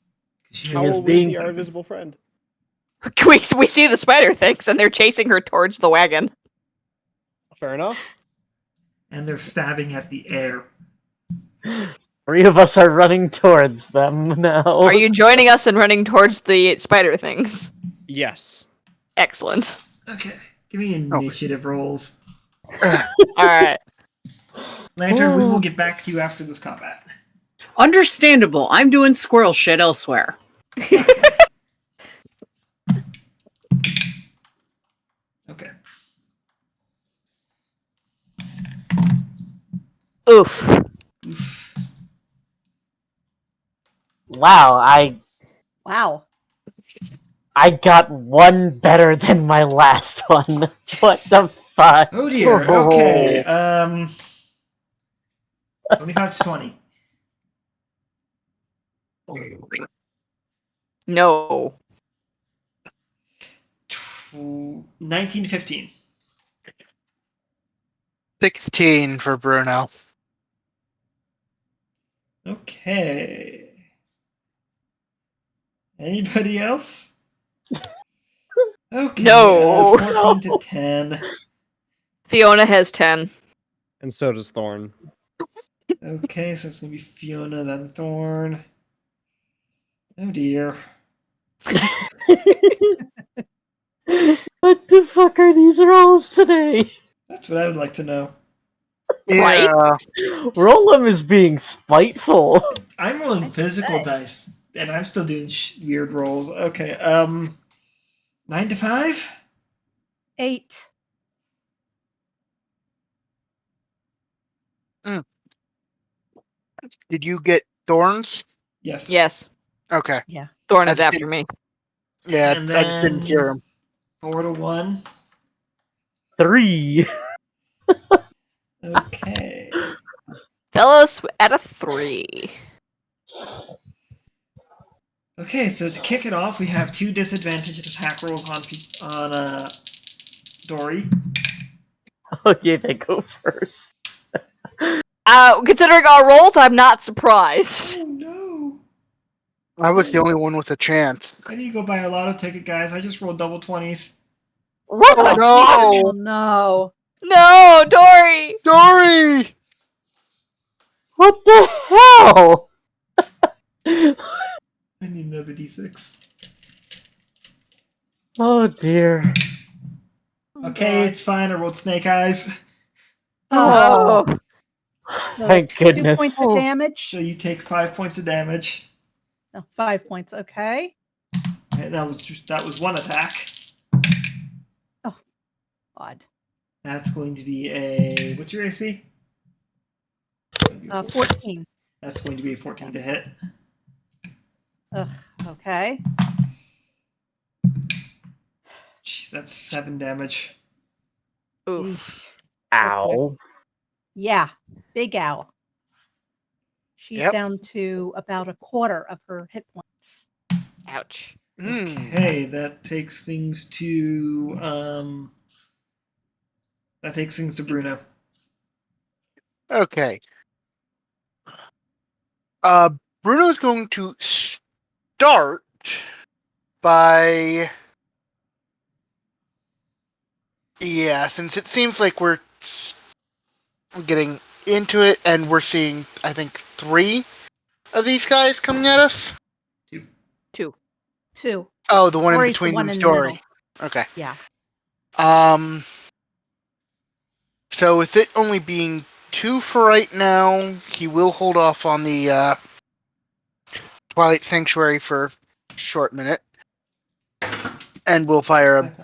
[SPEAKER 3] How
[SPEAKER 6] is
[SPEAKER 3] will we
[SPEAKER 6] being-
[SPEAKER 3] see our invisible friend?
[SPEAKER 4] We see the spider things, and they're chasing her towards the wagon.
[SPEAKER 3] Fair enough.
[SPEAKER 1] And they're stabbing at the air.
[SPEAKER 6] 3 of us are running towards them now.
[SPEAKER 4] Are you joining us in running towards the spider things?
[SPEAKER 3] Yes.
[SPEAKER 4] Excellent.
[SPEAKER 1] Okay. Give me initiative rolls.
[SPEAKER 4] Alright.
[SPEAKER 1] Lantern, we will get back to you after this combat.
[SPEAKER 5] Understandable. I'm doing squirrel shit elsewhere.
[SPEAKER 1] Okay.
[SPEAKER 4] Oof.
[SPEAKER 1] Oof.
[SPEAKER 6] Wow,
[SPEAKER 2] Wow.
[SPEAKER 6] I got one better than my last one. What the fuck?
[SPEAKER 1] Oh dear. Okay. 25 to 20.
[SPEAKER 4] No.
[SPEAKER 1] 19 to 15.
[SPEAKER 7] 16 for Bruno.
[SPEAKER 1] Okay. Anybody else? Okay.
[SPEAKER 4] No.
[SPEAKER 1] 14 to 10.
[SPEAKER 4] Fiona has 10.
[SPEAKER 3] And so does Thorn.
[SPEAKER 1] Okay, so it's gonna be Fiona, then Thorn. Oh dear.
[SPEAKER 6] What the fuck are these rolls today?
[SPEAKER 1] That's what I would like to know.
[SPEAKER 4] Right?
[SPEAKER 7] Yeah.
[SPEAKER 6] Rollum is being spiteful.
[SPEAKER 1] I'm rolling
[SPEAKER 2] I'd
[SPEAKER 1] physical
[SPEAKER 2] say.
[SPEAKER 1] dice, and I'm still doing weird rolls. Okay, 9 to 5?
[SPEAKER 2] 8.
[SPEAKER 7] Did you get thorns?
[SPEAKER 1] Yes.
[SPEAKER 4] Yes.
[SPEAKER 7] Okay.
[SPEAKER 4] Thorn is
[SPEAKER 7] That's
[SPEAKER 4] after me.
[SPEAKER 7] Yeah,
[SPEAKER 1] And
[SPEAKER 7] I just didn't
[SPEAKER 1] then-
[SPEAKER 7] hear him.
[SPEAKER 1] 4 to 1.
[SPEAKER 6] 3.
[SPEAKER 1] Okay.
[SPEAKER 4] Vellos at a 3.
[SPEAKER 1] Okay, so to kick it off, we have 2 disadvantaged attack rolls on Dory.
[SPEAKER 6] Okay, they go first.
[SPEAKER 4] Considering our rolls, I'm not surprised.
[SPEAKER 1] Oh no!
[SPEAKER 7] I was the only one with a chance.
[SPEAKER 1] I need to go buy a lotto ticket, guys. I just rolled double 20s.
[SPEAKER 4] What?
[SPEAKER 7] Oh,
[SPEAKER 2] Oh
[SPEAKER 7] no!
[SPEAKER 2] no.
[SPEAKER 4] No, Dory!
[SPEAKER 7] Dory!
[SPEAKER 6] What the hell?
[SPEAKER 1] I need another d6.
[SPEAKER 6] Oh dear.
[SPEAKER 2] Oh,
[SPEAKER 1] Okay,
[SPEAKER 2] God.
[SPEAKER 1] it's fine. I rolled snake eyes.
[SPEAKER 2] Oh,
[SPEAKER 4] Oh.
[SPEAKER 2] so
[SPEAKER 6] Thank
[SPEAKER 2] 2
[SPEAKER 6] goodness.
[SPEAKER 2] points of damage.
[SPEAKER 1] So you take 5 points of damage.
[SPEAKER 2] No, 5 points. Okay.
[SPEAKER 1] Okay, that was one attack.
[SPEAKER 2] Odd.
[SPEAKER 1] That's going to be a what's your AC?
[SPEAKER 2] 14.
[SPEAKER 1] That's going to be a 14 to hit.
[SPEAKER 2] Ugh. Okay.
[SPEAKER 1] Jeez, that's 7 damage.
[SPEAKER 4] Oof.
[SPEAKER 6] Ow.
[SPEAKER 2] Yeah. Big owl. She's
[SPEAKER 7] Yep.
[SPEAKER 2] down to about a quarter of her hit points.
[SPEAKER 4] Ouch.
[SPEAKER 1] Okay, that takes things to Bruno.
[SPEAKER 7] Okay. Bruno's going to start by... Yeah, since it seems like we're getting into it and we're seeing, I think, 3 of these guys coming at us.
[SPEAKER 4] 2.
[SPEAKER 2] 2.
[SPEAKER 7] Oh, the one in
[SPEAKER 2] Dory's the
[SPEAKER 7] between
[SPEAKER 2] one
[SPEAKER 7] them's
[SPEAKER 2] in the
[SPEAKER 7] Dory.
[SPEAKER 2] middle.
[SPEAKER 7] Okay.
[SPEAKER 2] Yeah.
[SPEAKER 7] So with it only being 2 for right now, he will hold off on the Twilight Sanctuary for a short minute. And we'll fire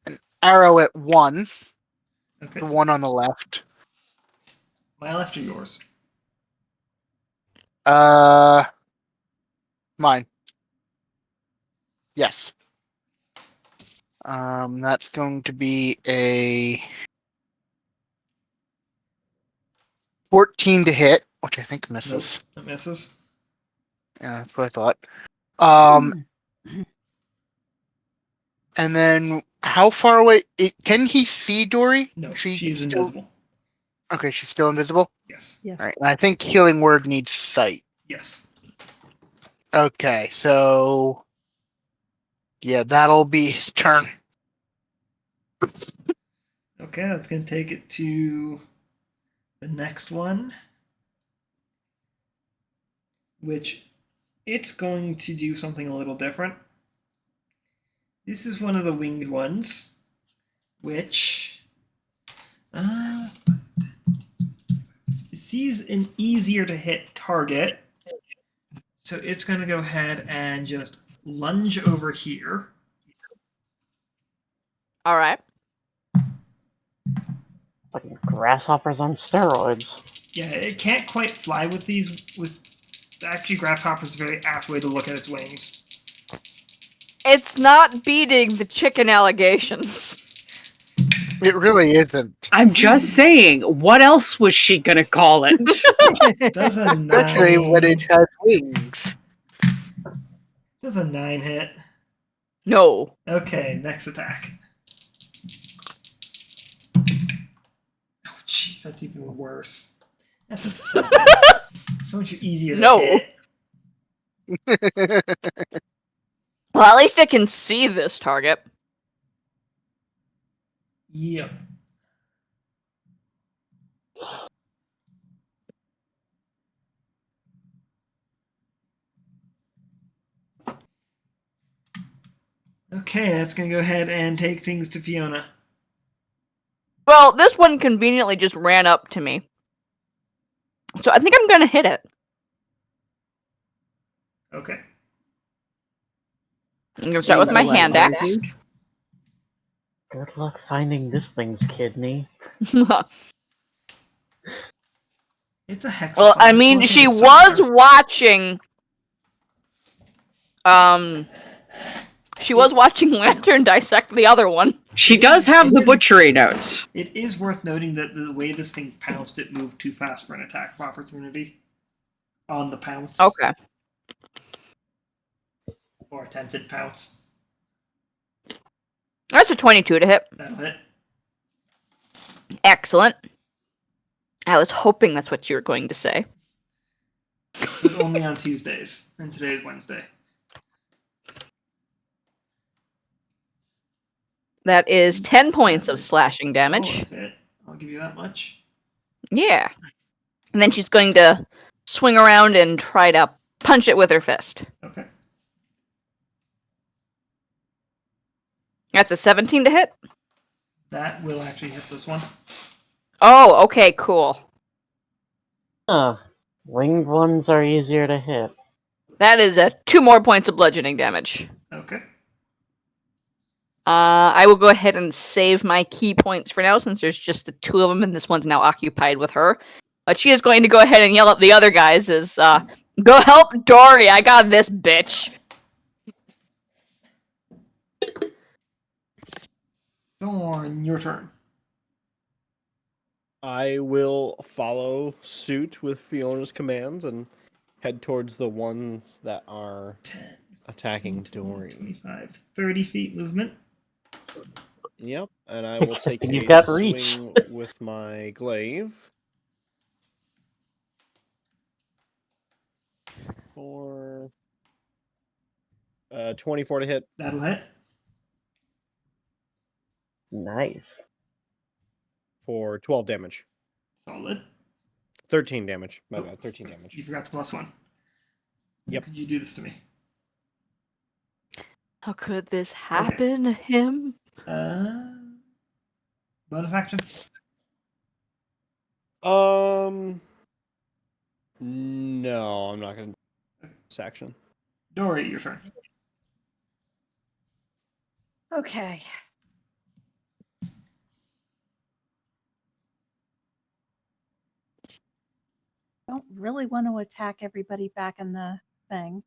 [SPEAKER 7] an arrow at 1.
[SPEAKER 1] Okay.
[SPEAKER 7] The one on the left.
[SPEAKER 1] My left or yours?
[SPEAKER 7] Mine. Yes. That's going to be a 14 to hit, which I think misses.
[SPEAKER 1] Nope, it misses.
[SPEAKER 7] Yeah, that's what I thought. And then how far away? Can he see Dory?
[SPEAKER 1] No,
[SPEAKER 7] She's
[SPEAKER 1] she's
[SPEAKER 7] still
[SPEAKER 1] invisible.
[SPEAKER 7] Okay. She's still invisible.
[SPEAKER 1] Yes.
[SPEAKER 2] Yes.
[SPEAKER 7] All right. And I think Healing Word needs sight.
[SPEAKER 1] Yes.
[SPEAKER 7] Okay, so yeah, that'll be his turn.
[SPEAKER 1] Okay, that's going to take it to the next one, which it's going to do something a little different. This is one of the winged ones, which sees an easier to hit target. So it's going to go ahead and just lunge over here.
[SPEAKER 4] All right.
[SPEAKER 6] Fucking grasshoppers on steroids.
[SPEAKER 1] Yeah, it can't quite fly with these. Actually, grasshopper's a very apt way to look at its wings.
[SPEAKER 4] It's not beating the chicken allegations.
[SPEAKER 7] It really isn't.
[SPEAKER 5] I'm just saying, what else was she gonna call it?
[SPEAKER 1] Does a 9.
[SPEAKER 7] Especially when it has wings.
[SPEAKER 1] Does a 9 hit?
[SPEAKER 4] No.
[SPEAKER 1] Okay, next attack. Oh, jeez, that's even worse. That's a 7. So much easier to
[SPEAKER 4] No.
[SPEAKER 1] hit.
[SPEAKER 4] Well, at least I can see this target.
[SPEAKER 1] Yep. Okay, that's going to go ahead and take things to Fiona.
[SPEAKER 4] Well, this one conveniently just ran up to me. So I think I'm going to hit it.
[SPEAKER 1] Okay.
[SPEAKER 4] I'm going to start with my hand axe.
[SPEAKER 6] Good luck finding this thing's kidney.
[SPEAKER 1] It's a hexapod.
[SPEAKER 4] Well, I
[SPEAKER 1] It's
[SPEAKER 4] mean,
[SPEAKER 1] looking
[SPEAKER 4] she
[SPEAKER 1] at
[SPEAKER 4] was
[SPEAKER 1] somewhere.
[SPEAKER 4] watching... She was watching Lantern dissect the other one.
[SPEAKER 5] She does have the butchery notes.
[SPEAKER 1] It is worth noting that the way this thing pounced, it moved too fast for an attack of opportunity on the pounce.
[SPEAKER 4] Okay.
[SPEAKER 1] Or attempted pounce.
[SPEAKER 4] That's a 22 to hit.
[SPEAKER 1] That'll hit.
[SPEAKER 4] Excellent. I was hoping that's what you were going to say.
[SPEAKER 1] But only on Tuesdays. And today's Wednesday.
[SPEAKER 4] That is 10 points of slashing damage.
[SPEAKER 1] Oh, hit. I'll give you that much.
[SPEAKER 4] Yeah. And then she's going to swing around and try to punch it with her fist.
[SPEAKER 1] Okay.
[SPEAKER 4] That's a 17 to hit.
[SPEAKER 1] That will actually hit this one.
[SPEAKER 4] Oh, okay, cool.
[SPEAKER 6] Winged ones are easier to hit.
[SPEAKER 4] That is 2 more points of bludgeoning damage.
[SPEAKER 1] Okay.
[SPEAKER 4] I will go ahead and save my key points for now, since there's just the 2 of them, and this one's now occupied with her. But she is going to go ahead and yell at the other guys, go help Dory, I got this, bitch!
[SPEAKER 1] Thorn, your turn.
[SPEAKER 3] I will follow suit with Fiona's commands and head towards the ones that are
[SPEAKER 1] 10,
[SPEAKER 3] attacking
[SPEAKER 1] 20,
[SPEAKER 3] Doring.
[SPEAKER 1] 25, 30 feet movement.
[SPEAKER 3] Yep, and I will take
[SPEAKER 6] You've
[SPEAKER 3] a
[SPEAKER 6] got reach.
[SPEAKER 3] swing with my glaive. For 24 to hit.
[SPEAKER 1] That'll hit.
[SPEAKER 6] Nice.
[SPEAKER 3] For 12 damage.
[SPEAKER 1] Solid.
[SPEAKER 3] 13 damage. My
[SPEAKER 1] Oh.
[SPEAKER 3] bad, 13 damage.
[SPEAKER 1] You forgot the +1.
[SPEAKER 3] Yep.
[SPEAKER 1] How could you do this to me?
[SPEAKER 4] How could this happen to him?
[SPEAKER 1] Bonus action.
[SPEAKER 3] No, I'm not going to do this action.
[SPEAKER 1] Dory, your turn.
[SPEAKER 2] Okay. Don't really want to attack everybody back in the thing.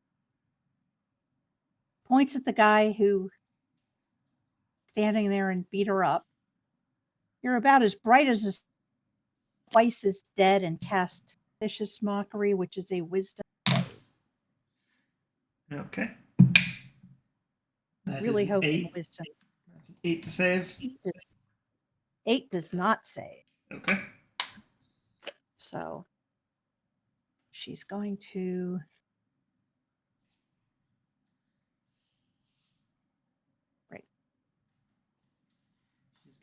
[SPEAKER 2] Points at the guy who standing there and beat her up. You're about as bright as a twice as dead and cast vicious mockery, which is a wisdom.
[SPEAKER 1] Okay. That
[SPEAKER 2] Really
[SPEAKER 1] is an
[SPEAKER 2] hoping
[SPEAKER 1] 8.
[SPEAKER 2] wisdom.
[SPEAKER 1] That's an 8 to save.
[SPEAKER 2] 8 does not save.
[SPEAKER 1] Okay.
[SPEAKER 2] So she's going to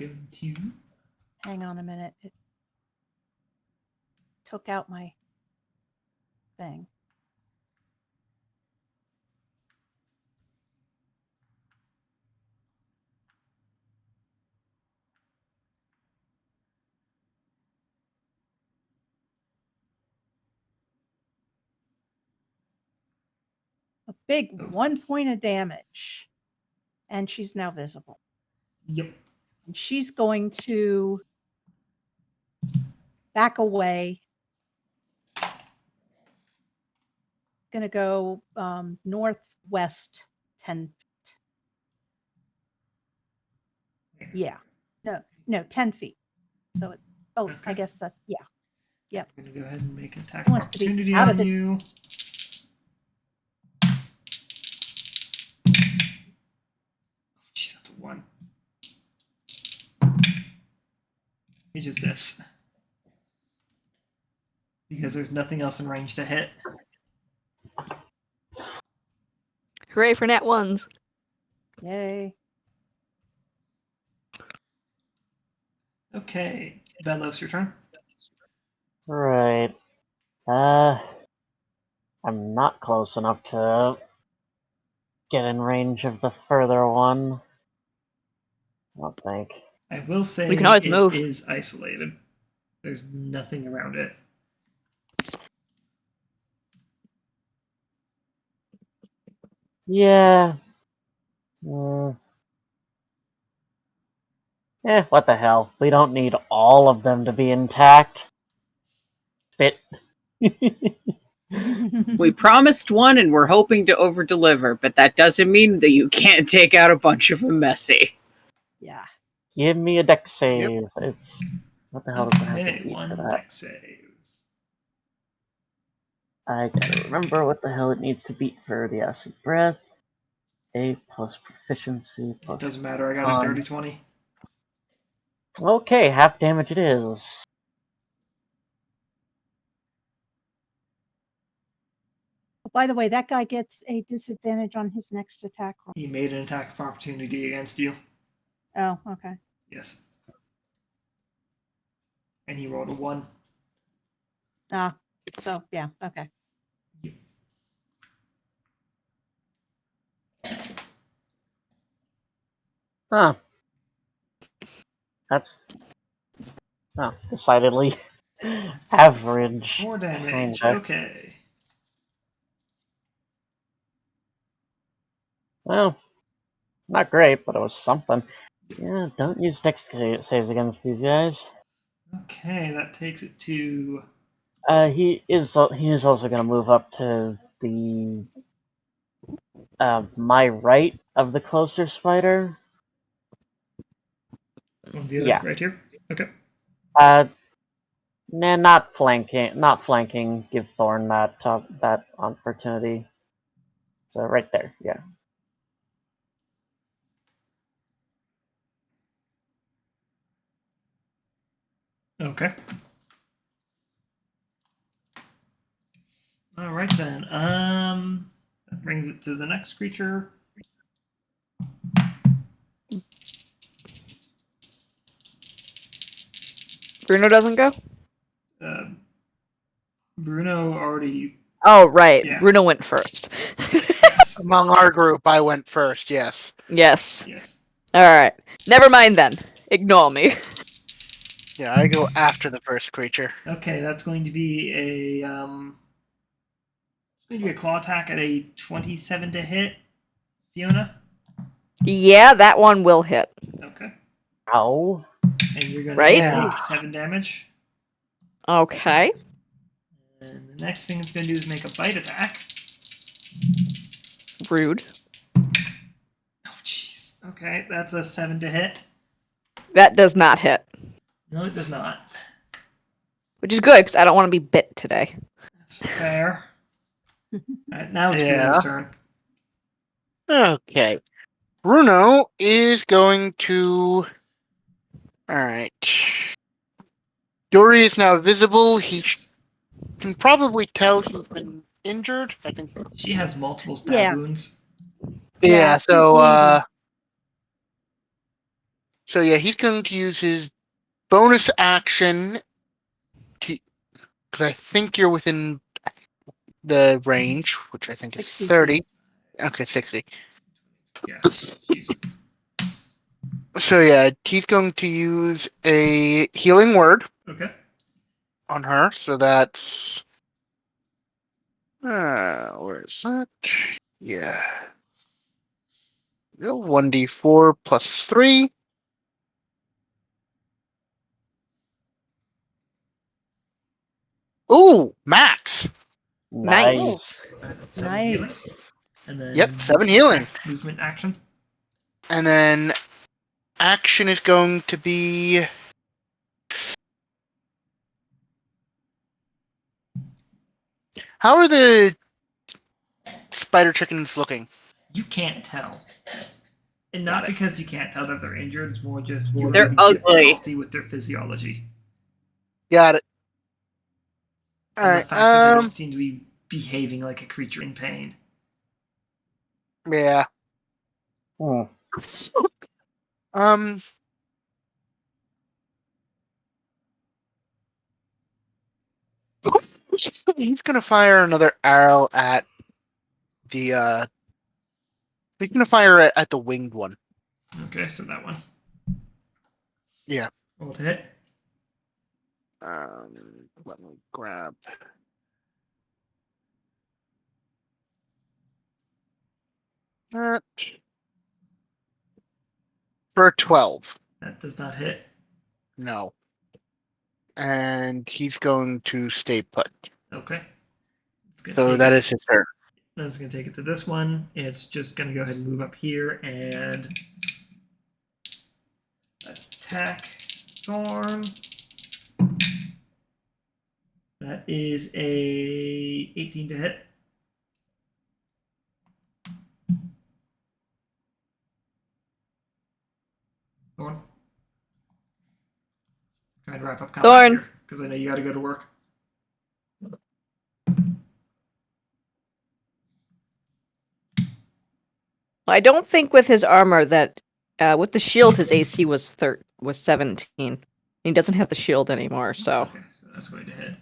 [SPEAKER 1] She's going to.
[SPEAKER 2] hang on a minute. It took out my thing. A big 1 point of damage. And she's now visible.
[SPEAKER 1] Yep.
[SPEAKER 2] And she's going to back away. Going to go northwest 10 feet. Yeah. No, 10 feet. So it,
[SPEAKER 1] Okay.
[SPEAKER 2] I guess that, yeah. Yep.
[SPEAKER 1] I'm going to go ahead and make an attack
[SPEAKER 2] Who wants to be
[SPEAKER 1] opportunity
[SPEAKER 2] out
[SPEAKER 1] on
[SPEAKER 2] of it?
[SPEAKER 1] you. Jeez, that's a 1. He just biffs. Because there's nothing else in range to hit.
[SPEAKER 4] Hooray for nat 1s.
[SPEAKER 2] Yay.
[SPEAKER 1] Okay. Vellos, your turn.
[SPEAKER 6] Right. I'm not close enough to get in range of the further one. I don't think.
[SPEAKER 1] I will say
[SPEAKER 4] We can always
[SPEAKER 1] it
[SPEAKER 4] move.
[SPEAKER 1] is isolated. There's nothing around it.
[SPEAKER 6] Yeah. What the hell? We don't need all of them to be intact. Fit.
[SPEAKER 5] We promised one and we're hoping to over-deliver, but that doesn't mean that you can't take out a bunch of them messy.
[SPEAKER 2] Yeah.
[SPEAKER 6] Give me a dex save. It's what the hell does it have to
[SPEAKER 1] Okay,
[SPEAKER 6] be for
[SPEAKER 1] 1
[SPEAKER 6] that?
[SPEAKER 1] dex save.
[SPEAKER 6] I gotta remember what the hell it needs to beat for the acid breath. A plus proficiency
[SPEAKER 1] It
[SPEAKER 6] plus.
[SPEAKER 1] doesn't matter, I got a
[SPEAKER 6] con.
[SPEAKER 1] dirty 20.
[SPEAKER 6] Okay, half damage it is.
[SPEAKER 2] By the way, that guy gets a disadvantage on his next attack roll.
[SPEAKER 1] He made an attack of opportunity against you.
[SPEAKER 2] Oh, okay.
[SPEAKER 1] Yes. And he rolled a 1.
[SPEAKER 2] So yeah, okay.
[SPEAKER 6] Huh. That's decidedly average.
[SPEAKER 1] 4 damage.
[SPEAKER 6] Kinda.
[SPEAKER 1] Okay.
[SPEAKER 6] Well, not great, but it was something. Yeah, don't use dex saves against these guys.
[SPEAKER 1] Okay, that takes it to.
[SPEAKER 6] He is also going to move up to the my right of the closer spider.
[SPEAKER 1] On the other,
[SPEAKER 6] Yeah.
[SPEAKER 1] right here. Okay.
[SPEAKER 6] Nah, not flanking. Not flanking. Give Thorn that opportunity. So right there, yeah.
[SPEAKER 1] Okay. All right then. That brings it to the next creature.
[SPEAKER 4] Bruno doesn't go?
[SPEAKER 1] Bruno already.
[SPEAKER 4] Oh, right.
[SPEAKER 1] Yeah.
[SPEAKER 4] Bruno went first.
[SPEAKER 1] Yes.
[SPEAKER 7] Among our group, I went first. Yes.
[SPEAKER 4] Yes.
[SPEAKER 1] Yes.
[SPEAKER 4] Alright. Never mind then. Ignore me.
[SPEAKER 7] Yeah, I go after the first creature.
[SPEAKER 1] Okay, that's going to be a It's going to be a claw attack at a 27 to hit. Fiona.
[SPEAKER 4] Yeah, that one will hit.
[SPEAKER 1] Okay.
[SPEAKER 6] Ow.
[SPEAKER 1] And you're going
[SPEAKER 4] Right?
[SPEAKER 1] to
[SPEAKER 7] Yeah.
[SPEAKER 1] take 7 damage.
[SPEAKER 4] Okay.
[SPEAKER 1] And the next thing it's going to do is make a bite attack.
[SPEAKER 4] Rude.
[SPEAKER 1] Oh, jeez. Okay, that's a 7 to hit.
[SPEAKER 4] That does not hit.
[SPEAKER 1] No, it does not.
[SPEAKER 4] Which is good, because I don't want to be bit today.
[SPEAKER 1] That's fair. Alright, now it's
[SPEAKER 7] Yeah.
[SPEAKER 1] Bruno's turn.
[SPEAKER 7] Okay. Bruno is going to. Alright. Dory is now visible. He can probably tell he's been injured. I think.
[SPEAKER 1] She has multiple stab
[SPEAKER 2] Yeah.
[SPEAKER 1] wounds.
[SPEAKER 7] Yeah,
[SPEAKER 2] she's
[SPEAKER 7] so
[SPEAKER 2] bleeding.
[SPEAKER 7] so yeah, he's going to use his bonus action to, because I think you're within the range, which I think is
[SPEAKER 2] 60
[SPEAKER 7] 30.
[SPEAKER 2] feet.
[SPEAKER 7] Okay, 60.
[SPEAKER 1] Yeah. She's
[SPEAKER 7] So yeah, he's going to use a healing word
[SPEAKER 1] okay.
[SPEAKER 7] on her. So that's where is that? Yeah. 1d4 plus 3. Ooh, max.
[SPEAKER 4] Nice.
[SPEAKER 1] That's 7 healing.
[SPEAKER 2] Nice.
[SPEAKER 1] And then
[SPEAKER 7] Yep, 7 healing.
[SPEAKER 1] Movement action.
[SPEAKER 7] And then action is going to be how are the spider chickens looking?
[SPEAKER 1] You can't tell. And
[SPEAKER 7] Got
[SPEAKER 1] not
[SPEAKER 7] it.
[SPEAKER 1] because you can't tell that they're injured, it's more just you're
[SPEAKER 5] They're
[SPEAKER 1] having
[SPEAKER 5] ugly.
[SPEAKER 1] difficulty with their physiology.
[SPEAKER 7] Got it.
[SPEAKER 1] And the
[SPEAKER 7] Alright,
[SPEAKER 1] fact that they don't seem to be behaving like a creature in pain.
[SPEAKER 7] yeah.
[SPEAKER 6] Hmm.
[SPEAKER 7] He's gonna fire another arrow at the he's gonna fire it at the winged one.
[SPEAKER 1] Okay, so that one.
[SPEAKER 7] Yeah.
[SPEAKER 1] Roll to hit.
[SPEAKER 7] Let me grab that for 12.
[SPEAKER 1] That does not hit.
[SPEAKER 7] No. And he's going to stay put.
[SPEAKER 1] Okay. It's gonna
[SPEAKER 7] So
[SPEAKER 1] take
[SPEAKER 7] that
[SPEAKER 1] it-
[SPEAKER 7] is his turn.
[SPEAKER 1] That's going to take it to this one. It's just going to go ahead and move up here and attack Thorn. That is a 18 to hit. Thorn. Trying to wrap up combat
[SPEAKER 4] Thorn.
[SPEAKER 1] here because I know you got to go to work.
[SPEAKER 4] I don't think with his armor that with the shield his AC was 17. He doesn't have the shield anymore, so
[SPEAKER 1] Okay, so that's going to hit.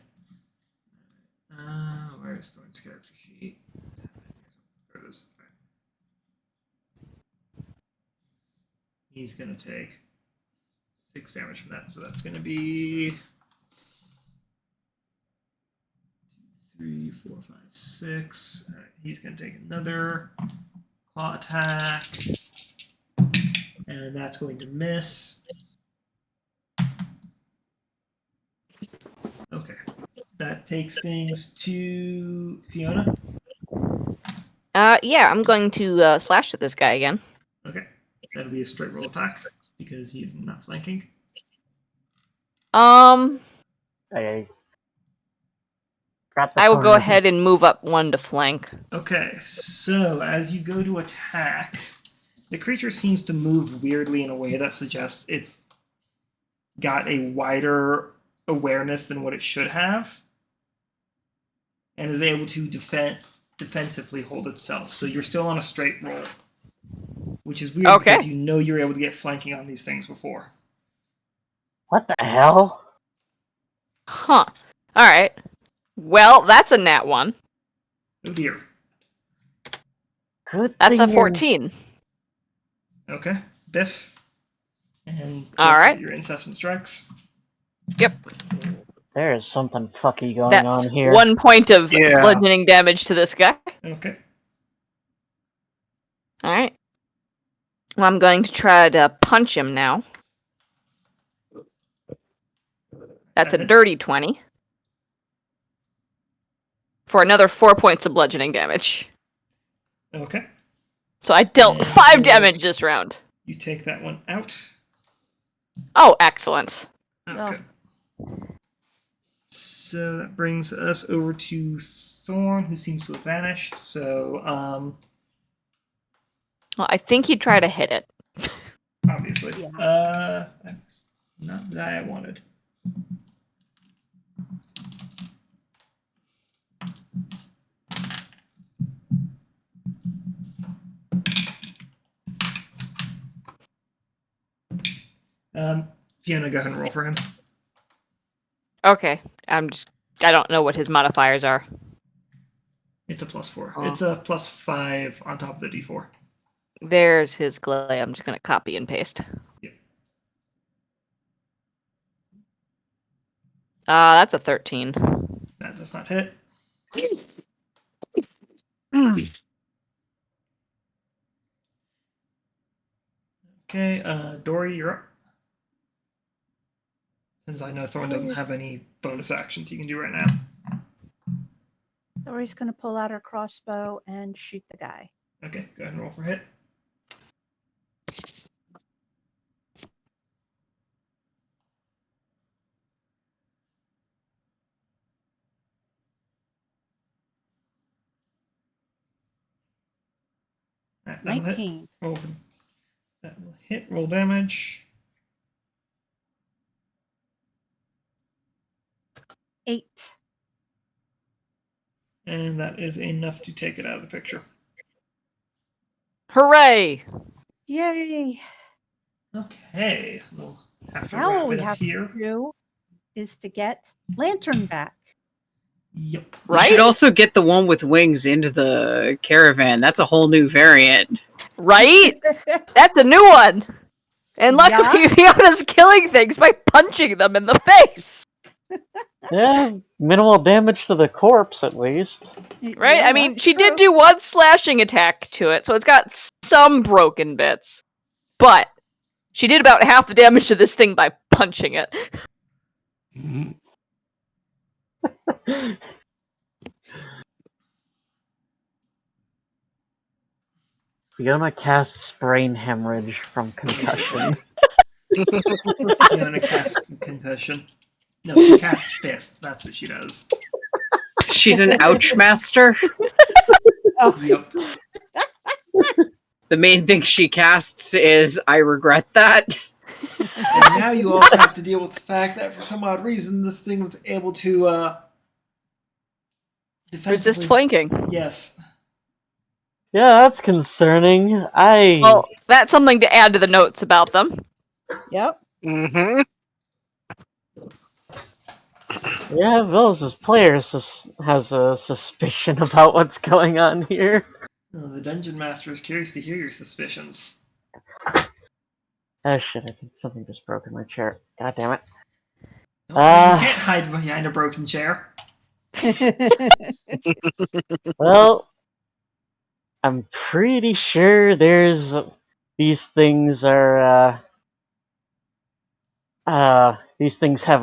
[SPEAKER 1] Where's Thorn's character sheet? There it is. He's going to take 6 damage from that, so that's going to be 2, 3, 4, 5, 6. All right, he's going to take another Claw attack. And that's going to miss. Okay. That takes things to Fiona.
[SPEAKER 4] Yeah, I'm going to slash at this guy again.
[SPEAKER 1] Okay. That'll be a straight roll attack because he is not flanking.
[SPEAKER 4] Um,
[SPEAKER 6] I got the
[SPEAKER 4] I will go
[SPEAKER 6] bonus.
[SPEAKER 4] ahead and move up one to flank.
[SPEAKER 1] Okay, so as you go to attack, the creature seems to move weirdly in a way that suggests it's got a wider awareness than what it should have, and is able to defensively hold itself. So you're still on a straight roll, which is weird
[SPEAKER 4] Okay.
[SPEAKER 1] because you know you're able to get flanking on these things before.
[SPEAKER 6] What the hell?
[SPEAKER 4] Huh. Alright. Well, that's a nat 1.
[SPEAKER 1] Oh dear.
[SPEAKER 6] Good
[SPEAKER 4] That's a
[SPEAKER 6] thing
[SPEAKER 4] 14.
[SPEAKER 1] Okay, Biff. And
[SPEAKER 4] All
[SPEAKER 1] go for
[SPEAKER 4] right.
[SPEAKER 1] your incessant strikes.
[SPEAKER 4] Yep.
[SPEAKER 6] There is something fucky going
[SPEAKER 4] That's
[SPEAKER 6] on here.
[SPEAKER 4] 1 point of
[SPEAKER 7] Yeah.
[SPEAKER 4] bludgeoning damage to this guy.
[SPEAKER 1] Okay.
[SPEAKER 4] Alright. Well, I'm going to try to punch him now. That's a
[SPEAKER 1] That hits.
[SPEAKER 4] dirty 20. For another 4 points of bludgeoning damage.
[SPEAKER 1] Okay.
[SPEAKER 4] So I dealt
[SPEAKER 1] And
[SPEAKER 4] 5
[SPEAKER 1] so-
[SPEAKER 4] damage this round.
[SPEAKER 1] You take that one out.
[SPEAKER 4] Oh, excellent.
[SPEAKER 1] Okay. So that brings us over to Thorn, who seems to have vanished. So,
[SPEAKER 4] Well, I think he'd try to hit it.
[SPEAKER 1] obviously.
[SPEAKER 2] Yeah.
[SPEAKER 1] That's not the guy I wanted. Fiona, go ahead and roll for him.
[SPEAKER 4] Okay. I don't know what his modifiers are.
[SPEAKER 1] It's a +4.
[SPEAKER 4] Oh.
[SPEAKER 1] It's a +5 on top of the D4.
[SPEAKER 4] There's his glay. I'm just going to copy and paste.
[SPEAKER 1] Yep.
[SPEAKER 4] That's a 13.
[SPEAKER 1] That does not hit. Okay, Dory, you're up. Since I know Thorn doesn't have any bonus actions you can do right now.
[SPEAKER 2] Dory's going to pull out her crossbow and shoot the guy.
[SPEAKER 1] Okay, go ahead and roll for hit. Alright, that'll hit.
[SPEAKER 2] 19.
[SPEAKER 1] Roll for that will hit. Roll damage.
[SPEAKER 2] 8.
[SPEAKER 1] And that is enough to take it out of the picture.
[SPEAKER 4] Hooray!
[SPEAKER 2] Yay!
[SPEAKER 1] Okay, we'll have to
[SPEAKER 2] Now
[SPEAKER 1] wrap
[SPEAKER 2] what we
[SPEAKER 1] it up
[SPEAKER 2] have
[SPEAKER 1] here.
[SPEAKER 2] to do is to get Lantern back.
[SPEAKER 1] Yep.
[SPEAKER 5] You
[SPEAKER 4] Right?
[SPEAKER 5] should also get the one with wings into the caravan. That's a whole new variant.
[SPEAKER 4] Right? That's a new one! And luckily,
[SPEAKER 2] Yeah.
[SPEAKER 4] Fiona's killing things by punching them in the face!
[SPEAKER 6] Yeah, minimal damage to the corpse at least.
[SPEAKER 4] Right?
[SPEAKER 2] Yeah,
[SPEAKER 4] I mean,
[SPEAKER 2] that's
[SPEAKER 4] she did
[SPEAKER 2] true.
[SPEAKER 4] do one slashing attack to it, so it's got some broken bits. But she did about half the damage to this thing by punching it.
[SPEAKER 6] Fiona casts brain hemorrhage from concussion.
[SPEAKER 1] Fiona casts concussion. No, she casts fist. That's what she does.
[SPEAKER 5] She's an ouch master.
[SPEAKER 2] Oh,
[SPEAKER 1] Yep.
[SPEAKER 5] The main thing she casts is I regret that.
[SPEAKER 1] And now you also have to deal with the fact that for some odd reason this thing was able to
[SPEAKER 4] Resist
[SPEAKER 1] defensively.
[SPEAKER 4] flanking.
[SPEAKER 1] Yes.
[SPEAKER 6] Yeah, that's concerning.
[SPEAKER 4] Well, that's something to add to the notes about them.
[SPEAKER 2] yep.
[SPEAKER 7] Mm-hmm.
[SPEAKER 6] Yeah, Vellos' player has a suspicion about what's going on here.
[SPEAKER 1] Oh, the dungeon master is curious to hear your suspicions.
[SPEAKER 6] Oh shit, I think something just broke in my chair. God damn it.
[SPEAKER 1] No, you can't hide behind a broken chair.
[SPEAKER 6] Well, I'm pretty sure these things have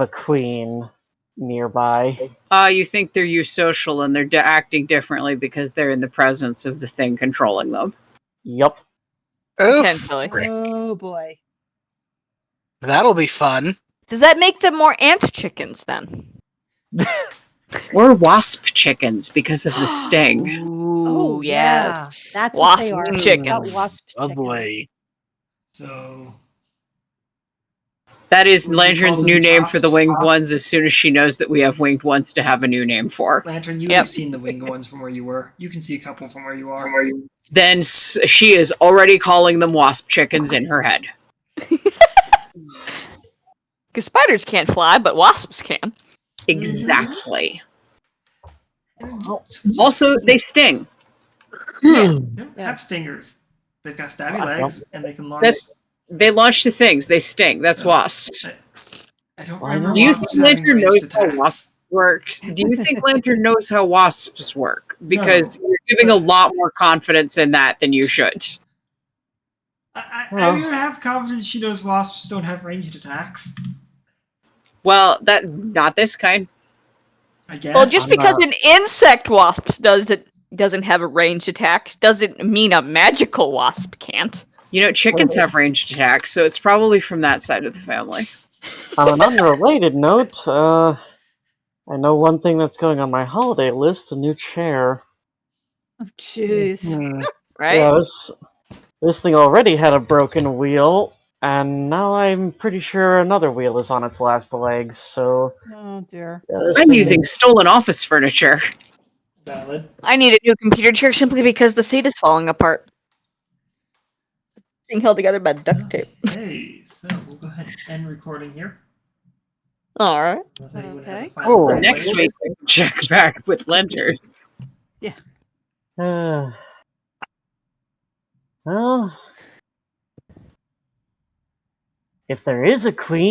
[SPEAKER 6] a queen nearby.
[SPEAKER 5] You think they're eusocial and they're acting differently because they're in the presence of the thing controlling them.
[SPEAKER 6] Yup.
[SPEAKER 4] Potentially.
[SPEAKER 2] Oh boy.
[SPEAKER 7] That'll be fun.
[SPEAKER 4] Does that make them more ant chickens then?
[SPEAKER 5] Or wasp chickens because of the sting.
[SPEAKER 4] Ooh,
[SPEAKER 2] Oh yeah.
[SPEAKER 4] yes.
[SPEAKER 2] That's
[SPEAKER 4] wasp
[SPEAKER 2] what they are.
[SPEAKER 4] chickens.
[SPEAKER 2] Got wasp
[SPEAKER 7] Oh
[SPEAKER 2] chickens.
[SPEAKER 7] boy.
[SPEAKER 1] So
[SPEAKER 5] That is
[SPEAKER 1] What do you
[SPEAKER 5] Lantern's
[SPEAKER 1] call
[SPEAKER 5] new
[SPEAKER 1] them,
[SPEAKER 5] name for the
[SPEAKER 1] wasps?
[SPEAKER 5] winged ones as soon as she knows that we have winged ones to have a new name for.
[SPEAKER 1] Lantern, you
[SPEAKER 4] Yep.
[SPEAKER 1] have seen the winged ones from where you were. You can see a couple from where you are.
[SPEAKER 5] Then she is already calling them wasp chickens in her head.
[SPEAKER 4] Because spiders can't fly, but wasps can.
[SPEAKER 5] Exactly.
[SPEAKER 1] Just-
[SPEAKER 5] Also, they sting.
[SPEAKER 1] they don't have
[SPEAKER 2] Yes.
[SPEAKER 1] stingers. They've got stabby
[SPEAKER 6] I
[SPEAKER 1] legs, and they can launch.
[SPEAKER 5] They launch the things. They sting. That's wasps.
[SPEAKER 1] I don't
[SPEAKER 6] Why
[SPEAKER 1] remember
[SPEAKER 6] not?
[SPEAKER 5] Do you
[SPEAKER 1] wasps
[SPEAKER 5] think
[SPEAKER 1] having
[SPEAKER 5] Lantern knows
[SPEAKER 1] ranged
[SPEAKER 5] how
[SPEAKER 1] attacks.
[SPEAKER 5] wasps works? Do you think Lantern knows how wasps work? Because you're giving a lot more confidence in that than you should.
[SPEAKER 1] I
[SPEAKER 6] Well.
[SPEAKER 1] would have confidence she knows wasps don't have ranged attacks.
[SPEAKER 5] Well, not this kind.
[SPEAKER 1] I guess.
[SPEAKER 4] Well, just
[SPEAKER 6] I'm
[SPEAKER 4] because
[SPEAKER 6] not-
[SPEAKER 4] an insect wasp doesn't have a ranged attack doesn't mean a magical wasp can't.
[SPEAKER 5] You know, chickens have ranged attacks, so it's probably from that side of the family.
[SPEAKER 6] On an unrelated note, I know one thing that's going on my holiday list: a new chair.
[SPEAKER 2] Oh jeez.
[SPEAKER 4] Right?
[SPEAKER 6] Yeah, this thing already had a broken wheel, and now I'm pretty sure another wheel is on its last legs. So
[SPEAKER 2] Oh dear.
[SPEAKER 6] yeah, this
[SPEAKER 5] I'm
[SPEAKER 6] thing
[SPEAKER 5] using
[SPEAKER 6] is-
[SPEAKER 5] stolen office furniture.
[SPEAKER 1] Valid.
[SPEAKER 4] I need a new computer chair simply because the seat is falling apart. Being held together by duct tape.
[SPEAKER 1] Okay, so we'll go ahead and end recording here.
[SPEAKER 4] Alright.
[SPEAKER 1] Unless anyone has a
[SPEAKER 2] Okay.
[SPEAKER 1] final
[SPEAKER 6] Oh,
[SPEAKER 1] word.
[SPEAKER 5] Next week, we can check back with Lantern.
[SPEAKER 6] Well, if there is a queen.